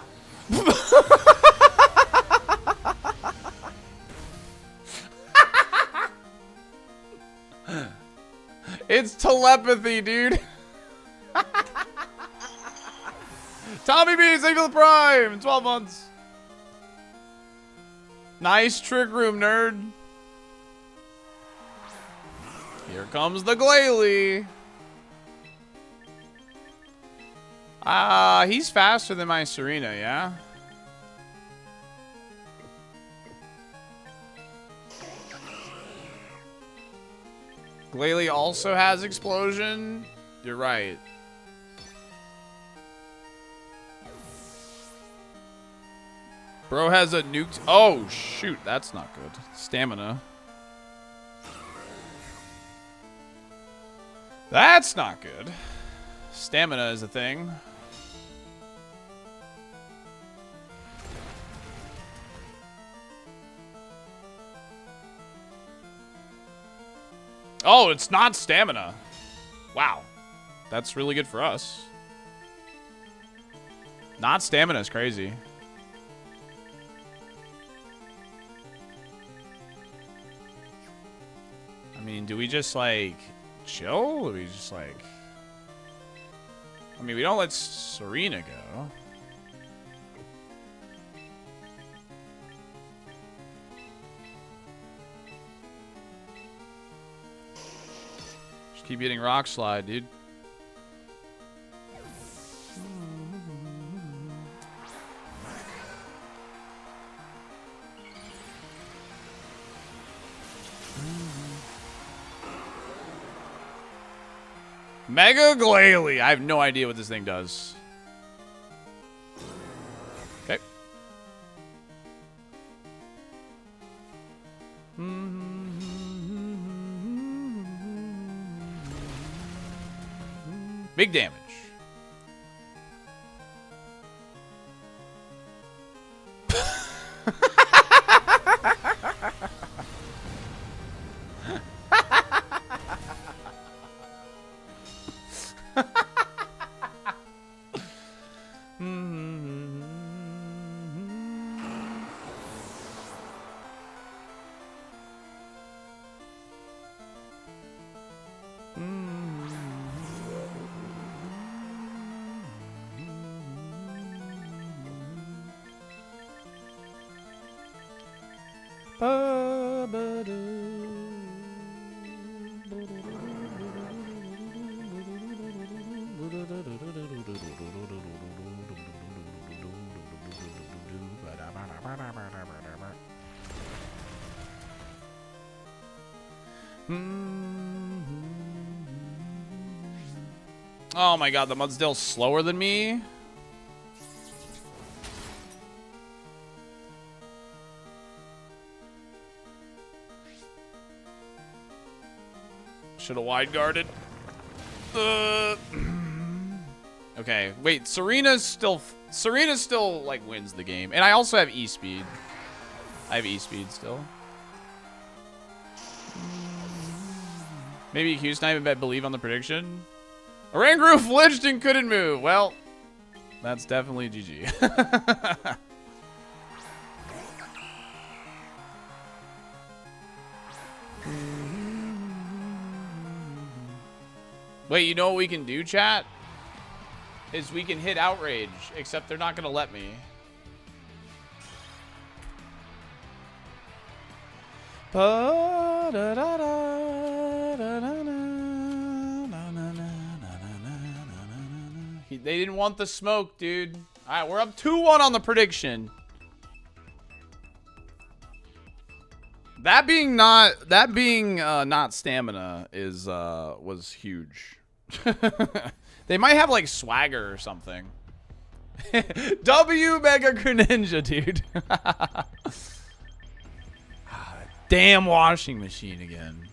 It's telepathy, dude. Tommy B, thank you for the prime. 12 months. Nice Trick Room, nerd. Here comes the Glalie. He's faster than my Serena, yeah? Glalie also has explosion. You're right. Bro has a nuked. Oh, shoot. That's not good. Stamina. That's not good. Stamina is a thing. Oh, it's not stamina. Wow. That's really good for us. Not stamina is crazy. I mean, do we just, like, chill? Or do we just, like... I mean, we don't let Serena go. Just keep hitting Rock Slide, dude. Mega Glalie. I have no idea what this thing does. Okay. Big damage. Oh my god, the Mudsdale's slower than me? Should have wide guarded. Okay, wait, Serena's still like wins the game. And I also have E-Speed. I have E-Speed still. Maybe Hughes Snipe bet believe on the prediction. Oranguru flinched and couldn't move. Well, that's definitely GG. Wait, you know what we can do, chat? is we can hit outrage, except they're not gonna let me. They didn't want the smoke, dude. All right, we're up 2-1 on the prediction. That being not stamina is was huge. They might have like swagger or something. W Mega Greninja, dude. Damn washing machine again.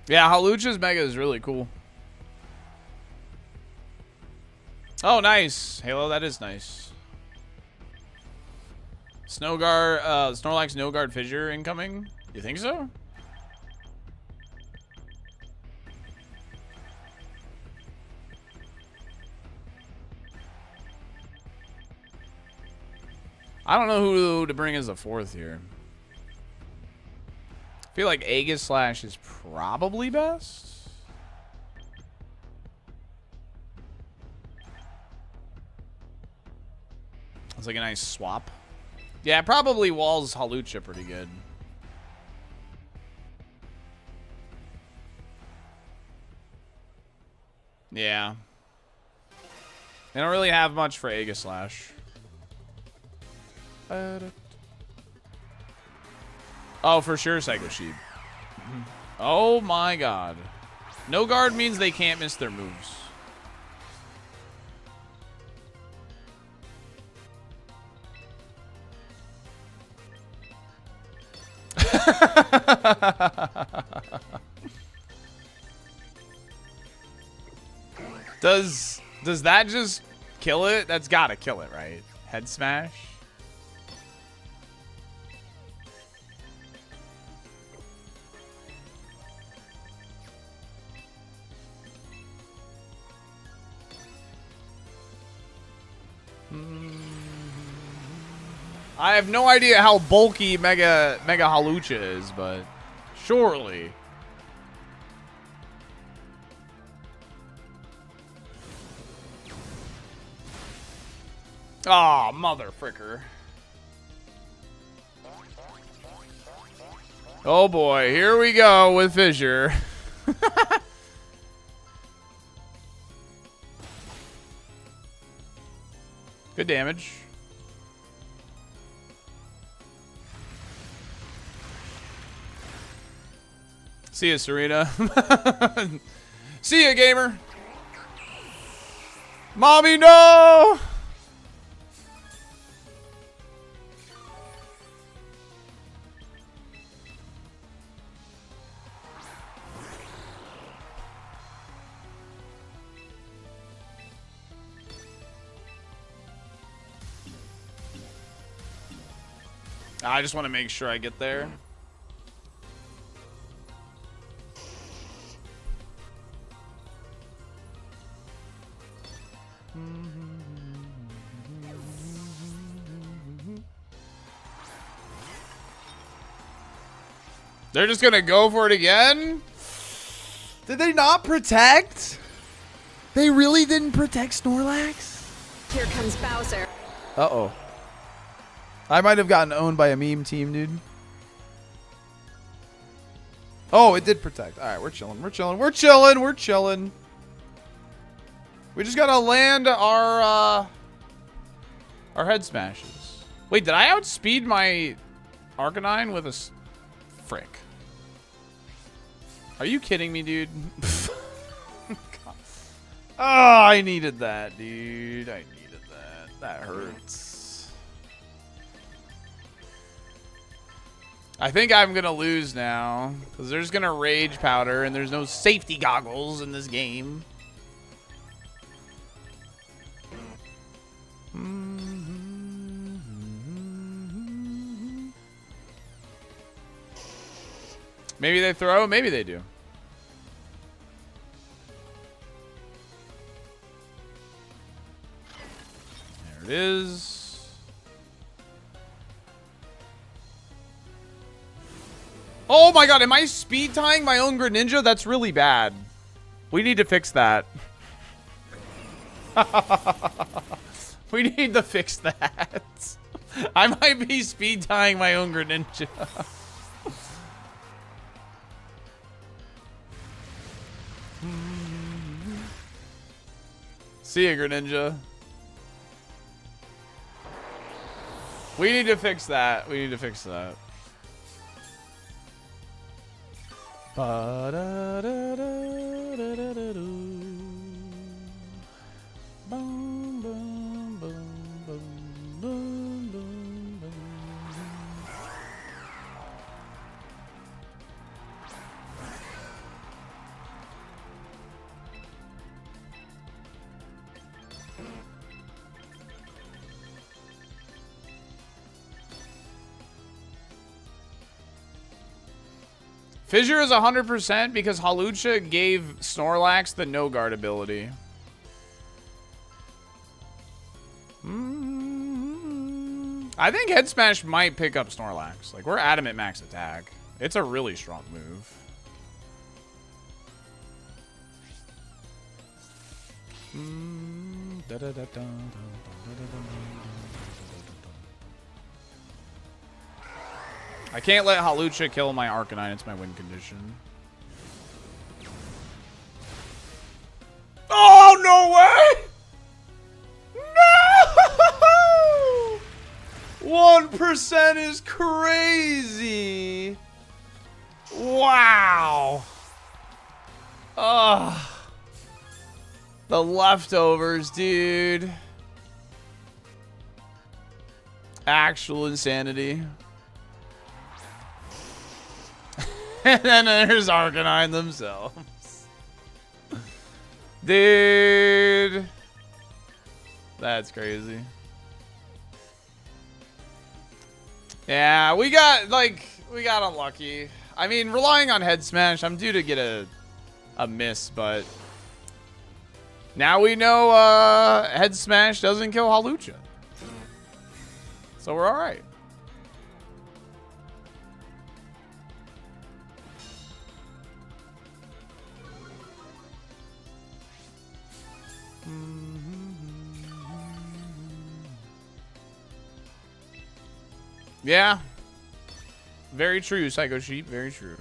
Yeah, Halucha's Mega is really cool. Oh, nice. Halo, that is nice. Snorlax Snowguard Fissure incoming? You think so? I don't know who to bring as a fourth here. I feel like Aegislash is probably best. It's like a nice swap. Yeah, probably Walls Halucha pretty good. Yeah. They don't really have much for Aegislash. Oh, for sure, Psycho Sheep. Oh my god. No guard means they can't miss their moves. Does that just kill it? That's gotta kill it, right? Head smash? I have no idea how bulky Mega Halucha is, but surely. Aw, oh, mother fricker. Oh boy, here we go with Fissure. Good damage. See ya, Serena. See ya, gamer. Mommy, no! I just want to make sure I get there. They're just gonna go for it again? Did they not protect? They really didn't protect Snorlax? Here comes Bowser. Uh-oh. I might have gotten owned by a meme team, dude. Oh, it did protect. All right, we're chilling. We're chilling. We're chilling. We're chilling. We just gotta land our head smashes. Wait, did I outspeed my Arcanine with a frick? Are you kidding me, dude? Oh, I needed that, dude. I needed that. That hurts. I think I'm gonna lose now because there's gonna rage powder and there's no safety goggles in this game. Maybe they throw, maybe they do. There it is. Oh my god, am I speed tying my own Greninja? That's really bad. We need to fix that. We need to fix that. I might be speed tying my own Greninja. See ya, Greninja. We need to fix that. We need to fix that. Boom, boom, boom, boom, boom, boom, boom. Fissure is 100% because Hawlucha gave Snorlax the no guard ability. I think Head Smash might pick up Snorlax. Like, we're adamant max attack. It's a really strong move. I can't let Hawlucha kill my Arcanine. It's my win condition. Oh, no way! No! 1% is crazy. Wow. Ugh. The leftovers, dude. Actual insanity. And then there's Arcanine themselves. Dude. That's crazy. Yeah, we got unlucky. I mean, relying on Head Smash, I'm due to get a miss, but now we know Head Smash doesn't kill Hawlucha. So we're alright. Yeah. Very true, Psycho Sheep. Very true.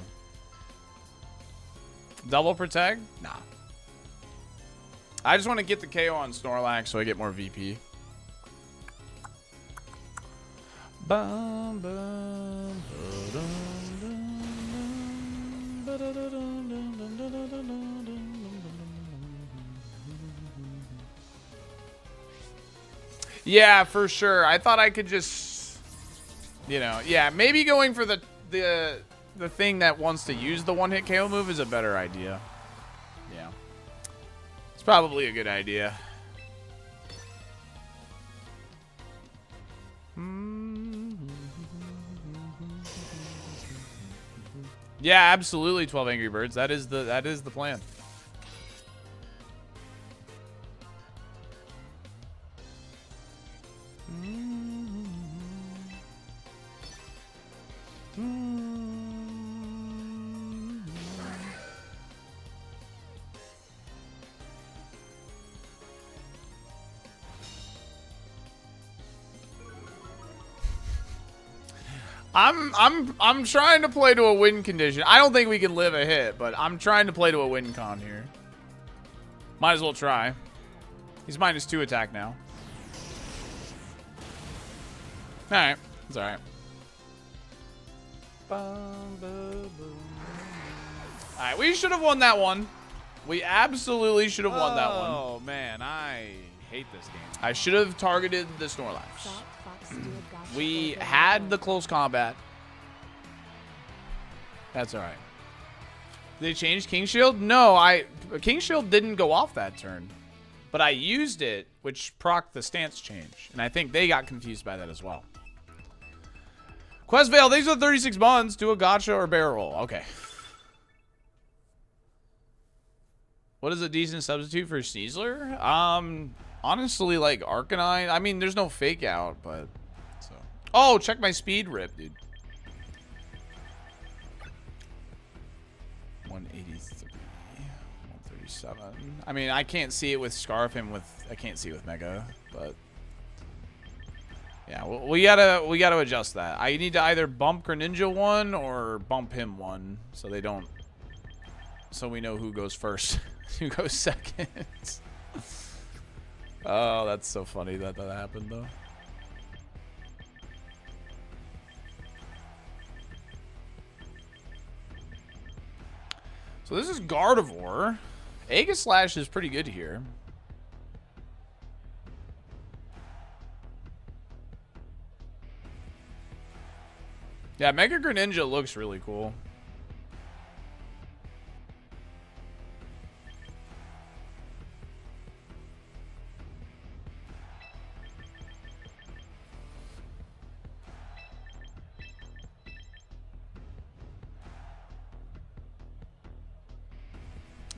Double protect? Nah. I just want to get the KO on Snorlax so I get more VP. Bum, bum, yeah, for sure. I thought I could just, you know, yeah, maybe going for the thing that wants to use the one-hit KO move is a better idea. Yeah. It's probably a good idea. Yeah, absolutely 12 Angry Birds. That is the plan. I'm trying to play to a win condition. I don't think we can live a hit, but I'm trying to play to a win con here. Might as well try. He's -2 attack now. Alright. It's alright. Alright, we should have won that one. We absolutely should have won that one. Oh, man. I hate this game. I should have targeted the Snorlax. We had the close combat. That's alright. Did they change King Shield? No, King Shield didn't go off that turn. But I used it, which procced the stance change. And I think they got confused by that as well. Questvale, thanks for the 36 months. Do a gotcha or barrel roll. Okay. What is a decent substitute for Sneasler? Honestly, like Arcanine. I mean, there's no fake out, but so. Oh, check my speed rip, dude. 183, 137. I mean, I can't see it with Scarf and I can't see it with Mega, but yeah, we gotta adjust that. I need to either bump Greninja one or bump him one, so they don't. So we know who goes first, who goes second. Oh, that's so funny that happened, though. So this is Gardevoir. Aegislash is pretty good here. Yeah, Mega Greninja looks really cool.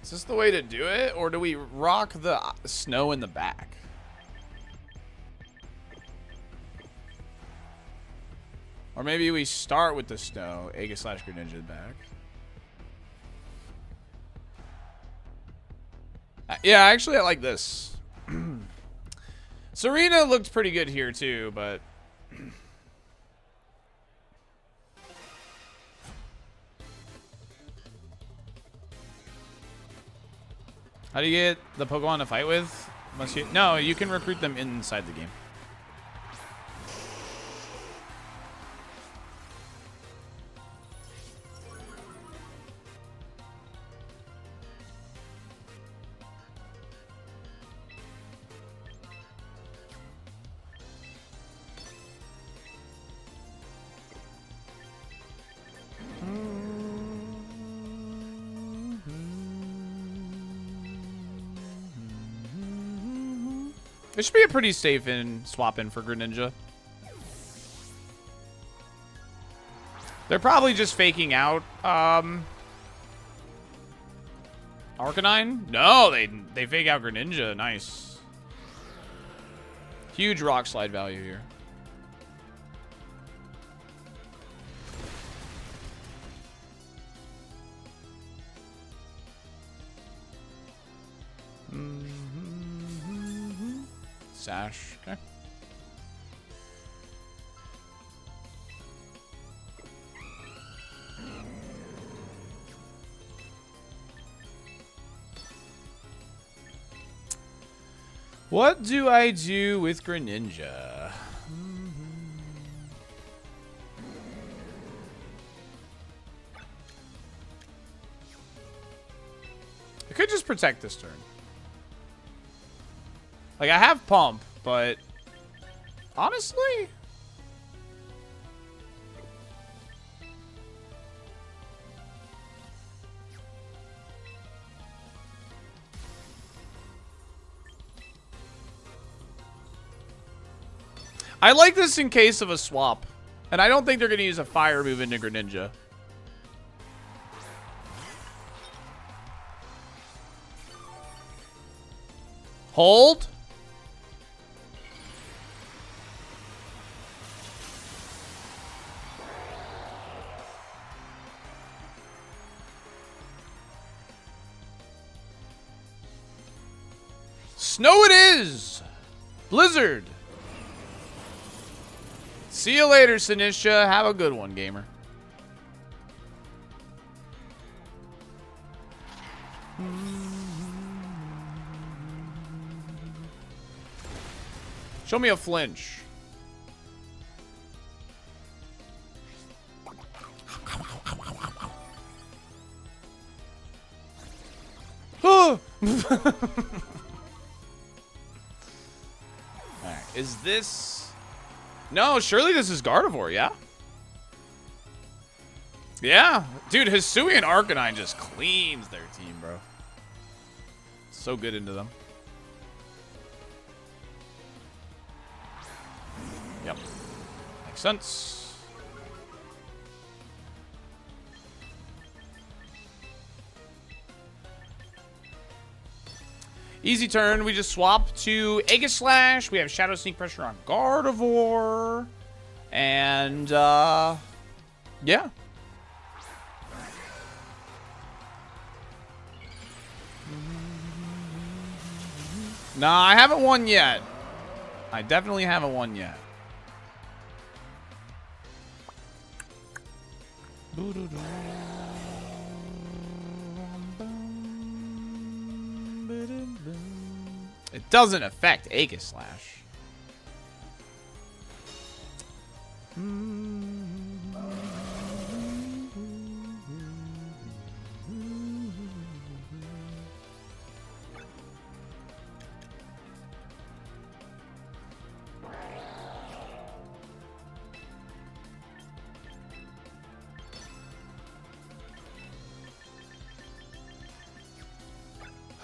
Is this the way to do it, or do we rock the snow in the back? Or maybe we start with the snow, Aegislash Greninja in the back. Yeah, actually, I like this. Serena looked pretty good here, too, but... How do you get the Pokemon to fight with? No, you can recruit them inside the game. It should be a pretty safe swap in for Greninja. They're probably just faking out Arcanine? No, they fake out Greninja. Nice. Huge rock slide value here. Sash. Okay. What do I do with Greninja? I could just protect this turn. Like, I have Pump, but honestly, I like this in case of a swap. And I don't think they're going to use a fire move into Greninja. Hold. Snow it is! Blizzard! See you later, Sinisha. Have a good one, gamer. Show me a flinch. Oh! Alright, is this... No, surely this is Gardevoir, yeah? Yeah. Dude, Hisui and Arcanine just cleans their team, bro. So good into them. Yep. Makes sense. Easy turn. We just swap to Aegis Slash. We have Shadow Sneak Pressure on Gardevoir. And, yeah. Nah, I haven't won yet. I definitely haven't won yet. It doesn't affect Aegis Slash.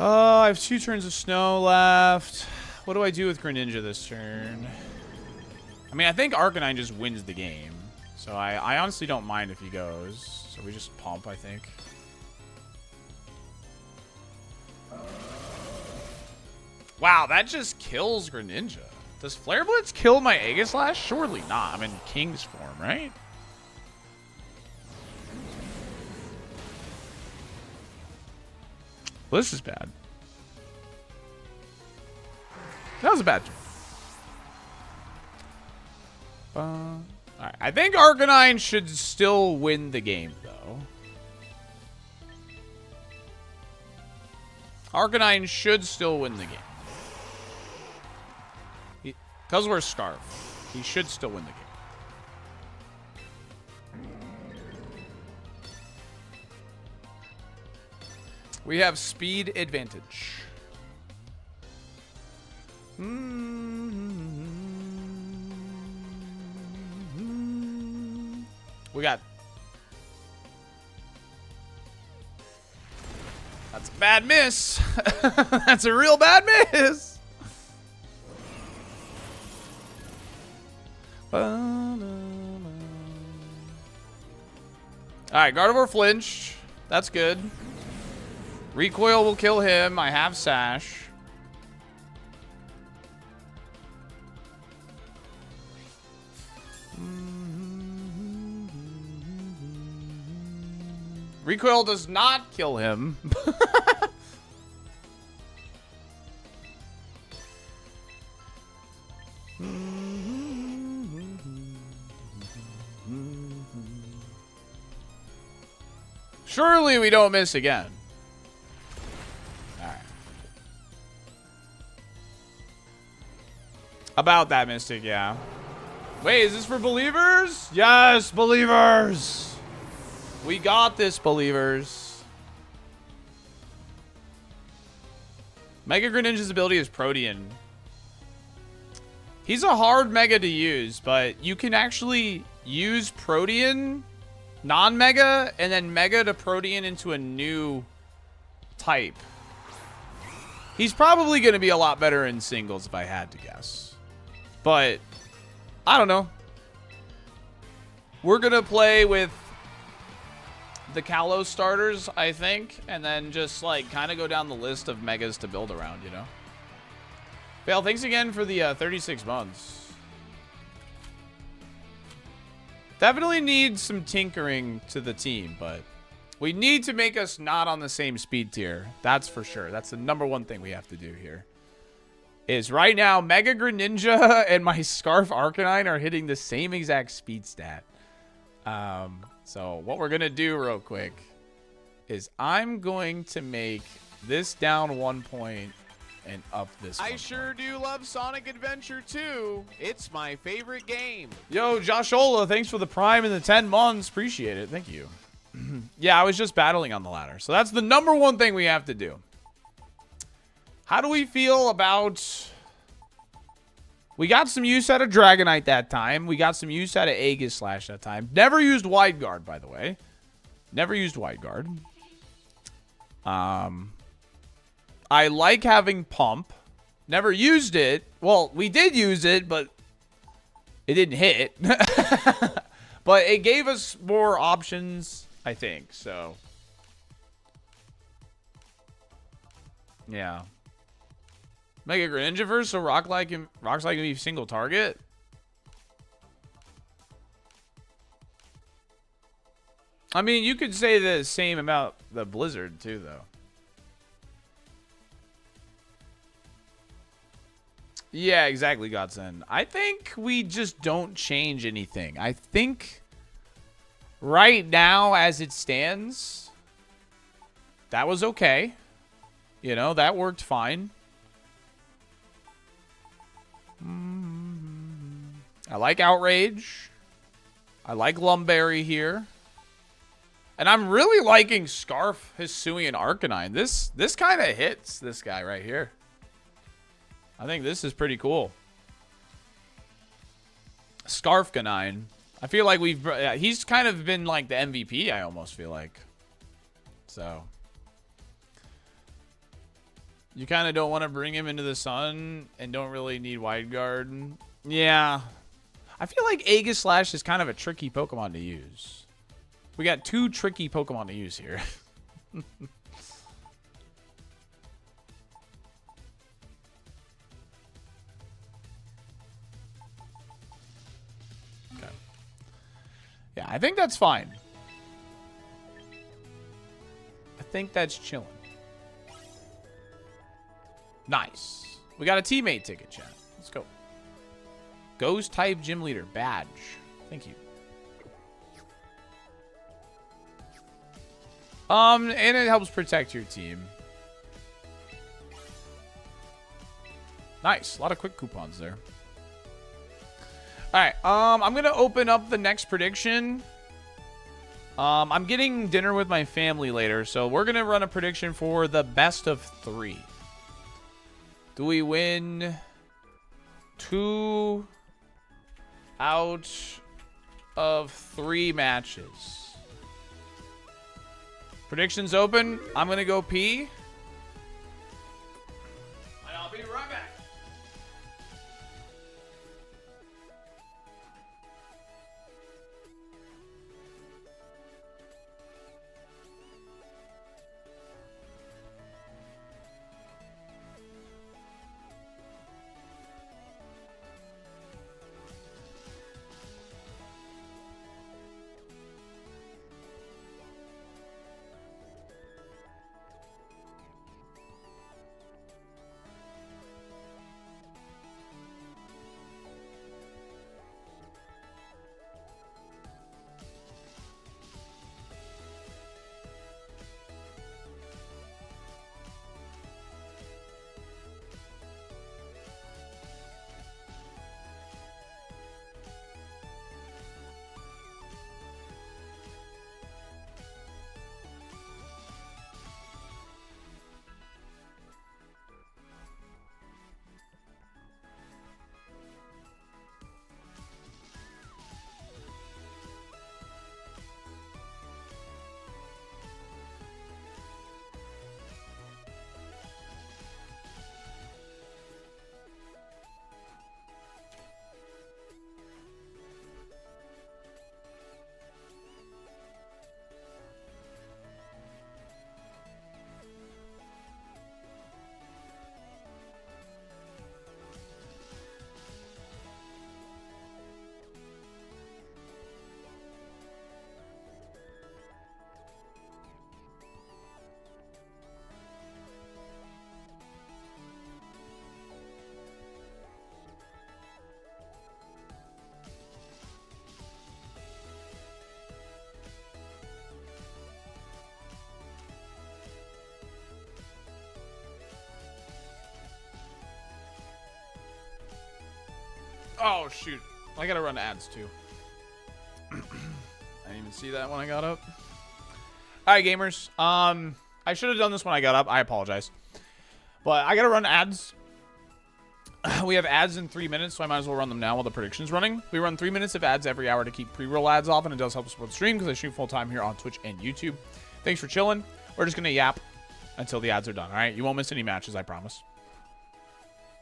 I have 2 turns of snow left. What do I do with Greninja this turn? I mean, I think Arcanine just wins the game. So I honestly don't mind if he goes. So we just pump, I think. Wow, that just kills Greninja. Does Flare Blitz kill my Aegislash? Surely not. I'm in King's form, right? Well, this is bad. That was a bad turn. Alright, I think Arcanine should still win the game, though. Arcanine should still win the game. Because we're Scarf, he should still win the game. We have speed advantage. We got... That's a bad miss. That's a real bad miss. Alright, Gardevoir flinched. That's good. Recoil will kill him. I have Sash. Recoil does not kill him. Surely we don't miss again. Alright. About that, Mystic, yeah. Wait, is this for believers? Yes, believers! We got this, believers. Mega Greninja's ability is Protean. He's a hard Mega to use, but you can actually use Protean, non-Mega, and then Mega to Protean into a new type. He's probably going to be a lot better in singles if I had to guess. But, I don't know. We're going to play with the Kalos starters, I think, and then just, like, kind of go down the list of Megas to build around, you know? Vale, thanks again for the 36 months. Definitely need some tinkering to the team, but we need to make us not on the same speed tier. That's for sure. That's the #1 thing we have to do here. Is right now, Mega Greninja and my Scarf Arcanine are hitting the same exact speed stat. So what we're going to do real quick is I'm going to make this down 1 point and up this one. I sure do love Sonic Adventure 2. It's my favorite game. Yo, Joshola, thanks for the Prime and the 10 months. Appreciate it. Thank you. Yeah, I was just battling on the ladder. So that's the #1 thing we have to do. How do we feel about... We got some use out of Dragonite that time. We got some use out of Aegis Slash that time. Never used Wide Guard, by the way. Never used Wide Guard. I like having Pump. Never used it. Well, we did use it, but it didn't hit. But it gave us more options, I think. So, yeah. Make a Greninja first, so Rock's like can be single target. I mean, you could say the same about the Blizzard too, though. Yeah, exactly, Godsend. I think we just don't change anything. I think right now, as it stands, that was okay. You know, that worked fine. I like Outrage. I like Lumberry here. And I'm really liking Scarf, Hisui, and Arcanine. This kind of hits this guy right here. I think this is pretty cool. Scarf Canine. I feel like he's kind of been like the MVP, I almost feel like. So. You kind of don't want to bring him into the sun and don't really need Wide Guard. Yeah. I feel like Aegislash is kind of a tricky Pokemon to use. We got two tricky Pokemon to use here. Okay. Yeah, I think that's fine. I think that's chilling. Nice. We got a teammate ticket, chat. Let's go. Ghost type gym leader badge. Thank you. And it helps protect your team. Nice. A lot of quick coupons there. Alright, I'm gonna open up the next prediction. I'm getting dinner with my family later, so we're gonna run a prediction for the best of 3. Do we win 2 out of 3 matches? Predictions open. I'm going to go pee. And I'll be right back. Oh, shoot. I gotta run ads, too. I didn't even see that when I got up. Alright, gamers. I should have done this when I got up. I apologize. But I gotta run ads. We have ads in 3 minutes, so I might as well run them now while the prediction's running. We run 3 minutes of ads every hour to keep pre-roll ads off, and it does help support the stream because I stream full-time here on Twitch and YouTube. Thanks for chilling. We're just gonna yap until the ads are done, alright? You won't miss any matches, I promise.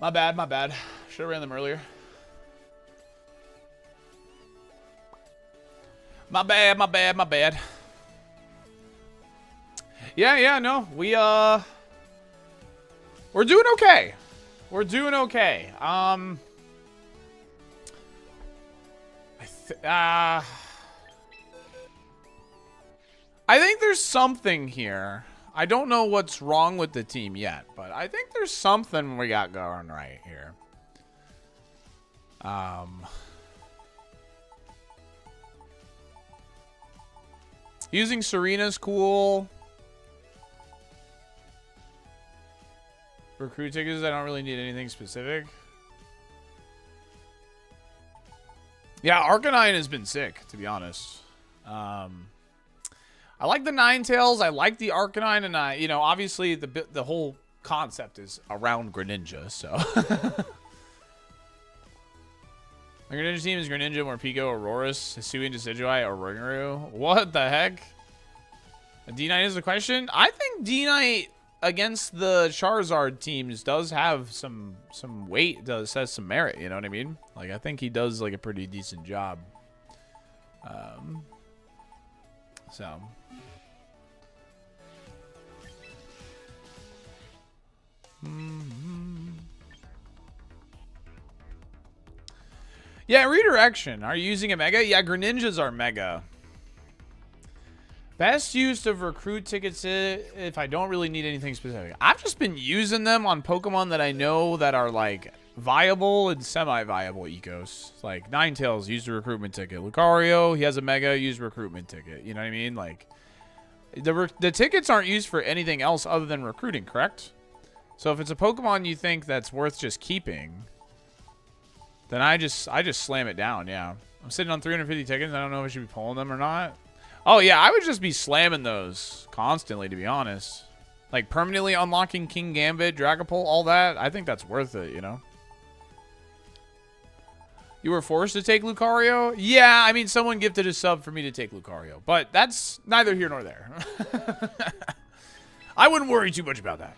My bad, my bad. Should have ran them earlier. My bad, my bad, my bad. Yeah, no. We're doing okay. We're doing okay. I think there's something here. I don't know what's wrong with the team yet, but I think there's something we got going right here. Using Serena's cool. Recruit tickets, I don't really need anything specific. Yeah, Arcanine has been sick, to be honest. I like the Ninetales. I like the Arcanine, and you know, obviously the whole concept is around Greninja, so. My Greninja team is Greninja, Morpeko, Aurorus, Hisui, Decidueye, or Ringaroo. What the heck? A D-Knight is the question? I think D-Knight against the Charizard teams does have some weight, has some merit, you know what I mean? Like, I think he does, like, a pretty decent job. So. Yeah, redirection. Are you using a Mega? Yeah, Greninjas are Mega. Best use of recruit tickets if I don't really need anything specific. I've just been using them on Pokemon that I know that are, like, viable and semi-viable ecos. Like, Ninetales, used a recruitment ticket. Lucario, he has a Mega, used recruitment ticket. You know what I mean? Like, the tickets aren't used for anything else other than recruiting, correct? So if it's a Pokemon you think that's worth just keeping, then I just slam it down, yeah. I'm sitting on 350 tickets. I don't know if I should be pulling them or not. Oh, yeah, I would just be slamming those constantly, to be honest. Like, permanently unlocking King Gambit, Dragapult, all that. I think that's worth it, you know? You were forced to take Lucario? Yeah, I mean, someone gifted a sub for me to take Lucario. But that's neither here nor there. I wouldn't worry too much about that.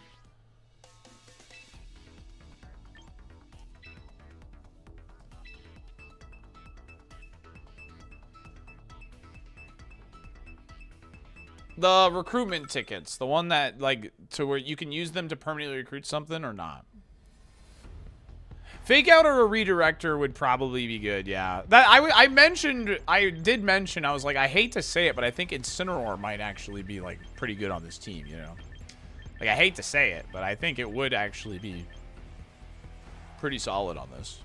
The recruitment tickets, the one that, like, to where you can use them to permanently recruit something or not. Fake out or a redirector would probably be good, yeah. That I did mention, I was like, I hate to say it, but I think Incineroar might actually be, like, pretty good on this team, you know? Like, I hate to say it, but I think it would actually be pretty solid on this.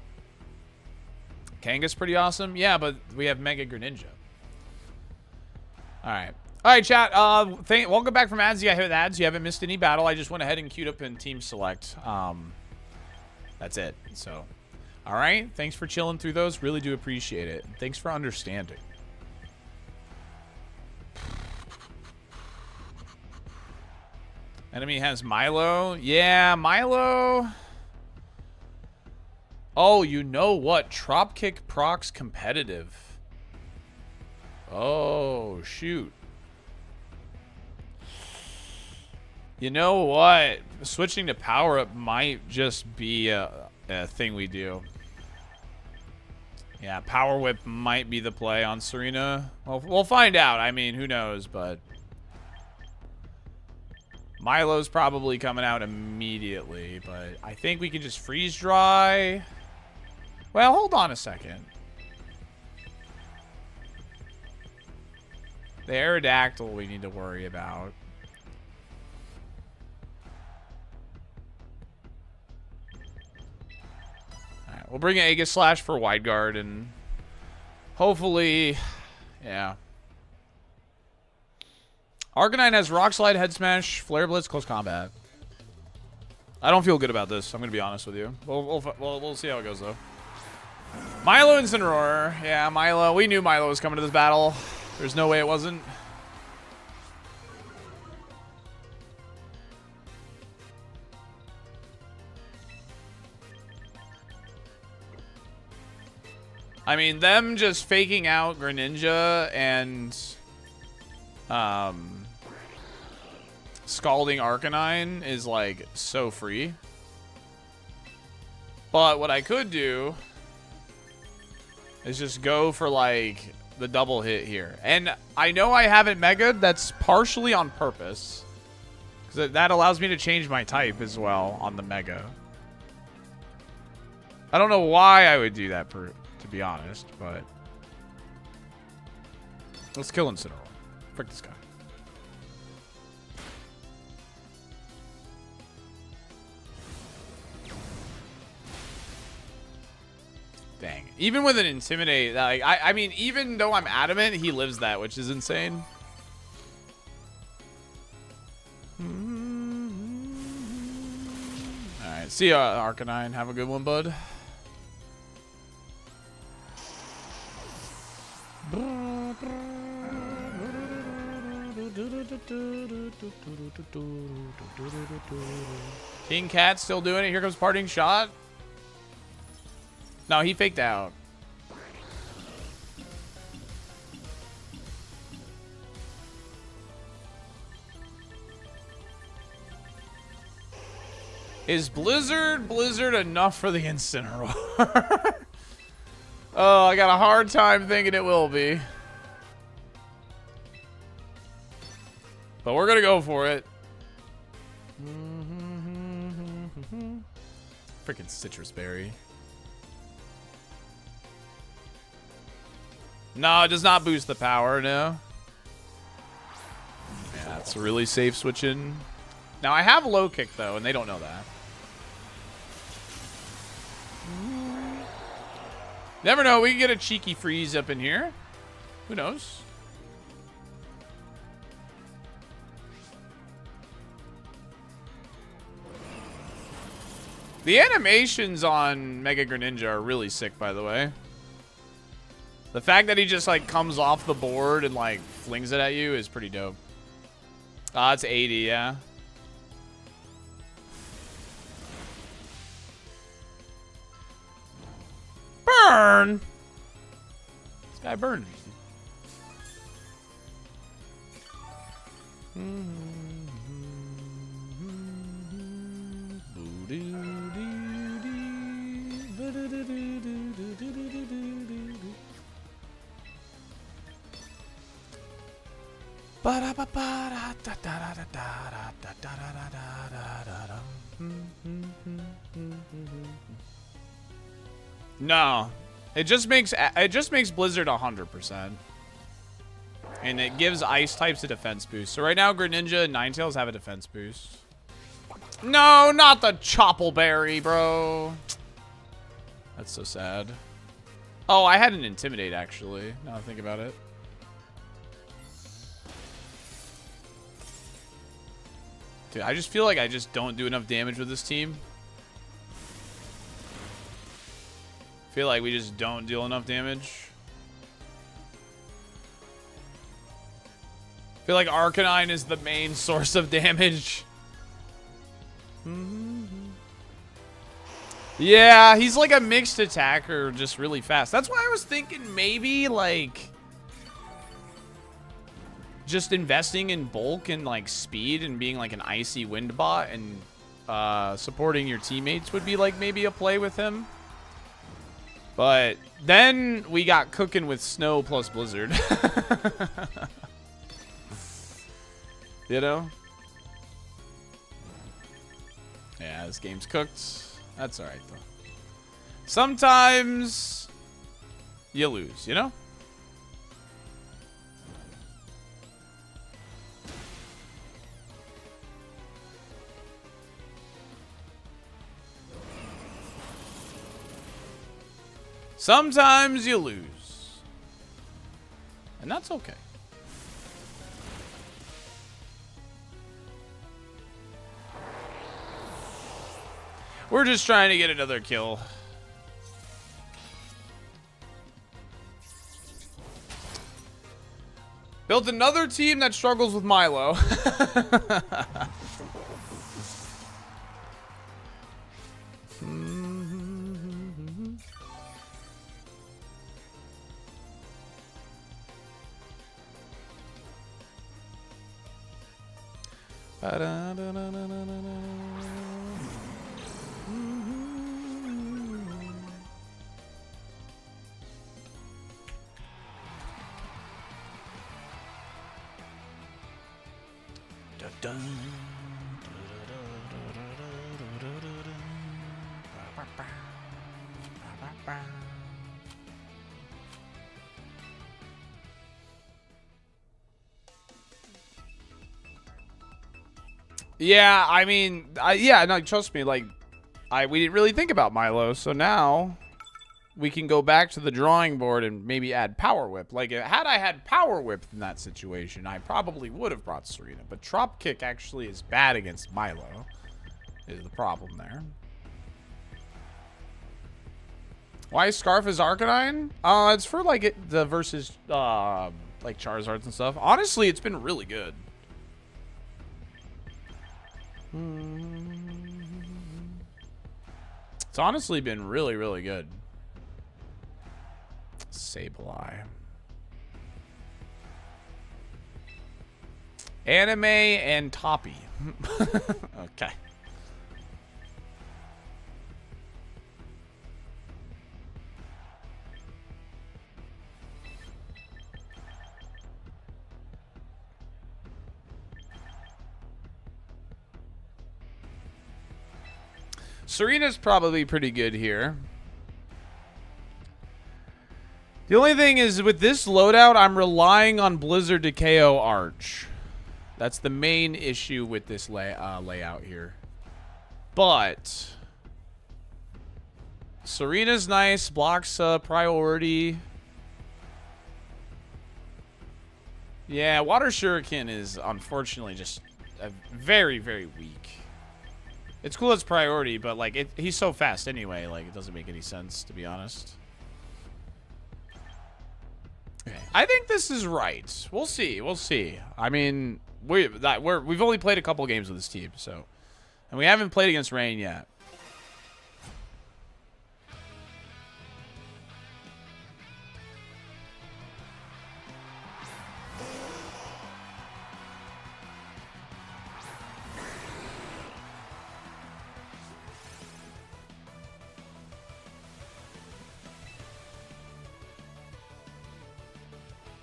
Kanga's pretty awesome. Yeah, but we have Mega Greninja. All right. All right, chat. Welcome back from ads. Yeah, ads. You haven't missed any battle. I just went ahead and queued up in team select. That's it. So, all right. Thanks for chilling through those. Really do appreciate it. Thanks for understanding. Enemy has Milo. Yeah, Milo. Oh, you know what? Dropkick procs competitive. Oh, shoot. You know what? Switching to power up might just be a thing we do. Yeah, power whip might be the play on Serena. Well, we'll find out. I mean, who knows, but Milo's probably coming out immediately, but I think we can just freeze dry. Well, hold on a second. The Aerodactyl we need to worry about. Alright, we'll bring an Aegis Slash for Wide Guard and hopefully, yeah. Arcanine has Rock Slide, Head Smash, Flare Blitz, Close Combat. I don't feel good about this. I'm going to be honest with you. We'll see how it goes, though. Milo and Incineroar. Yeah, Milo. We knew Milo was coming to this battle. There's no way it wasn't. I mean, them just faking out Greninja and scalding Arcanine is, like, so free. But what I could do is just go for, like, the double hit here. And I know I haven't Mega'd. That's partially on purpose. Because that allows me to change my type as well on the Mega. I don't know why I would do that, to be honest, but let's kill Incineroar. Frick this guy. Dang. Even with an Intimidate, like, I mean, even though I'm adamant, he lives that, which is insane. Alright, see ya, Arcanine. Have a good one, bud. King Cat still doing it. Here comes Parting Shot. No, he faked out. Is Blizzard enough for the Incineroar? Oh, I got a hard time thinking it will be. But we're gonna go for it. Freaking Citrus Berry. No, it does not boost the power, no. Yeah, it's really safe switching. Now, I have low kick, though, and they don't know that. Never know, we can get a cheeky freeze up in here. Who knows? The animations on Mega Greninja are really sick, by the way. The fact that he just, like, comes off the board and, like, flings it at you is pretty dope. Ah, it's 80, yeah. Burn! This guy burned me. No, it just makes Blizzard 100%, and it gives Ice types a defense boost. So right now, Greninja and Ninetales have a defense boost. No, not the Choppleberry, bro. That's so sad. Oh, I had an Intimidate actually. Now I think about it. Dude, I just feel like I just don't do enough damage with this team. I feel like we just don't deal enough damage. I feel like Arcanine is the main source of damage. Yeah, he's like a mixed attacker, just really fast. That's why I was thinking maybe like just investing in bulk and like speed and being like an icy wind bot and supporting your teammates would be like maybe a play with him. But then we got cooking with snow plus blizzard. You know? Yeah, this game's cooked. That's alright though. Sometimes you lose, you know? Sometimes you lose. And that's okay. We're just trying to get another kill. Built another team that struggles with Milo. Yeah, I mean, yeah, no, trust me, like, we didn't really think about Milo, so now we can go back to the drawing board and maybe add Power Whip. Like, had I had Power Whip in that situation, I probably would have brought Serena. But Drop Kick actually is bad against Milo, is the problem there. Why Scarf is Arcanine? It's for, like, the versus, like, Charizards and stuff. Honestly, it's been really good. It's honestly been really, really good. Sableye. Anime and Toppy. Okay. Serena's probably pretty good here. The only thing is with this loadout, I'm relying on Blizzard to KO Arch. That's the main issue with this layout here. But Serena's nice, blocks priority. Yeah, Water Shuriken is unfortunately just very, very weak. It's cool as priority, but like he's so fast anyway, like it doesn't make any sense, to be honest. Okay. I think this is right. We'll see. We'll see. I mean, we've only played a couple games with this team, so, and we haven't played against Rain yet.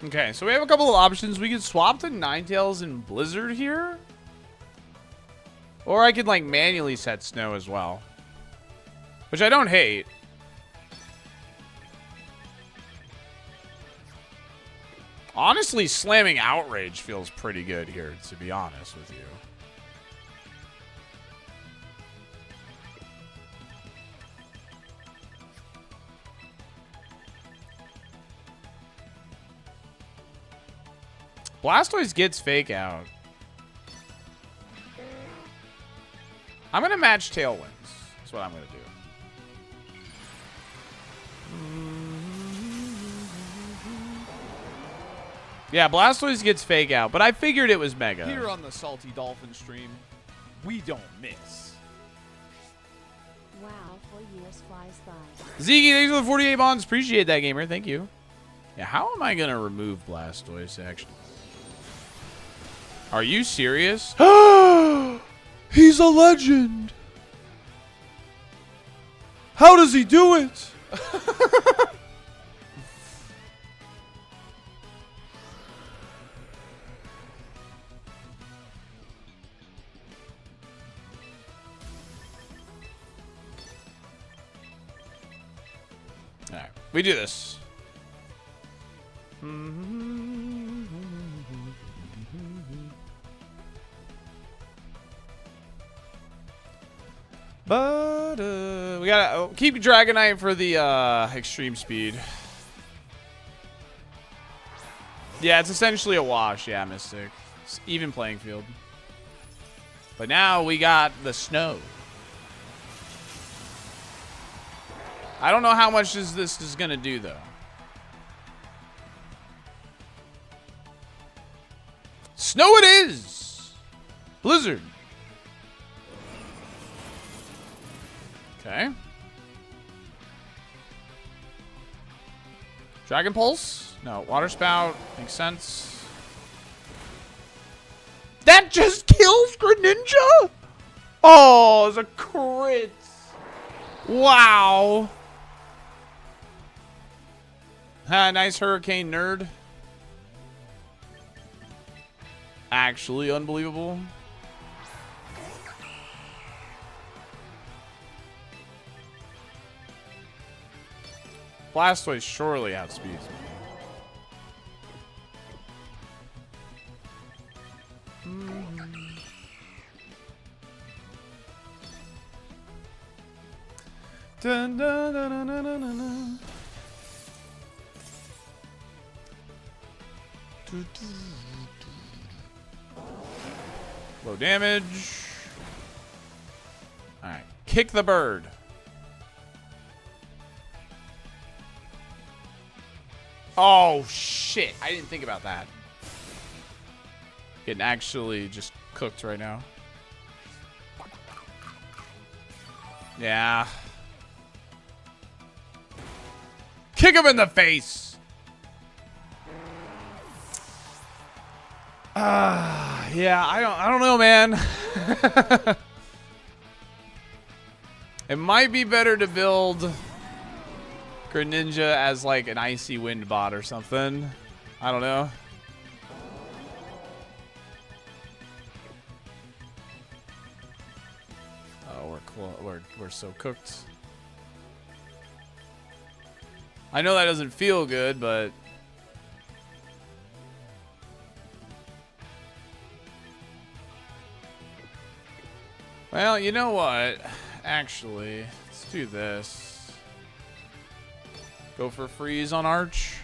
Okay, so we have a couple of options. We could swap to Ninetales and Blizzard here. Or I could, like, manually set Snow as well. Which I don't hate. Honestly, slamming Outrage feels pretty good here, to be honest with you. Blastoise gets Fake Out. I'm going to match Tailwinds. That's what I'm going to do. Yeah, Blastoise gets Fake Out, but I figured it was Mega. Here on the SaltyDolphin stream, we don't miss. Wow, 4 years flies by. Ziggy, thanks for the 48 bonds. Appreciate that, gamer. Thank you. Yeah, how am I going to remove Blastoise, actually? Are you serious? He's a legend. How does he do it? All right, we do this. But we gotta keep Dragonite for the extreme speed. Yeah, it's essentially a wash. Yeah, Mystic. It's even playing field. But now we got the Snow. I don't know how much this is gonna do though. Snow it is. Blizzard. Okay. Dragon Pulse? No. Water Spout. Makes sense. That just kills Greninja? Oh, it's a crit. Wow. Nice Hurricane Nerd. Actually unbelievable. Blastoise surely outspeeds me. Dun, dun, dun, dun, dun, dun, dun. Low damage. Alright. Kick the bird. Oh, shit. I didn't think about that. Getting actually just cooked right now. Yeah. Kick him in the face. Yeah, I don't know, man. It might be better to build Greninja as like an icy wind bot or something. I don't know. Oh, we're so cooked. I know that doesn't feel good, but well, you know what? Actually, let's do this. Go for freeze on Arch.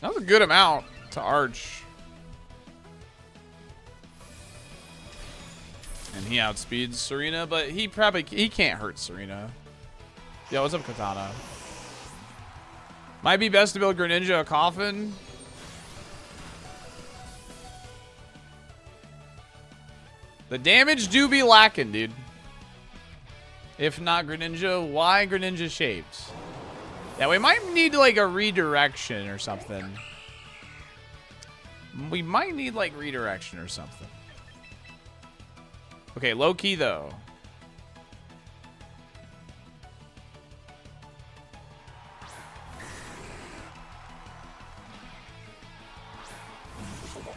That was a good amount to Arch. And he outspeeds Serena, but he can't hurt Serena. Yo, what's up, Katana? Might be best to build Greninja a coffin. The damage do be lacking, dude. If not Greninja, why Greninja shapes? Yeah, we might need like a redirection or something. We might need like redirection or something. Okay, low key though.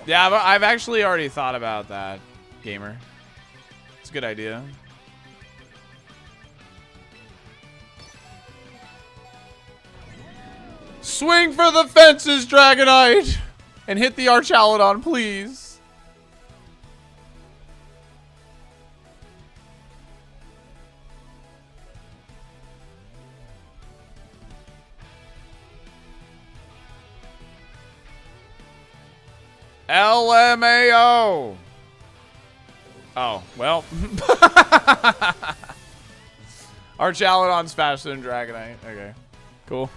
Yeah, I've actually already thought about that, gamer. It's a good idea. Swing for the fences, Dragonite! And hit the Archaludon, please. LMAO. Oh, well. Archaludon's faster than Dragonite. Okay, cool.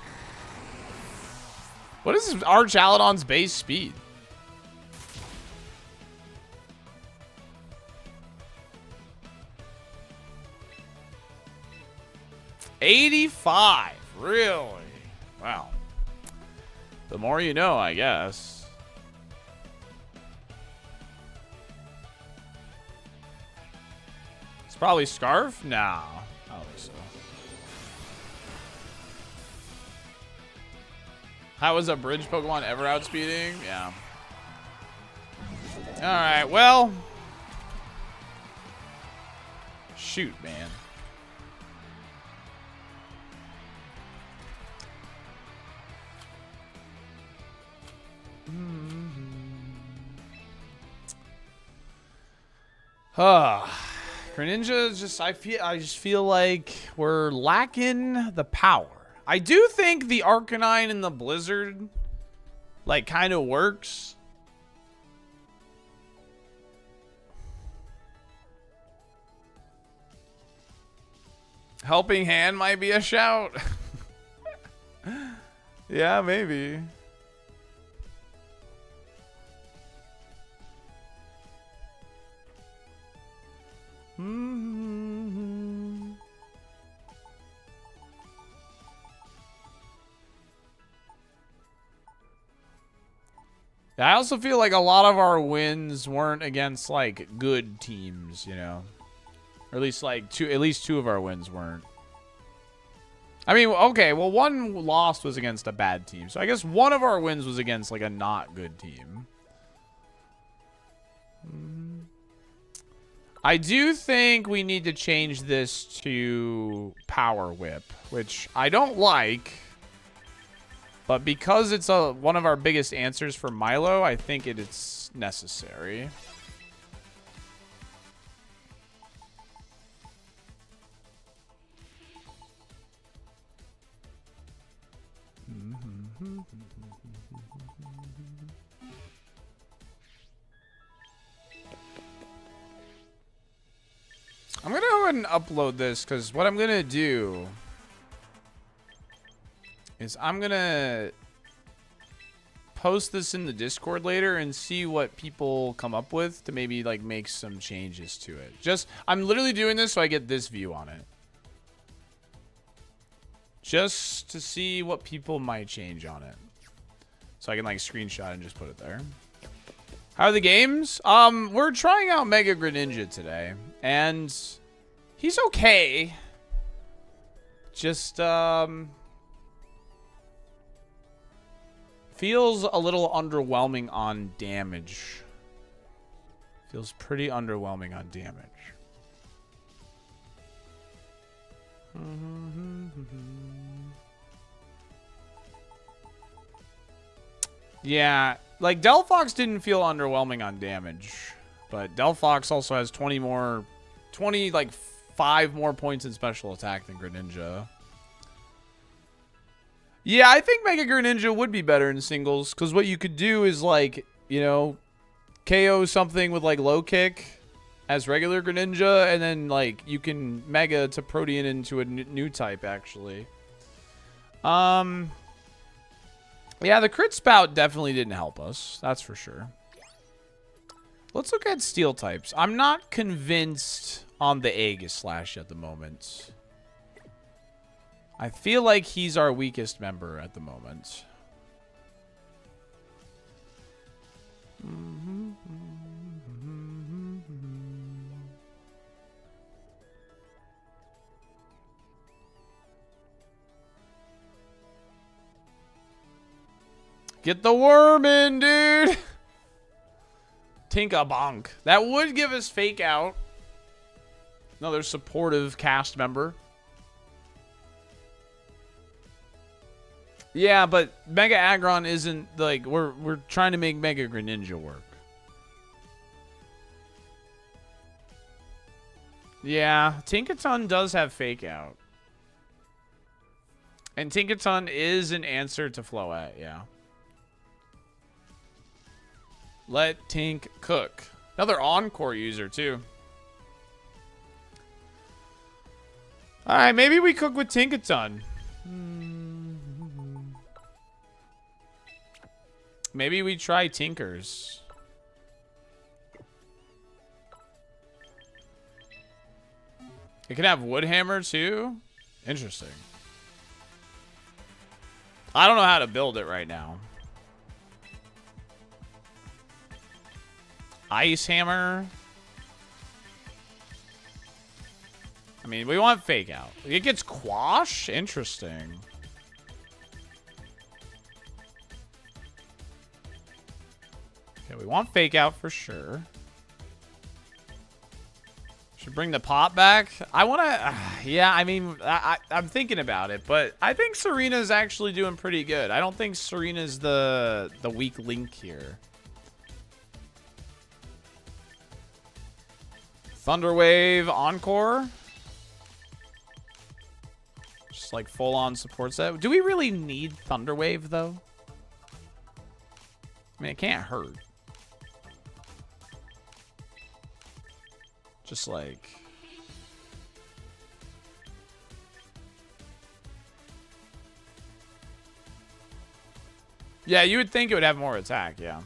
What is Archaludon's base speed? $85. Really? Wow. The more you know, I guess. It's probably Scarf? Nah. I don't think so. How was a bridge Pokemon ever outspeeding? Yeah. Alright, well. Shoot, man. Greninja just I just feel like we're lacking the power. I do think the Arcanine and the Blizzard like kind of works. Helping Hand might be a shout. Yeah, maybe. I also feel like a lot of our wins weren't against like good teams, you know, or at least two of our wins weren't. I mean, okay, well, one loss was against a bad team, so I guess one of our wins was against like a not good team. I do think we need to change this to Power Whip, which I don't like. But because it's one of our biggest answers for Milo, I think it's necessary. ahead and upload this because what I'm going to do is I'm going to post this in the Discord later and see what people come up with to maybe like make some changes to it. Just, I'm literally doing this so I get this view on it. Just to see what people might change on it. So I can like screenshot and just put it there. How are the games? We're trying out Mega Greninja today. And he's okay. Just, feels a little underwhelming on damage. Feels pretty underwhelming on damage. Yeah, like Delphox didn't feel underwhelming on damage, but Delphox also has 5 more points in special attack than Greninja. Yeah, I think Mega Greninja would be better in singles, because what you could do is, like, you know, KO something with, like, low kick as regular Greninja, and then, like, you can Mega to Protean into a new type, actually. Yeah, the crit spout definitely didn't help us. That's for sure. Let's look at steel types. I'm not convinced on the Aegislash at the moment. I feel like he's our weakest member at the moment. Get the worm in, dude. Tinka Bonk. That would give us fake out. Another supportive cast member. Yeah, but Mega Aggron isn't like we're trying to make Mega Greninja work. Yeah, Tinkaton does have fake out. And Tinkaton is an answer to Floette, yeah. Let Tink cook. Another Encore user, too. Alright, maybe we cook with Tinkaton. Maybe we try Tinkers. It can have Woodhammer, too? Interesting. I don't know how to build it right now. Ice Hammer. I mean, we want fake out. It gets Quash? Interesting. Okay, we want fake out for sure. Should bring the pop back. I want to... yeah, I mean, I'm thinking about it, but I think Serena's actually doing pretty good. I don't think Serena's the weak link here. Thunderwave Encore. Just like full-on support set. Do we really need Thunderwave, though? I mean, it can't hurt. Just like... yeah, you would think it would have more attack, yeah.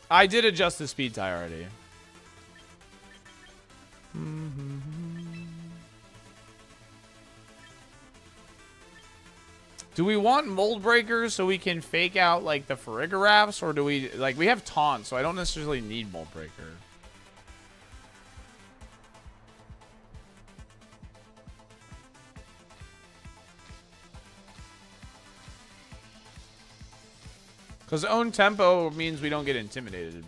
I did adjust the speed tie already. Do we want Mold Breakers so we can fake out like the Farigirafs, or do we like we have Taunt, so I don't necessarily need Mold Breaker. Because own tempo means we don't get intimidated.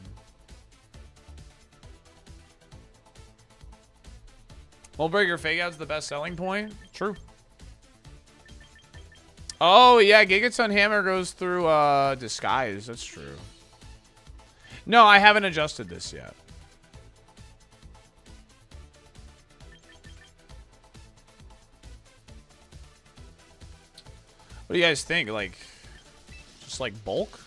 Mold Breaker fake out's the best selling point? True. Oh, yeah, Gigaton Hammer goes through Disguise. That's true. No, I haven't adjusted this yet. What do you guys think? Like, just like bulk?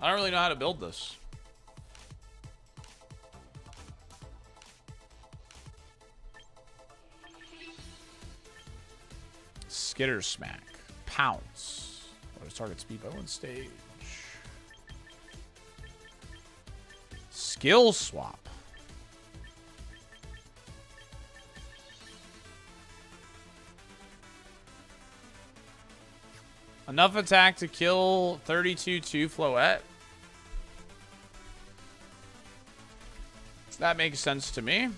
I don't really know how to build this. Skitter Smack. Pounce. What is target speed by one stage? Skill Swap. Enough attack to kill 32-2 Floette. That makes sense to me.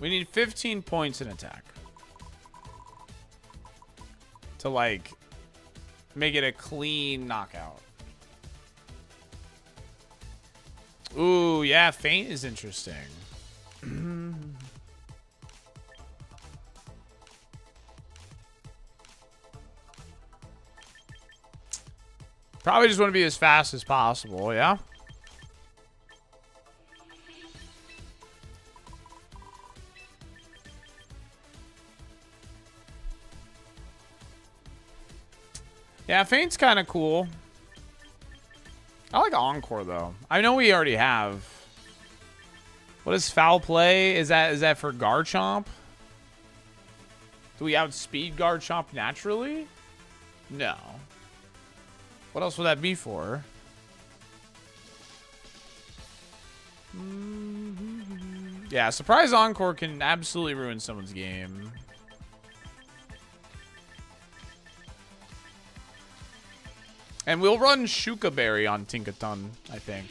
We need 15 points in attack to, like, make it a clean knockout. Ooh, yeah, feint is interesting. Probably just want to be as fast as possible, yeah? Yeah, feint's kind of cool. I like Encore though. I know we already have. What is Foul Play? Is that for Garchomp? Do we outspeed Garchomp naturally? No. What else would that be for? Yeah, Surprise Encore can absolutely ruin someone's game. And we'll run Shuka Berry on Tinkaton, I think.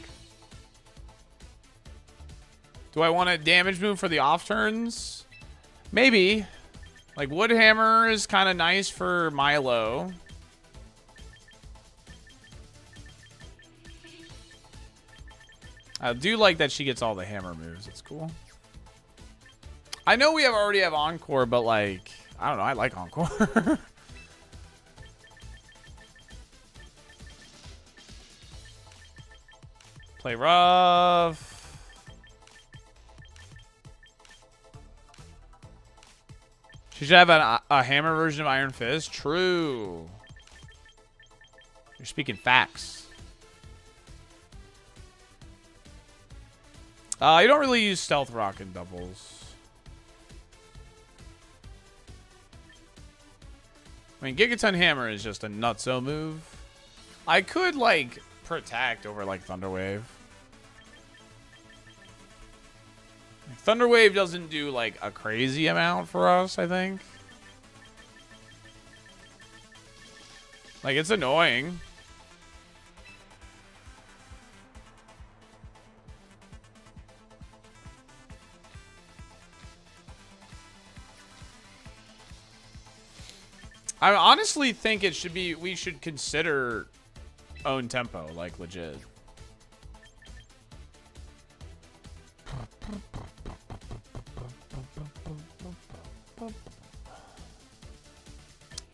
Do I want a damage move for the off turns? Maybe. Like, Wood Hammer is kind of nice for Milo. I do like that she gets all the hammer moves. It's cool. I know we already have Encore, but, like, I don't know. I like Encore. Play rough. She should have a hammer version of Iron Fist. True. You're speaking facts. You don't really use Stealth Rock in doubles. I mean, Gigaton Hammer is just a nutso move. I could, like, protect over, like, Thunderwave. Thunderwave doesn't do, like, a crazy amount for us, I think. Like, it's annoying. I honestly think it should be, we should consider own tempo, like, legit.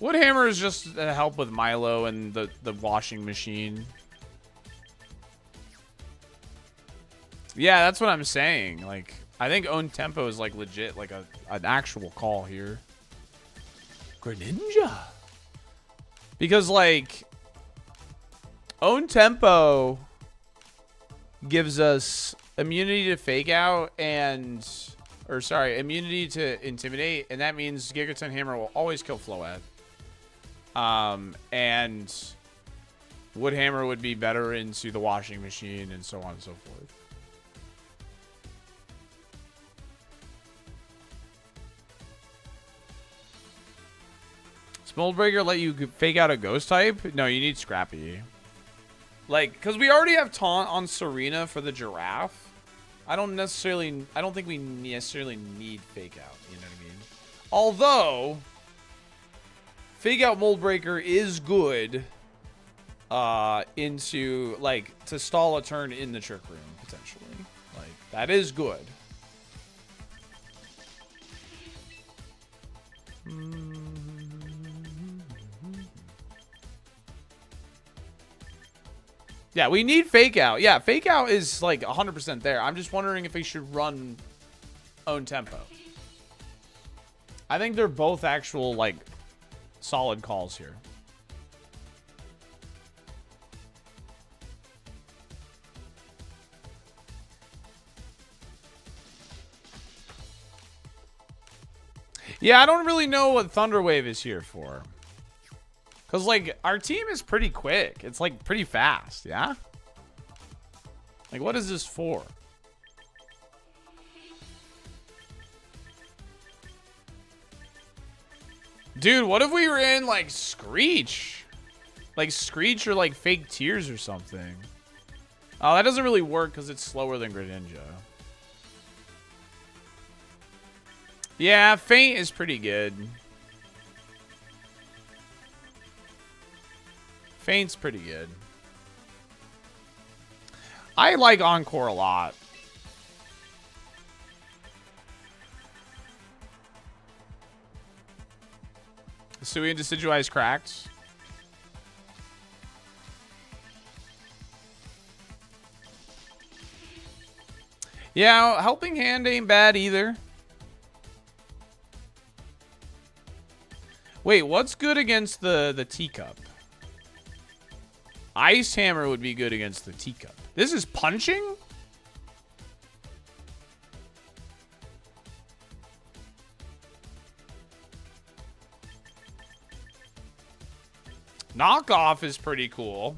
Wood Hammer is just to help with Milo and the washing machine. Yeah, that's what I'm saying. Like, I think own tempo is, like, legit, like an actual call here. Greninja. Because, like, own tempo gives us immunity to fake out and, or sorry, immunity to intimidate, and that means Gigaton Hammer will always kill Floette. And Wood Hammer would be better into the washing machine and so on and so forth. Moldbreaker let you fake out a ghost type? No, you need Scrappy. Like, because we already have Taunt on Serena for the Giraffe. I don't think we necessarily need fake out. You know what I mean? Although, fake out Moldbreaker is good into, like, to stall a turn in the Trick Room, potentially. Like, that is good. Yeah, we need Fake Out. Yeah, Fake Out is, like, 100% there. I'm just wondering if we should run Own Tempo. I think they're both actual, like, solid calls here. Yeah, I don't really know what Thunder Wave is here for. Because, like, our team is pretty quick. It's, like, pretty fast, yeah? Like, what is this for? Dude, what if we were in, like, Screech? Like, Screech or, like, Fake Tears or something. Oh, that doesn't really work because it's slower than Greninja. Yeah, Faint is pretty good. Faint's pretty good. I like Encore a lot. Sui and Decidueye cracked. Yeah, Helping Hand ain't bad either. Wait, what's good against the teacup? Ice Hammer would be good against the teacup. This is punching? Knockoff is pretty cool.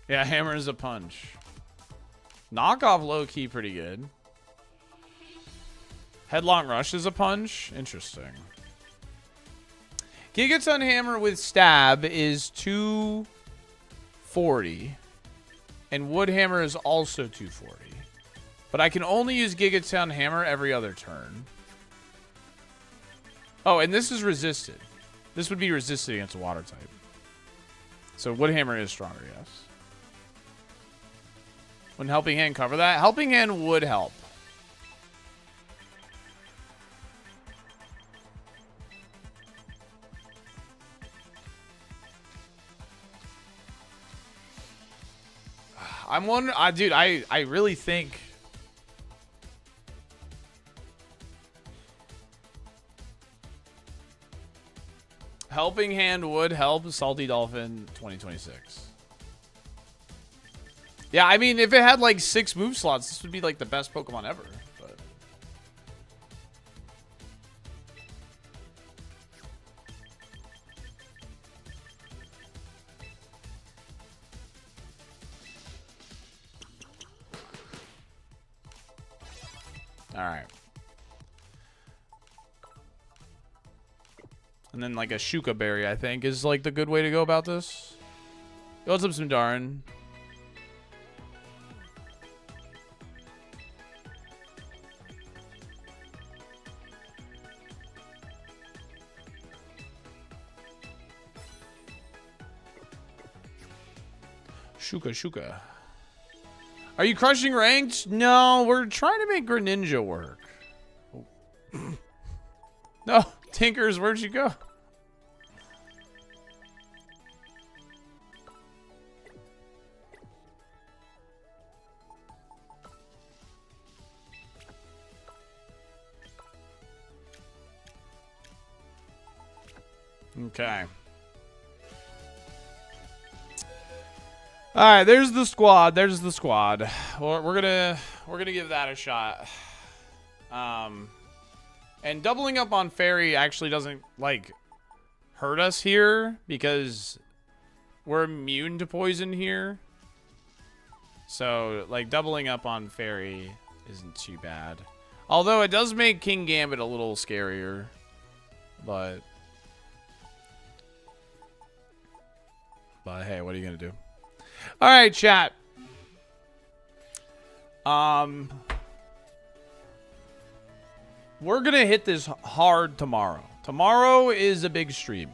Yeah, Hammer is a punch. Knockoff low-key pretty good. Headlong Rush is a punch. Interesting. Gigaton Hammer with Stab is 240. And Wood Hammer is also 240. But I can only use Gigaton Hammer every other turn. Oh, and this is resisted. This would be resisted against a water type. So Wood Hammer is stronger, yes. Wouldn't Helping Hand cover that? Helping Hand would help. I'm wondering, dude, I really think Helping Hand would help SaltyDolphin 2026. Yeah, I mean, if it had like 6 move slots, this would be like the best Pokemon ever. But all right. And then like a Shuka Berry, I think, is like the good way to go about this. What's up, Sundarin? Shuka. Are you crushing ranked? No, we're trying to make Greninja work. Oh. No, Tinkers, where'd you go? Okay. All right, there's the squad. There's the squad. We're gonna give that a shot. And doubling up on Fairy actually doesn't like hurt us here because we're immune to poison here. So like doubling up on Fairy isn't too bad. Although it does make King Gambit a little scarier, but hey, what are you gonna do? All right, chat. we're going to hit this hard tomorrow. Tomorrow is a big stream.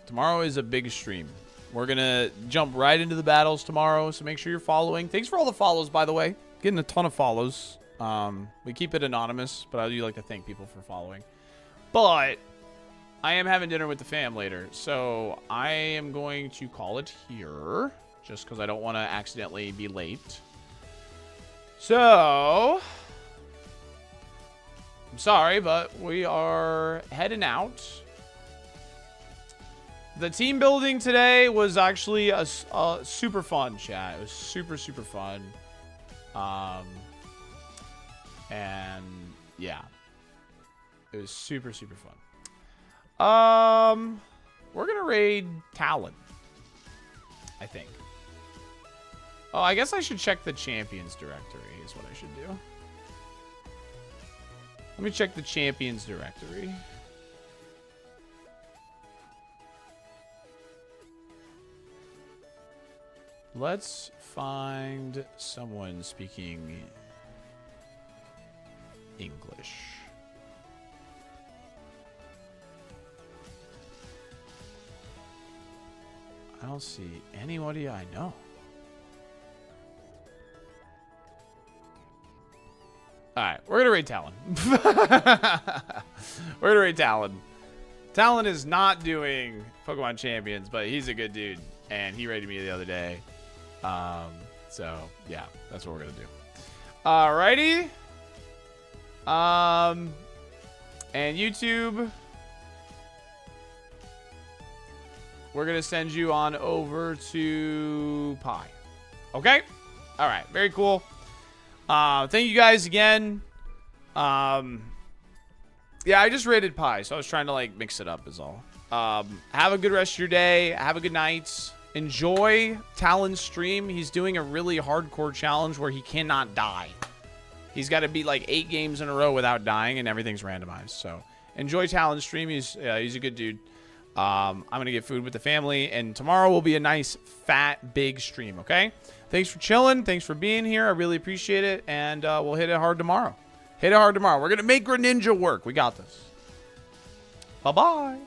Tomorrow is a big stream. We're going to jump right into the battles tomorrow, so make sure you're following. Thanks for all the follows, by the way. Getting a ton of follows. We keep it anonymous, but I do like to thank people for following. But I am having dinner with the fam later, so I am going to call it here, just because I don't want to accidentally be late. So, I'm sorry, but we are heading out. The team building today was actually a super fun, chat. It was super, super fun. And yeah, it was super, super fun. We're gonna raid Talon, I think. Oh, I guess I should check the champions directory is what I should do. Let me check the champions directory. Let's find someone speaking English. I don't see anybody I know. Alright, we're gonna raid Talon. We're gonna raid Talon. Talon is not doing Pokemon Champions, but he's a good dude. And he raided me the other day. So, yeah, that's what we're gonna do. Alrighty. And YouTube, we're gonna send you on over to Pi. Okay? Alright, very cool. Thank you guys again. Yeah, I just rated Pi, so I was trying to like mix it up is all. Have a good rest of your day. Have a good night. Enjoy Talon's stream. He's doing a really hardcore challenge where he cannot die. He's got to beat like 8 games in a row without dying, and everything's randomized. So enjoy Talon's stream. He's a good dude. I'm gonna get food with the family, and tomorrow will be a nice fat big stream. Okay, thanks for chilling. Thanks for being here. I really appreciate it, and we'll hit it hard tomorrow. Hit it hard tomorrow. We're gonna make Greninja work. We got this. Bye bye.